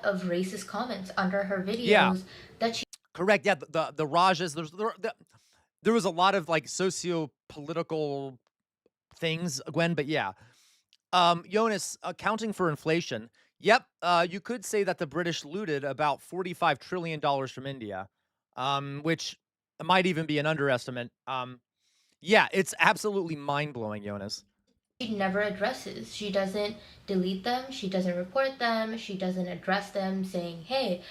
Of racist comments under her videos that she Correct. Yeah, the Rajas. There was a lot of like socio-political things, Gwen. But yeah, Jonas, accounting for inflation. Yep, you could say that the British looted about $45 trillion from India, which might even be an underestimate. Yeah, it's absolutely mind-blowing, Jonas. She never addresses. She doesn't delete them. She doesn't report them. She doesn't address them saying, hey,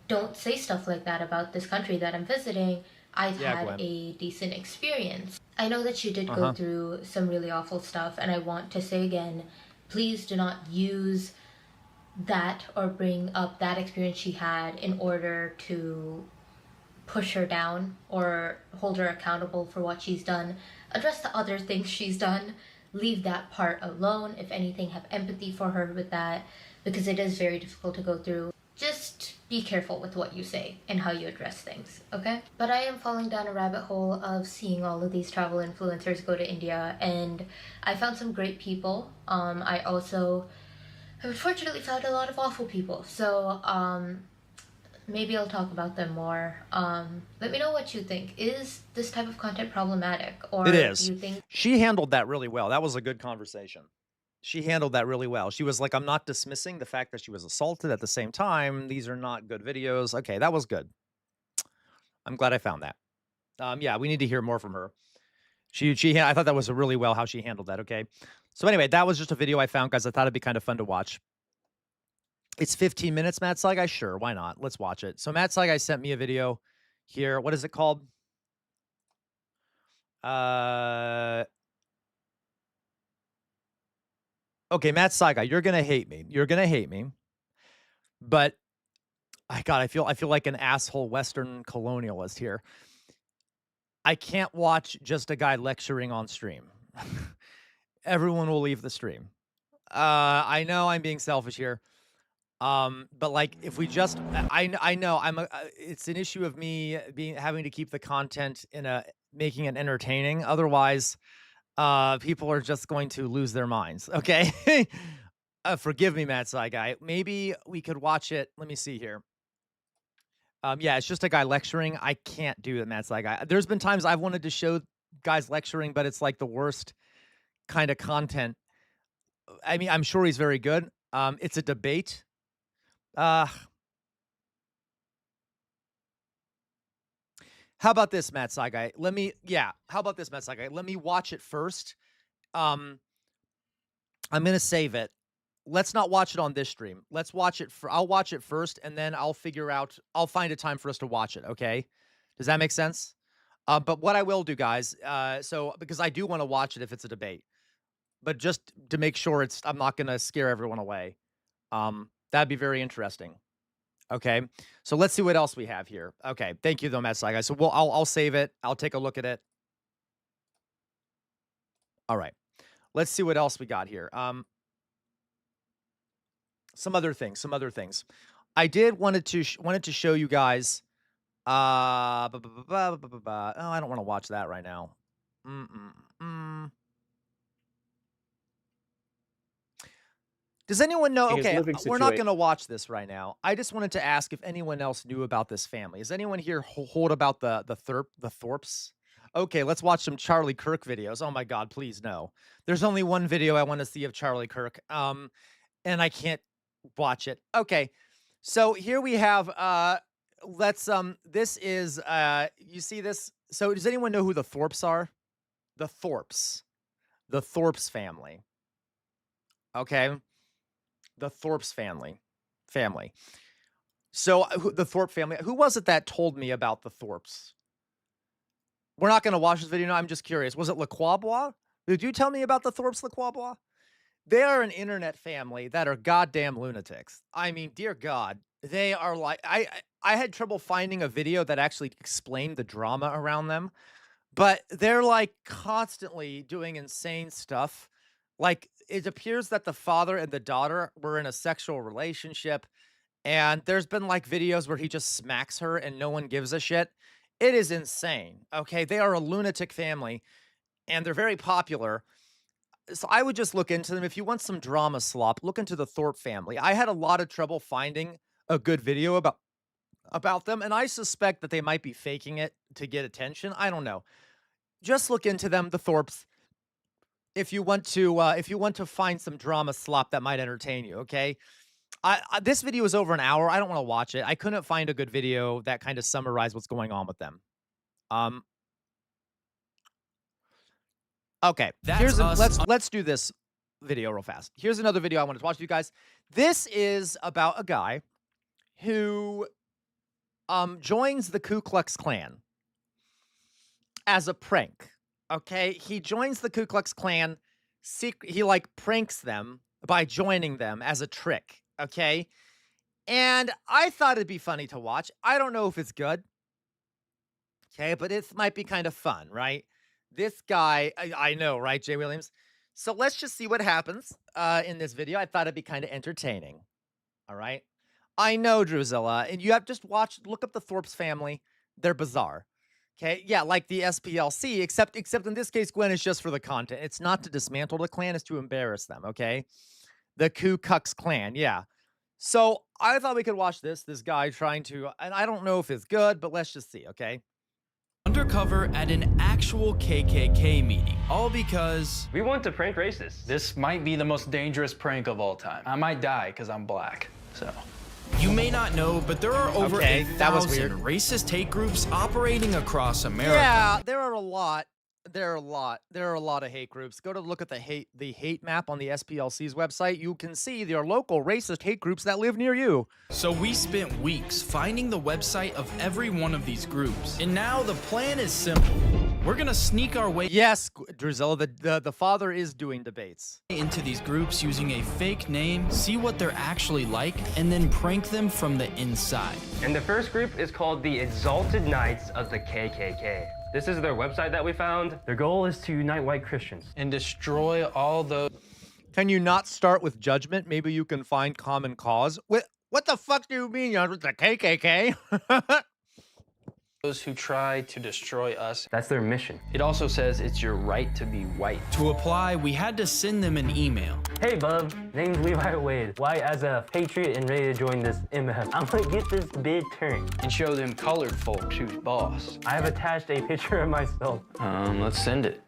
don't say stuff like that about this country that I'm visiting. I've had Gwen. a decent experience. I know that she did go through some really awful stuff, and I want to say again, please do not use that or bring up that experience she had in order to push her down or hold her accountable for what she's done. Address the other things she's done. Leave that part alone. If anything, have empathy for her with that, because it is very difficult to go through. Just be careful with what you say and how you address things, okay? But I am falling down a rabbit hole of seeing all of these travel influencers go to India, and I found some great people. I also have unfortunately found a lot of awful people. So maybe I'll talk about them more. Let me know what you think. Is this type of content problematic? Or It is. do you think She handled that really well. That was a good conversation. She handled that really well. She was like, I'm not dismissing the fact that she was assaulted. At the same time, these are not good videos. Okay, that was good. I'm glad I found that. Yeah, we need to hear more from her. I thought that was really well how she handled that, okay? So anyway, that was just a video I found, guys. I thought it'd be kind of fun to watch. It's 15 minutes, Matt Saigai. Sure, why not? Let's watch it. So Matt Saigai sent me a video here. What is it called? Okay, Matt Saigai, you're gonna hate me. You're gonna hate me. But I feel like an asshole Western colonialist here. I can't watch just a guy lecturing on stream. Everyone will leave the stream. I know I'm being selfish here. But like, if we just, I know it's an issue of me having to keep the content making it entertaining. Otherwise, people are just going to lose their minds. Okay. Forgive me, Matt Saigai. Maybe we could watch it. Let me see here. Yeah, it's just a guy lecturing. I can't do that, Matt Saigai. There's been times I've wanted to show guys lecturing, but it's like the worst kind of content. I mean, I'm sure he's very good. It's a debate. How about this, Matt Saigai? How about this, Matt Saigai? Let me watch it first. I'm gonna save it. Let's not watch it on this stream. Let's watch it I'll watch it first, and then I'll find a time for us to watch it, okay? Does that make sense? But what I will do, guys, because I do want to watch it if it's a debate, but just to make sure I'm not gonna scare everyone away. That'd be very interesting. Okay, so let's see what else we have here. Okay, thank you though, Matt Saigai. So I'll save it. I'll take a look at it. All right, let's see what else we got here. Some other things. I wanted to show you guys. Oh, I don't want to watch that right now. Does anyone know? Okay, we're not going to watch this right now. I just wanted to ask if anyone else knew about this family. Is anyone here hold about the Thorpes? Okay, let's watch some Charlie Kirk videos. Oh my God, please no. There's only one video I want to see of Charlie Kirk, and I can't watch it. Okay, so here we have. This is. You see this? So does anyone know who the Thorpes are? The Thorpes family. Okay. The Thorpes family. So the Thorpe family. Who was it that told me about the Thorpes? We're not going to watch this video. No, I'm just curious. Was it Lacroix? Did you tell me about the Thorpes Lacroix? They are an internet family that are goddamn lunatics. I mean, dear God, they are like. I had trouble finding a video that actually explained the drama around them, but they're like constantly doing insane stuff. Like, it appears that the father and the daughter were in a sexual relationship, and there's been like videos where he just smacks her and no one gives a shit. It is insane. Okay, they are a lunatic family, and they're very popular. So I would just look into them. If you want some drama slop, look into the Thorpe family. I had a lot of trouble finding a good video about them, and I suspect that they might be faking it to get attention. I don't know. Just look into them, the Thorpes, if you want to find some drama slop that might entertain you. Okay. This video is over an hour. I don't want to watch it. I couldn't find a good video that kind of summarized what's going on with them. Okay. Let's do this video real fast. Here's another video I wanted to watch with you guys. This is about a guy who joins the Ku Klux Klan as a prank. Okay, he joins the Ku Klux Klan. He like pranks them by joining them as a trick. Okay, and I thought it'd be funny to watch. I don't know if it's good. Okay, but it might be kind of fun, right? This guy, I know, right, Jay Williams? So let's just see what happens in this video. I thought it'd be kind of entertaining. All right. I know, Druzilla, and you have just look up the Thorpes family. They're bizarre. Okay, yeah, like the SPLC, except in this case, Gwen, is just for the content. It's not to dismantle the Klan, it's to embarrass them, okay? The Ku Klux Klan, yeah. So I thought we could watch this guy trying to, and I don't know if it's good, but let's just see, okay? Undercover at an actual KKK meeting, all because we want to prank racists. This might be the most dangerous prank of all time. I might die because I'm black, so. You may not know, but there are over 1,000 racist hate groups operating across America. Yeah, there are a lot. There are a lot of hate groups. Go to look at the hate map on the SPLC's website. You can see there are local racist hate groups that live near you. So we spent weeks finding the website of every one of these groups. And now the plan is simple. We're gonna sneak our way— Yes, Druzilla, the father is doing debates. —into these groups using a fake name, see what they're actually like, and then prank them from the inside. And the first group is called the Exalted Knights of the KKK. This is their website that we found. Their goal is to unite white Christians and destroy all those. Can you not start with judgment? Maybe you can find common cause. What the fuck do you mean, you're with the KKK? Those who try to destroy us. That's their mission. It also says it's your right to be white. To apply, we had to send them an email. Hey, bub. Name's Levi Wade. White as a patriot and ready to join this MF. I'm gonna get this bid turned. And show them colored folks who's boss. I have attached a picture of myself. Let's send it.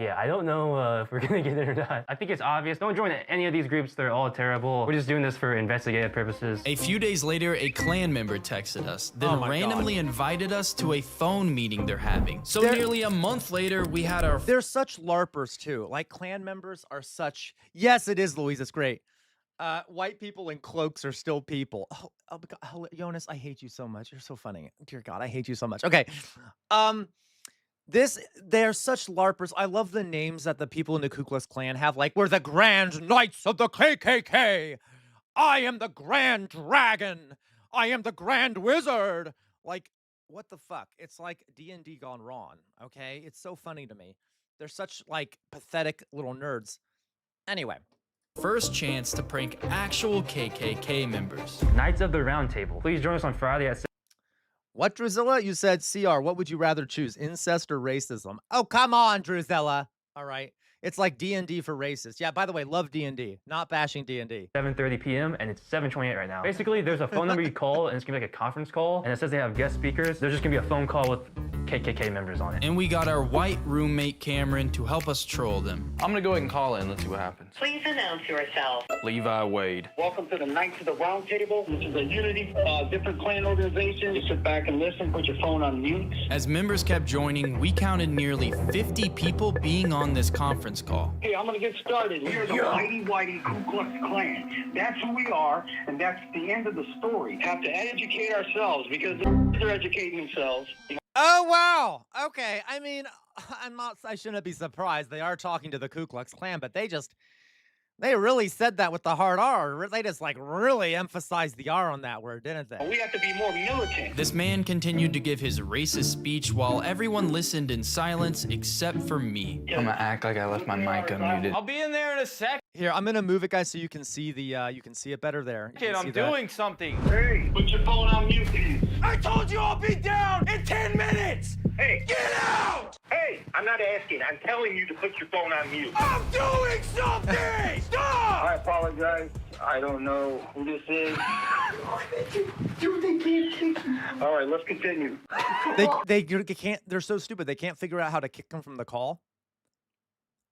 Yeah, I don't know if we're gonna get it or not. I think it's obvious. Don't join any of these groups. They're all terrible. We're just doing this for investigative purposes. A few days later, a Klan member texted us, then randomly invited us to a phone meeting they're having. So nearly a month later, we had our— They're such LARPers, too. Like, Klan members are such— Yes, it is, Louise. It's great. White people in cloaks are still people. Oh, God, Jonas, I hate you so much. You're so funny. Dear God, I hate you so much. Okay. They're such LARPers. I love the names that the people in the Ku Klux Klan have. Like, we're the Grand Knights of the KKK. I am the Grand Dragon. I am the Grand Wizard. Like, what the fuck? It's like D&D gone wrong, okay? It's so funny to me. They're such, like, pathetic little nerds. Anyway. First chance to prank actual KKK members. Knights of the Round Table. Please join us on Friday at— What, Druzilla? You said CR. What would you rather choose, incest or racism? Oh, come on, Druzilla. All right. It's like D&D for racists. Yeah, by the way, love D&D. Not bashing D&D. 7:30 p.m. and it's 7:28 right now. Basically, there's a phone number you call, and it's gonna be like a conference call, and it says they have guest speakers. There's just gonna be a phone call with KKK members on it. And we got our white roommate, Cameron, to help us troll them. I'm gonna go ahead and call in. Let's see what happens. Please announce yourself. Levi Wade. Welcome to the Knights of the Round Table. This is a unity, different Klan organization. You sit back and listen, put your phone on mute. As members kept joining, we counted nearly 50 people being on this conference call. Okay, I'm gonna get started. We're the Whitey Whitey Ku Klux Klan. That's who we are, and that's the end of the story. Have to educate ourselves because they're educating themselves. Oh, wow. Okay. I mean, I shouldn't be surprised. They are talking to the Ku Klux Klan, but they really said that with the hard R. They just, like, really emphasized the R on that word, didn't they? We have to be more militant. This man continued to give his racist speech while everyone listened in silence except for me. I'm gonna act like I left my mic unmuted. I'll be in there in a sec. Here, I'm gonna move it, guys, so you can see you can see it better there. Kid, I'm doing something. Hey, put your phone on mute, please. I told you I'll be down in 10 minutes! Hey, get out! Hey, I'm not asking. I'm telling you to put your phone on mute. I'm doing something! Stop! I apologize. I don't know who this is. All right, let's continue. They can't. They're so stupid. They can't figure out how to kick them from the call.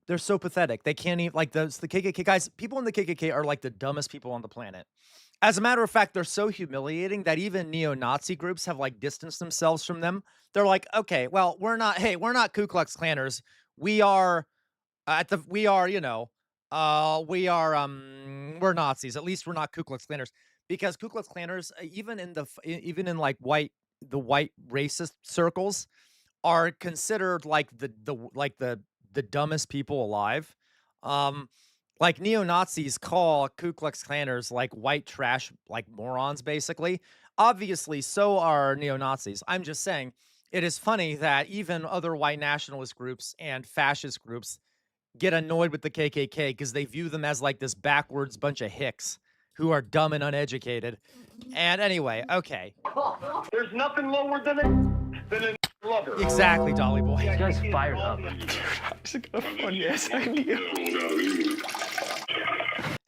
They're so pathetic. They can't even like the KKK guys. People in the KKK are like the dumbest people on the planet. As a matter of fact, they're so humiliating that even neo-Nazi groups have like distanced themselves from them. They're like, okay, well, we're not. Hey, we're not Ku Klux Klanners. We are we're Nazis. At least we're not Ku Klux Klanners, because Ku Klux Klanners, even in like the white racist circles, are considered like the dumbest people alive. Like neo-Nazis call Ku Klux Klanners like white trash, like morons, basically. Obviously, so are neo-Nazis. I'm just saying, it is funny that even other white nationalist groups and fascist groups get annoyed with the KKK because they view them as like this backwards bunch of hicks who are dumb and uneducated. And anyway, okay. There's nothing lower than a lover. Exactly, Dolly Boy. You guys fired up.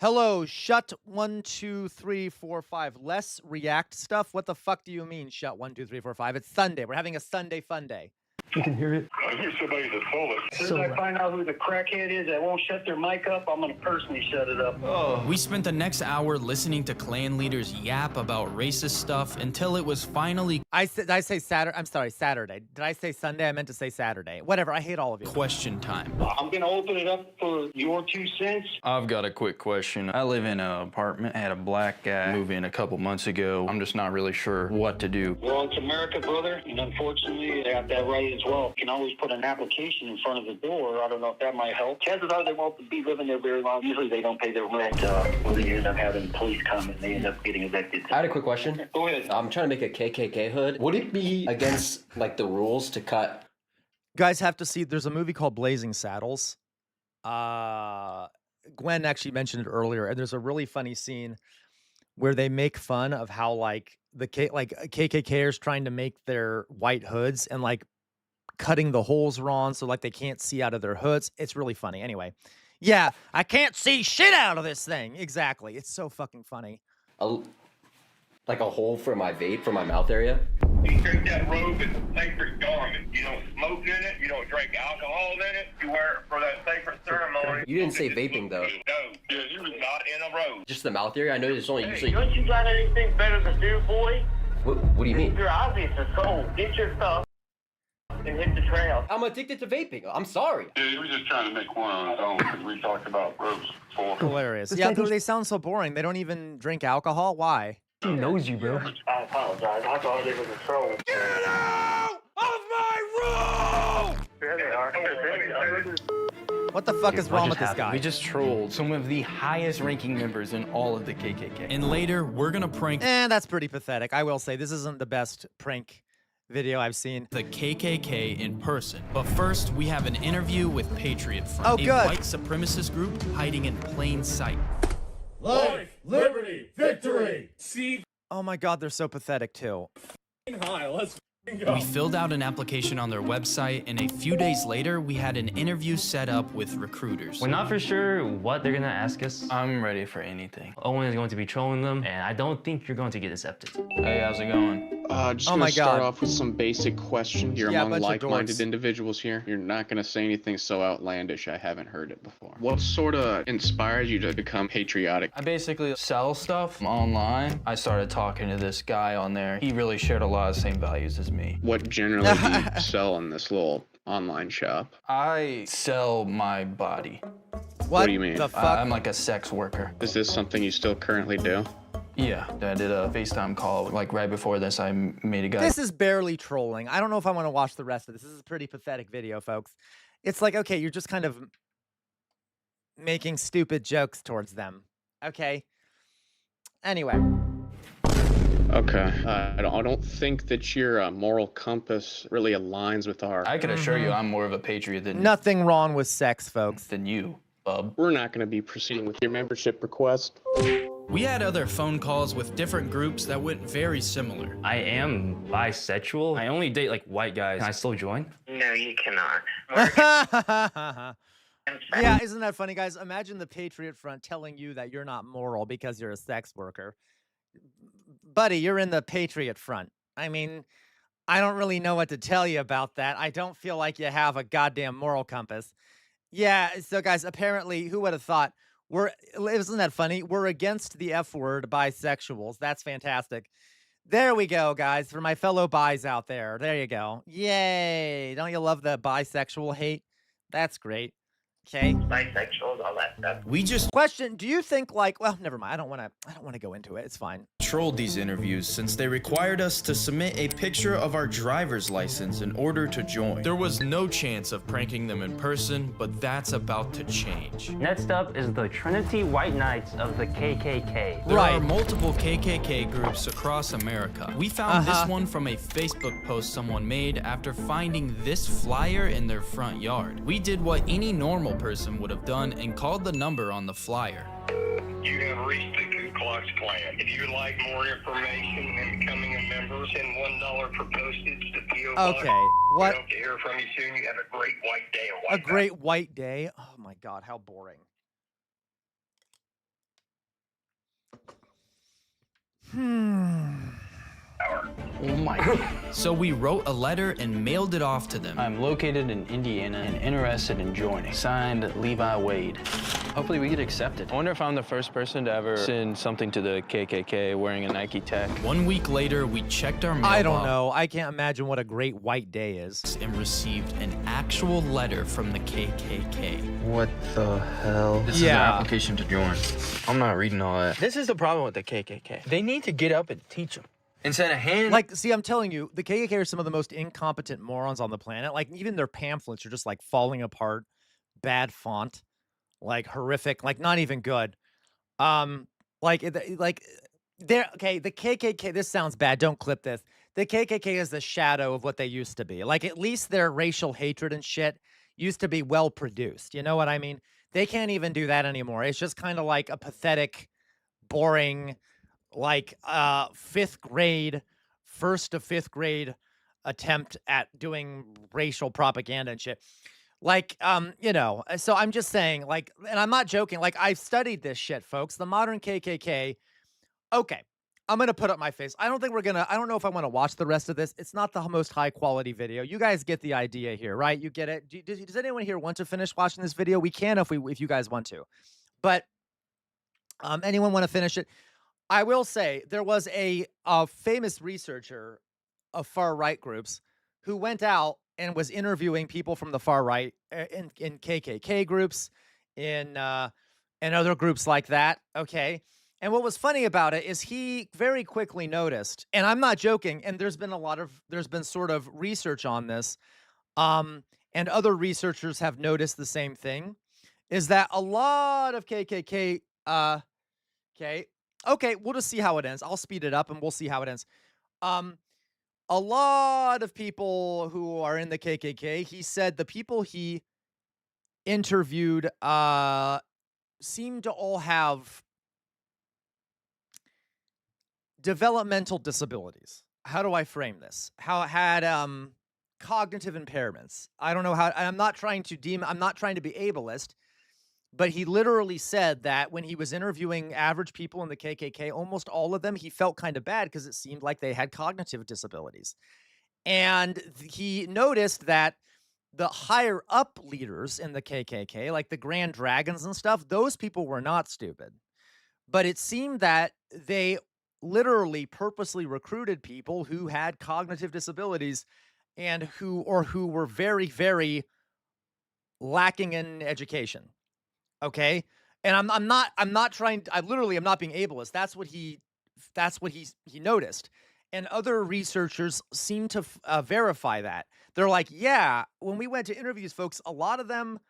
Hello, shut 1, 2, 3, 4, 5. Less react stuff. What the fuck do you mean, shut 1, 2, 3, 4, 5? It's Sunday. We're having a Sunday fun day. You can hear it. I hear somebody that's full. As soon as I find out who the crackhead is that won't shut their mic up, I'm going to personally shut it up. Oh. We spent the next hour listening to Klan leaders yap about racist stuff until it was finally... Did I say Saturday? I'm sorry, Saturday. Did I say Sunday? I meant to say Saturday. Whatever, I hate all of you. Question time. I'm going to open it up for your 2 cents. I've got a quick question. I live in an apartment. I had a black guy move in a couple months ago. I'm just not really sure what to do. Well, it's America, brother, and unfortunately, they have that right as well. You can always put an application in front of the door. I don't know if that might help. Chances are they won't be living there very long. Usually they don't pay their rent. Or they end up having police come and they end up getting evicted. I had a quick question. Go ahead. I'm trying to make a KKK hood. Would it be against like the rules to cut? You guys have to see, there's a movie called Blazing Saddles. Gwen actually mentioned it earlier, and there's a really funny scene where they make fun of how like KKKers trying to make their white hoods and like cutting the holes wrong so like they can't see out of their hoods. It's really funny. Anyway, yeah, I can't see shit out of this thing. Exactly. It's so fucking funny. Like a hole for my vape, for my mouth area? You drink that robe, it's a sacred garment. You don't smoke in it. You don't drink alcohol in it. You wear it for that sacred ceremony. You didn't say vaping, though. No, you was not in a robe. Just the mouth area? I know there's only usually... Don't you got anything better to do, boy? What do you mean? You're obvious as soul. Get your stuff and hit the trail. I'm addicted to vaping. I'm sorry. Yeah, he was just trying to make one on his own because we talked about robes before. Hilarious. Yeah, they sound so boring. They don't even drink alcohol. Why? He knows you, bro. I apologize. I thought it was a troll. Get out of my room! There they are. What the fuck is wrong with this guy? We just trolled some of the highest ranking members in all of the KKK. And later, we're gonna prank... that's pretty pathetic. I will say, this isn't the best prank video I've seen. The KKK in person. But first, we have an interview with Patriot Front, a white supremacist group hiding in plain sight. Life, liberty, victory. See. Oh my God, they're so pathetic too. Hi, let's go. We filled out an application on their website, and a few days later, we had an interview set up with recruiters. We're not for sure what they're gonna ask us. I'm ready for anything. Owen is going to be trolling them, and I don't think you're going to get accepted. Hey, how's it going? Just gonna start off with some basic questions. You're among like-minded individuals here. You're not gonna say anything so outlandish I haven't heard it before. What sort of inspired you to become patriotic? I basically sell stuff online. I started talking to this guy on there. He really shared a lot of the same values as me. What generally do you sell in this little online shop? I sell my body. What do you mean? The fuck? I'm like a sex worker. Is this something you still currently do? Yeah, I did a FaceTime call. Like right before this, I made a guy. This is barely trolling. I don't know if I want to watch the rest of this. This is a pretty pathetic video, folks. It's like, okay, you're just kind of making stupid jokes towards them. Okay. Anyway. Okay. I don't think that your moral compass really aligns with our... I can assure you I'm more of a patriot than... Nothing wrong with sex, folks. Than you, bub. We're not going to be proceeding with your membership request. We had other phone calls with different groups that went very similar. I am bisexual. I only date like white guys. Can I still join? No, you cannot. Yeah, isn't that funny, guys? Imagine the Patriot Front telling you that you're not moral because you're a sex worker. Buddy, you're in the Patriot Front. I mean, I don't really know what to tell you about that. I don't feel like you have a goddamn moral compass. Yeah, so guys, apparently, who would have thought? Isn't that funny? We're against the F word, bisexuals. That's fantastic. There we go, guys. For my fellow bis out there. There you go. Yay. Don't you love the bisexual hate? That's great. Okay. Bisexuals, all that stuff. We just question, do you think well, never mind. I don't want to go into it. It's fine. trolled these interviews since they required us to submit a picture of our driver's license in order to join. There was no chance of pranking them in person, but that's about to change. Next up is the Trinity White Knights of the KKK. There are multiple KKK groups across America. We found this one from a Facebook post someone made after finding this flyer in their front yard. We did what any normal person would have done and called the number on the flyer. You have reached the Ku Klux Klan. If you'd like more information and becoming a member, send $1 per postage to P.O. Box. Okay, what? We hope to hear from you soon. You have a great white day. A great white day? Oh my God, how boring. Oh my God. So we wrote a letter and mailed it off to them. I'm located in Indiana and interested in joining. Signed, Levi Wade. Hopefully we get accepted. I wonder if I'm the first person to ever send something to the KKK wearing a Nike tech. 1 week later, we checked our mailbox. I don't know. I can't imagine what a great white day is. And received an actual letter from the KKK. What the hell? This is an application to join. I'm not reading all that. This is the problem with the KKK. They need to get up and teach them. Instead of hand... Like, see, I'm telling you, the KKK are some of the most incompetent morons on the planet. Like, even their pamphlets are just, like, falling apart. Bad font. Like, horrific. Like, not even good. The KKK, this sounds bad. Don't clip this. The KKK is the shadow of what they used to be. Like, at least their racial hatred and shit used to be well-produced. You know what I mean? They can't even do that anymore. It's just kind of like a pathetic, boring... like first to fifth grade attempt at doing racial propaganda and shit. Like, so I'm just saying, like, and I'm not joking, like, I've studied this shit, folks. The modern KKK, okay, I'm going to put up my face. I don't know if I want to watch the rest of this. It's not the most high quality video. You guys get the idea here, right? You get it? Does anyone here want to finish watching this video? We can if you guys want to. But anyone want to finish it? I will say there was a famous researcher of far-right groups who went out and was interviewing people from the far right in KKK groups, in other groups like that, okay? And what was funny about it is he very quickly noticed, and I'm not joking, and there's been sort of research on this, and other researchers have noticed the same thing, is that a lot of KKK, okay, we'll just see how it ends. I'll speed it up and we'll see how it ends. A lot of people who are in the KKK, he said the people he interviewed seem to all have developmental disabilities. How do I frame this? Had cognitive impairments. I don't know how, I'm not trying to be ableist, but he literally said that when he was interviewing average people in the KKK, almost all of them, he felt kind of bad because it seemed like they had cognitive disabilities. And he noticed that the higher up leaders in the KKK, like the Grand Dragons and stuff, those people were not stupid. But it seemed that they literally purposely recruited people who had cognitive disabilities and who were very, very lacking in education. Okay. And I'm not trying, I literally am not being ableist. That's what he noticed. And other researchers seem to verify that. They're like, yeah, when we went to interviews, folks, a lot of them,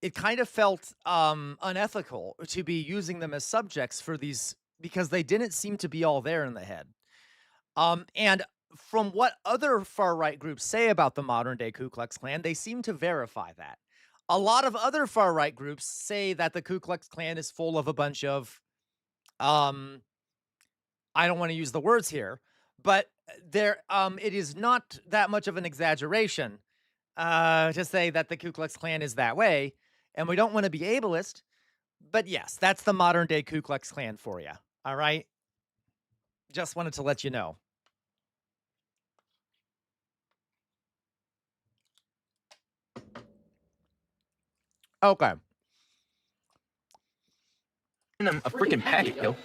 it kind of felt unethical to be using them as subjects for these, because they didn't seem to be all there in the head. And from what other far-right groups say about the modern-day Ku Klux Klan, they seem to verify that. A lot of other far-right groups say that the Ku Klux Klan is full of a bunch of I don't want to use the words here, but it is not that much of an exaggeration to say that the Ku Klux Klan is that way, and we don't want to be ableist, but yes, that's the modern day Ku Klux Klan for you. All right, just wanted to let you know. Okay. A freaking packet, yo.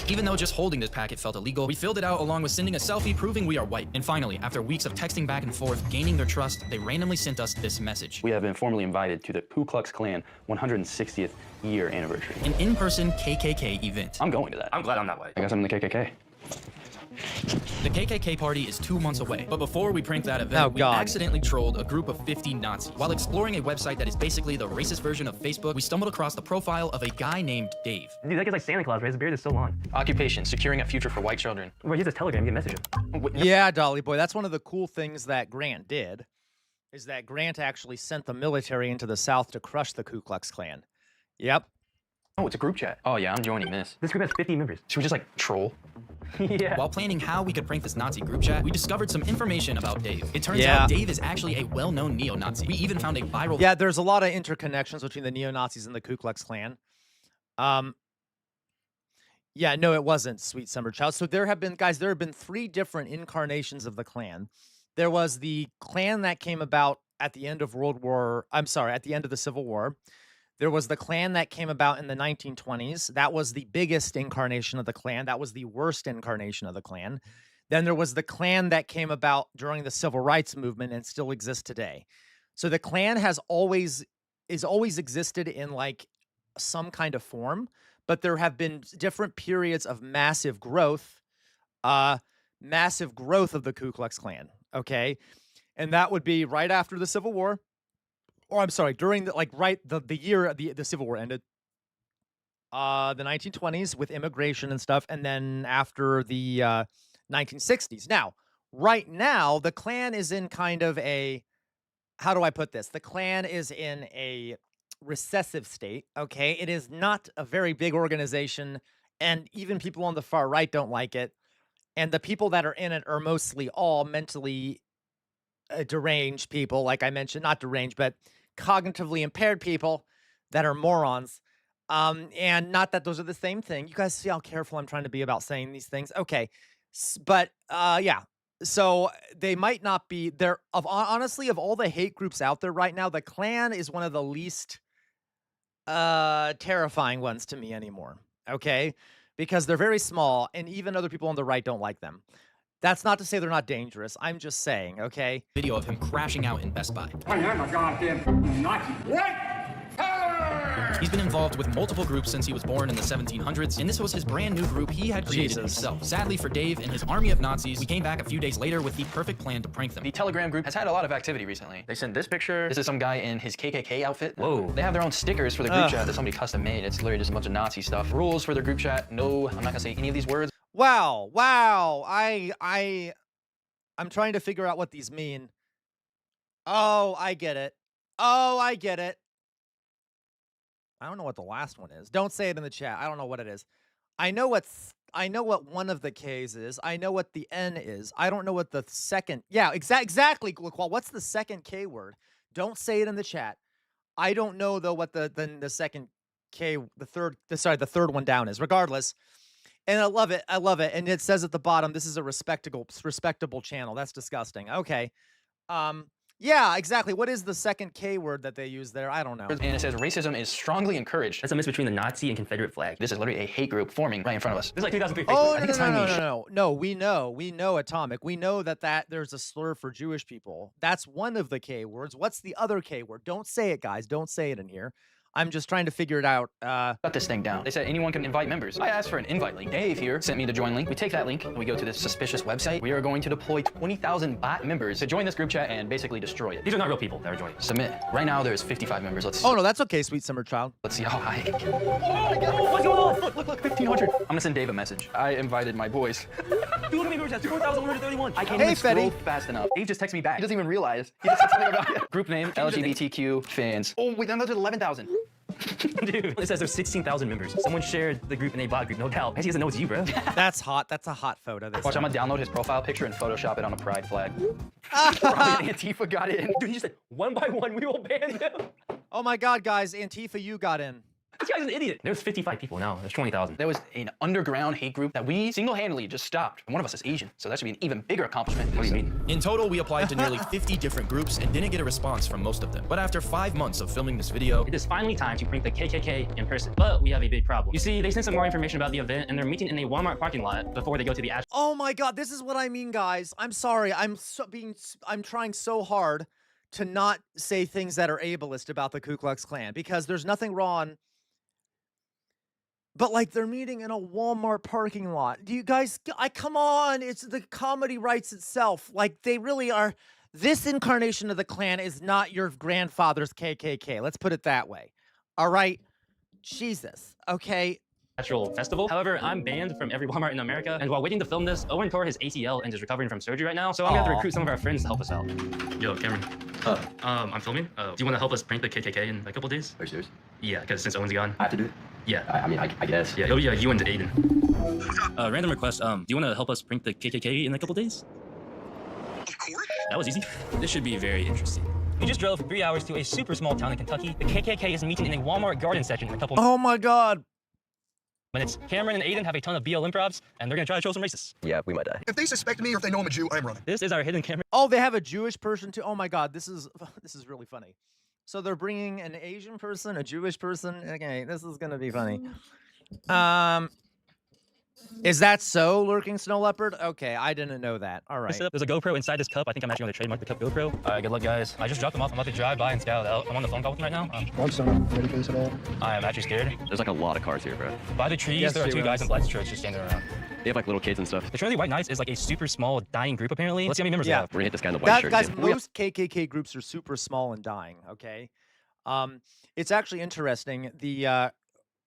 Even though just holding this packet felt illegal, we filled it out along with sending a selfie proving we are white. And finally, after weeks of texting back and forth, gaining their trust, they randomly sent us this message. We have been formally invited to the Ku Klux Klan 160th year anniversary. An in-person KKK event. I'm going to that. I'm glad I'm not white. I guess I'm in the KKK. The KKK party is 2 months away, but before we prank that event, we accidentally trolled a group of 50 Nazis. While exploring a website that is basically the racist version of Facebook, we stumbled across the profile of a guy named Dave. Dude, that guy's like Santa Claus, right? His beard is so long. Occupation, securing a future for white children. Well, he has his Telegram, you can message him. Yeah, Dolly Boy, that's one of the cool things that Grant did, is that Grant actually sent the military into the South to crush the Ku Klux Klan. Yep. Oh, it's a group chat. Oh yeah, I'm joining this. This group has 50 members. Should we just like troll? Yeah. While planning how we could prank this Nazi group chat, we discovered some information about Dave. It turns out Dave is actually a well-known neo-Nazi. We even found a viral... Yeah, there's a lot of interconnections between the neo-Nazis and the Ku Klux Klan. Yeah, no, it wasn't, Sweet Summer Child. So there have been 3 different incarnations of the Klan. There was the Klan that came about at the end of at the end of the Civil War. There was the Klan that came about in the 1920s. That was the biggest incarnation of the Klan. That was the worst incarnation of the Klan. Then there was the Klan that came about during the Civil Rights Movement and still exists today. So the Klan has always existed in like some kind of form, but there have been different periods of massive growth of the Ku Klux Klan. Okay. And that would be right after the Civil War. Or I'm sorry, during the year the Civil War ended, the 1920s with immigration and stuff, and then after the 1960s. Now, right now, the Klan is in kind of a, how do I put this? The Klan is in a recessive state, okay? It is not a very big organization, and even people on the far right don't like it. And the people that are in it are mostly all mentally deranged people, like I mentioned, not deranged, but cognitively impaired people that are morons. And not that those are the same thing. You guys see how careful I'm trying to be about saying these things. Okay. But yeah. So they might not be there. Honestly, of all the hate groups out there right now, the Klan is one of the least terrifying ones to me anymore. Okay. Because they're very small, and even other people on the right don't like them. That's not to say they're not dangerous. I'm just saying, okay? Video of him crashing out in Best Buy. I am a goddamn Nazi. What? He's been involved with multiple groups since he was born in the 1700s, and this was his brand new group he had created himself. Sadly for Dave and his army of Nazis, we came back a few days later with the perfect plan to prank them. The Telegram group has had a lot of activity recently. They sent this picture. This is some guy in his KKK outfit. Whoa. They have their own stickers for the group chat that somebody custom made. It's literally just a bunch of Nazi stuff. Rules for their group chat. No, I'm not gonna say any of these words. Wow. I'm trying to figure out what these mean. Oh, I get it. I don't know what the last one is. Don't say it in the chat. I don't know what it is. I know what one of the K's is. I know what the N is. I don't know what the second. Yeah, exactly. What's the second K word? Don't say it in the chat. I don't know though what the second K, the third one down is. Regardless. And I love it. And it says at the bottom, this is a respectable channel. That's disgusting. Okay. Yeah, exactly. What is the second K word that they use there? I don't know. And it says racism is strongly encouraged. That's a mix between the Nazi and Confederate flag. This is literally a hate group forming right in front of us. This is like 2003 Facebook. Oh, no. We know Atomic. We know that there's a slur for Jewish people. That's one of the K words. What's the other K word? Don't say it, guys. Don't say it in here. I'm just trying to figure it out. Shut this thing down. They said anyone can invite members. I asked for an invite link. Dave here sent me the join link. We take that link and we go to this suspicious website. We are going to deploy 20,000 bot members to join this group chat and basically destroy it. These are not real people that are joining. Submit. Right now there's 55 members. Let's. Oh no, that's okay, Sweet Summer Child. Let's see how high. Oh, what's going on? Look, 1,500. I'm gonna send Dave a message. I invited my boys. Dude, how many members? 4,131. I can't even scroll fast enough. Dave just texted me back. He doesn't even realize. He just said something about it. Group name LGBTQ fans. Oh wait, another 11,000. Dude, it says there's 16,000 members. Someone shared the group in a bot group, no doubt. He doesn't know it's you, bro. That's hot. That's a hot photo. Watch, I'm gonna download his profile picture and Photoshop it on a pride flag. Probably Antifa got in. Dude, he just said, one by one, we will ban them. Oh my God, guys, Antifa, you got in. This guy's an idiot. There's 55 people now. There's 20,000. There was an underground hate group that we single-handedly just stopped. And one of us is Asian, so that should be an even bigger accomplishment. What do you mean? In total, we applied to nearly 50 different groups and didn't get a response from most of them. But after 5 months of filming this video, It is finally time to bring the KKK in person. But we have a big problem. You see, they sent some more information about the event, and they're meeting in a Walmart parking lot before they go to the actual. Oh my God, this is what I mean, guys. I'm sorry. I'm trying so hard to not say things that are ableist about the Ku Klux Klan because there's nothing wrong. But like they're meeting in a Walmart parking lot. Do you guys, come on, it's the comedy writes itself. Like they really are. This incarnation of the Klan is not your grandfather's KKK. Let's put it that way. All right. Jesus. Okay. Actual festival. However, I'm banned from every Walmart in America, and while waiting to film this, Owen tore his ACL and is recovering from surgery right now, so I'm gonna have to recruit some of our friends to help us out. Yo, Cameron. I'm filming. Do you want to help us prank the KKK in a couple days? Are you serious? Yeah, because since Owen's gone. I have to do it? Yeah. I mean, I guess. Yeah, it'll be you and Aiden. Random request. Do you want to help us prank the KKK in a couple days? Of course. That was easy. This should be very interesting. We just drove 3 hours to a super small town in Kentucky. The KKK is meeting in a Walmart garden section in a couple. Oh my God. Minutes. Cameron and Aiden have a ton of BLM improvs, and they're gonna try to show some racists. Yeah, we might die. If they suspect me or if they know I'm a Jew, I'm running. This is our hidden camera. Oh, they have a Jewish person too. Oh my God, this is really funny. So they're bringing an Asian person, a Jewish person. Okay, this is gonna be funny. Is that so, Lurking Snow Leopard? Okay, I didn't know that. All right. There's a GoPro inside this cup. I think I'm actually going to trademark the cup GoPro. All right, good luck, guys. I just dropped them off. I'm about to drive by and scout it out. I'm on the phone call with them right now. I'm so not ready for this at all. I am actually scared. There's like a lot of cars here, bro. By the trees, Yes, there are two J-Rose. guys in black shirts just standing around. They have like little kids and stuff. The Trinity White Knights is like a super small dying group, apparently. Let's see how many members Yeah. they have. We're gonna hit this guy in the white shirt. Guys, too. most KKK groups are super small and dying. Okay, it's actually interesting.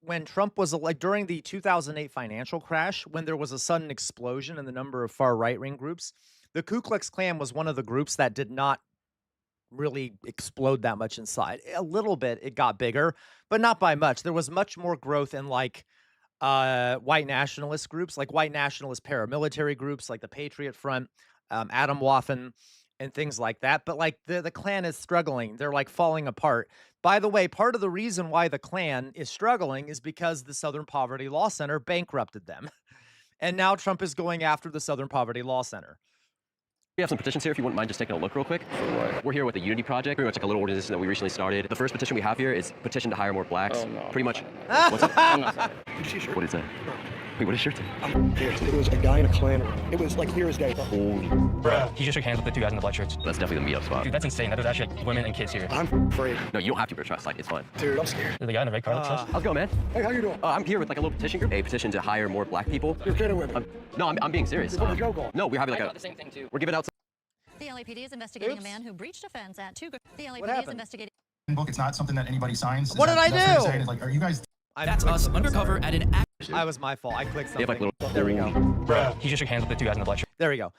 When Trump was during the 2008 financial crash, when there was a sudden explosion in the number of far right-wing groups, the Ku Klux Klan was one of the groups that did not really explode that much inside. A little bit, it got bigger, but not by much. There was much more growth in like white nationalist groups, like white nationalist paramilitary groups, like the Patriot Front, Atomwaffen, and things like that. But like the Klan is struggling. They're like falling apart. By the way, part of the reason why the Klan is struggling is because the Southern Poverty Law Center bankrupted them. And now Trump is going after the Southern Poverty Law Center. We have some petitions here if you wouldn't mind just taking a look real quick. We're here with the Unity Project, pretty much like a little organization that we recently started. The first petition we have here is petition to hire more blacks. Oh, no. Pretty much. What's it? I'm not sorry. Did you see your shirt? What is that? Wait, what is shirt? It was a guy in a Klan. It was like clear as day. Holy. He just shook hands with the two guys in the black shirts. That's definitely the meetup spot. Dude, that's insane. There's actually like women and kids here. I'm afraid. No, you don't have to, bro. Trust. Like, it's fine. Dude, I'm scared. The guy in the red car looks us. How's it going, man? Hey, how you doing? I'm here with like a little petition group. A petition to hire more black people. You're kidding with me. No, I'm being serious. What was your goal? No, we're having like the same thing too. We're giving out some. The LAPD is investigating Oops. a man who breached a fence at 2. The LAPD is happened? investigating. Book. It's not something that anybody signs. What did I do? It's like, are you guys? that's us undercover at an act. That was my fault. I clicked They have something. like little. There we go. He just shook hands with the two guys in the black shirts. There we go.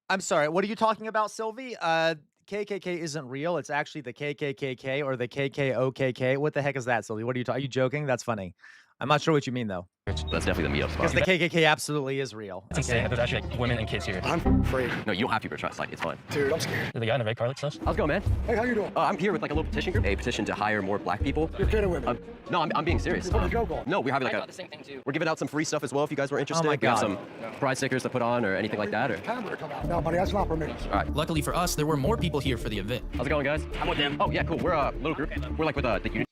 I'm sorry. What are you talking about, Sylvie? KKK isn't real. It's actually the KKKK or the KKOKK. What the heck is that, Sylvie? What are you? Are you joking? That's funny. I'm not sure what you mean though. That's definitely the meetup Because spot. the KKK absolutely is real. It's insane. There's actually like women and kids here. I'm afraid. No, you don't have to, bro. Trust. Like, it's fine. Dude, I'm scared. The guy in the red car looks us. How's it going, man? Hey, how you doing? I'm here with like a little petition group. A petition to hire more black people. You're kidding with me. No, I'm being serious. What was your goal? No, we're having like the same thing too. We're giving out some free stuff as well if you guys were interested. my We have God. some pride stickers to put on or anything like that. Or Camera come out. No, buddy, that's not permitted. all right. Luckily for us, there were more people here for the event. How's it going, guys? I'm with them. Oh yeah, cool. We're a little group. We're like with the Unity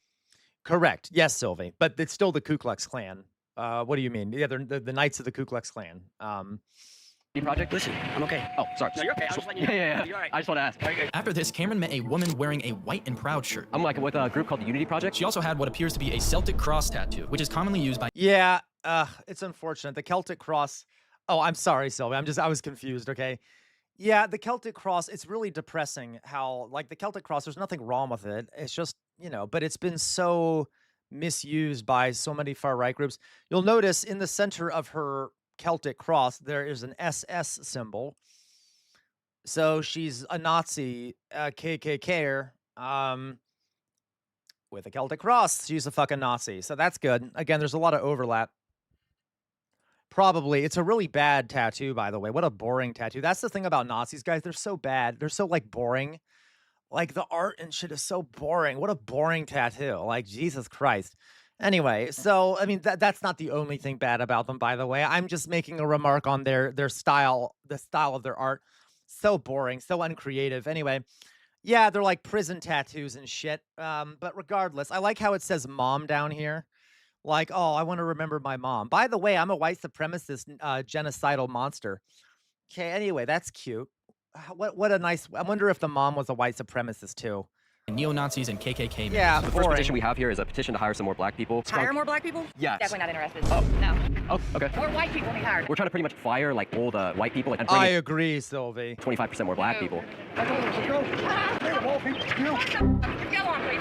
Correct. Yes, Sylvie. But it's still the Ku Klux Klan. What do you mean? Yeah, they're the Knights of the Ku Klux Klan. Project. Listen, I'm okay. Oh, sorry. No, you're okay. I'm just letting you know. Yeah. You're all right. I just want to ask. After this, Cameron met a woman wearing a white and proud shirt. I'm like with a group called the Unity Project. She also had what appears to be a Celtic cross tattoo, which is commonly used by. Yeah, it's unfortunate. The Celtic cross. Oh, I'm sorry, Sylvie. I was confused. Okay. Yeah, the Celtic cross. It's really depressing how like the Celtic cross. There's nothing wrong with it. It's just but it's been so misused by so many far right groups. You'll notice in the center of her Celtic cross there is an SS symbol. So she's a Nazi, KKKer. with a Celtic cross. She's a fucking Nazi. So that's good. Again, there's a lot of overlap. Probably. It's a really bad tattoo, by the way. What a boring tattoo. That's the thing about Nazis, guys. They're so bad. They're so, like, boring. Like, the art and shit is so boring. What a boring tattoo. Like, Jesus Christ. Anyway, so, I mean, that's not the only thing bad about them, by the way. I'm just making a remark on their style, the style of their art. So boring, so uncreative. Anyway, yeah, they're like prison tattoos and shit. But regardless, I like how it says mom down here. Like, oh, I want to remember my mom. By the way, I'm a white supremacist genocidal monster. Okay, anyway, that's cute. What a nice... I wonder if the mom was a white supremacist, too. Neo-Nazis and KKK members. Yeah, The first petition we have here is a petition to hire some more black people. Hire more black people? Yes. Definitely not interested. Oh. No. Oh, okay. More white people need hired. We're trying to pretty much fire like all the white people and bring I in agree, Sylvie. 25% more black people.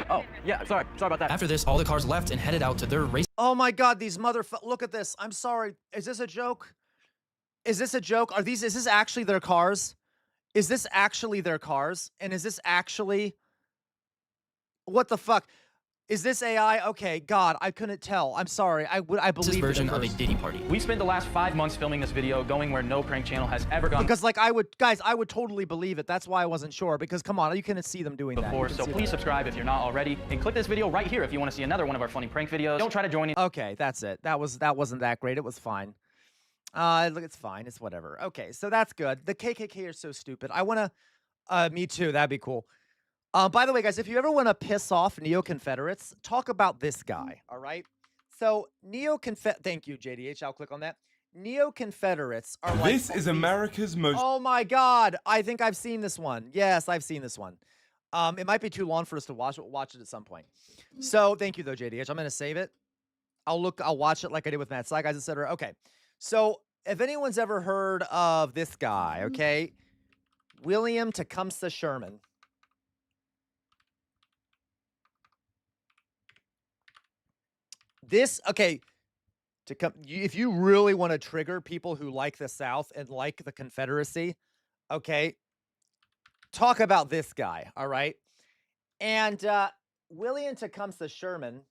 Oh, yeah, sorry about that. After this, all the cars left and headed out to their race. Oh my God, these motherfuckers! Look at this. I'm sorry. Is this a joke? Is this a joke? Is this actually their cars? Is this actually their cars? And is this actually... What the fuck? Is this AI? Okay, God, I couldn't tell. I'm sorry. I believe This version of a Diddy party. We spent the last 5 months filming this video, going where no prank channel has ever gone. Because, like, I would totally believe it. That's why I wasn't sure. Because, come on, you couldn't see them doing that. So please subscribe if you're not already, and click this video right here if you want to see another one of our funny prank videos. Don't try to join in. Okay, that's it. That wasn't that great. It was fine. Look, it's fine. It's whatever. Okay, so that's good. The KKK are so stupid. I want to... me too. That'd be cool. By the way, guys, if you ever want to piss off neo-Confederates, talk about this guy, all right? So, thank you, JDH. I'll click on that. Neo-Confederates are like... This is America's most... Oh, my God. I think I've seen this one. Yes, I've seen this one. It might be too long for us to watch it at some point. So, thank you, though, JDH. I'm going to save it. I'll watch it like I did with Matt Sly Guys, etc. Okay. So, if anyone's ever heard of this guy, okay? William Tecumseh Sherman. If you really want to trigger people who like the South and like the Confederacy, okay, talk about this guy, all right? And William Tecumseh Sherman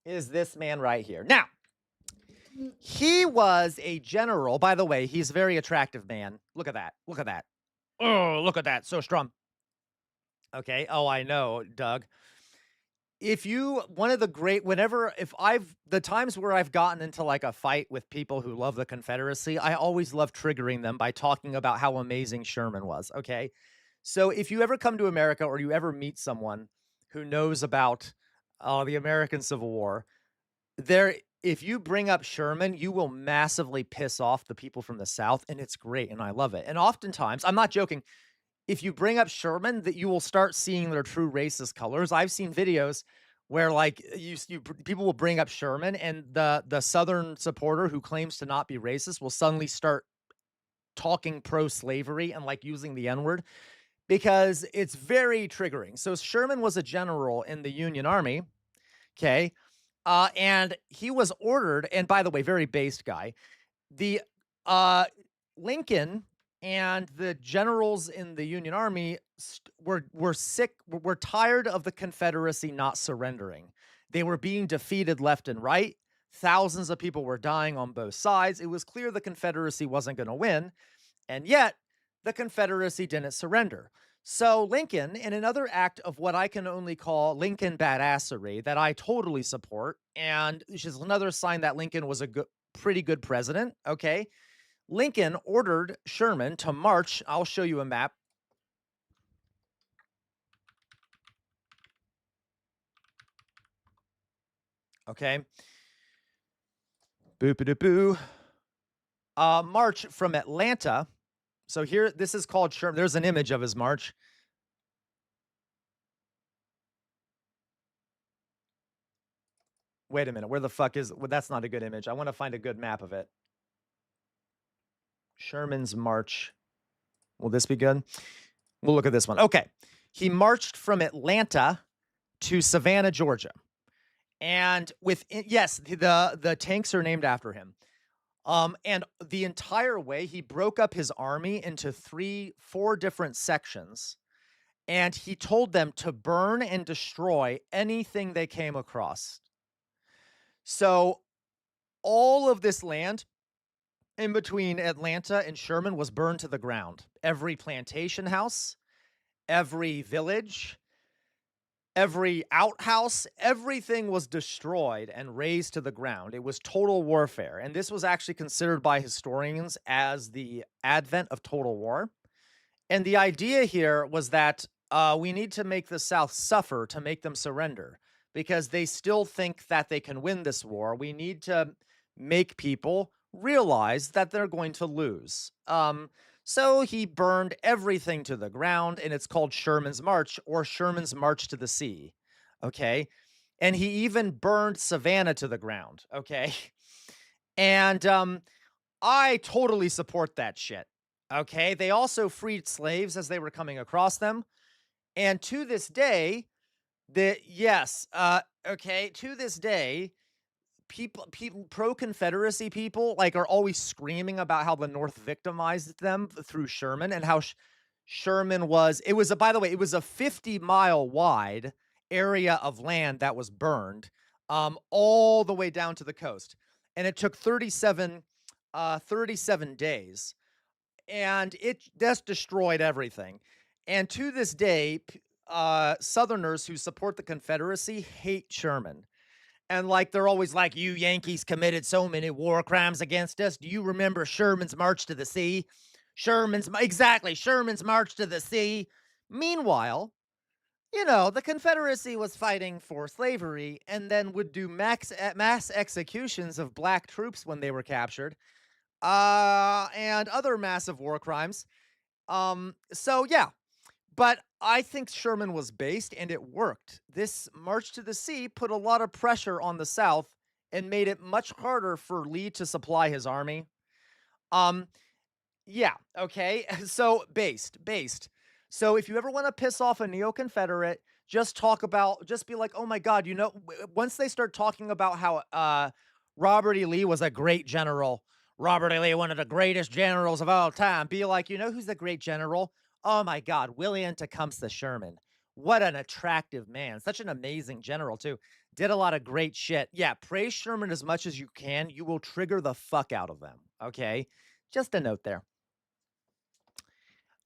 is this man right here. Now, he was a general. By the way, he's a very attractive man. Look at that. Look at that. Oh, look at that. So strong. Okay. Oh, I know, Doug. The times where I've gotten into like a fight with people who love the Confederacy, I always love triggering them by talking about how amazing Sherman was. Okay. So if you ever come to America or you ever meet someone who knows about the American Civil War, if you bring up Sherman, you will massively piss off the people from the South, and it's great, and I love it. And oftentimes, I'm not joking, if you bring up Sherman, that you will start seeing their true racist colors. I've seen videos where like people will bring up Sherman, and the Southern supporter who claims to not be racist will suddenly start talking pro-slavery and like using the N-word because it's very triggering. So Sherman was a general in the Union Army, okay, and he was ordered. And by the way, very based guy. The Lincoln and the generals in the Union Army were tired of the Confederacy not surrendering. They were being defeated left and right. Thousands of people were dying on both sides. It was clear the Confederacy wasn't going to win, and yet the Confederacy didn't surrender. So Lincoln, in another act of what I can only call Lincoln badassery that I totally support, and which is another sign that Lincoln was a pretty good president, okay? Lincoln ordered Sherman to march. I'll show you a map. Okay. Boop-a-doo-boo. March from Atlanta. So here, this is called Sherman. There's an image of his march. Wait a minute. Where the fuck is... Well, that's not a good image. I want to find a good map of it. Sherman's march. Will this be good? We'll look at this one. Okay. He marched from Atlanta to Savannah, Georgia. And yes, the tanks are named after him. And the entire way, he broke up his army into 4 different sections. and he told them to burn and destroy anything they came across. So all of this land in between Atlanta and Sherman was burned to the ground. Every plantation house, every village, every outhouse, everything was destroyed and razed to the ground. It was total warfare. And this was actually considered by historians as the advent of total war. And the idea here was that we need to make the South suffer to make them surrender, because they still think that they can win this war. We need to make people realize that they're going to lose. So he burned everything to the ground, and it's called Sherman's March, or Sherman's March to the Sea. Okay. And he even burned Savannah to the ground. Okay. And I totally support that shit. Okay. They also freed slaves as they were coming across them. And to this day, to this day, people pro-Confederacy people like are always screaming about how the North victimized them through Sherman, and how Sherman was, by the way, it was a 50-mile wide area of land that was burned all the way down to the coast. And it took 37 days. And it just destroyed everything. And to this day, Southerners who support the Confederacy hate Sherman. And like, they're always like, you Yankees committed so many war crimes against us. Do you remember Sherman's March to the Sea? Sherman's March to the Sea. Meanwhile, the Confederacy was fighting for slavery and then would do mass executions of black troops when they were captured, and other massive war crimes. So yeah, but I think Sherman was based, and it worked. This March to the Sea put a lot of pressure on the South and made it much harder for Lee to supply his army. Yeah, okay. So based. So if you ever want to piss off a neo-Confederate, just be like, oh my God, once they start talking about how Robert E. Lee was a great general, Robert E. Lee, one of the greatest generals of all time, be like, who's the great general? Oh my God, William Tecumseh Sherman. What an attractive man. Such an amazing general, too. Did a lot of great shit. Yeah, praise Sherman as much as you can. You will trigger the fuck out of them, okay? Just a note there.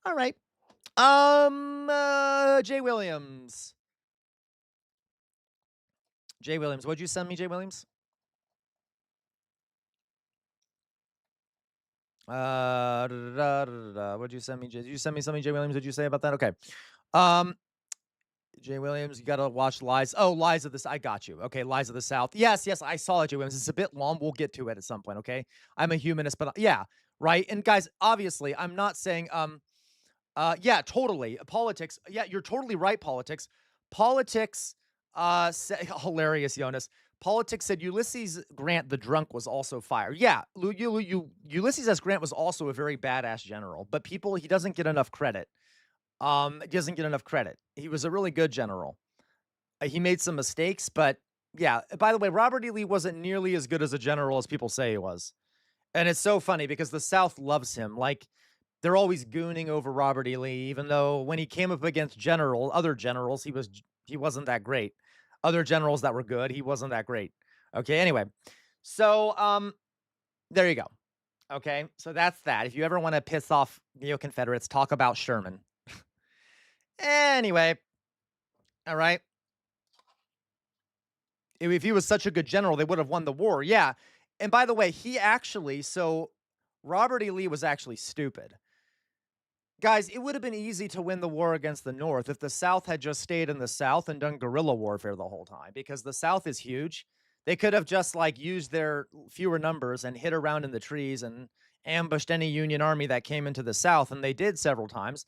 All right. Jay Williams. What'd you send me, Jay Williams? What'd you send me? Did you send me something, Jay Williams? What'd you say about that? Okay. Jay Williams, you gotta watch Lies. Oh, Lies of the South. I got you. Okay, Lies of the South. Yes, I saw it, Jay Williams. It's a bit long. We'll get to it at some point, okay? I'm a humanist, but yeah, right? And guys, obviously, I'm not saying, yeah, totally. Politics. Yeah, you're totally right, politics. Politics, hilarious, Jonas. Politics said Ulysses Grant the drunk was also fired. Yeah, Ulysses S. Grant was also a very badass general, but he doesn't get enough credit. He was a really good general. He made some mistakes, but yeah. By the way, Robert E. Lee wasn't nearly as good as a general as people say he was. And it's so funny because the South loves him. Like, they're always gooning over Robert E. Lee, even though when he came up against other generals, he wasn't that great. Other generals that were good, he wasn't that great. Okay, anyway. So, there you go. Okay, so that's that. If you ever want to piss off neo-Confederates, talk about Sherman. Anyway, all right. If he was such a good general, they would have won the war. Yeah. And by the way, Robert E. Lee was actually stupid. Guys, it would have been easy to win the war against the North if the South had just stayed in the South and done guerrilla warfare the whole time, because the South is huge. They could have just used their fewer numbers and hid around in the trees and ambushed any Union army that came into the South, and they did several times.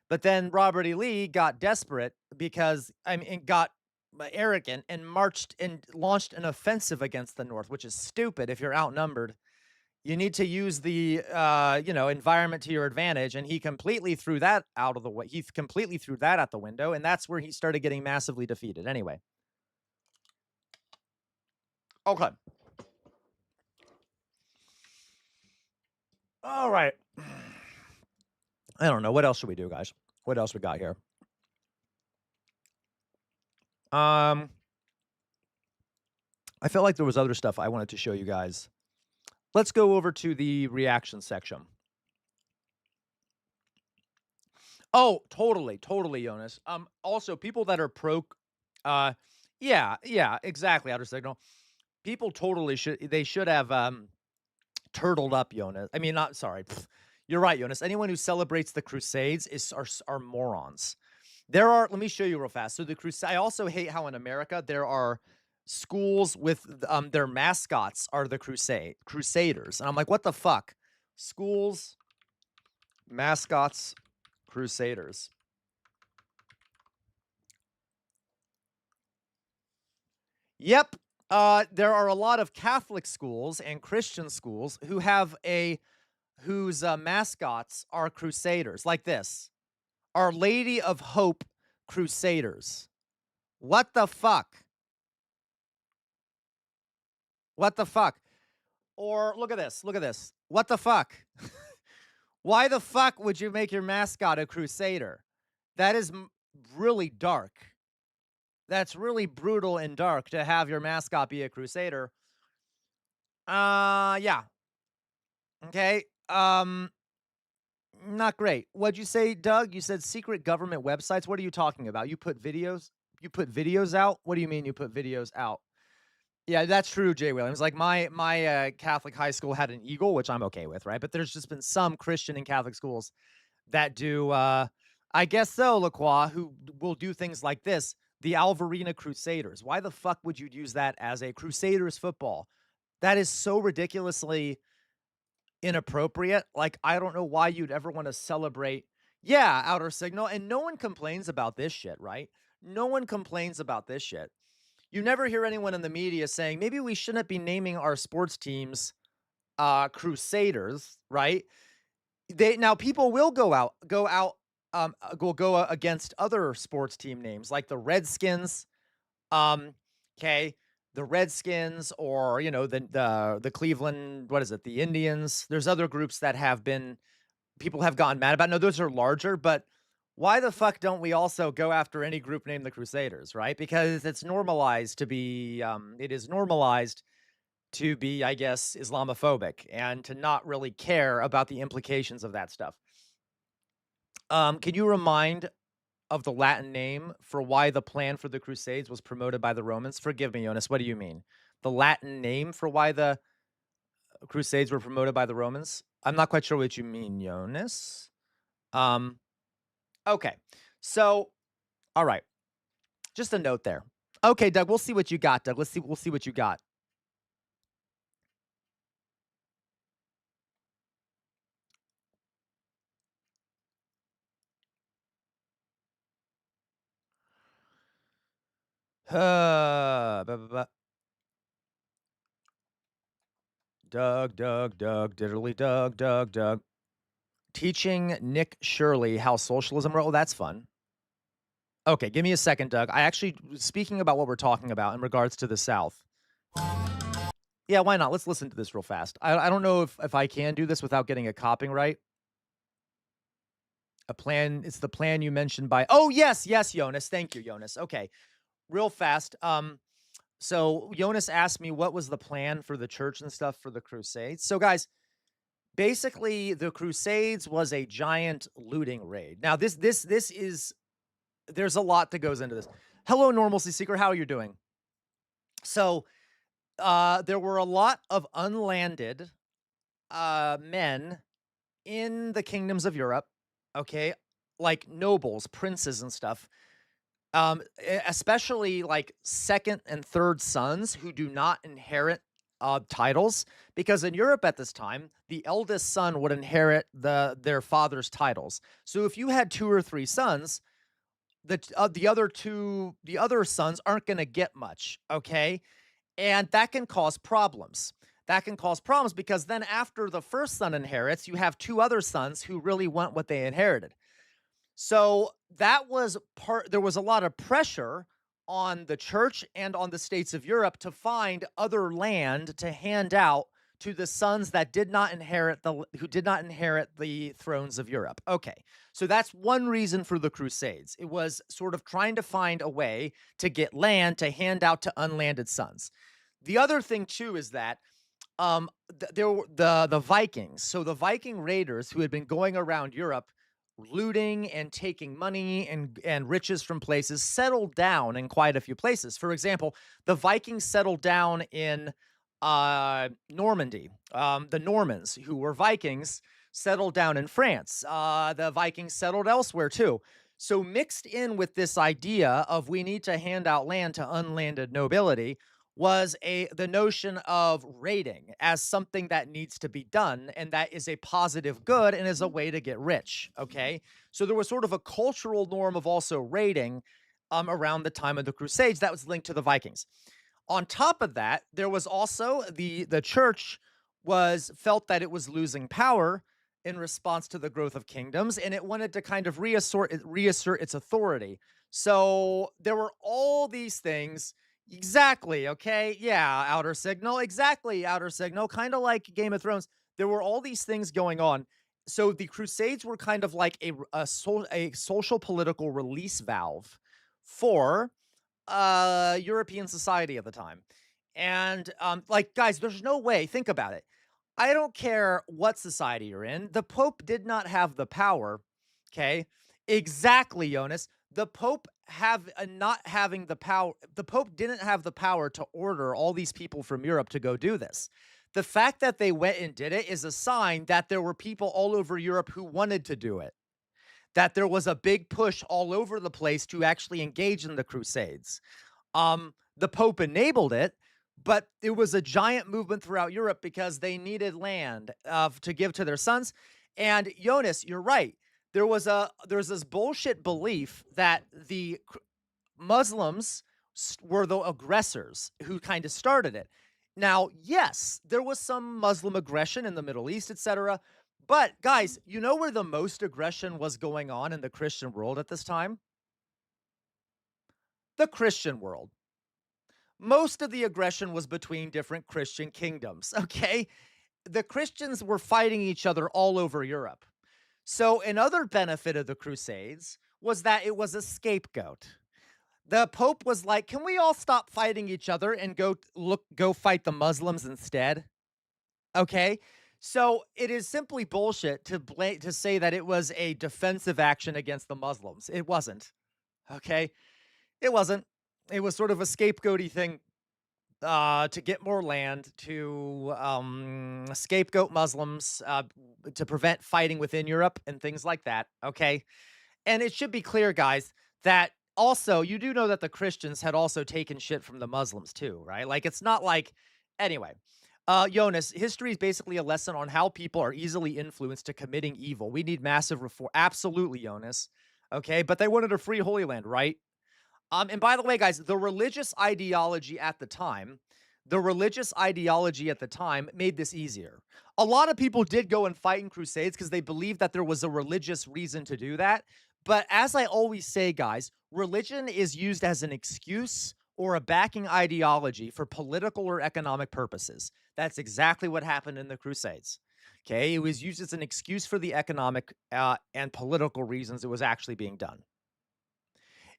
But then Robert E. Lee got desperate got arrogant and launched an offensive against the North, which is stupid if you're outnumbered. You need to use the, environment to your advantage, and he completely threw that out of the way. He completely threw that out the window, and that's where he started getting massively defeated. Anyway. Okay. All right. I don't know. What else should we do, guys? What else we got here? I felt like there was other stuff I wanted to show you guys. Let's go over to the reaction section. Oh, totally, Jonas. Also, people that are pro, yeah, exactly. Outer Signal. People totally should. They should have turtled up, Jonas. I mean, not sorry. You're right, Jonas. Anyone who celebrates the Crusades are morons. There are. Let me show you real fast. So the Crusade. I also hate how in America there are schools with their mascots are the Crusaders, and I'm like, what the fuck? Schools, mascots, Crusaders. Yep. There are a lot of Catholic schools and Christian schools who have whose mascots are Crusaders, like this. Our Lady of Hope Crusaders. What the fuck? What the fuck? Or look at this. Look at this. What the fuck? Why the fuck would you make your mascot a Crusader? That is really dark. That's really brutal and dark to have your mascot be a Crusader. Yeah. Okay. Not great. What'd you say, Doug? You said secret government websites. What are you talking about? You put videos? You put videos out? What do you mean you put videos out? Yeah, that's true, Jay Williams. Like my Catholic high school had an eagle, which I'm okay with, right? But there's just been some Christian and Catholic schools that do, I guess so, Lacroix, who will do things like this. The Alvarina Crusaders. Why the fuck would you use that as a Crusaders football? That is so ridiculously inappropriate. Like, I don't know why you'd ever want to celebrate. Yeah, Outer Signal. And no one complains about this shit, right? No one complains about this shit. You never hear anyone in the media saying, maybe we shouldn't be naming our sports teams Crusaders, right? Now people will go against other sports team names like the Redskins, okay, the Redskins, or the Cleveland, what is it, the Indians. There's other groups that people have gotten mad about. No, those are larger, but why the fuck don't we also go after any group named the Crusaders, right? Because it's normalized to be, it is normalized to be, I guess, Islamophobic and to not really care about the implications of that stuff. Can you remind of the Latin name for why the plan for the Crusades was promoted by the Romans? Forgive me, Jonas. What do you mean? The Latin name for why the Crusades were promoted by the Romans? I'm not quite sure what you mean, Jonas. Okay. So, all right. Just a note there. Okay, Doug, we'll see what you got, Doug. We'll see what you got. Doug, diddly Doug. Teaching Nick Shirley how socialism rolls. Oh, that's fun. Okay, give me a second, Doug. Speaking about what we're talking about in regards to the South. Yeah, why not? Let's listen to this real fast. I don't know if I can do this without getting a copyright. A plan. It's the plan you mentioned by. Oh, yes, Jonas. Thank you, Jonas. Okay, real fast. So Jonas asked me what was the plan for the church and stuff for the Crusades. So guys, basically the Crusades was a giant looting raid. Now this is, there's a lot that goes into this. Hello, Normalcy Seeker. How are you doing? So there were a lot of unlanded men in the kingdoms of Europe, okay? Like nobles, princes and stuff. Especially like second and third sons who do not inherit titles, because in Europe at this time, the eldest son would inherit their father's titles. So if you had 2 or 3 sons, the other sons aren't going to get much, okay? And that can cause problems. That can cause problems because then after the first son inherits, you have 2 other sons who really want what they inherited. So that was there was a lot of pressure on the church and on the states of Europe to find other land to hand out to the sons that did not inherit the thrones of Europe. Okay, so that's one reason for the Crusades. It was sort of trying to find a way to get land to hand out to unlanded sons. The other thing too is that there were the Vikings. So the Viking raiders who had been going around Europe looting and taking money and riches from places settled down in quite a few places. For example, the Vikings settled down in Normandy. The Normans, who were Vikings, settled down in France. The Vikings settled elsewhere too. So mixed in with this idea of we need to hand out land to unlanded nobility was the notion of raiding as something that needs to be done, and that is a positive good and is a way to get rich, okay? So there was sort of a cultural norm of also raiding around the time of the Crusades that was linked to the Vikings. On top of that, there was also the church felt that it was losing power in response to the growth of kingdoms, and it wanted to kind of reassert its authority. So there were all these things. Exactly, okay? Yeah, Outer Signal. Exactly, Outer Signal. Kind of like Game of Thrones. There were all these things going on. So the Crusades were kind of like a social political release valve for European society at the time. And like, guys, there's no way. Think about it. I don't care what society you're in. The Pope did not have the power, okay? Exactly, Jonas. The Pope not having the power, the Pope didn't have the power to order all these people from Europe to go do this. The fact that they went and did it is a sign that there were people all over Europe who wanted to do it. That there was a big push all over the place to actually engage in the Crusades. The Pope enabled it, but it was a giant movement throughout Europe because they needed land to give to their sons. And Jonas, you're right. There's this bullshit belief that the Muslims were the aggressors who kind of started it. Now, yes, there was some Muslim aggression in the Middle East, etc. But guys, you know where the most aggression was going on in the Christian world at this time? The Christian world. Most of the aggression was between different Christian kingdoms, okay? The Christians were fighting each other all over Europe. So another benefit of the Crusades was that it was a scapegoat. The Pope was like, can we all stop fighting each other and go fight the Muslims instead? Okay? So it is simply bullshit to say that it was a defensive action against the Muslims. It wasn't. Okay? It wasn't. It was sort of a scapegoaty thing to get more land, to scapegoat Muslims, to prevent fighting within Europe and things like that, okay? And it should be clear, guys, that also, you do know that the Christians had also taken shit from the Muslims too, right? Like, it's not like... Anyway, Jonas, history is basically a lesson on how people are easily influenced to committing evil. We need massive reform. Absolutely, Jonas. Okay, but they wanted a free Holy Land, right? And by the way, guys, the religious ideology at the time made this easier. A lot of people did go and fight in crusades because they believed that there was a religious reason to do that. But as I always say, guys, religion is used as an excuse or a backing ideology for political or economic purposes. That's exactly what happened in the Crusades. Okay, it was used as an excuse for the economic and political reasons it was actually being done.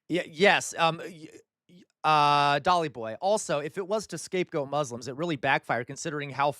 Yes, Dolly Boy. Also, if it was to scapegoat Muslims, it really backfired considering how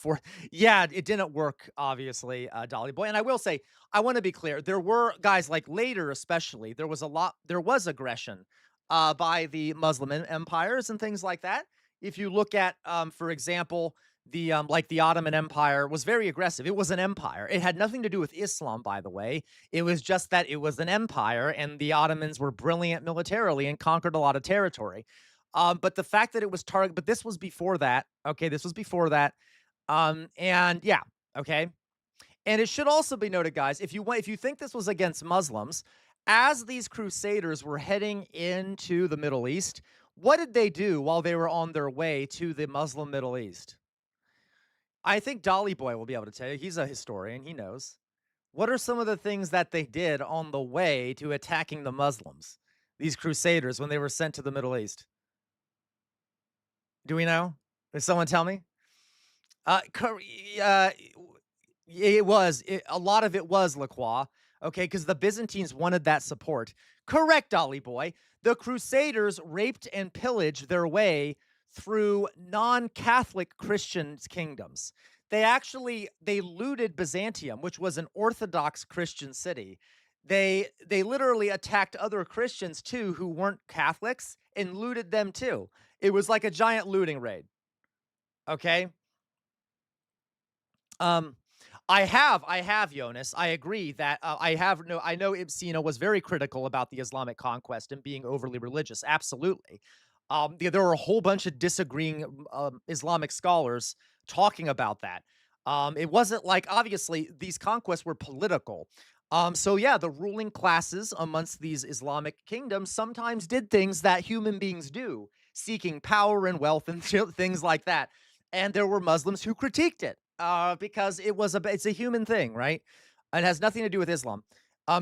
yeah, it didn't work, obviously, Dolly Boy. And I will say, I want to be clear. There were guys like later, especially, there was aggression by the Muslim empires and things like that. If you look at, for example, the Ottoman Empire was very aggressive. It was an empire. It had nothing to do with Islam, by the way. It was just that it was an empire, and the Ottomans were brilliant militarily and conquered a lot of territory. But the fact that it was but this was before that. Okay, this was before that. And yeah, okay. And it should also be noted, guys, if you think this was against Muslims, as these crusaders were heading into the Middle East, what did they do while they were on their way to the Muslim Middle East? I think Dolly Boy will be able to tell you. He's a historian. He knows. What are some of the things that they did on the way to attacking the Muslims, these crusaders, when they were sent to the Middle East? Do we know? Does someone tell me? Cor it was. A lot of it was Lacroix, okay, because the Byzantines wanted that support. Correct, Ollie boy. The Crusaders raped and pillaged their way through non-Catholic Christian kingdoms. They looted Byzantium, which was an Orthodox Christian city. They literally attacked other Christians too who weren't Catholics and looted them too. It was like a giant looting raid. Okay? I have, Jonas. I agree that I know Ibsina was very critical about the Islamic conquest and being overly religious. Absolutely. There were a whole bunch of disagreeing Islamic scholars talking about that. It wasn't like, obviously, these conquests were political. So yeah, the ruling classes amongst these Islamic kingdoms sometimes did things that human beings do, seeking power and wealth and things like that. And there were Muslims who critiqued it because it's a human thing, right? It has nothing to do with Islam.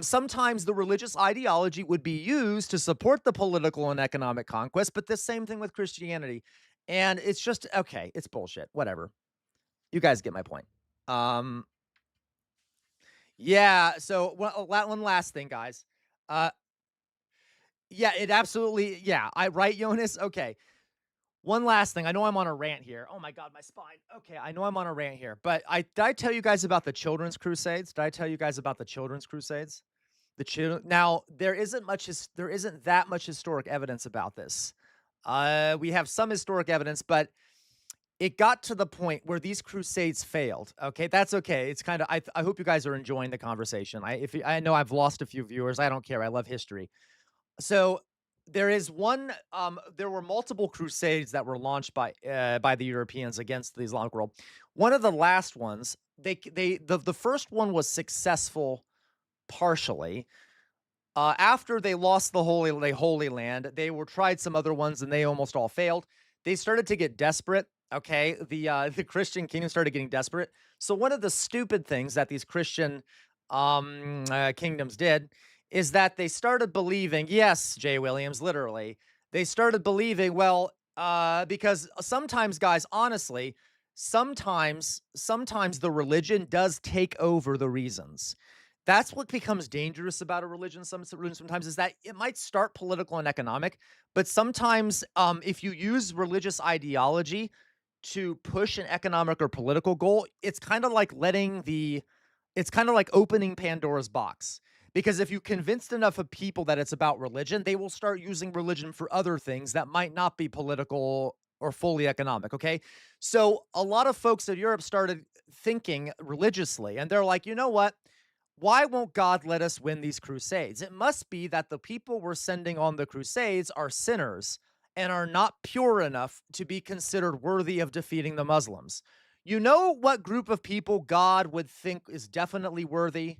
Sometimes the religious ideology would be used to support the political and economic conquest, but the same thing with Christianity. And it's just, okay, it's bullshit. Whatever. You guys get my point. Yeah, so one last thing, guys. Yeah, it absolutely, yeah, right, Jonas? Okay. One last thing. I know I'm on a rant here. Oh my God, my spine. Okay, I know I'm on a rant here, but did I tell you guys about the Children's Crusades? Did I tell you guys about the Children's Crusades? Now there isn't that much historic evidence about this. We have some historic evidence, but it got to the point where these crusades failed. Okay, that's okay. It's kind of I hope you guys are enjoying the conversation. I know I've lost a few viewers. I don't care. I love history. So there is one. There were multiple crusades that were launched by the Europeans against the Islamic world. One of the last ones, the first one was successful partially. After they lost the Holy Land, they tried some other ones and they almost all failed. They started to get desperate. Okay, the Christian kingdom started getting desperate. So one of the stupid things that these Christian kingdoms did is that they started believing, yes, Jay Williams, literally, they started believing, well, because sometimes, guys, honestly, sometimes the religion does take over the reasons. That's what becomes dangerous about a religion sometimes, is that it might start political and economic, but sometimes if you use religious ideology to push an economic or political goal, it's kind of like opening Pandora's box. Because if you convinced enough of people that it's about religion, they will start using religion for other things that might not be political or fully economic, okay? So a lot of folks in Europe started thinking religiously, and they're like, you know what? Why won't God let us win these crusades? It must be that the people we're sending on the crusades are sinners and are not pure enough to be considered worthy of defeating the Muslims. You know what group of people God would think is definitely worthy,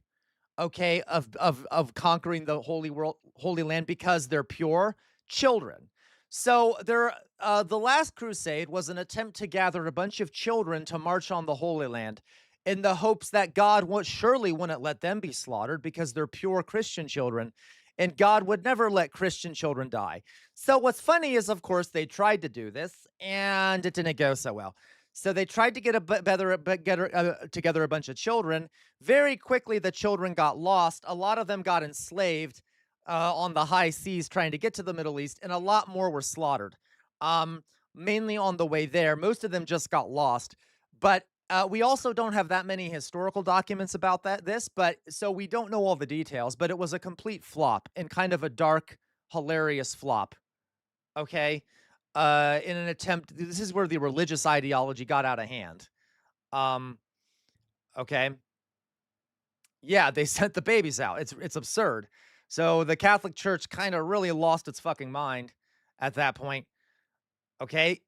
okay, of conquering the Holy Land because they're pure? Children. So the last crusade was an attempt to gather a bunch of children to march on the Holy Land in the hopes that God surely wouldn't let them be slaughtered because they're pure Christian children, and God would never let Christian children die. So what's funny is, of course, they tried to do this, and it didn't go so well. So they tried to get together a bunch of children. Very quickly, the children got lost. A lot of them got enslaved on the high seas trying to get to the Middle East, and a lot more were slaughtered, mainly on the way there. Most of them just got lost. But we also don't have that many historical documents about so we don't know all the details, but it was a complete flop and kind of a dark, hilarious flop. Okay? In an attempt, this is where the religious ideology got out of hand. Okay? Yeah, they sent the babies out. It's absurd. So the Catholic Church kind of really lost its fucking mind at that point. Okay?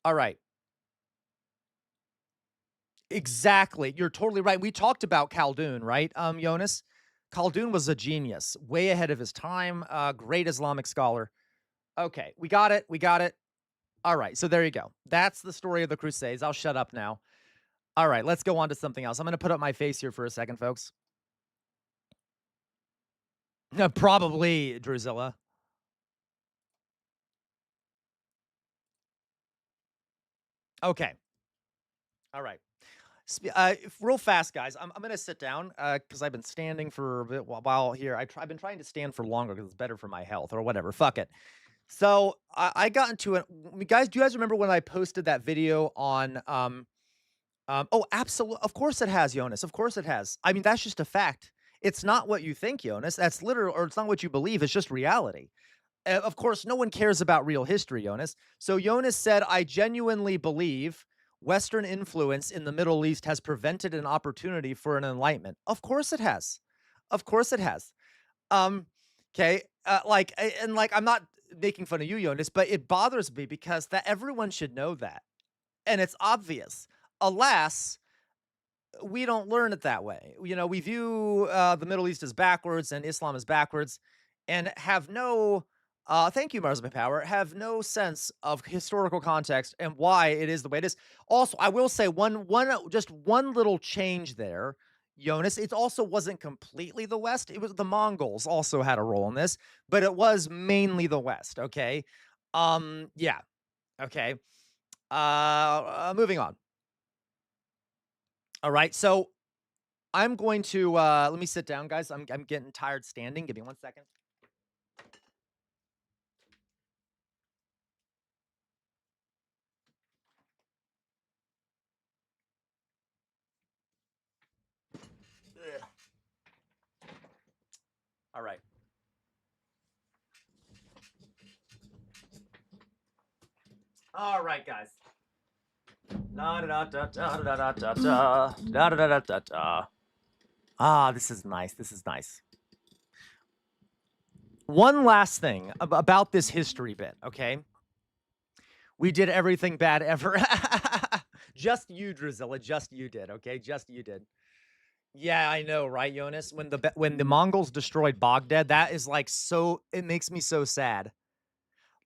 All right. Exactly. You're totally right. We talked about Khaldun, right, Jonas? Khaldun was a genius, way ahead of his time, great Islamic scholar. Okay, we got it. All right, so there you go. That's the story of the Crusades. I'll shut up now. All right, let's go on to something else. I'm going to put up my face here for a second, folks. Probably, Drusilla. Okay. All right. Real fast, guys. I'm gonna sit down because I've been standing for a bit while here. I've been trying to stand for longer because it's better for my health or whatever. Fuck it. So I got into it. Guys, do you guys remember when I posted that video on oh, absolutely. Of course it has, Jonas. Of course it has. I mean, that's just a fact. It's not what you think, Jonas. That's literal, or it's not what you believe. It's just reality. Of course, no one cares about real history, Jonas. So Jonas said, I genuinely believe Western influence in the Middle East has prevented an opportunity for an enlightenment. Of course it has. Of course it has. Okay. I'm not making fun of you, Jonas, but it bothers me because that everyone should know that. And it's obvious. Alas, we don't learn it that way. You know, we view the Middle East as backwards and Islam as backwards and have no, thank you, Mars of Power, have no sense of historical context and why it is the way it is. Also, I will say just one little change there, Jonas. It also wasn't completely the West. It was the Mongols also had a role in this, but it was mainly the West, okay? Yeah, okay. Moving on. All right, so I'm going to let me sit down, guys. I'm getting tired standing. Give me 1 second. Ugh. All right. All right, guys. Ah, this is nice. This is nice. One last thing about this history bit, okay? We did everything bad ever. Just you, Drizilla. Just you did, okay? Just you did. Yeah, I know, right, Jonas? When the Mongols destroyed Baghdad, that is like so. It makes me so sad.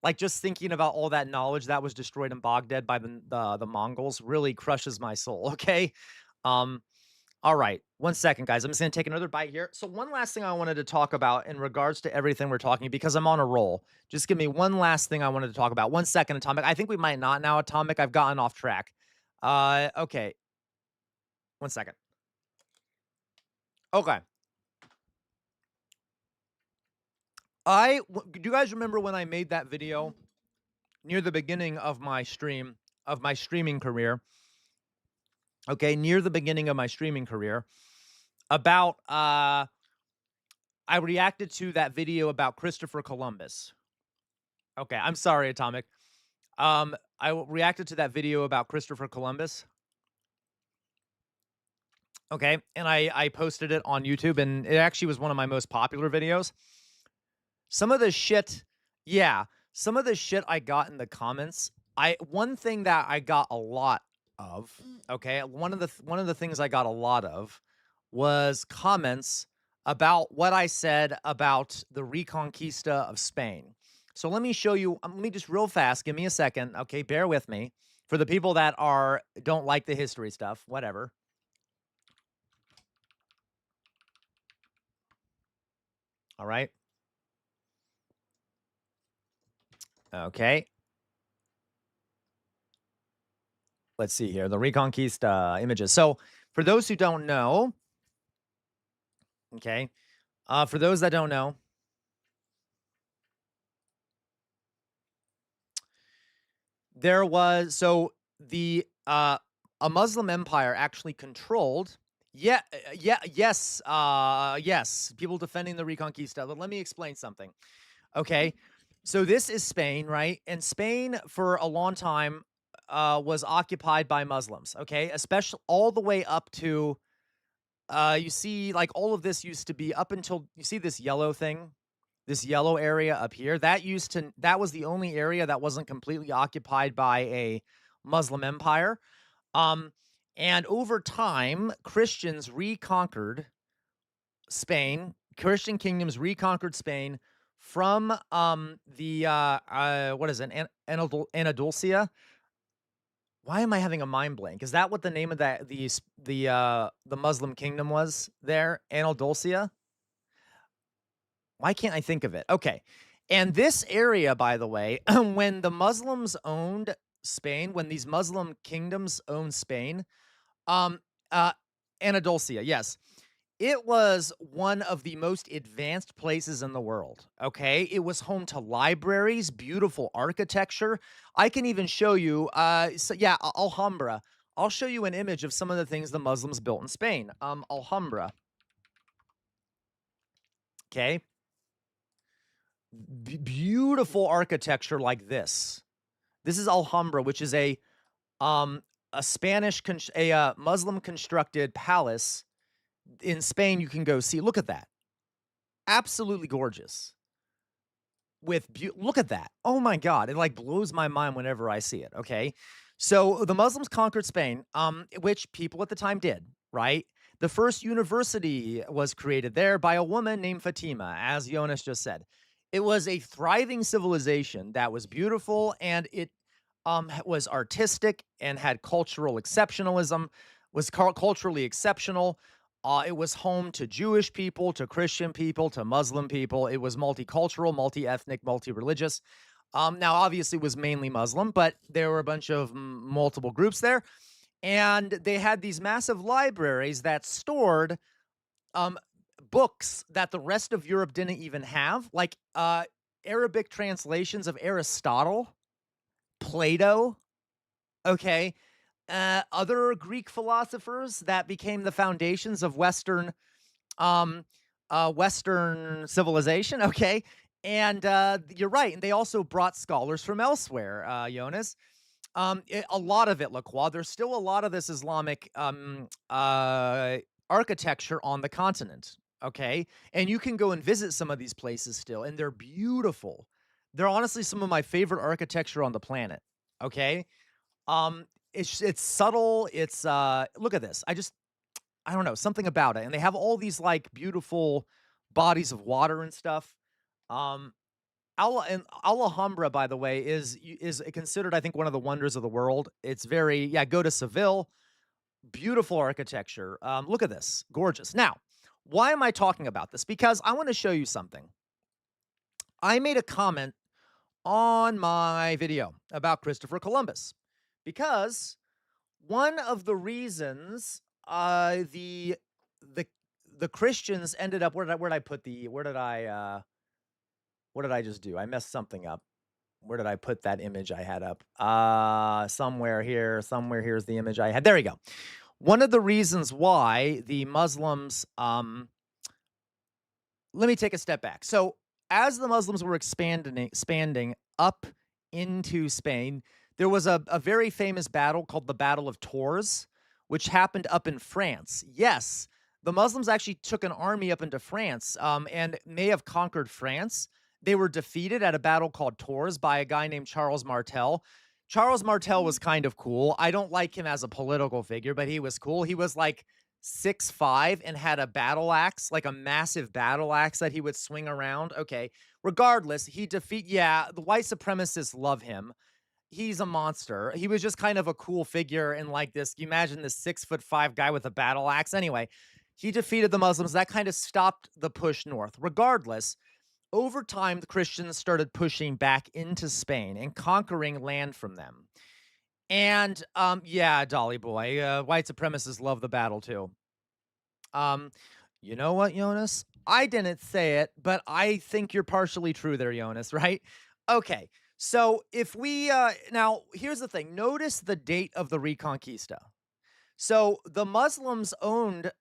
Like just thinking about all that knowledge that was destroyed in Baghdad by the Mongols really crushes my soul. Okay. All right. 1 second, guys. I'm just gonna take another bite here. So one last thing I wanted to talk about in regards to everything we're talking, because I'm on a roll. Just give me one last thing I wanted to talk about. 1 second, Atomic. I think we might not now, Atomic. I've gotten off track. Okay. 1 second. Okay. Do you guys remember when I made that video near the beginning of my streaming career? Okay, near the beginning of my streaming career, about I reacted to that video about Christopher Columbus. Okay, I'm sorry, Atomic. I reacted to that video about Christopher Columbus. Okay, and I posted it on YouTube, and it actually was one of my most popular videos. Some of the shit, yeah, some of the shit I got in the comments, one thing that I got a lot of, okay, one of the things I got a lot of was comments about what I said about the Reconquista of Spain. So let me show you, let me just real fast, give me a second, okay, bear with me. For the people that don't like the history stuff, whatever. All right. Okay. Let's see here. The Reconquista images. So for those who don't know, okay, for those that don't know, there was, so the, a Muslim empire actually controlled, yes, people defending the Reconquista. But let me explain something. Okay. So this is Spain, right? And Spain for a long time was occupied by Muslims, okay? Especially all the way up to, you see, like all of this used to be up until, you see this yellow thing? This yellow area up here? That was the only area that wasn't completely occupied by a Muslim empire. And over time, Christians reconquered Spain. Christian kingdoms reconquered Spain from what is it, Andalusia? Why am I having a mind blank? Is that what the name of the Muslim kingdom was there? Andalusia? Why can't I think of it? Okay. And this area, by the way, when the Muslims owned Spain, when these Muslim kingdoms owned Spain, um, uh, Andalusia, yes. It was one of the most advanced places in the world, okay? It was home to libraries, beautiful architecture. I can even show you, so yeah, Alhambra. I'll show you an image of some of the things the Muslims built in Spain. Alhambra. Okay. Beautiful architecture like this. This is Alhambra, which is a Spanish, Muslim constructed palace in Spain. You can go see. Look at that. Absolutely gorgeous. With look at that. Oh my God. It like blows my mind whenever I see it. Okay. So the Muslims conquered Spain, which people at the time did, right? The first university was created there by a woman named Fatima, as Jonas just said. It was a thriving civilization that was beautiful, and it was artistic and had cultural exceptionalism, was culturally exceptional. It was home to Jewish people, to Christian people, to Muslim people. It was multicultural, multi-ethnic, multi-religious. Now, obviously, it was mainly Muslim, but there were a bunch of multiple groups there. And they had these massive libraries that stored books that the rest of Europe didn't even have, like Arabic translations of Aristotle, Plato, okay, other Greek philosophers that became the foundations of Western civilization, okay? And you're right, and they also brought scholars from elsewhere, Jonas. A lot of it, Lacroix, there's still a lot of this Islamic architecture on the continent, okay? And you can go and visit some of these places still, and they're beautiful. They're honestly some of my favorite architecture on the planet, okay? It's subtle. It's look at this. I don't know, something about it. And they have all these like beautiful bodies of water and stuff. Alhambra, by the way, is considered, I think, one of the wonders of the world. It's very, yeah, go to Seville. Beautiful architecture. Look at this. Gorgeous. Now, why am I talking about this? Because I want to show you something. I made a comment on my video about Christopher Columbus because one of the reasons the Christians ended up, where did I just do? I messed something up. Where did I put that image I had up? Somewhere here's the image I had. There we go. One of the reasons why the Muslims, let me take a step back. So as the Muslims were expanding up into Spain, there was a very famous battle called the Battle of Tours, which happened up in France. Yes, the Muslims actually took an army up into France and may have conquered France. They were defeated at a battle called Tours by a guy named Charles Martel. Charles Martel was kind of cool. I don't like him as a political figure, but he was cool. He was like 6'5" and had a battle axe, like a massive battle axe that he would swing around. Okay, regardless, yeah, the white supremacists love him. He's a monster. He was just kind of a cool figure and like this. You imagine this 6'5" guy with a battle axe. Anyway, he defeated the Muslims. That kind of stopped the push north. Regardless, over time, the Christians started pushing back into Spain and conquering land from them. And, yeah, Dolly boy, white supremacists love the battle too. You know what, Jonas? I didn't say it, but I think you're partially true there, Jonas, right? Okay, so if we, now, here's the thing. Notice the date of the Reconquista. So the Muslims owned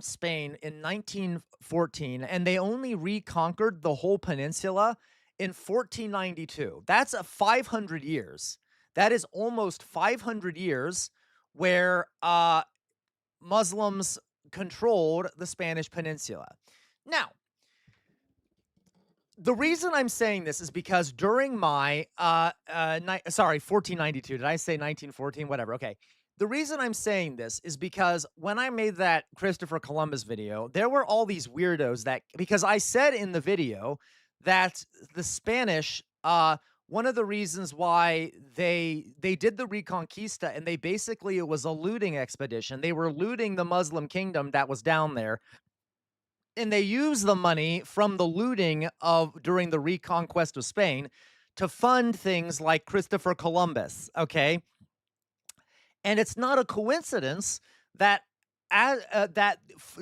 Spain in 1914, and they only reconquered the whole peninsula in 1492. That's 500 years. That is almost 500 years where Muslims controlled the Spanish peninsula. Now, the reason I'm saying this is because during my 1492. Did I say 1914? Whatever. Okay. The reason I'm saying this is because when I made that Christopher Columbus video, there were all these weirdos because I said in the video that the Spanish, one of the reasons why they did the Reconquista, and it was a looting expedition. They were looting the Muslim kingdom that was down there, and they used the money from the looting during the reconquest of Spain to fund things like Christopher Columbus, okay? And it's not a coincidence that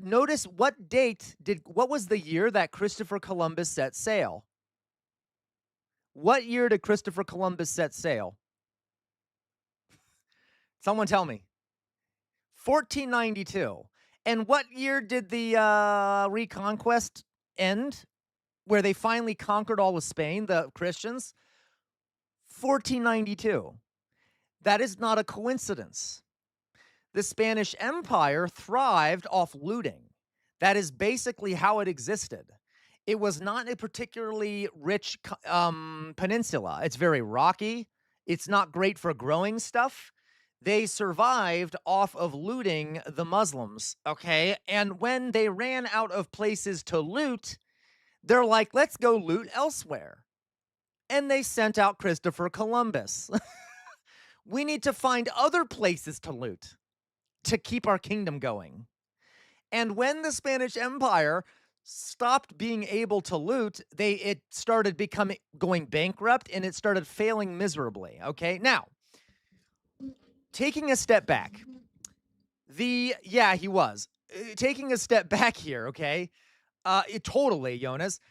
notice what was the year that Christopher Columbus set sail? What year did Christopher Columbus set sail? Someone tell me. 1492. And what year did the Reconquest end? Where they finally conquered all of Spain, the Christians? 1492. That is not a coincidence. The Spanish Empire thrived off looting. That is basically how it existed. It was not a particularly rich peninsula. It's very rocky. It's not great for growing stuff. They survived off of looting the Muslims, okay? And when they ran out of places to loot, they're like, let's go loot elsewhere. And they sent out Christopher Columbus. We need to find other places to loot to keep our kingdom going. And when the Spanish Empire stopped being able to loot, it started going bankrupt, and it started failing miserably, okay? Now, taking a step back, he was. Taking a step back here, okay? Totally, Jonas.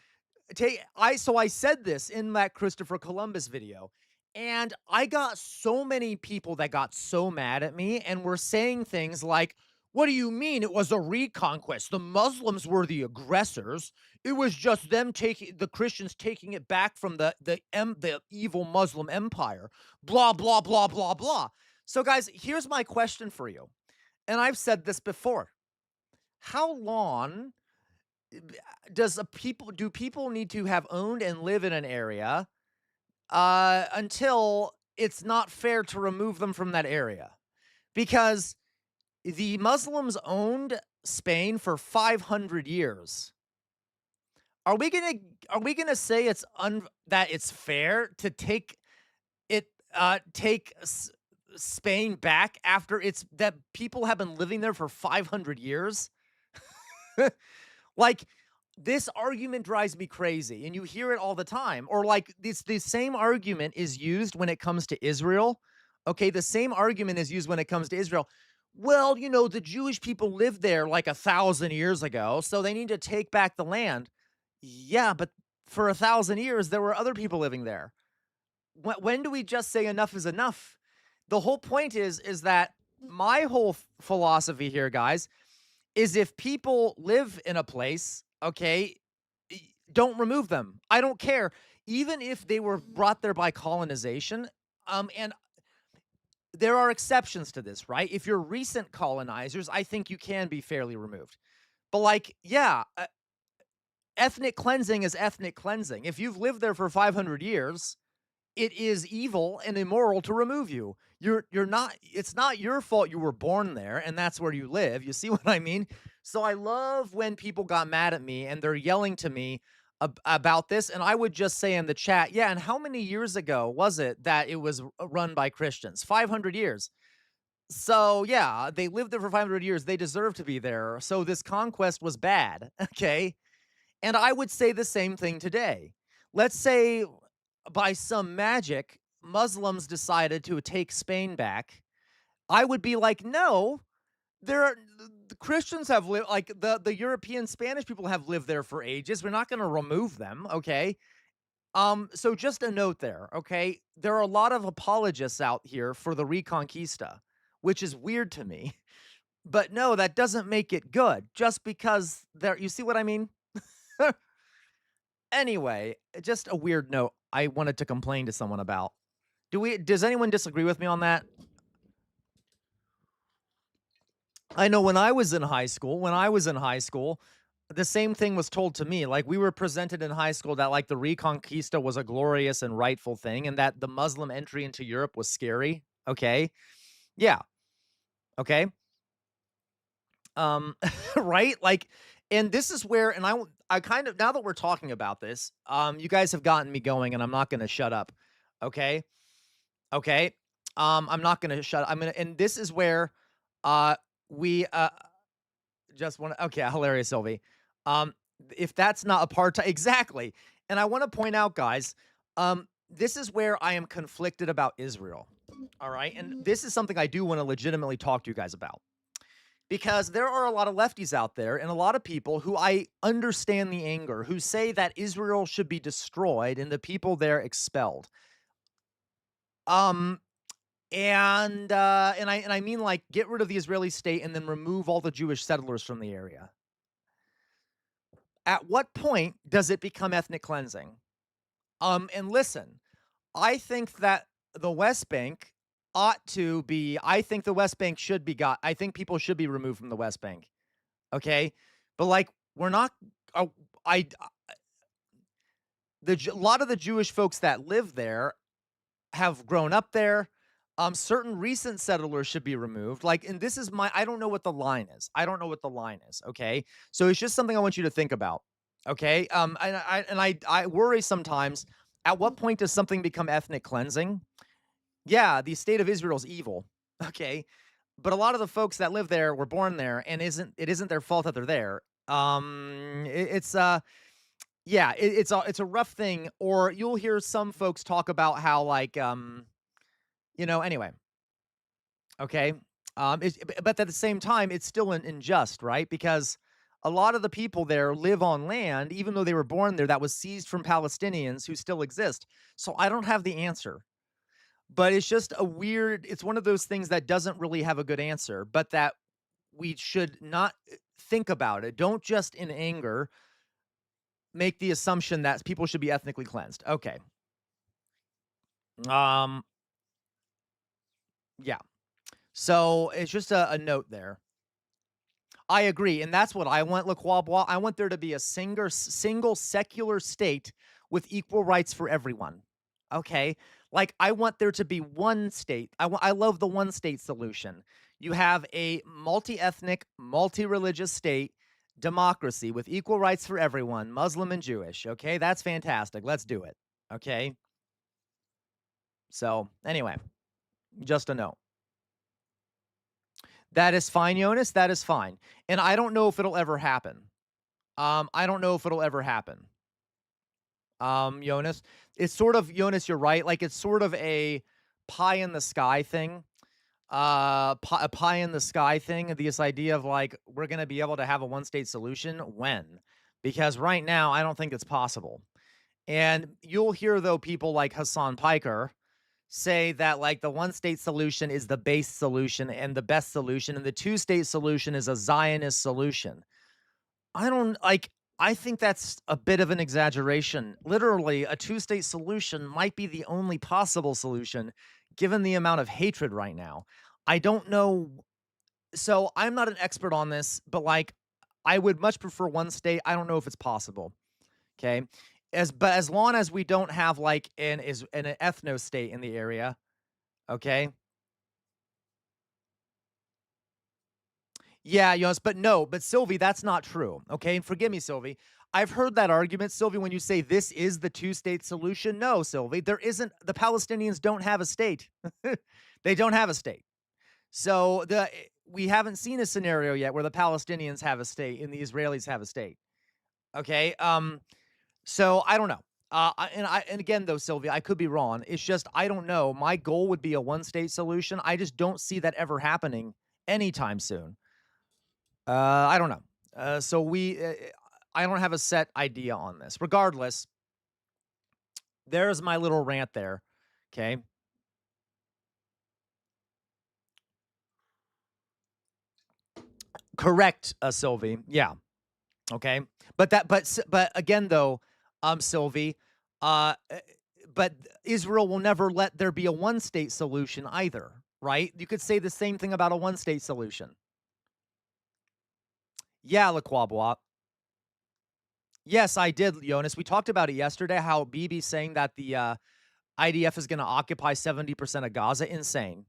So I said this in that Christopher Columbus video, and I got so many people that got so mad at me and were saying things like, what do you mean it was a reconquest? The Muslims were the aggressors. It was just them the Christians taking it back from the evil Muslim empire. Blah, blah, blah, blah, blah. So guys, here's my question for you. And I've said this before. How long do people need to have owned and live in an area until it's not fair to remove them from that area? Because the Muslims owned Spain for 500 years. Are we gonna say that it's fair to take Spain back after that people have been living there for 500 years? Like, this argument drives me crazy, and you hear it all the time. Or like the same argument is used when it comes to Israel. Okay, the same argument is used when it comes to Israel. Well, the Jewish people lived there like 1,000 years ago, so they need to take back the land. Yeah, but for 1,000 years, there were other people living there. When do we just say enough is enough? The whole point is that my whole philosophy here, guys, is if people live in a place, okay, don't remove them. I don't care. Even if they were brought there by colonization, and there are exceptions to this, right? If you're recent colonizers, I think you can be fairly removed. But ethnic cleansing is ethnic cleansing. If you've lived there for 500 years, it is evil and immoral to remove you. It's not your fault you were born there and that's where you live. You see what I mean? So I love when people got mad at me and they're yelling to me about this. And I would just say in the chat, yeah, and how many years ago was it that it was run by Christians? 500 years. So yeah, they lived there for 500 years. They deserve to be there. So this conquest was bad, okay? And I would say the same thing today. Let's say by some magic, Muslims decided to take Spain back. I would be like, no, the Christians have lived, like the European Spanish people have lived there for ages. We're not going to remove them, okay? So just a note there, okay? There are a lot of apologists out here for the Reconquista, which is weird to me. But no, that doesn't make it good. Just because you see what I mean? Anyway, just a weird note I wanted to complain to someone about. Does anyone disagree with me on that? I know when I was in high school, the same thing was told to me. Like, we were presented in high school that like the Reconquista was a glorious and rightful thing and that the Muslim entry into Europe was scary. Okay. Yeah. Okay. Right? Like, and this is where, and I kind of, now that we're talking about this, you guys have gotten me going and I'm not going to shut up. Okay. Okay. I'm not going to shut up. And this is where, we, just want to, okay. Hilarious, Sylvie. If that's not apartheid, exactly. And I want to point out, guys, this is where I am conflicted about Israel. All right. And this is something I do want to legitimately talk to you guys about. Because there are a lot of lefties out there and a lot of people who I understand the anger, who say that Israel should be destroyed and the people there expelled. And I mean, like, get rid of the Israeli state and then remove all the Jewish settlers from the area. At what point does it become ethnic cleansing? And listen, I think that the West Bank ought to be, I think the West Bank should be I think people should be removed from the West Bank. Okay? But like, we're not, a lot of the Jewish folks that live there have grown up there. Certain recent settlers should be removed. Like, and this is I don't know what the line is. I don't know what the line is. Okay. So it's just something I want you to think about. Okay. And I worry sometimes, at what point does something become ethnic cleansing? Yeah, the state of Israel is evil. Okay. But a lot of the folks that live there were born there, and it isn't their fault that they're there. It's a rough thing. Or you'll hear some folks talk about how, like, anyway. Okay. But at the same time, it's still unjust, right? Because a lot of the people there live on land, even though they were born there, that was seized from Palestinians who still exist. So I don't have the answer. But it's just it's one of those things that doesn't really have a good answer, but that we should not think about it. Don't just in anger make the assumption that people should be ethnically cleansed. Okay. Yeah. So it's just a note there. I agree. And that's what I want, Le Quabois. I want there to be a single secular state with equal rights for everyone. Okay. Like, I want there to be one state. I love the one state solution. You have a multi-ethnic, multi-religious state, democracy with equal rights for everyone, Muslim and Jewish. Okay. That's fantastic. Let's do it. Okay. So anyway, just a note. That is fine, Jonas. That is fine. And I don't know if it'll ever happen. I don't know if it'll ever happen. Jonas, it's sort of, Jonas, you're right. Like, it's sort of a pie in the sky thing. A pie in the sky thing. This idea of, like, we're going to be able to have a one state solution. When? Because right now, I don't think it's possible. And you'll hear, though, people like Hassan Piker say that, like, the one state solution is the base solution and the best solution, and the two state solution is a Zionist solution. I think that's a bit of an exaggeration. Literally, a two state solution might be the only possible solution given the amount of hatred right now. I don't know. So I'm not an expert on this, but, like, I would much prefer one state. I don't know if it's possible. Okay. But as long as we don't have, like, an ethno state in the area, okay? Yeah, Jonas, but Sylvie, that's not true, okay? And forgive me, Sylvie. I've heard that argument, Sylvie, when you say this is the two-state solution. No, Sylvie, there isn't. The Palestinians don't have a state. They don't have a state. So we haven't seen a scenario yet where the Palestinians have a state and the Israelis have a state, okay? So I don't know. And again, though, Sylvia, I could be wrong. It's just, I don't know. My goal would be a one-state solution. I just don't see that ever happening anytime soon. I don't know. So I don't have a set idea on this. Regardless, there's my little rant there. Okay. Correct, Sylvie. Yeah. Okay. But again, though, Sylvie, but Israel will never let there be a one-state solution either, right? You could say the same thing about a one-state solution. Yeah, Le Quabois. Yes, I did, Jonas. We talked about it yesterday, how Bibi's saying that the IDF is going to occupy 70% of Gaza. Insane.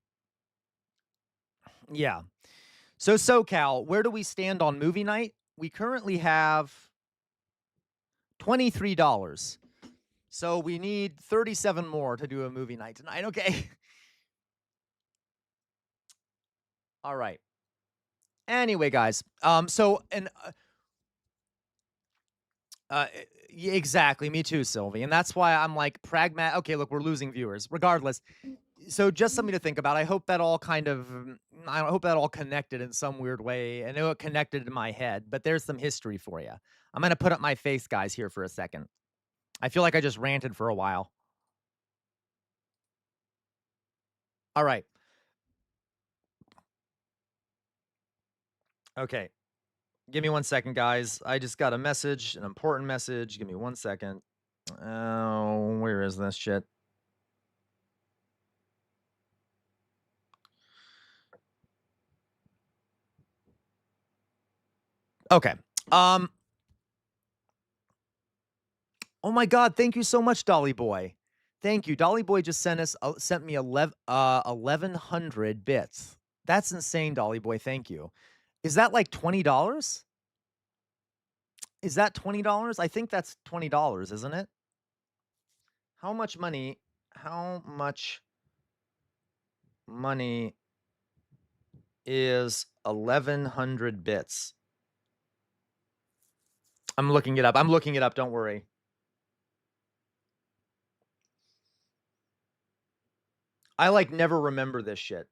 Yeah. So, SoCal, where do we stand on movie night? We currently have $23. So we need 37 more to do a movie night tonight. Okay. All right. Anyway, guys. Exactly. Me too, Sylvie. And that's why I'm like pragmatic. Okay, look, we're losing viewers. Regardless, so just something to think about. I hope that all I hope that all connected in some weird way. I know it connected in my head, but there's some history for you. I'm going to put up my face, guys, here for a second. I feel like I just ranted for a while. All right. Okay. Give me 1 second, guys. I just got a message, an important message. Give me 1 second. Oh, where is this shit? Okay. Oh my God! Thank you so much, Dolly Boy. Thank you. Dolly Boy just sent me 1,100 bits. That's insane, Dolly Boy. Thank you. Is that like $20? Is that $20? I think that's $20, isn't it? How much money? How much money is 1,100 bits? I'm looking it up. I'm looking it up. Don't worry. I like never remember this shit.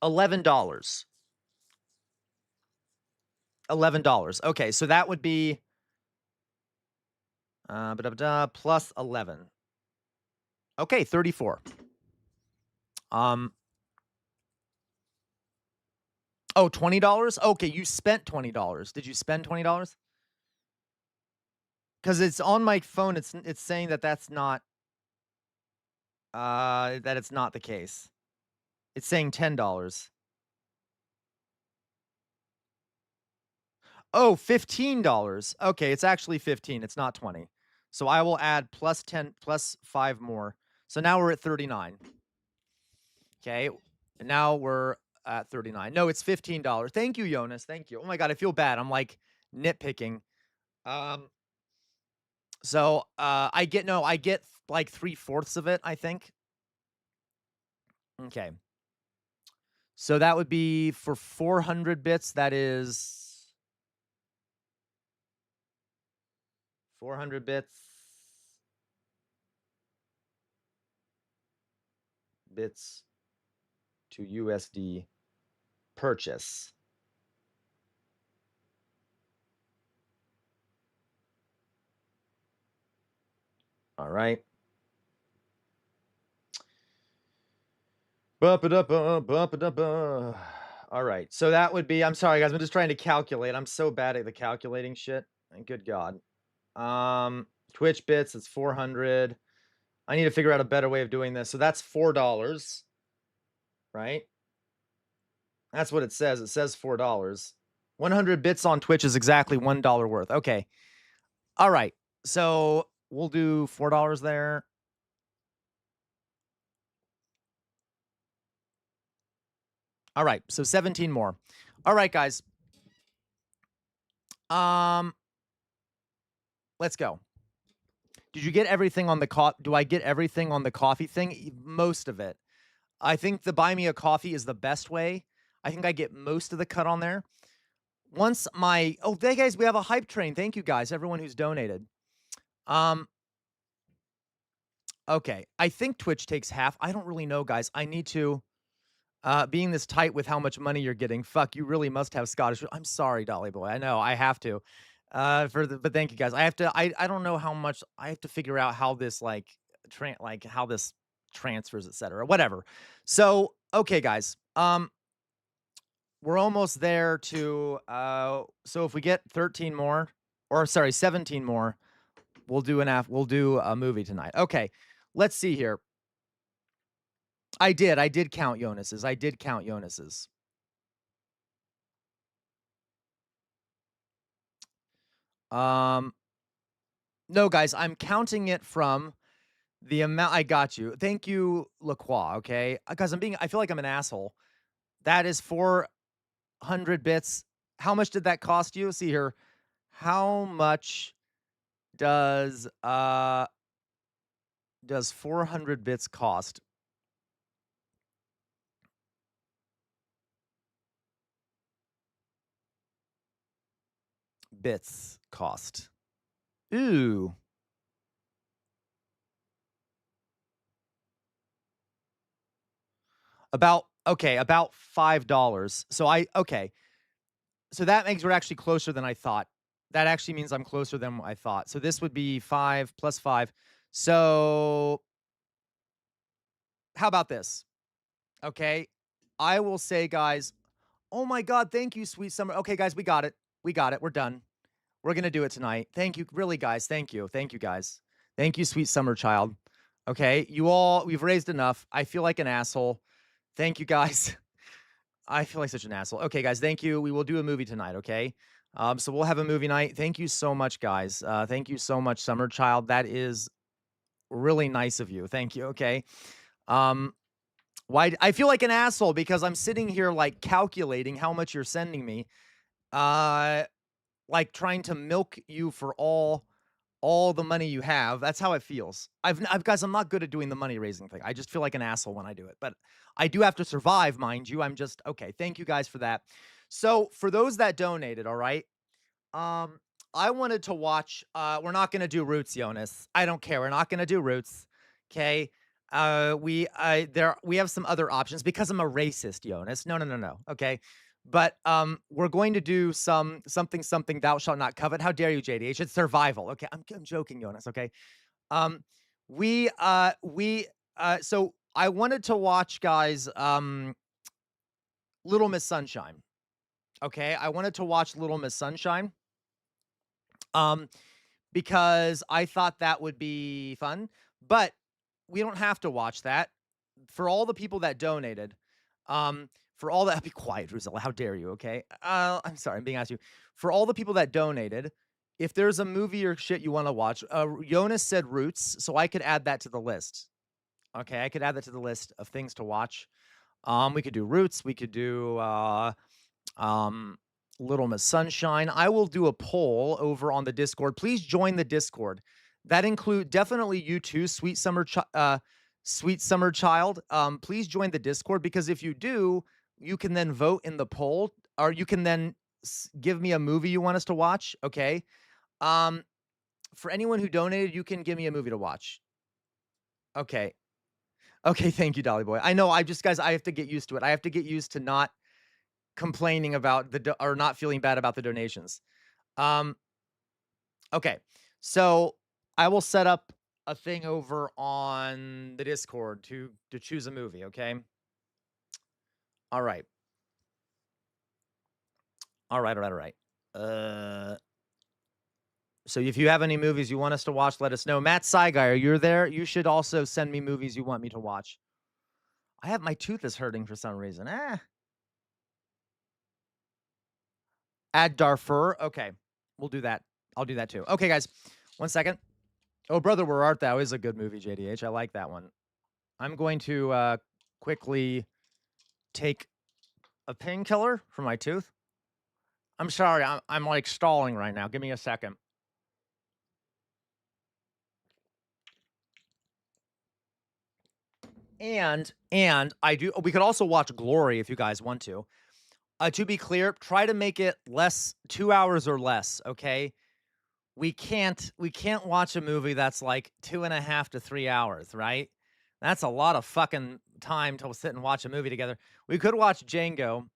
$11. $11. Okay, so that would be plus 11. Okay, 34. Oh, $20? Okay, you spent $20. Did you spend $20? Because it's on my phone. It's saying that that's not that it's not the case. It's saying $10. Oh, $15. Okay, it's actually 15. It's not 20. So I will add plus 10 plus 5 more. So now we're at 39. Okay. And now we're at 39. No, it's $15. Thank you, Jonas. Thank you. Oh my God, I feel bad. I'm like nitpicking. So I get like 3/4 of it, I think. Okay. So that would be for 400 bits. That is 400 bits. Bits to USD purchase. All right. Bump it up, bump it up. All right. So that would be, I'm sorry, guys. I'm just trying to calculate. I'm so bad at the calculating shit. Good God. Twitch bits, it's 400. I need to figure out a better way of doing this. So that's $4, right? That's what it says. It says $4. 100 bits on Twitch is exactly $1 worth. Okay. All right. So we'll do $4 there. All right. So 17 more. All right, guys. Let's go. Did you get everything on the do I get everything on the coffee thing? Most of it. I think the buy me a coffee is the best way. I think I get most of the cut on there. Once my hey guys, we have a hype train. Thank you guys, everyone who's donated. Okay. I think Twitch takes half. I don't really know, guys. I need to being this tight with how much money you're getting. Fuck, you really must have Scottish. I'm sorry, Dolly Boy. I know I have to. But thank you guys. I have to I don't know how much I have to figure out how this how this transfers, etc. Whatever. So, okay, guys. We're almost there to so if we get 13 more, or sorry, 17 more, we'll do a movie tonight. Okay. Let's see here. I did count Jonas's. I did count Jonas's. No, guys, I'm counting it from the amount. I got you. Thank you, LaCroix. Okay, because I feel like I'm an asshole. That is 400 bits. How much did that cost you? See here. How much does 400 bits cost? bits cost? Ooh. About $5. So So that makes we're actually closer than I thought. That actually means I'm closer than I thought. So this would be 5 plus 5. So how about this? Okay. I will say, guys, oh my God, thank you, sweet summer. Okay, guys, we got it. We got it. We're done. We're going to do it tonight. Thank you. Really, guys. Thank you. Thank you, guys. Thank you, sweet summer child. Okay. We've raised enough. I feel like an asshole. Thank you, guys. I feel like such an asshole. Okay, guys, thank you. We will do a movie tonight, okay? So we'll have a movie night. Thank you so much, guys. Thank you so much, Summer Child. That is really nice of you. Thank you, okay? Why I feel like an asshole because I'm sitting here like calculating how much you're sending me. Like trying to milk you for all the money you have. That's how it feels. Guys, I'm not good at doing the money raising thing. I just feel like an asshole when I do it, but I do have to survive, mind you. I'm just, okay. Thank you guys for that. So for those that donated, all right. I wanted to watch, we're not going to do Roots, Jonas. I don't care. We're not going to do Roots. Okay. We have some other options because I'm a racist, Jonas. No. Okay. But we're going to do something thou shalt not covet. How dare you, JDH? It's survival. Okay, I'm joking, Jonas. Okay, so I wanted to watch, guys, Little Miss Sunshine. Okay, I wanted to watch Little Miss Sunshine, because I thought that would be fun. But we don't have to watch that. For all the people that donated, for all that, be quiet, Drusilla. How dare you? Okay. I'm sorry. I'm being asked you. For all the people that donated, if there's a movie or shit you want to watch, Jonas said Roots, so I could add that to the list. Okay, I could add that to the list of things to watch. We could do Roots. We could do Little Miss Sunshine. I will do a poll over on the Discord. Please join the Discord. That include definitely you too, Sweet Summer Child. Please join the Discord because if you do, you can then vote in the poll, or you can then give me a movie you want us to watch. Okay. For anyone who donated, you can give me a movie to watch. Okay. Okay. Thank you, Dolly Boy. I know. Guys, I have to get used to it. I have to get used to not complaining about or not feeling bad about the donations. Okay. So I will set up a thing over on the Discord to choose a movie. Okay. All right. All right. So if you have any movies you want us to watch, let us know. Matt Saigeyer, you're there. You should also send me movies you want me to watch. My tooth is hurting for some reason. Add Darfur. Okay. We'll do that. I'll do that too. Okay, guys. 1 second. Oh, Brother, Where Art Thou is a good movie, JDH. I like that one. I'm going to quickly take a painkiller for my tooth. I'm sorry. I'm like stalling right now. Give me a second. And we could also watch Glory if you guys want to. To be clear, try to make it 2 hours or less, okay? We can't watch a movie that's like 2.5 to 3 hours, right? That's a lot of fucking time to sit and watch a movie together. We could watch Django.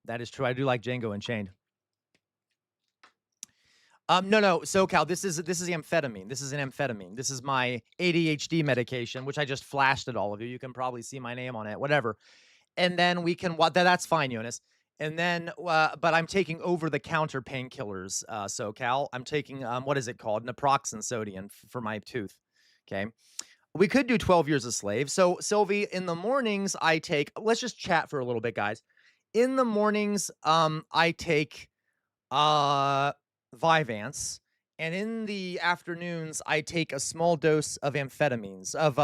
That is true. I do like Django Unchained. No, SoCal, this is amphetamine. This is an amphetamine. This is my ADHD medication, which I just flashed at all of you. You can probably see my name on it, whatever. And then we can that's fine, Jonas. And then, but I'm taking over-the-counter painkillers, SoCal. I'm taking, what is it called? Naproxen sodium for my tooth. Okay. We could do 12 Years a Slave. So, Sylvie, in the mornings, I take, let's just chat for a little bit, guys. In the mornings, I take Vyvanse. And in the afternoons, I take a small dose of amphetamines, of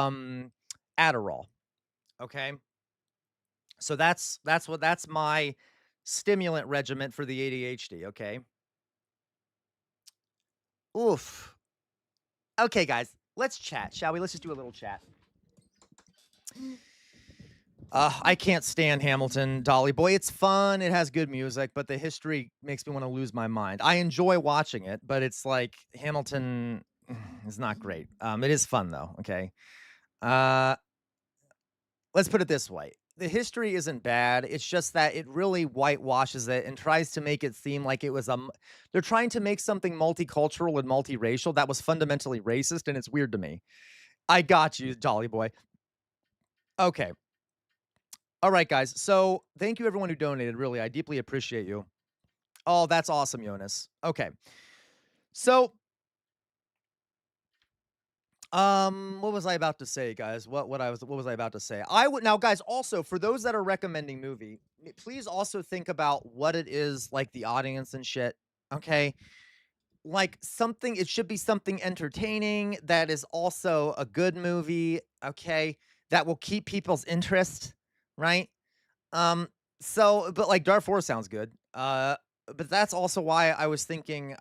Adderall. Okay. So that's my stimulant regimen for the ADHD, okay? Oof. Okay, guys, let's chat, shall we? Let's just do a little chat. I can't stand Hamilton, Dolly Boy. It's fun. It has good music, but the history makes me want to lose my mind. I enjoy watching it, but it's like Hamilton is not great. It is fun though. Okay. Let's put it this way. The history isn't bad. It's just that it really whitewashes it and tries to make it seem like it was they're trying to make something multicultural and multiracial that was fundamentally racist, and it's weird to me. I got you, Dolly Boy. Okay. All right, guys. So thank you everyone who donated. Really, I deeply appreciate you. Oh, that's awesome, Jonas. Okay. So, what was I about to say, guys? What was I about to say? Now, guys, also for those that are recommending movie, please also think about what it is like the audience and shit. Okay. Like something, it should be something entertaining that is also a good movie, okay, that will keep people's interest, right? But like Darfur sounds good. But that's also why I was thinking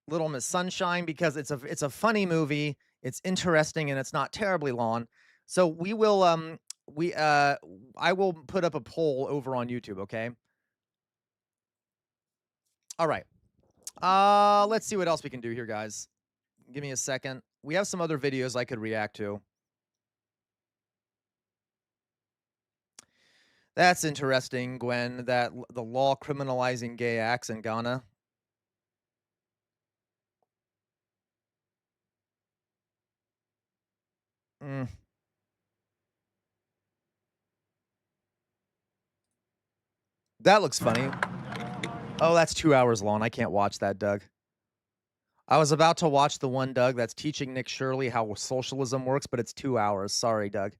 Little Miss Sunshine, because it's a funny movie, it's interesting, and it's not terribly long. So we will I will put up a poll over on YouTube, okay? All right. Let's see what else we can do here, guys. Give me a second. We have some other videos I could react to. That's interesting, Gwen, that the law criminalizing gay acts in Ghana. That looks funny. Oh, that's 2 hours long. I can't watch that, Doug. I was about to watch the one, Doug, that's teaching Nick Shirley how socialism works, but it's 2 hours. Sorry, Doug.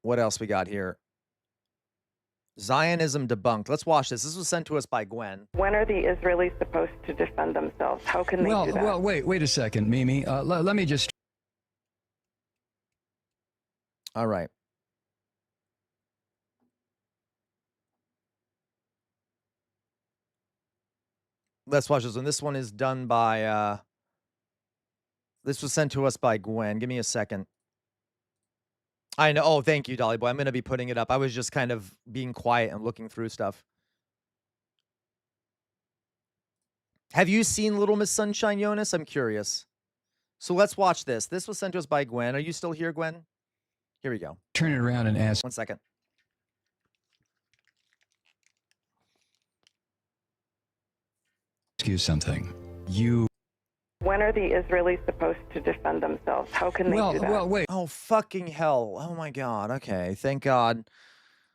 What else we got here? Zionism debunked. Let's watch this. This was sent to us by Gwen. When are the Israelis supposed to defend themselves? How can they do that? Well, wait a second, Mimi. Let me just... All right. Let's watch this one. This one is done by, this was sent to us by Gwen. Give me a second. I know. Oh, thank you, Dolly Boy. I'm going to be putting it up. I was just kind of being quiet and looking through stuff. Have you seen Little Miss Sunshine, Jonas? I'm curious. So let's watch this. This was sent to us by Gwen. Are you still here, Gwen? Here we go. Turn it around and ask. 1 second. Ask you something. When are the Israelis supposed to defend themselves? How can they do that? Well, wait. Oh, fucking hell. Oh, my God. Okay. Thank God.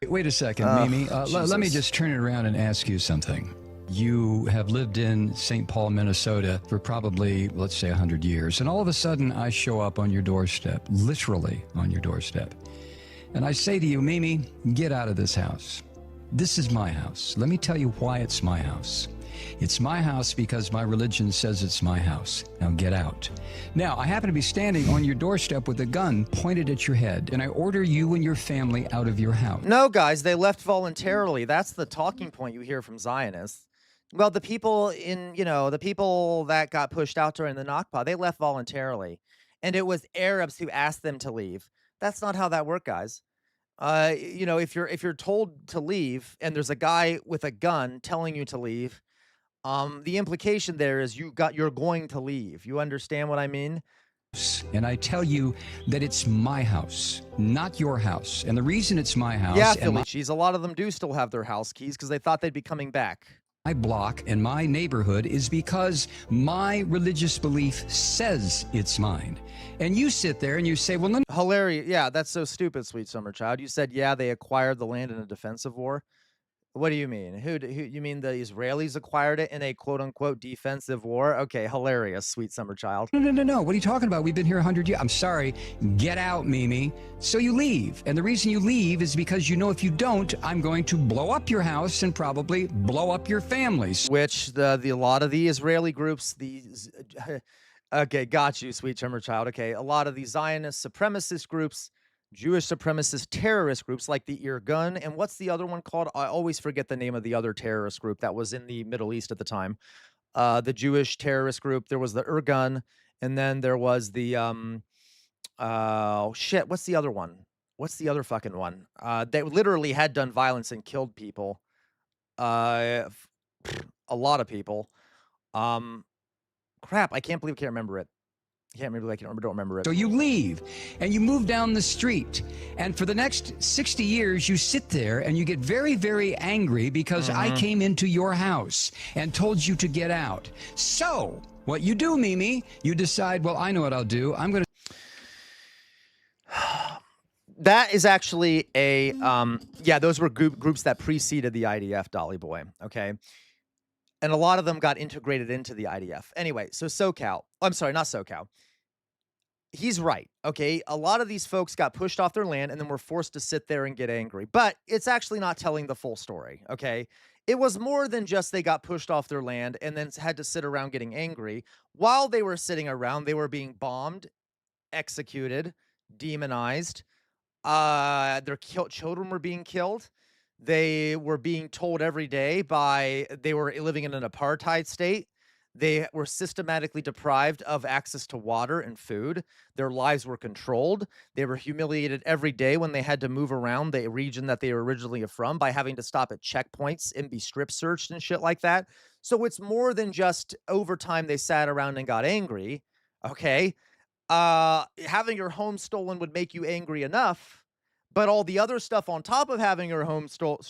Wait a second, Mimi. Let me just turn it around and ask you something. You have lived in St. Paul, Minnesota for probably, let's say, 100 years. And all of a sudden, I show up on your doorstep, literally on your doorstep. And I say to you, Mimi, get out of this house. This is my house. Let me tell you why it's my house. It's my house because my religion says it's my house. Now get out. Now, I happen to be standing on your doorstep with a gun pointed at your head, and I order you and your family out of your house. No, guys, they left voluntarily. That's the talking point you hear from Zionists. Well, the people the people that got pushed out during the Nakba, they left voluntarily. And it was Arabs who asked them to leave. That's not how that worked, guys. If you're told to leave and there's a guy with a gun telling you to leave, the implication there is you're going to leave. You understand what I mean? And I tell you that it's my house, not your house. And the reason it's my house... Yeah, Philly cheese. A lot of them do still have their house keys because they thought they'd be coming back. My block and my neighborhood is because my religious belief says it's mine. And you sit there and you say, well, no. Hilarious. Yeah, that's so stupid, sweet summer child. You said, yeah, they acquired the land in a defensive war. What do you mean? Who you mean the Israelis acquired it in a quote-unquote defensive war? Okay, hilarious, sweet summer child. No. What are you talking about? We've been here 100 years. I'm sorry. Get out, Mimi. So you leave. And the reason you leave is because you know if you don't, I'm going to blow up your house and probably blow up your families. Which a lot of the Israeli groups, okay, got you, sweet summer child. Okay, a lot of the Zionist supremacist groups, Jewish supremacist terrorist groups like the Irgun, and what's the other one called? I always forget the name of the other terrorist group that was in the Middle East at the time. The Jewish terrorist group, there was the Irgun, and then there was the Oh shit, what's the other one? What's the other fucking one? They literally had done violence and killed people. A lot of people. Crap, I can't believe I can't remember it. I can't remember. I can't remember. Don't remember it. So you leave and you move down the street. And for the next 60 years, you sit there and you get very, very angry because I came into your house and told you to get out. So what you do, Mimi, you decide, well, I know what I'll do. I'm going to. That is actually a, yeah, those were groups that preceded the IDF, Dolly Boy. Okay. And a lot of them got integrated into the IDF. Anyway, so SoCal. I'm sorry, not SoCal. He's right, okay? A lot of these folks got pushed off their land and then were forced to sit there and get angry. But it's actually not telling the full story, okay? It was more than just they got pushed off their land and then had to sit around getting angry. While they were sitting around, they were being bombed, executed, demonized. Their children were being killed. They were being told every day they were living in an apartheid state. They were systematically deprived of access to water and food. Their lives were controlled. They were humiliated every day when they had to move around the region that they were originally from by having to stop at checkpoints and be strip searched and shit like that. So it's more than just over time they sat around and got angry, okay? Having your home stolen would make you angry enough, but all the other stuff on top of having your home stolen,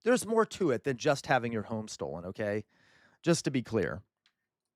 there's more to it than just having your home stolen, okay? Just to be clear.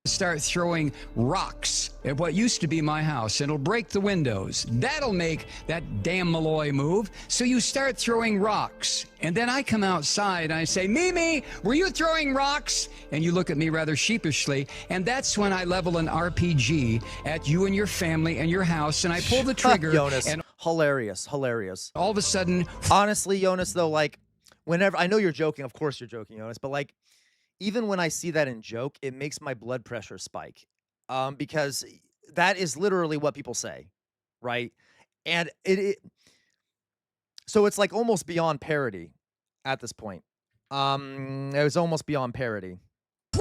Start throwing rocks at what used to be my house, and it'll break the windows. That'll make that damn Malloy move. So you start throwing rocks. And then I come outside and I say, Mimi, were you throwing rocks? And you look at me rather sheepishly. And that's when I level an RPG at you and your family and your house. And I pull the trigger. Jonas, and hilarious, hilarious. All of a sudden. Honestly, Jonas, though, like, whenever, I know you're joking. Of course you're joking, Jonas. But, like, even when I see that in joke, it makes my blood pressure spike, because that is literally what people say, right? And so it's like almost beyond parody at this point. It was almost beyond parody.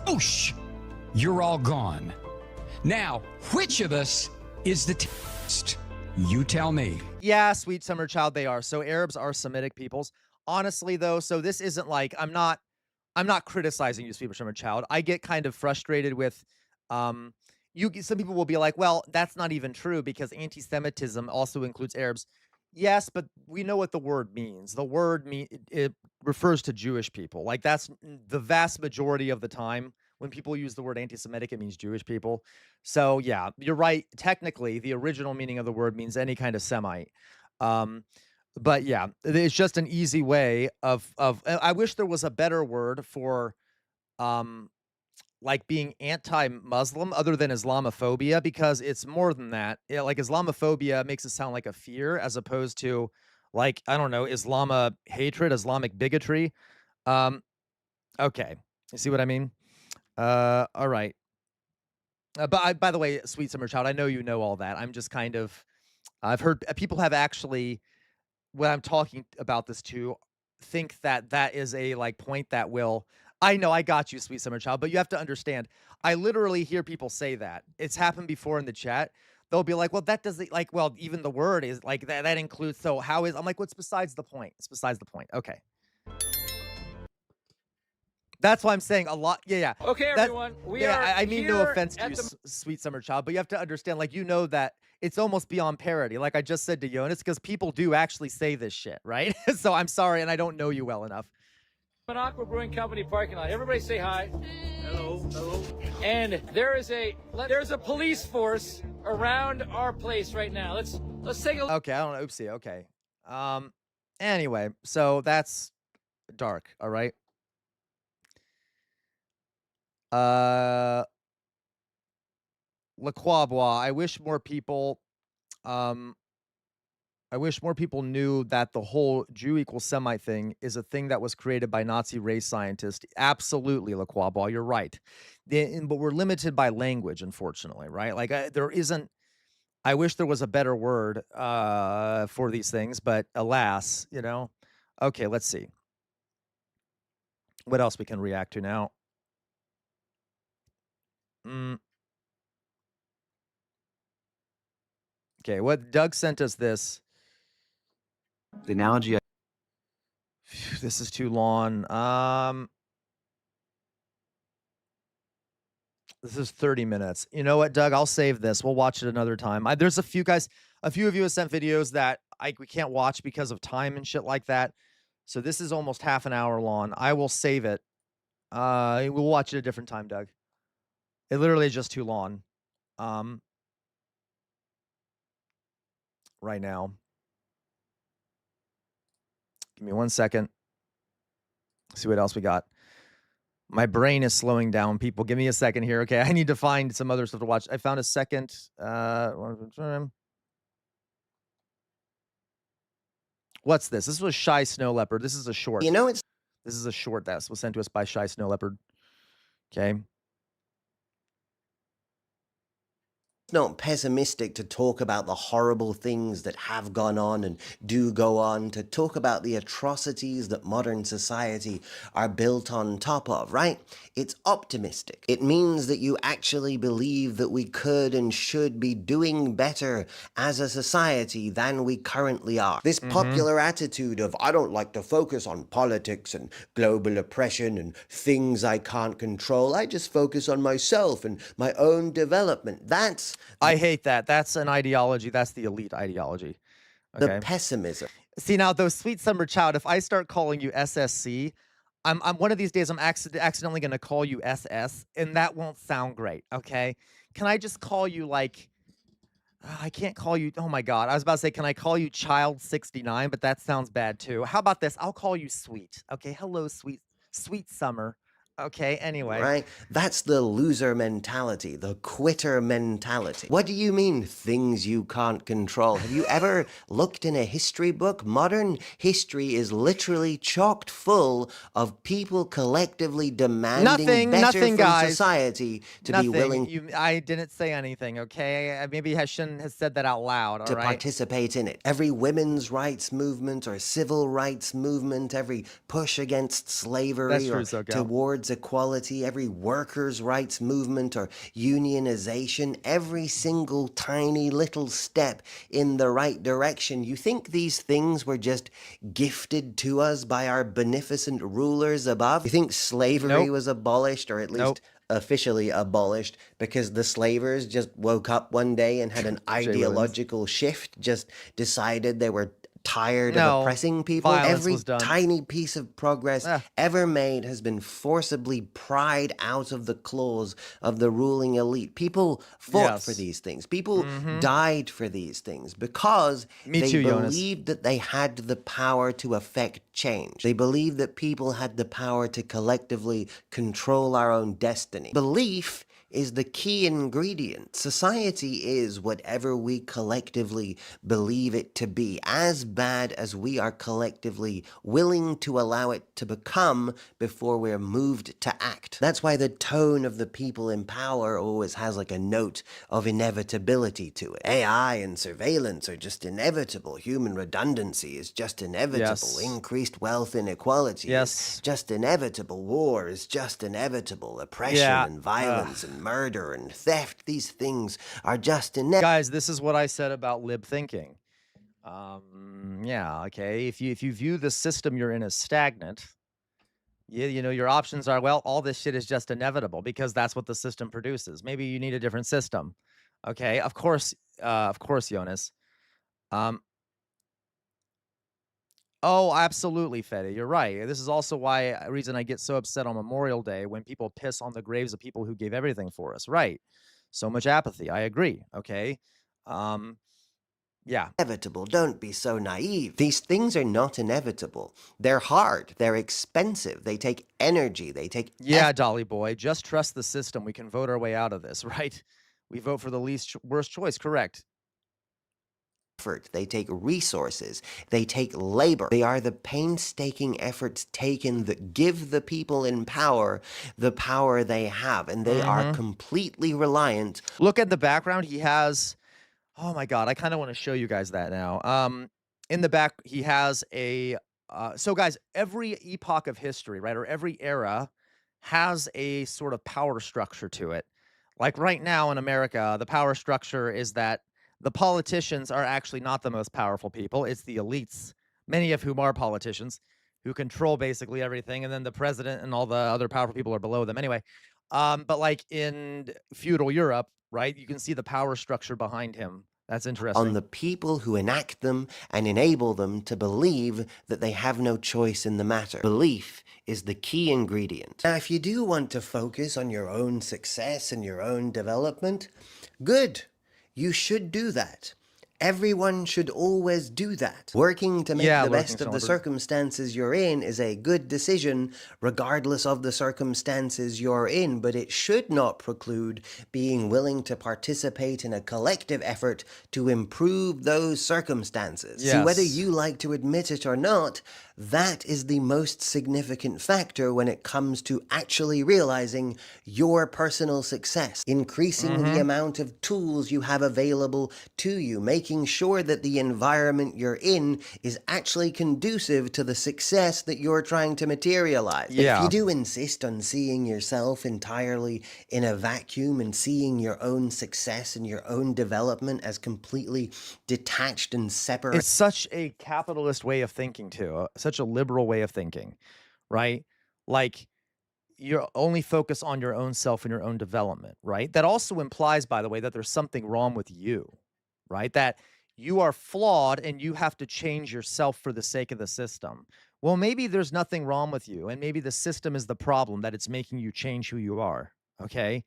Whoosh! You're all gone. Now, which of us is the terrorist? You tell me. Yeah, sweet summer child, they are. So Arabs are Semitic peoples. Honestly, though, so this isn't like, I'm not criticizing you, Sweet Summer Child. I get kind of frustrated with, some people will be like, well, that's not even true because anti-Semitism also includes Arabs. Yes, but we know what the word means. The word it refers to Jewish people. Like, that's the vast majority of the time when people use the word anti-Semitic, it means Jewish people. So yeah, you're right. Technically, the original meaning of the word means any kind of Semite. But yeah, it's just an easy way of I wish there was a better word for like being anti-Muslim other than Islamophobia, because it's more than that. Like Islamophobia makes it sound like a fear as opposed to like, I don't know, hatred, Islamic bigotry. Okay. You see what I mean? All right. But by the way, Sweet Summer Child, I know you know all that. I'm just kind of, I've heard people have actually, when I'm talking about this too, think that that is a like point that will, I know I got you, Sweet Summer Child, but you have to understand, I literally hear people say that. It's happened before in the chat. They'll be like, well, that doesn't, like, well, even the word is like, that includes, so how is, I'm like, what's besides the point? It's besides the point. Okay. That's why I'm saying a lot. Yeah. Okay, everyone. I mean no offense to you, Sweet Summer Child, but you have to understand, like, you know that it's almost beyond parody. Like I just said to Jonas, because people do actually say this shit, right? So I'm sorry, and I don't know you well enough. An Aqua Brewing Company parking lot. Everybody say hi. Hello. Hello. And there's a police force around our place right now. Let's take a look. Okay, I don't know. Oopsie. Okay. Anyway, so that's dark. All right. LaQuabois, I wish more people knew that the whole Jew equals Semite thing is a thing that was created by Nazi race scientists. Absolutely, LaQuabois, you're right. But we're limited by language, unfortunately, right? Like there isn't, I wish there was a better word for these things, but alas, you know. Okay, let's see. What else we can react to now? Okay, what Doug sent us this. The analogy. This is too long. This is 30 minutes. You know what, Doug? I'll save this. We'll watch it another time. There's a few of you have sent videos that we can't watch because of time and shit like that. So this is almost half an hour long. I will save it. We'll watch it a different time, Doug. It literally is just too long. Right now. Give me 1 second. See what else we got. My brain is slowing down, people. Give me a second here, okay? I need to find some other stuff to watch. I found a second. What's this? This was Shy Snow Leopard. This is a short. This is a short that was sent to us by Shy Snow Leopard. Okay. Not pessimistic to talk about the horrible things that have gone on and do go on, to talk about the atrocities that modern society are built on top of, right? It's optimistic. It means that you actually believe that we could and should be doing better as a society than we currently are. This popular attitude of, I don't like to focus on politics and global oppression and things I can't control. I just focus on myself and my own development. I hate that. That's an ideology. That's the elite ideology. Okay? The pessimism. See, now, though, sweet summer child, if I start calling you SSC, I'm one of these days I'm accidentally going to call you SS, and that won't sound great, okay? Can I just call you, like, I can't call you, oh, my God. I was about to say, can I call you Child 69? But that sounds bad, too. How about this? I'll call you Sweet, okay? Hello, Sweet Summer. Okay, anyway. Right? That's the loser mentality, the quitter mentality. What do you mean, things you can't control? Have you ever looked in a history book? Modern history is literally chocked full of people collectively demanding better from society to be willing I didn't say anything, okay? Maybe I shouldn't have said that out loud, all to right? participate in it. Every women's rights movement or civil rights movement, every push against slavery or towards equality, every workers' rights movement or unionization, every single tiny little step in the right direction. You think these things were just gifted to us by our beneficent rulers above? You think slavery was abolished, or at least officially abolished, because the slavers just woke up one day and had an ideological shift, just decided they were tired of oppressing people? Every tiny piece of progress ever made has been forcibly pried out of the claws of the ruling elite. People fought for these things. People died for these things because they believed that they had the power to affect change. They believed that people had the power to collectively control our own destiny. Belief is the key ingredient. Society is whatever we collectively believe it to be, as bad as we are collectively willing to allow it to become before we're moved to act. That's why the tone of the people in power always has like a note of inevitability to it. AI and surveillance are just inevitable. Human redundancy is just inevitable. Increased wealth inequality is just inevitable. War is just inevitable. Oppression and violence and murder and theft, these things are just inevitable. Guys, this is what I said about lib thinking. Yeah, okay. If you view the system you're in as stagnant, you know, your options are, well, all this shit is just inevitable because that's what the system produces. Maybe you need a different system. Okay, of course, Jonas. Oh, absolutely, Fede. You're right. This is also a reason I get so upset on Memorial Day when people piss on the graves of people who gave everything for us. Right. So much apathy. I agree. Okay. Yeah. Inevitable. Don't be so naive. These things are not inevitable. They're hard. They're expensive. They take energy. They take Dolly boy. Just trust the system. We can vote our way out of this, right? We vote for the worst choice. Correct. They take resources, they take labor. They are the painstaking efforts taken that give the people in power the power they have, and they are completely reliant. Look at the background. He has, oh my God, I kind of want to show you guys that now. In the back, he has a, so guys, every epoch of history, right, or every era has a sort of power structure to it. Like right now in America, the power structure is that the politicians are actually not the most powerful people. It's the elites, many of whom are politicians, who control basically everything. And then the president and all the other powerful people are below them anyway. But like in feudal Europe, right, you can see the power structure behind him. That's interesting. On the people who enact them and enable them to believe that they have no choice in the matter. Belief is the key ingredient. Now, if you do want to focus on your own success and your own development, good. You should do that. Everyone should always do that. Working to make the best of the circumstances you're in is a good decision, regardless of the circumstances you're in, but it should not preclude being willing to participate in a collective effort to improve those circumstances. See, whether you like to admit it or not, that is the most significant factor when it comes to actually realizing your personal success, increasing the amount of tools you have available to you, making sure that the environment you're in is actually conducive to the success that you're trying to materialize. If you do insist on seeing yourself entirely in a vacuum and seeing your own success and your own development as completely detached and separate. It's such a capitalist way of thinking too, such a liberal way of thinking, right? Like you only focus on your own self and your own development, right? That also implies, by the way, that there's something wrong with you, right? That you are flawed and you have to change yourself for the sake of the system. Well, maybe there's nothing wrong with you, and maybe the system is the problem, that it's making you change who you are, okay?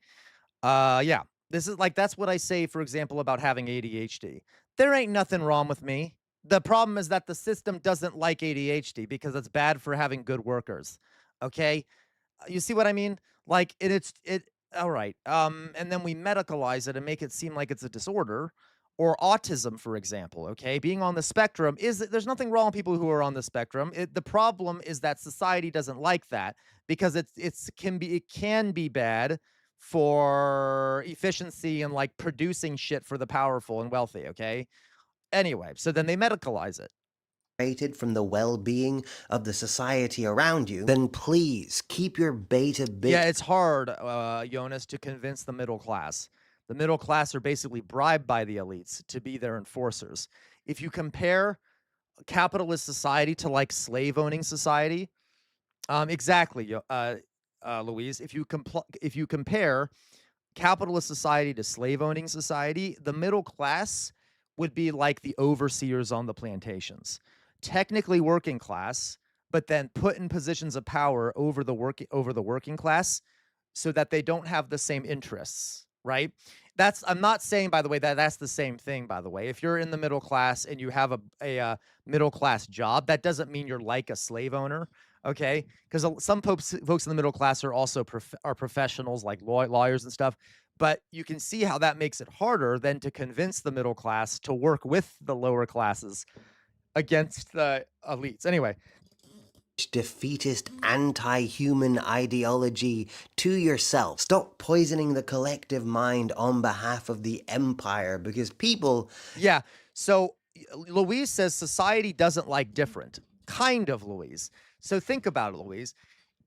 Yeah, this is like, that's what I say, for example, about having ADHD. There ain't nothing wrong with me. The problem is that the system doesn't like ADHD because it's bad for having good workers, okay? You see what I mean? Like, all right. And then we medicalize it and make it seem like it's a disorder. Or autism, for example, okay? Being on the spectrum, there's nothing wrong with people who are on the spectrum. The problem is that society doesn't like that because it can be bad for efficiency and like producing shit for the powerful and wealthy, okay? Anyway, so then they medicalize it. From the well-being of the society around you, then please keep your beta bit. Yeah, it's hard, Jonas, to convince the middle class. The middle class are basically bribed by the elites to be their enforcers. If you compare capitalist society to like slave-owning society, exactly, Louise. If you compare capitalist society to slave-owning society, the middle class would be like the overseers on the plantations, technically working class, but then put in positions of power over the working class, so that they don't have the same interests. Right? I'm not saying, by the way, that that's the same thing, by the way. If you're in the middle class and you have a middle class job, that doesn't mean you're like a slave owner, okay? Because some folks in the middle class are also professionals, like lawyers and stuff. But you can see how that makes it harder than to convince the middle class to work with the lower classes against the elites. Anyway. Defeatist anti-human ideology to yourself. Stop poisoning the collective mind on behalf of the empire, because people... Yeah, so Louise says society doesn't like different. Kind of, Louise. So think about it, Louise.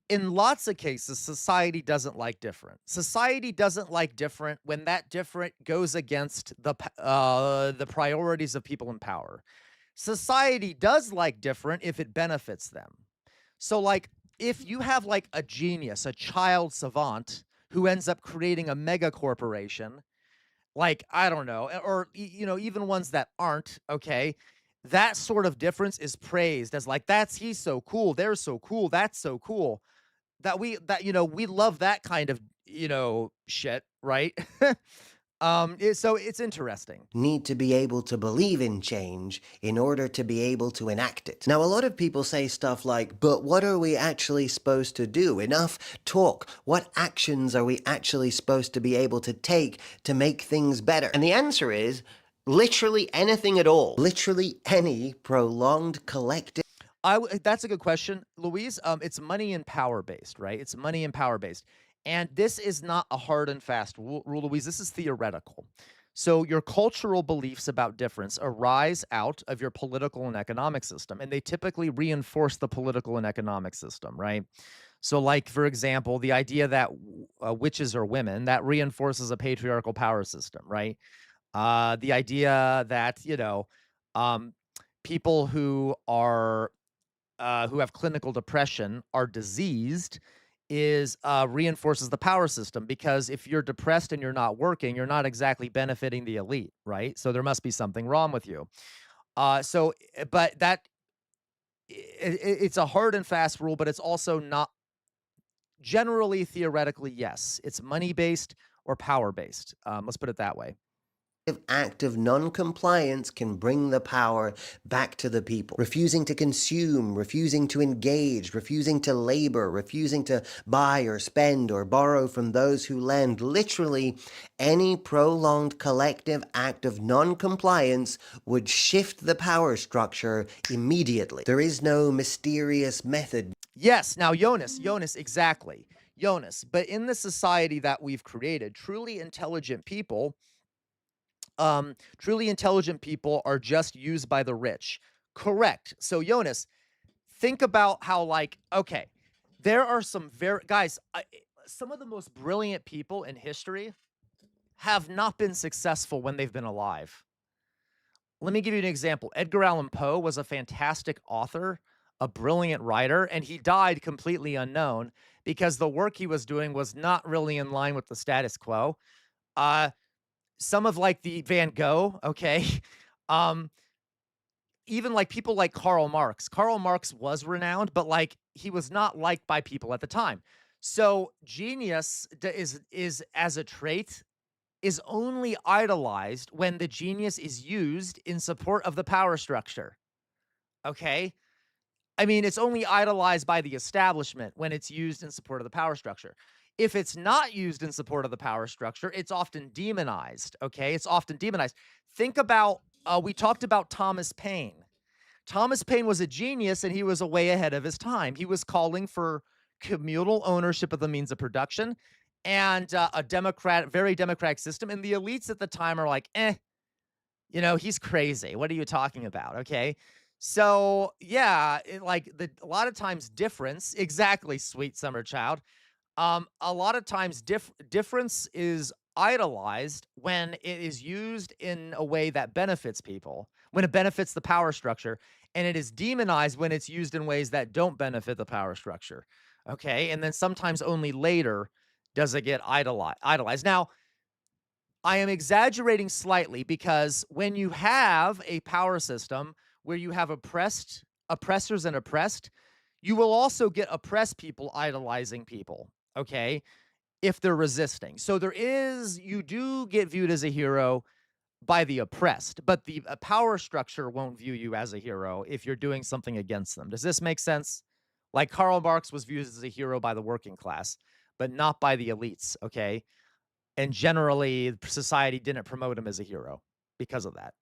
In lots of cases, society doesn't like different. Society doesn't like different when that different goes against the priorities of people in power. Society does like different if it benefits them. So, like, if you have, like, a genius, a child savant who ends up creating a mega corporation, like, I don't know, or, you know, even ones that aren't, okay, that sort of difference is praised as, like, he's so cool, they're so cool, that's so cool, we love that kind of, shit, right? So it's interesting. Need to be able to believe in change in order to be able to enact it. Now, a lot of people say stuff like, but what are we actually supposed to do? Enough talk. What actions are we actually supposed to be able to take to make things better? And the answer is literally anything at all. Literally any prolonged collective. That's a good question, Louise. It's money and power based, right? It's money and power based. And this is not a hard and fast rule, Louise. This is theoretical. So your cultural beliefs about difference arise out of your political and economic system, and they typically reinforce the political and economic system, right? So like, for example, the idea that witches are women, that reinforces a patriarchal power system, right? The idea that, people who are who have clinical depression are diseased is reinforces the power system, because if you're depressed and you're not working, you're not exactly benefiting the elite, right? So there must be something wrong with you. But it's a hard and fast rule, but it's also not generally theoretically. Yes, it's money based or power based. Let's put it that way. Act of non-compliance can bring the power back to the people. Refusing to consume, refusing to engage, refusing to labor, refusing to buy or spend or borrow from those who lend. Literally, any prolonged collective act of non-compliance would shift the power structure immediately. There is no mysterious method. Yes, now Jonas, exactly. Jonas, but in the society that we've created, truly intelligent people are just used by the rich. Correct. So Jonas, think about how, like, okay, there are some some of the most brilliant people in history have not been successful when they've been alive. Let me give you an example. Edgar Allan Poe was a fantastic author, a brilliant writer, and he died completely unknown because the work he was doing was not really in line with the status quo. Some of like the Van Gogh, okay, even like people like Karl Marx. Karl Marx was renowned, but like he was not liked by people at the time. So genius is as a trait is only idolized when the genius is used in support of the power structure. Okay? I mean, it's only idolized by the establishment when it's used in support of the power structure. If it's not used in support of the power structure, it's often demonized, okay? It's often demonized. Think about, we talked about Thomas Paine. Thomas Paine was a genius, and he was way ahead of his time. He was calling for communal ownership of the means of production and a very democratic system. And the elites at the time are like, he's crazy. What are you talking about, okay? So, yeah, a lot of times difference, exactly, sweet summer child. A lot of times difference is idolized when it is used in a way that benefits people, when it benefits the power structure, and it is demonized when it's used in ways that don't benefit the power structure. Okay, and then sometimes only later does it get idolized. Now, I am exaggerating slightly because when you have a power system where you have oppressors and oppressed, you will also get oppressed people idolizing people, okay, if they're resisting. So you do get viewed as a hero by the oppressed, but the power structure won't view you as a hero if you're doing something against them. Does this make sense? Like Karl Marx was viewed as a hero by the working class, but not by the elites, okay? And generally, society didn't promote him as a hero because of that.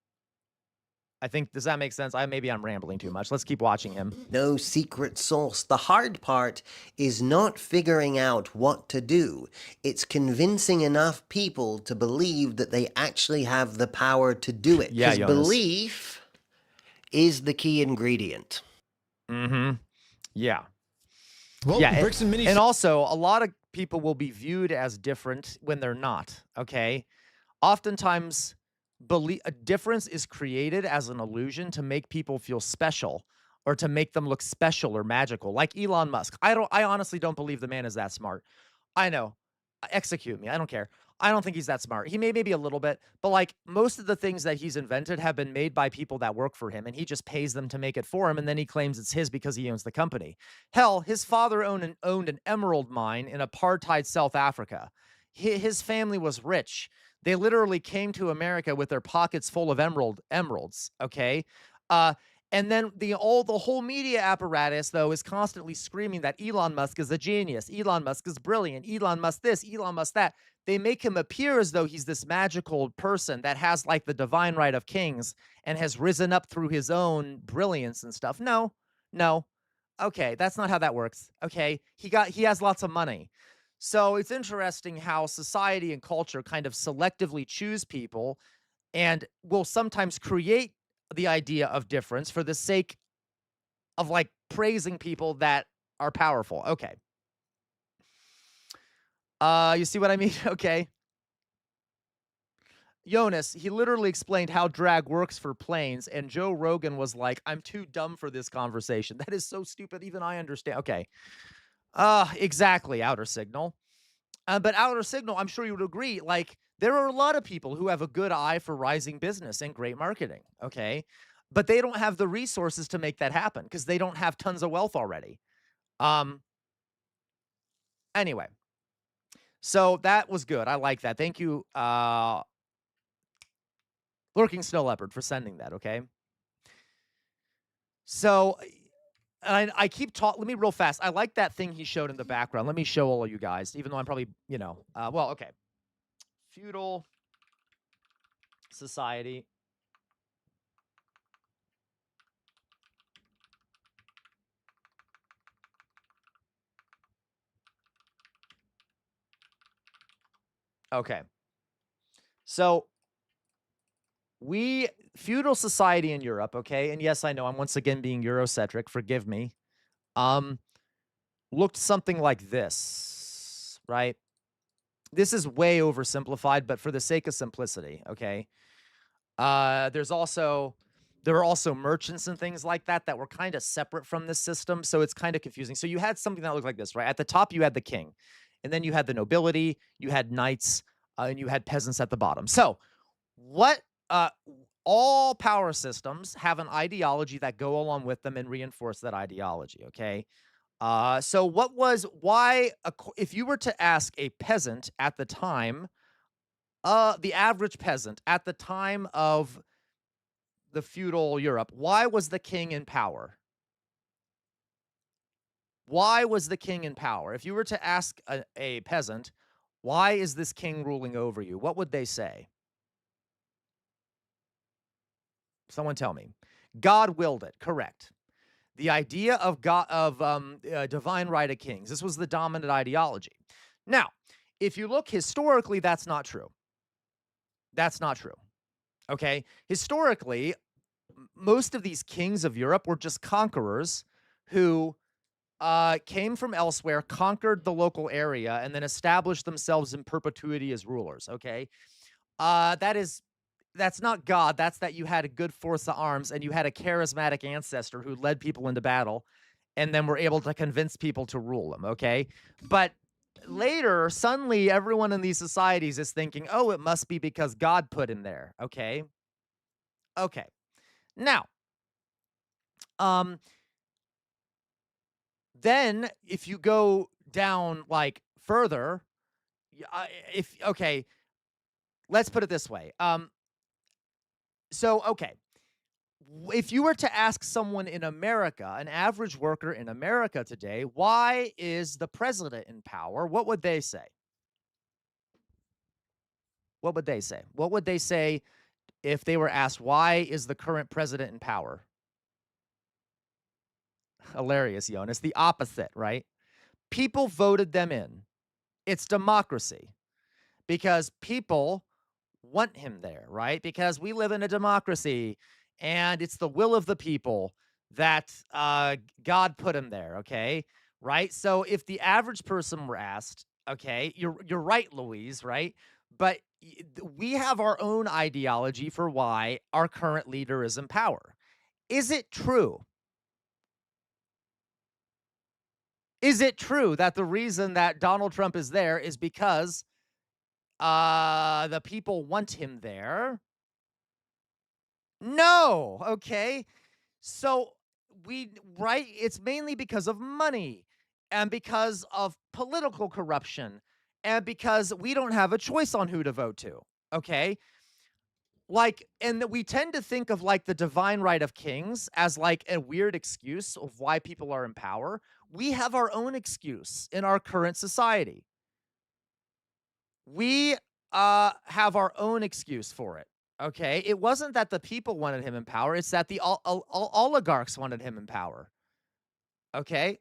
I think, does that make sense? Maybe I'm rambling too much. Let's keep watching him. No secret sauce. The hard part is not figuring out what to do. It's convincing enough people to believe that they actually have the power to do it. Yeah, because belief is the key ingredient. Mm-hmm. Yeah. Well, yeah, bricks and minis. And also, a lot of people will be viewed as different when they're not, okay? Oftentimes, a difference is created as an illusion to make people feel special or to make them look special or magical, like Elon Musk. I honestly don't believe the man is that smart. I know. Execute me. I don't care. I don't think he's that smart. He may maybe a little bit, but like most of the things that he's invented have been made by people that work for him, and he just pays them to make it for him, and then he claims it's his because he owns the company. Hell, his father owned an emerald mine in apartheid South Africa. His family was rich. They literally came to America with their pockets full of emeralds, okay? And then the whole media apparatus, though, is constantly screaming that Elon Musk is a genius. Elon Musk is brilliant. Elon Musk this, Elon Musk that. They make him appear as though he's this magical person that has like the divine right of kings and has risen up through his own brilliance and stuff. No. Okay, that's not how that works. Okay, he has lots of money. So it's interesting how society and culture kind of selectively choose people and will sometimes create the idea of difference for the sake of like praising people that are powerful. Okay. You see what I mean? Okay. Jonas, he literally explained how drag works for planes, and Joe Rogan was like, I'm too dumb for this conversation. That is so stupid. Even I understand. Okay. Exactly, Outer Signal. But Outer Signal, I'm sure you would agree, like, there are a lot of people who have a good eye for rising business and great marketing, okay? But they don't have the resources to make that happen because they don't have tons of wealth already. Anyway, so that was good. I like that. Thank you, Lurking Snow Leopard, for sending that, okay? So, I keep talking. Let me real fast. I like that thing he showed in the background. Let me show all of you guys, even though I'm probably, well, okay. Feudal society. Okay. So feudal society in Europe, okay, and yes, I know I'm once again being Eurocentric, forgive me, looked something like this, right? This is way oversimplified, but for the sake of simplicity, okay? There were also merchants and things like that were kind of separate from this system, so it's kind of confusing. So you had something that looked like this, right? At the top, you had the king, and then you had the nobility, you had knights, and you had peasants at the bottom. So all power systems have an ideology that go along with them and reinforce that ideology, okay? So if you were to ask a peasant at the time, the average peasant at the time of the feudal Europe, why was the king in power? Why was the king in power? If you were to ask a peasant, why is this king ruling over you? What would they say? Someone tell me. God willed it. Correct. The idea of divine right of kings. This was the dominant ideology. Now, if you look historically, that's not true. That's not true. Okay? Historically, most of these kings of Europe were just conquerors who came from elsewhere, conquered the local area, and then established themselves in perpetuity as rulers, okay? That's not God. That's that you had a good force of arms and you had a charismatic ancestor who led people into battle and then were able to convince people to rule them, okay? But later, suddenly, everyone in these societies is thinking, oh, it must be because God put him there, okay? Okay. Now, then if you go down, like, further, let's put it this way. So, okay, if you were to ask someone in America, an average worker in America today, why is the president in power? What would they say? What would they say? What would they say if they were asked, why is the current president in power? Hilarious, Jonas. The opposite, right? People voted them in. It's democracy. Because people want him there, right? Because we live in a democracy and it's the will of the people that God put him there, okay? Right? So if the average person were asked, okay, you're right, Louise, right? But we have our own ideology for why our current leader is in power. Is it true? Is it true that the reason that Donald Trump is there is because the people want him there? No, okay? So it's mainly because of money and because of political corruption and because we don't have a choice on who to vote to, okay? Like, and we tend to think of, like, the divine right of kings as, like, a weird excuse of why people are in power. We have our own excuse in our current society. We have our own excuse for it, okay? It wasn't that the people wanted him in power. It's that the oligarchs wanted him in power, okay?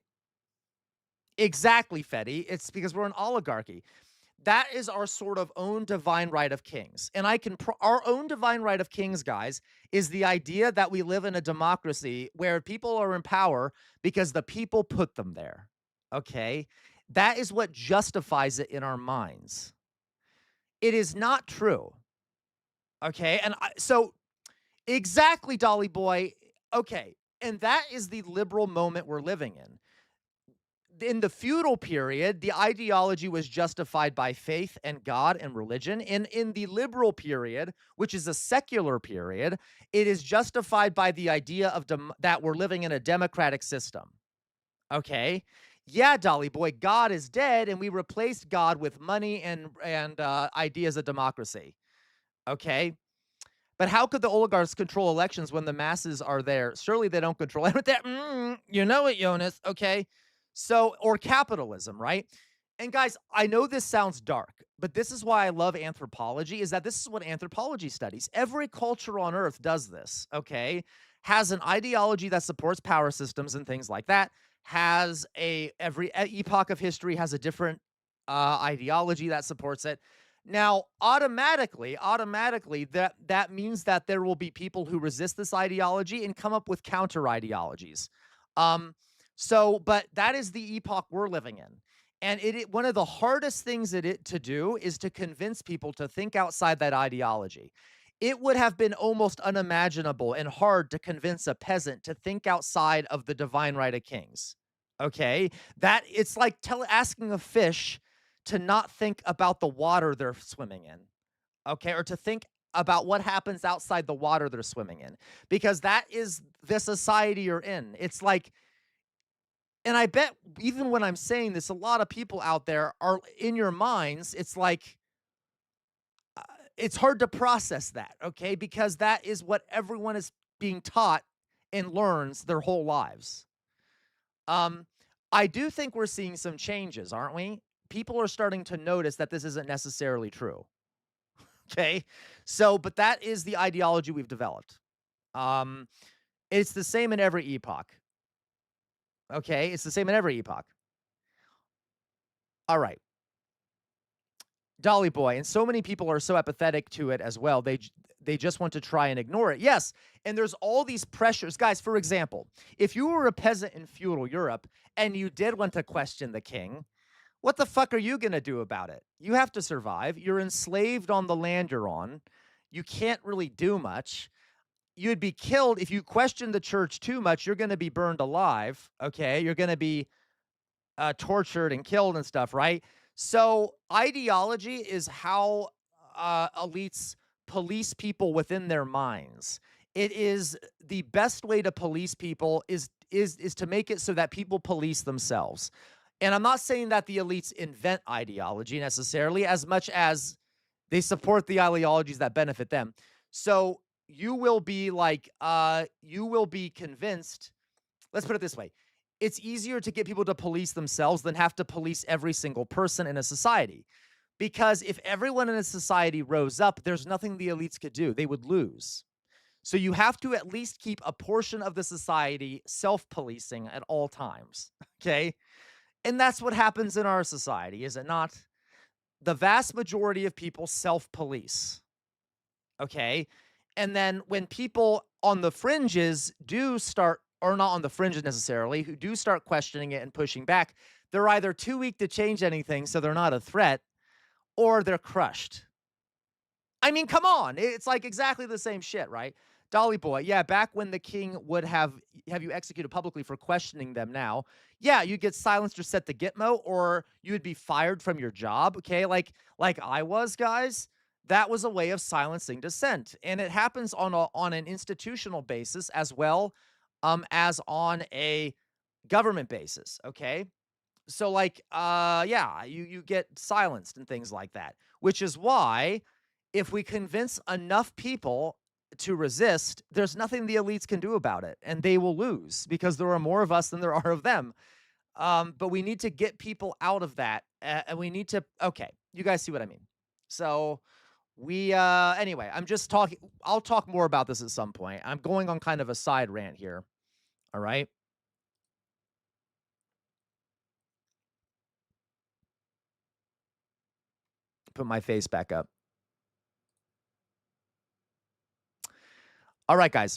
Exactly, Fetty. It's because we're an oligarchy. That is our sort of own divine right of kings. And our own divine right of kings, guys, is the idea that we live in a democracy where people are in power because the people put them there, okay? That is what justifies it in our minds. It is not true Okay, and so exactly, Dolly Boy. Okay, and that is the liberal moment we're living in. In the feudal period, the ideology was justified by faith and God and religion. And in the liberal period, which is a secular period, it is justified by the idea of that we're living in a democratic system. Okay? Yeah, Dolly Boy, God is dead, and we replaced God with money and ideas of democracy. Okay? But how could the oligarchs control elections when the masses are there? Surely they don't control everything. You know it, Jonas. Okay? So, or capitalism, right? And guys, I know this sounds dark, but this is why I love anthropology, is that this is what anthropology studies. Every culture on earth does this, okay? Has an ideology that supports power systems and things like that. Has every epoch of history has a different ideology that supports it. Now, automatically, that means that there will be people who resist this ideology and come up with counter ideologies. But that is the epoch we're living in. And one of the hardest things to do is to convince people to think outside that ideology. It would have been almost unimaginable and hard to convince a peasant to think outside of the divine right of kings. Okay? That it's like asking a fish to not think about the water they're swimming in. Okay? Or to think about what happens outside the water they're swimming in. Because that is the society you're in. It's like, and I bet even when I'm saying this, a lot of people out there are in your minds. It's like, it's hard to process that, okay? Because that is what everyone is being taught and learns their whole lives. I do think we're seeing some changes, aren't we? People are starting to notice that this isn't necessarily true. Okay? So, but that is the ideology we've developed. It's the same in every epoch. Okay, it's the same in every epoch. All right. Dolly Boy, and so many people are so apathetic to it as well. They just want to try and ignore it. Yes, and there's all these pressures. Guys, for example, if you were a peasant in feudal Europe and you did want to question the king, what the fuck are you going to do about it? You have to survive. You're enslaved on the land you're on. You can't really do much. You'd be killed if you question the church too much. You're going to be burned alive, okay? You're going to be tortured and killed and stuff, right? So ideology is how elites police people within their minds. It is the best way to police people is to make it so that people police themselves. And I'm not saying that the elites invent ideology necessarily, as much as they support the ideologies that benefit them. So you will be like, you will be convinced. Let's put it this way. It's easier to get people to police themselves than have to police every single person in a society. Because if everyone in a society rose up, there's nothing the elites could do. They would lose. So you have to at least keep a portion of the society self-policing at all times. Okay? And that's what happens in our society, is it not? The vast majority of people self-police. Okay? And then when people on the fringes do start, or not on the fringes necessarily, who do start questioning it and pushing back, they're either too weak to change anything, so they're not a threat, or they're crushed. I mean, come on. It's like exactly the same shit, right? Dolly Boy, yeah, back when the king would have you executed publicly for questioning them now, yeah, you get silenced or set to Gitmo, or you would be fired from your job, okay? Like I was, guys. That was a way of silencing dissent. And it happens on an institutional basis as well as on a government basis, okay? So like, yeah, you get silenced and things like that, which is why if we convince enough people to resist, there's nothing the elites can do about it, and they will lose because there are more of us than there are of them. But we need to get people out of that, and we need to, okay, you guys see what I mean. So we, anyway, I'm just talking, I'll talk more about this at some point. I'm going on kind of a side rant here, all right? Put my face back up. All right, guys.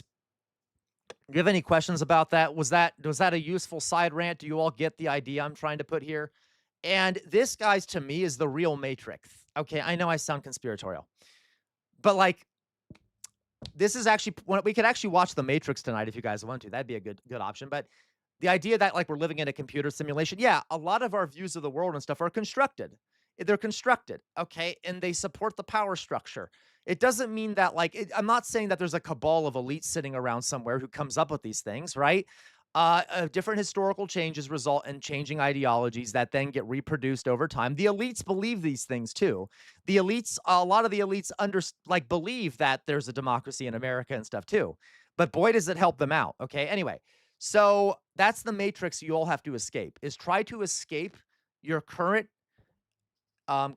Do you have any questions about that? Was that a useful side rant? Do you all get the idea I'm trying to put here? And this, guys, to me, is the real Matrix. Okay, I know I sound conspiratorial. But, like, this is actually we could actually watch The Matrix tonight if you guys want to. That'd be a good option. But the idea that like we're living in a computer simulation, yeah, a lot of our views of the world and stuff are constructed. They're constructed, okay, and they support the power structure. It doesn't mean that I'm not saying that there's a cabal of elites sitting around somewhere who comes up with these things, right? Different historical changes result in changing ideologies that then get reproduced over time. The elites believe these things too. The elites, a lot of the elites believe that there's a democracy in America and stuff too. But boy, does it help them out. Okay. Anyway, so that's the matrix you all have to escape, is try to escape your current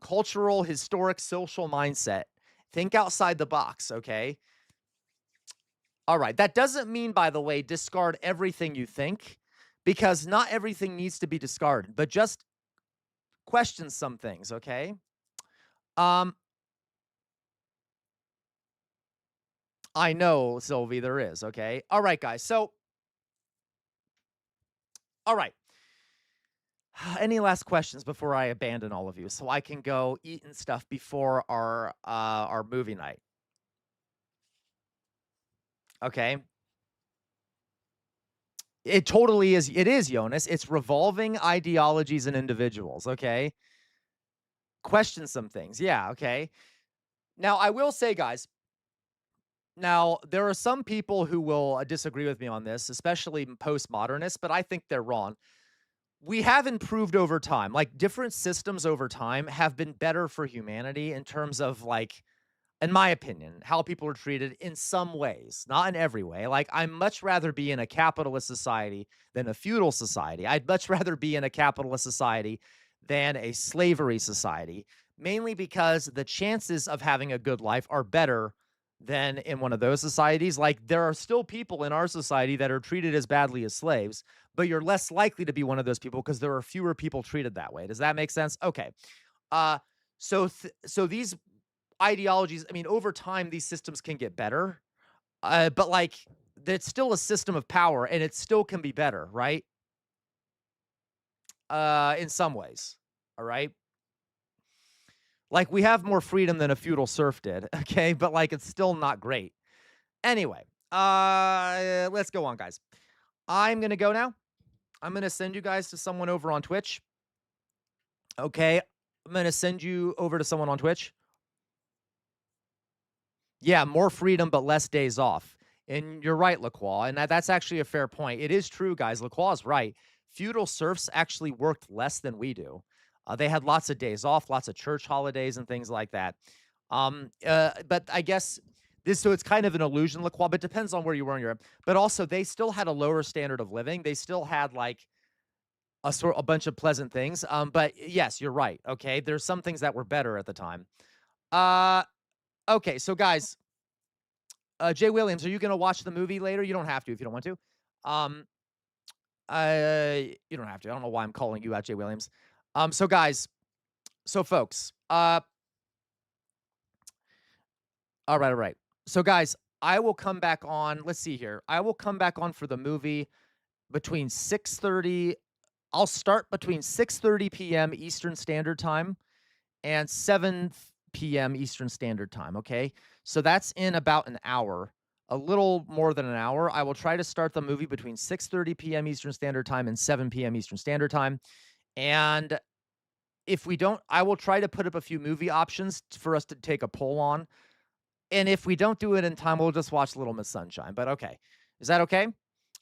cultural, historic, social mindset. Think outside the box. Okay. All right. That doesn't mean, by the way, discard everything you think, because not everything needs to be discarded, but just question some things, okay? I know, Sylvie, there is, okay? All right, guys. So, all right. Any last questions before I abandon all of you so I can go eat and stuff before our movie night? Okay. It totally is. It is, Jonas. It's revolving ideologies and individuals, okay? Question some things. Yeah, okay. Now, I will say, guys, now, there are some people who will disagree with me on this, especially postmodernists, but I think they're wrong. We have improved over time. Like, different systems over time have been better for humanity in terms of, in my opinion, how people are treated in some ways, not in every way. Like, I'd much rather be in a capitalist society than a feudal society. I'd much rather be in a capitalist society than a slavery society, mainly because the chances of having a good life are better than in one of those societies. Like, there are still people in our society that are treated as badly as slaves, but you're less likely to be one of those people because there are fewer people treated that way. Does that make sense? Okay. So these ideologies, I mean, over time, these systems can get better, but it's still a system of power and it still can be better, right? In some ways, all right? Like, we have more freedom than a feudal serf did, okay? But, it's still not great. Anyway, let's go on, guys. I'm going to go now. I'm going to send you guys to someone over on Twitch. Okay, I'm going to send you over to someone on Twitch. Yeah, more freedom, but less days off. And you're right, LaCroix, and that's actually a fair point. It is true, guys. LaCroix is right. Feudal serfs actually worked less than we do. They had lots of days off, lots of church holidays and things like that. But I guess so it's kind of an illusion, LaCroix, but it depends on where you were in Europe. But also, they still had a lower standard of living. They still had a bunch of pleasant things. But yes, you're right. Okay, there's some things that were better at the time. Okay, so guys, Jay Williams, are you going to watch the movie later? You don't have to if you don't want to. You don't have to. I don't know why I'm calling you out, Jay Williams. So guys, folks, all right. So guys, I will come back on. Let's see here. I will come back on for the movie between 6:30. I'll start between 6:30 p.m. Eastern Standard Time and 7 p.m. Eastern Standard Time. Okay, so that's in about an hour, a little more than an hour. I will try to start the movie between 6:30 p.m. Eastern Standard Time and 7 p.m. Eastern Standard Time. And if we don't, I will try to put up a few movie options for us to take a poll on. And if we don't do it in time, we'll just watch Little Miss Sunshine. But okay, is that okay?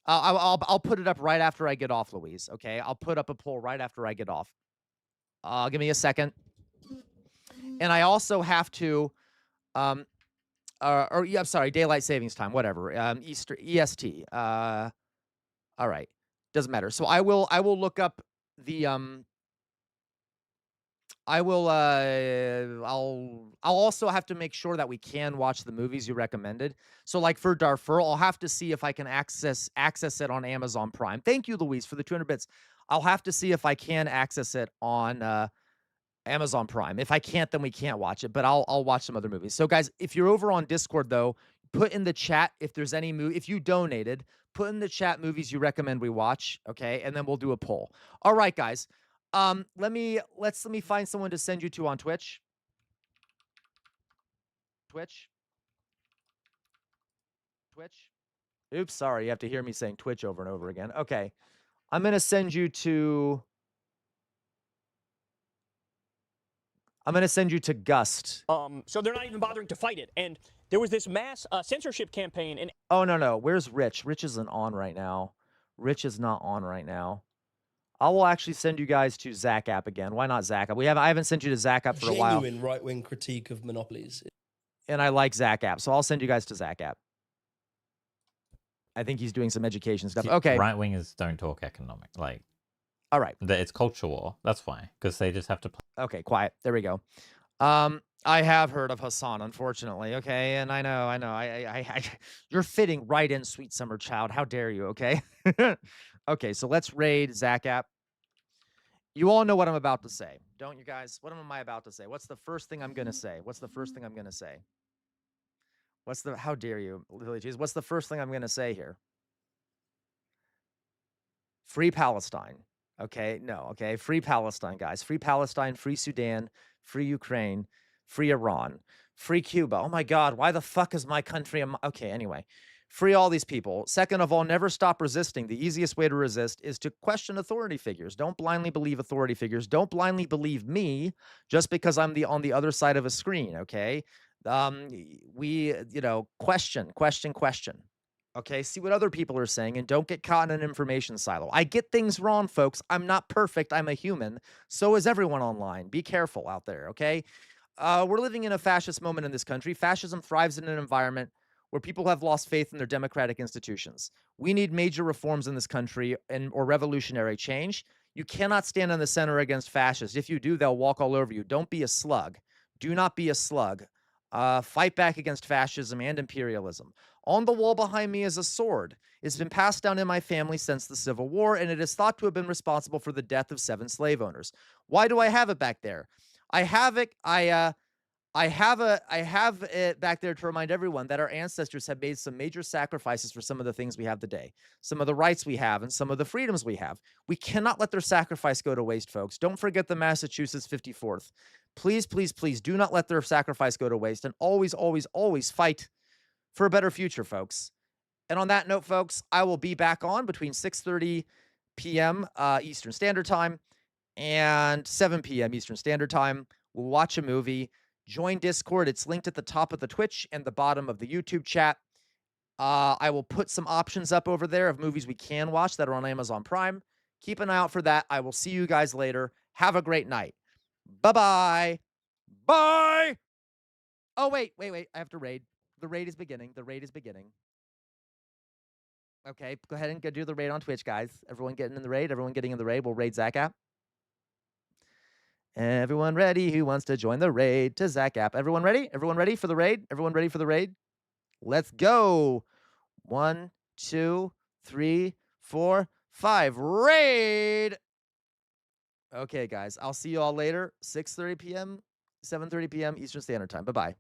I'll put it up right after I get off, Louise. Okay, I'll put up a poll right after I get off. Give me a second. And I also have to, I'm sorry, daylight savings time, whatever, Easter EST. All right, doesn't matter. So I will look up the I'll also have to make sure that we can watch the movies you recommended. So like for Darfur, I'll have to see if I can access it on Amazon Prime. Thank you, Louise, for the 200 bits. I'll have to see if I can access it on Amazon Prime. If I can't, then we can't watch it, but I'll watch some other movies. So guys, if you're over on Discord though, put in the chat if there's any movie, if you donated, put in the chat movies you recommend we watch, okay? And then we'll do a poll. All right, guys. Let me find someone to send you to on Twitch. Twitch. Oops, sorry. You have to hear me saying Twitch over and over again. Okay. I'm going to send you to... I'm going to send you to Gust. So they're not even bothering to fight it. And there was this mass censorship campaign. And oh, no. Where's Rich? Rich isn't on right now. Rich is not on right now. I will actually send you guys to Zach App again. Why not Zach App? I haven't sent you to Zach App for a while. Genuine right-wing critique of monopolies. And I like Zach App, so I'll send you guys to Zach App. I think he's doing some education stuff. Okay. Right wingers don't talk economic. Like, all right. It's culture war. That's why, because they just have to. Okay, quiet. There we go. I have heard of Hassan, unfortunately. Okay, and I know. You're fitting right in, sweet summer child. How dare you? Okay. Okay, so let's raid Zach App. You all know what I'm about to say, don't you guys? What am I about to say? What's the first thing I'm gonna say? What's the first thing I'm gonna say? How dare you, Lily Cheese? What's the first thing I'm gonna say here? Free Palestine. Okay, no, okay. Free Palestine, guys. Free Palestine, free Sudan, free Ukraine, free Iran, free Cuba. Oh my God, why the fuck is my country? Okay, anyway. Free all these people. Second of all, never stop resisting. The easiest way to resist is to question authority figures. Don't blindly believe authority figures. Don't blindly believe me just because I'm on the other side of a screen, okay? Question. Okay, see what other people are saying and don't get caught in an information silo. I get things wrong, folks. I'm not perfect. I'm a human. So is everyone online. Be careful out there, okay? We're living in a fascist moment in this country. Fascism thrives in an environment where people have lost faith in their democratic institutions. We need major reforms in this country or revolutionary change. You cannot stand in the center against fascists. If you do, they'll walk all over you. Don't be a slug. Do not be a slug. Fight back against fascism and imperialism. On the wall behind me is a sword. It's been passed down in my family since the Civil War, and it is thought to have been responsible for the death of 7 slave owners. Why do I have it back there? I have it back there to remind everyone that our ancestors have made some major sacrifices for some of the things we have today, some of the rights we have, and some of the freedoms we have. We cannot let their sacrifice go to waste, folks. Don't forget the Massachusetts 54th. Please, please, please do not let their sacrifice go to waste, and always, always, always fight for a better future, folks. And on that note, folks, I will be back on between 6:30 p.m. Eastern Standard Time and 7 p.m. Eastern Standard Time. We'll watch a movie. Join Discord. It's linked at the top of the Twitch and the bottom of the YouTube chat. I will put some options up over there of movies we can watch that are on Amazon Prime. Keep an eye out for that. I will see you guys later. Have a great night. Bye-bye. Bye. Oh, wait. I have to raid. The raid is beginning. Okay, go ahead and go do the raid on Twitch, guys. Everyone getting in the raid? Everyone getting in the raid? We'll raid Zach App. Everyone ready who wants to join the raid to Zach App? Everyone ready? Everyone ready for the raid? Everyone ready for the raid? Let's go. 1, 2, 3, 4, 5. Raid! Okay, guys. I'll see you all later. 6:30 p.m., 7:30 p.m. Eastern Standard Time. Bye-bye.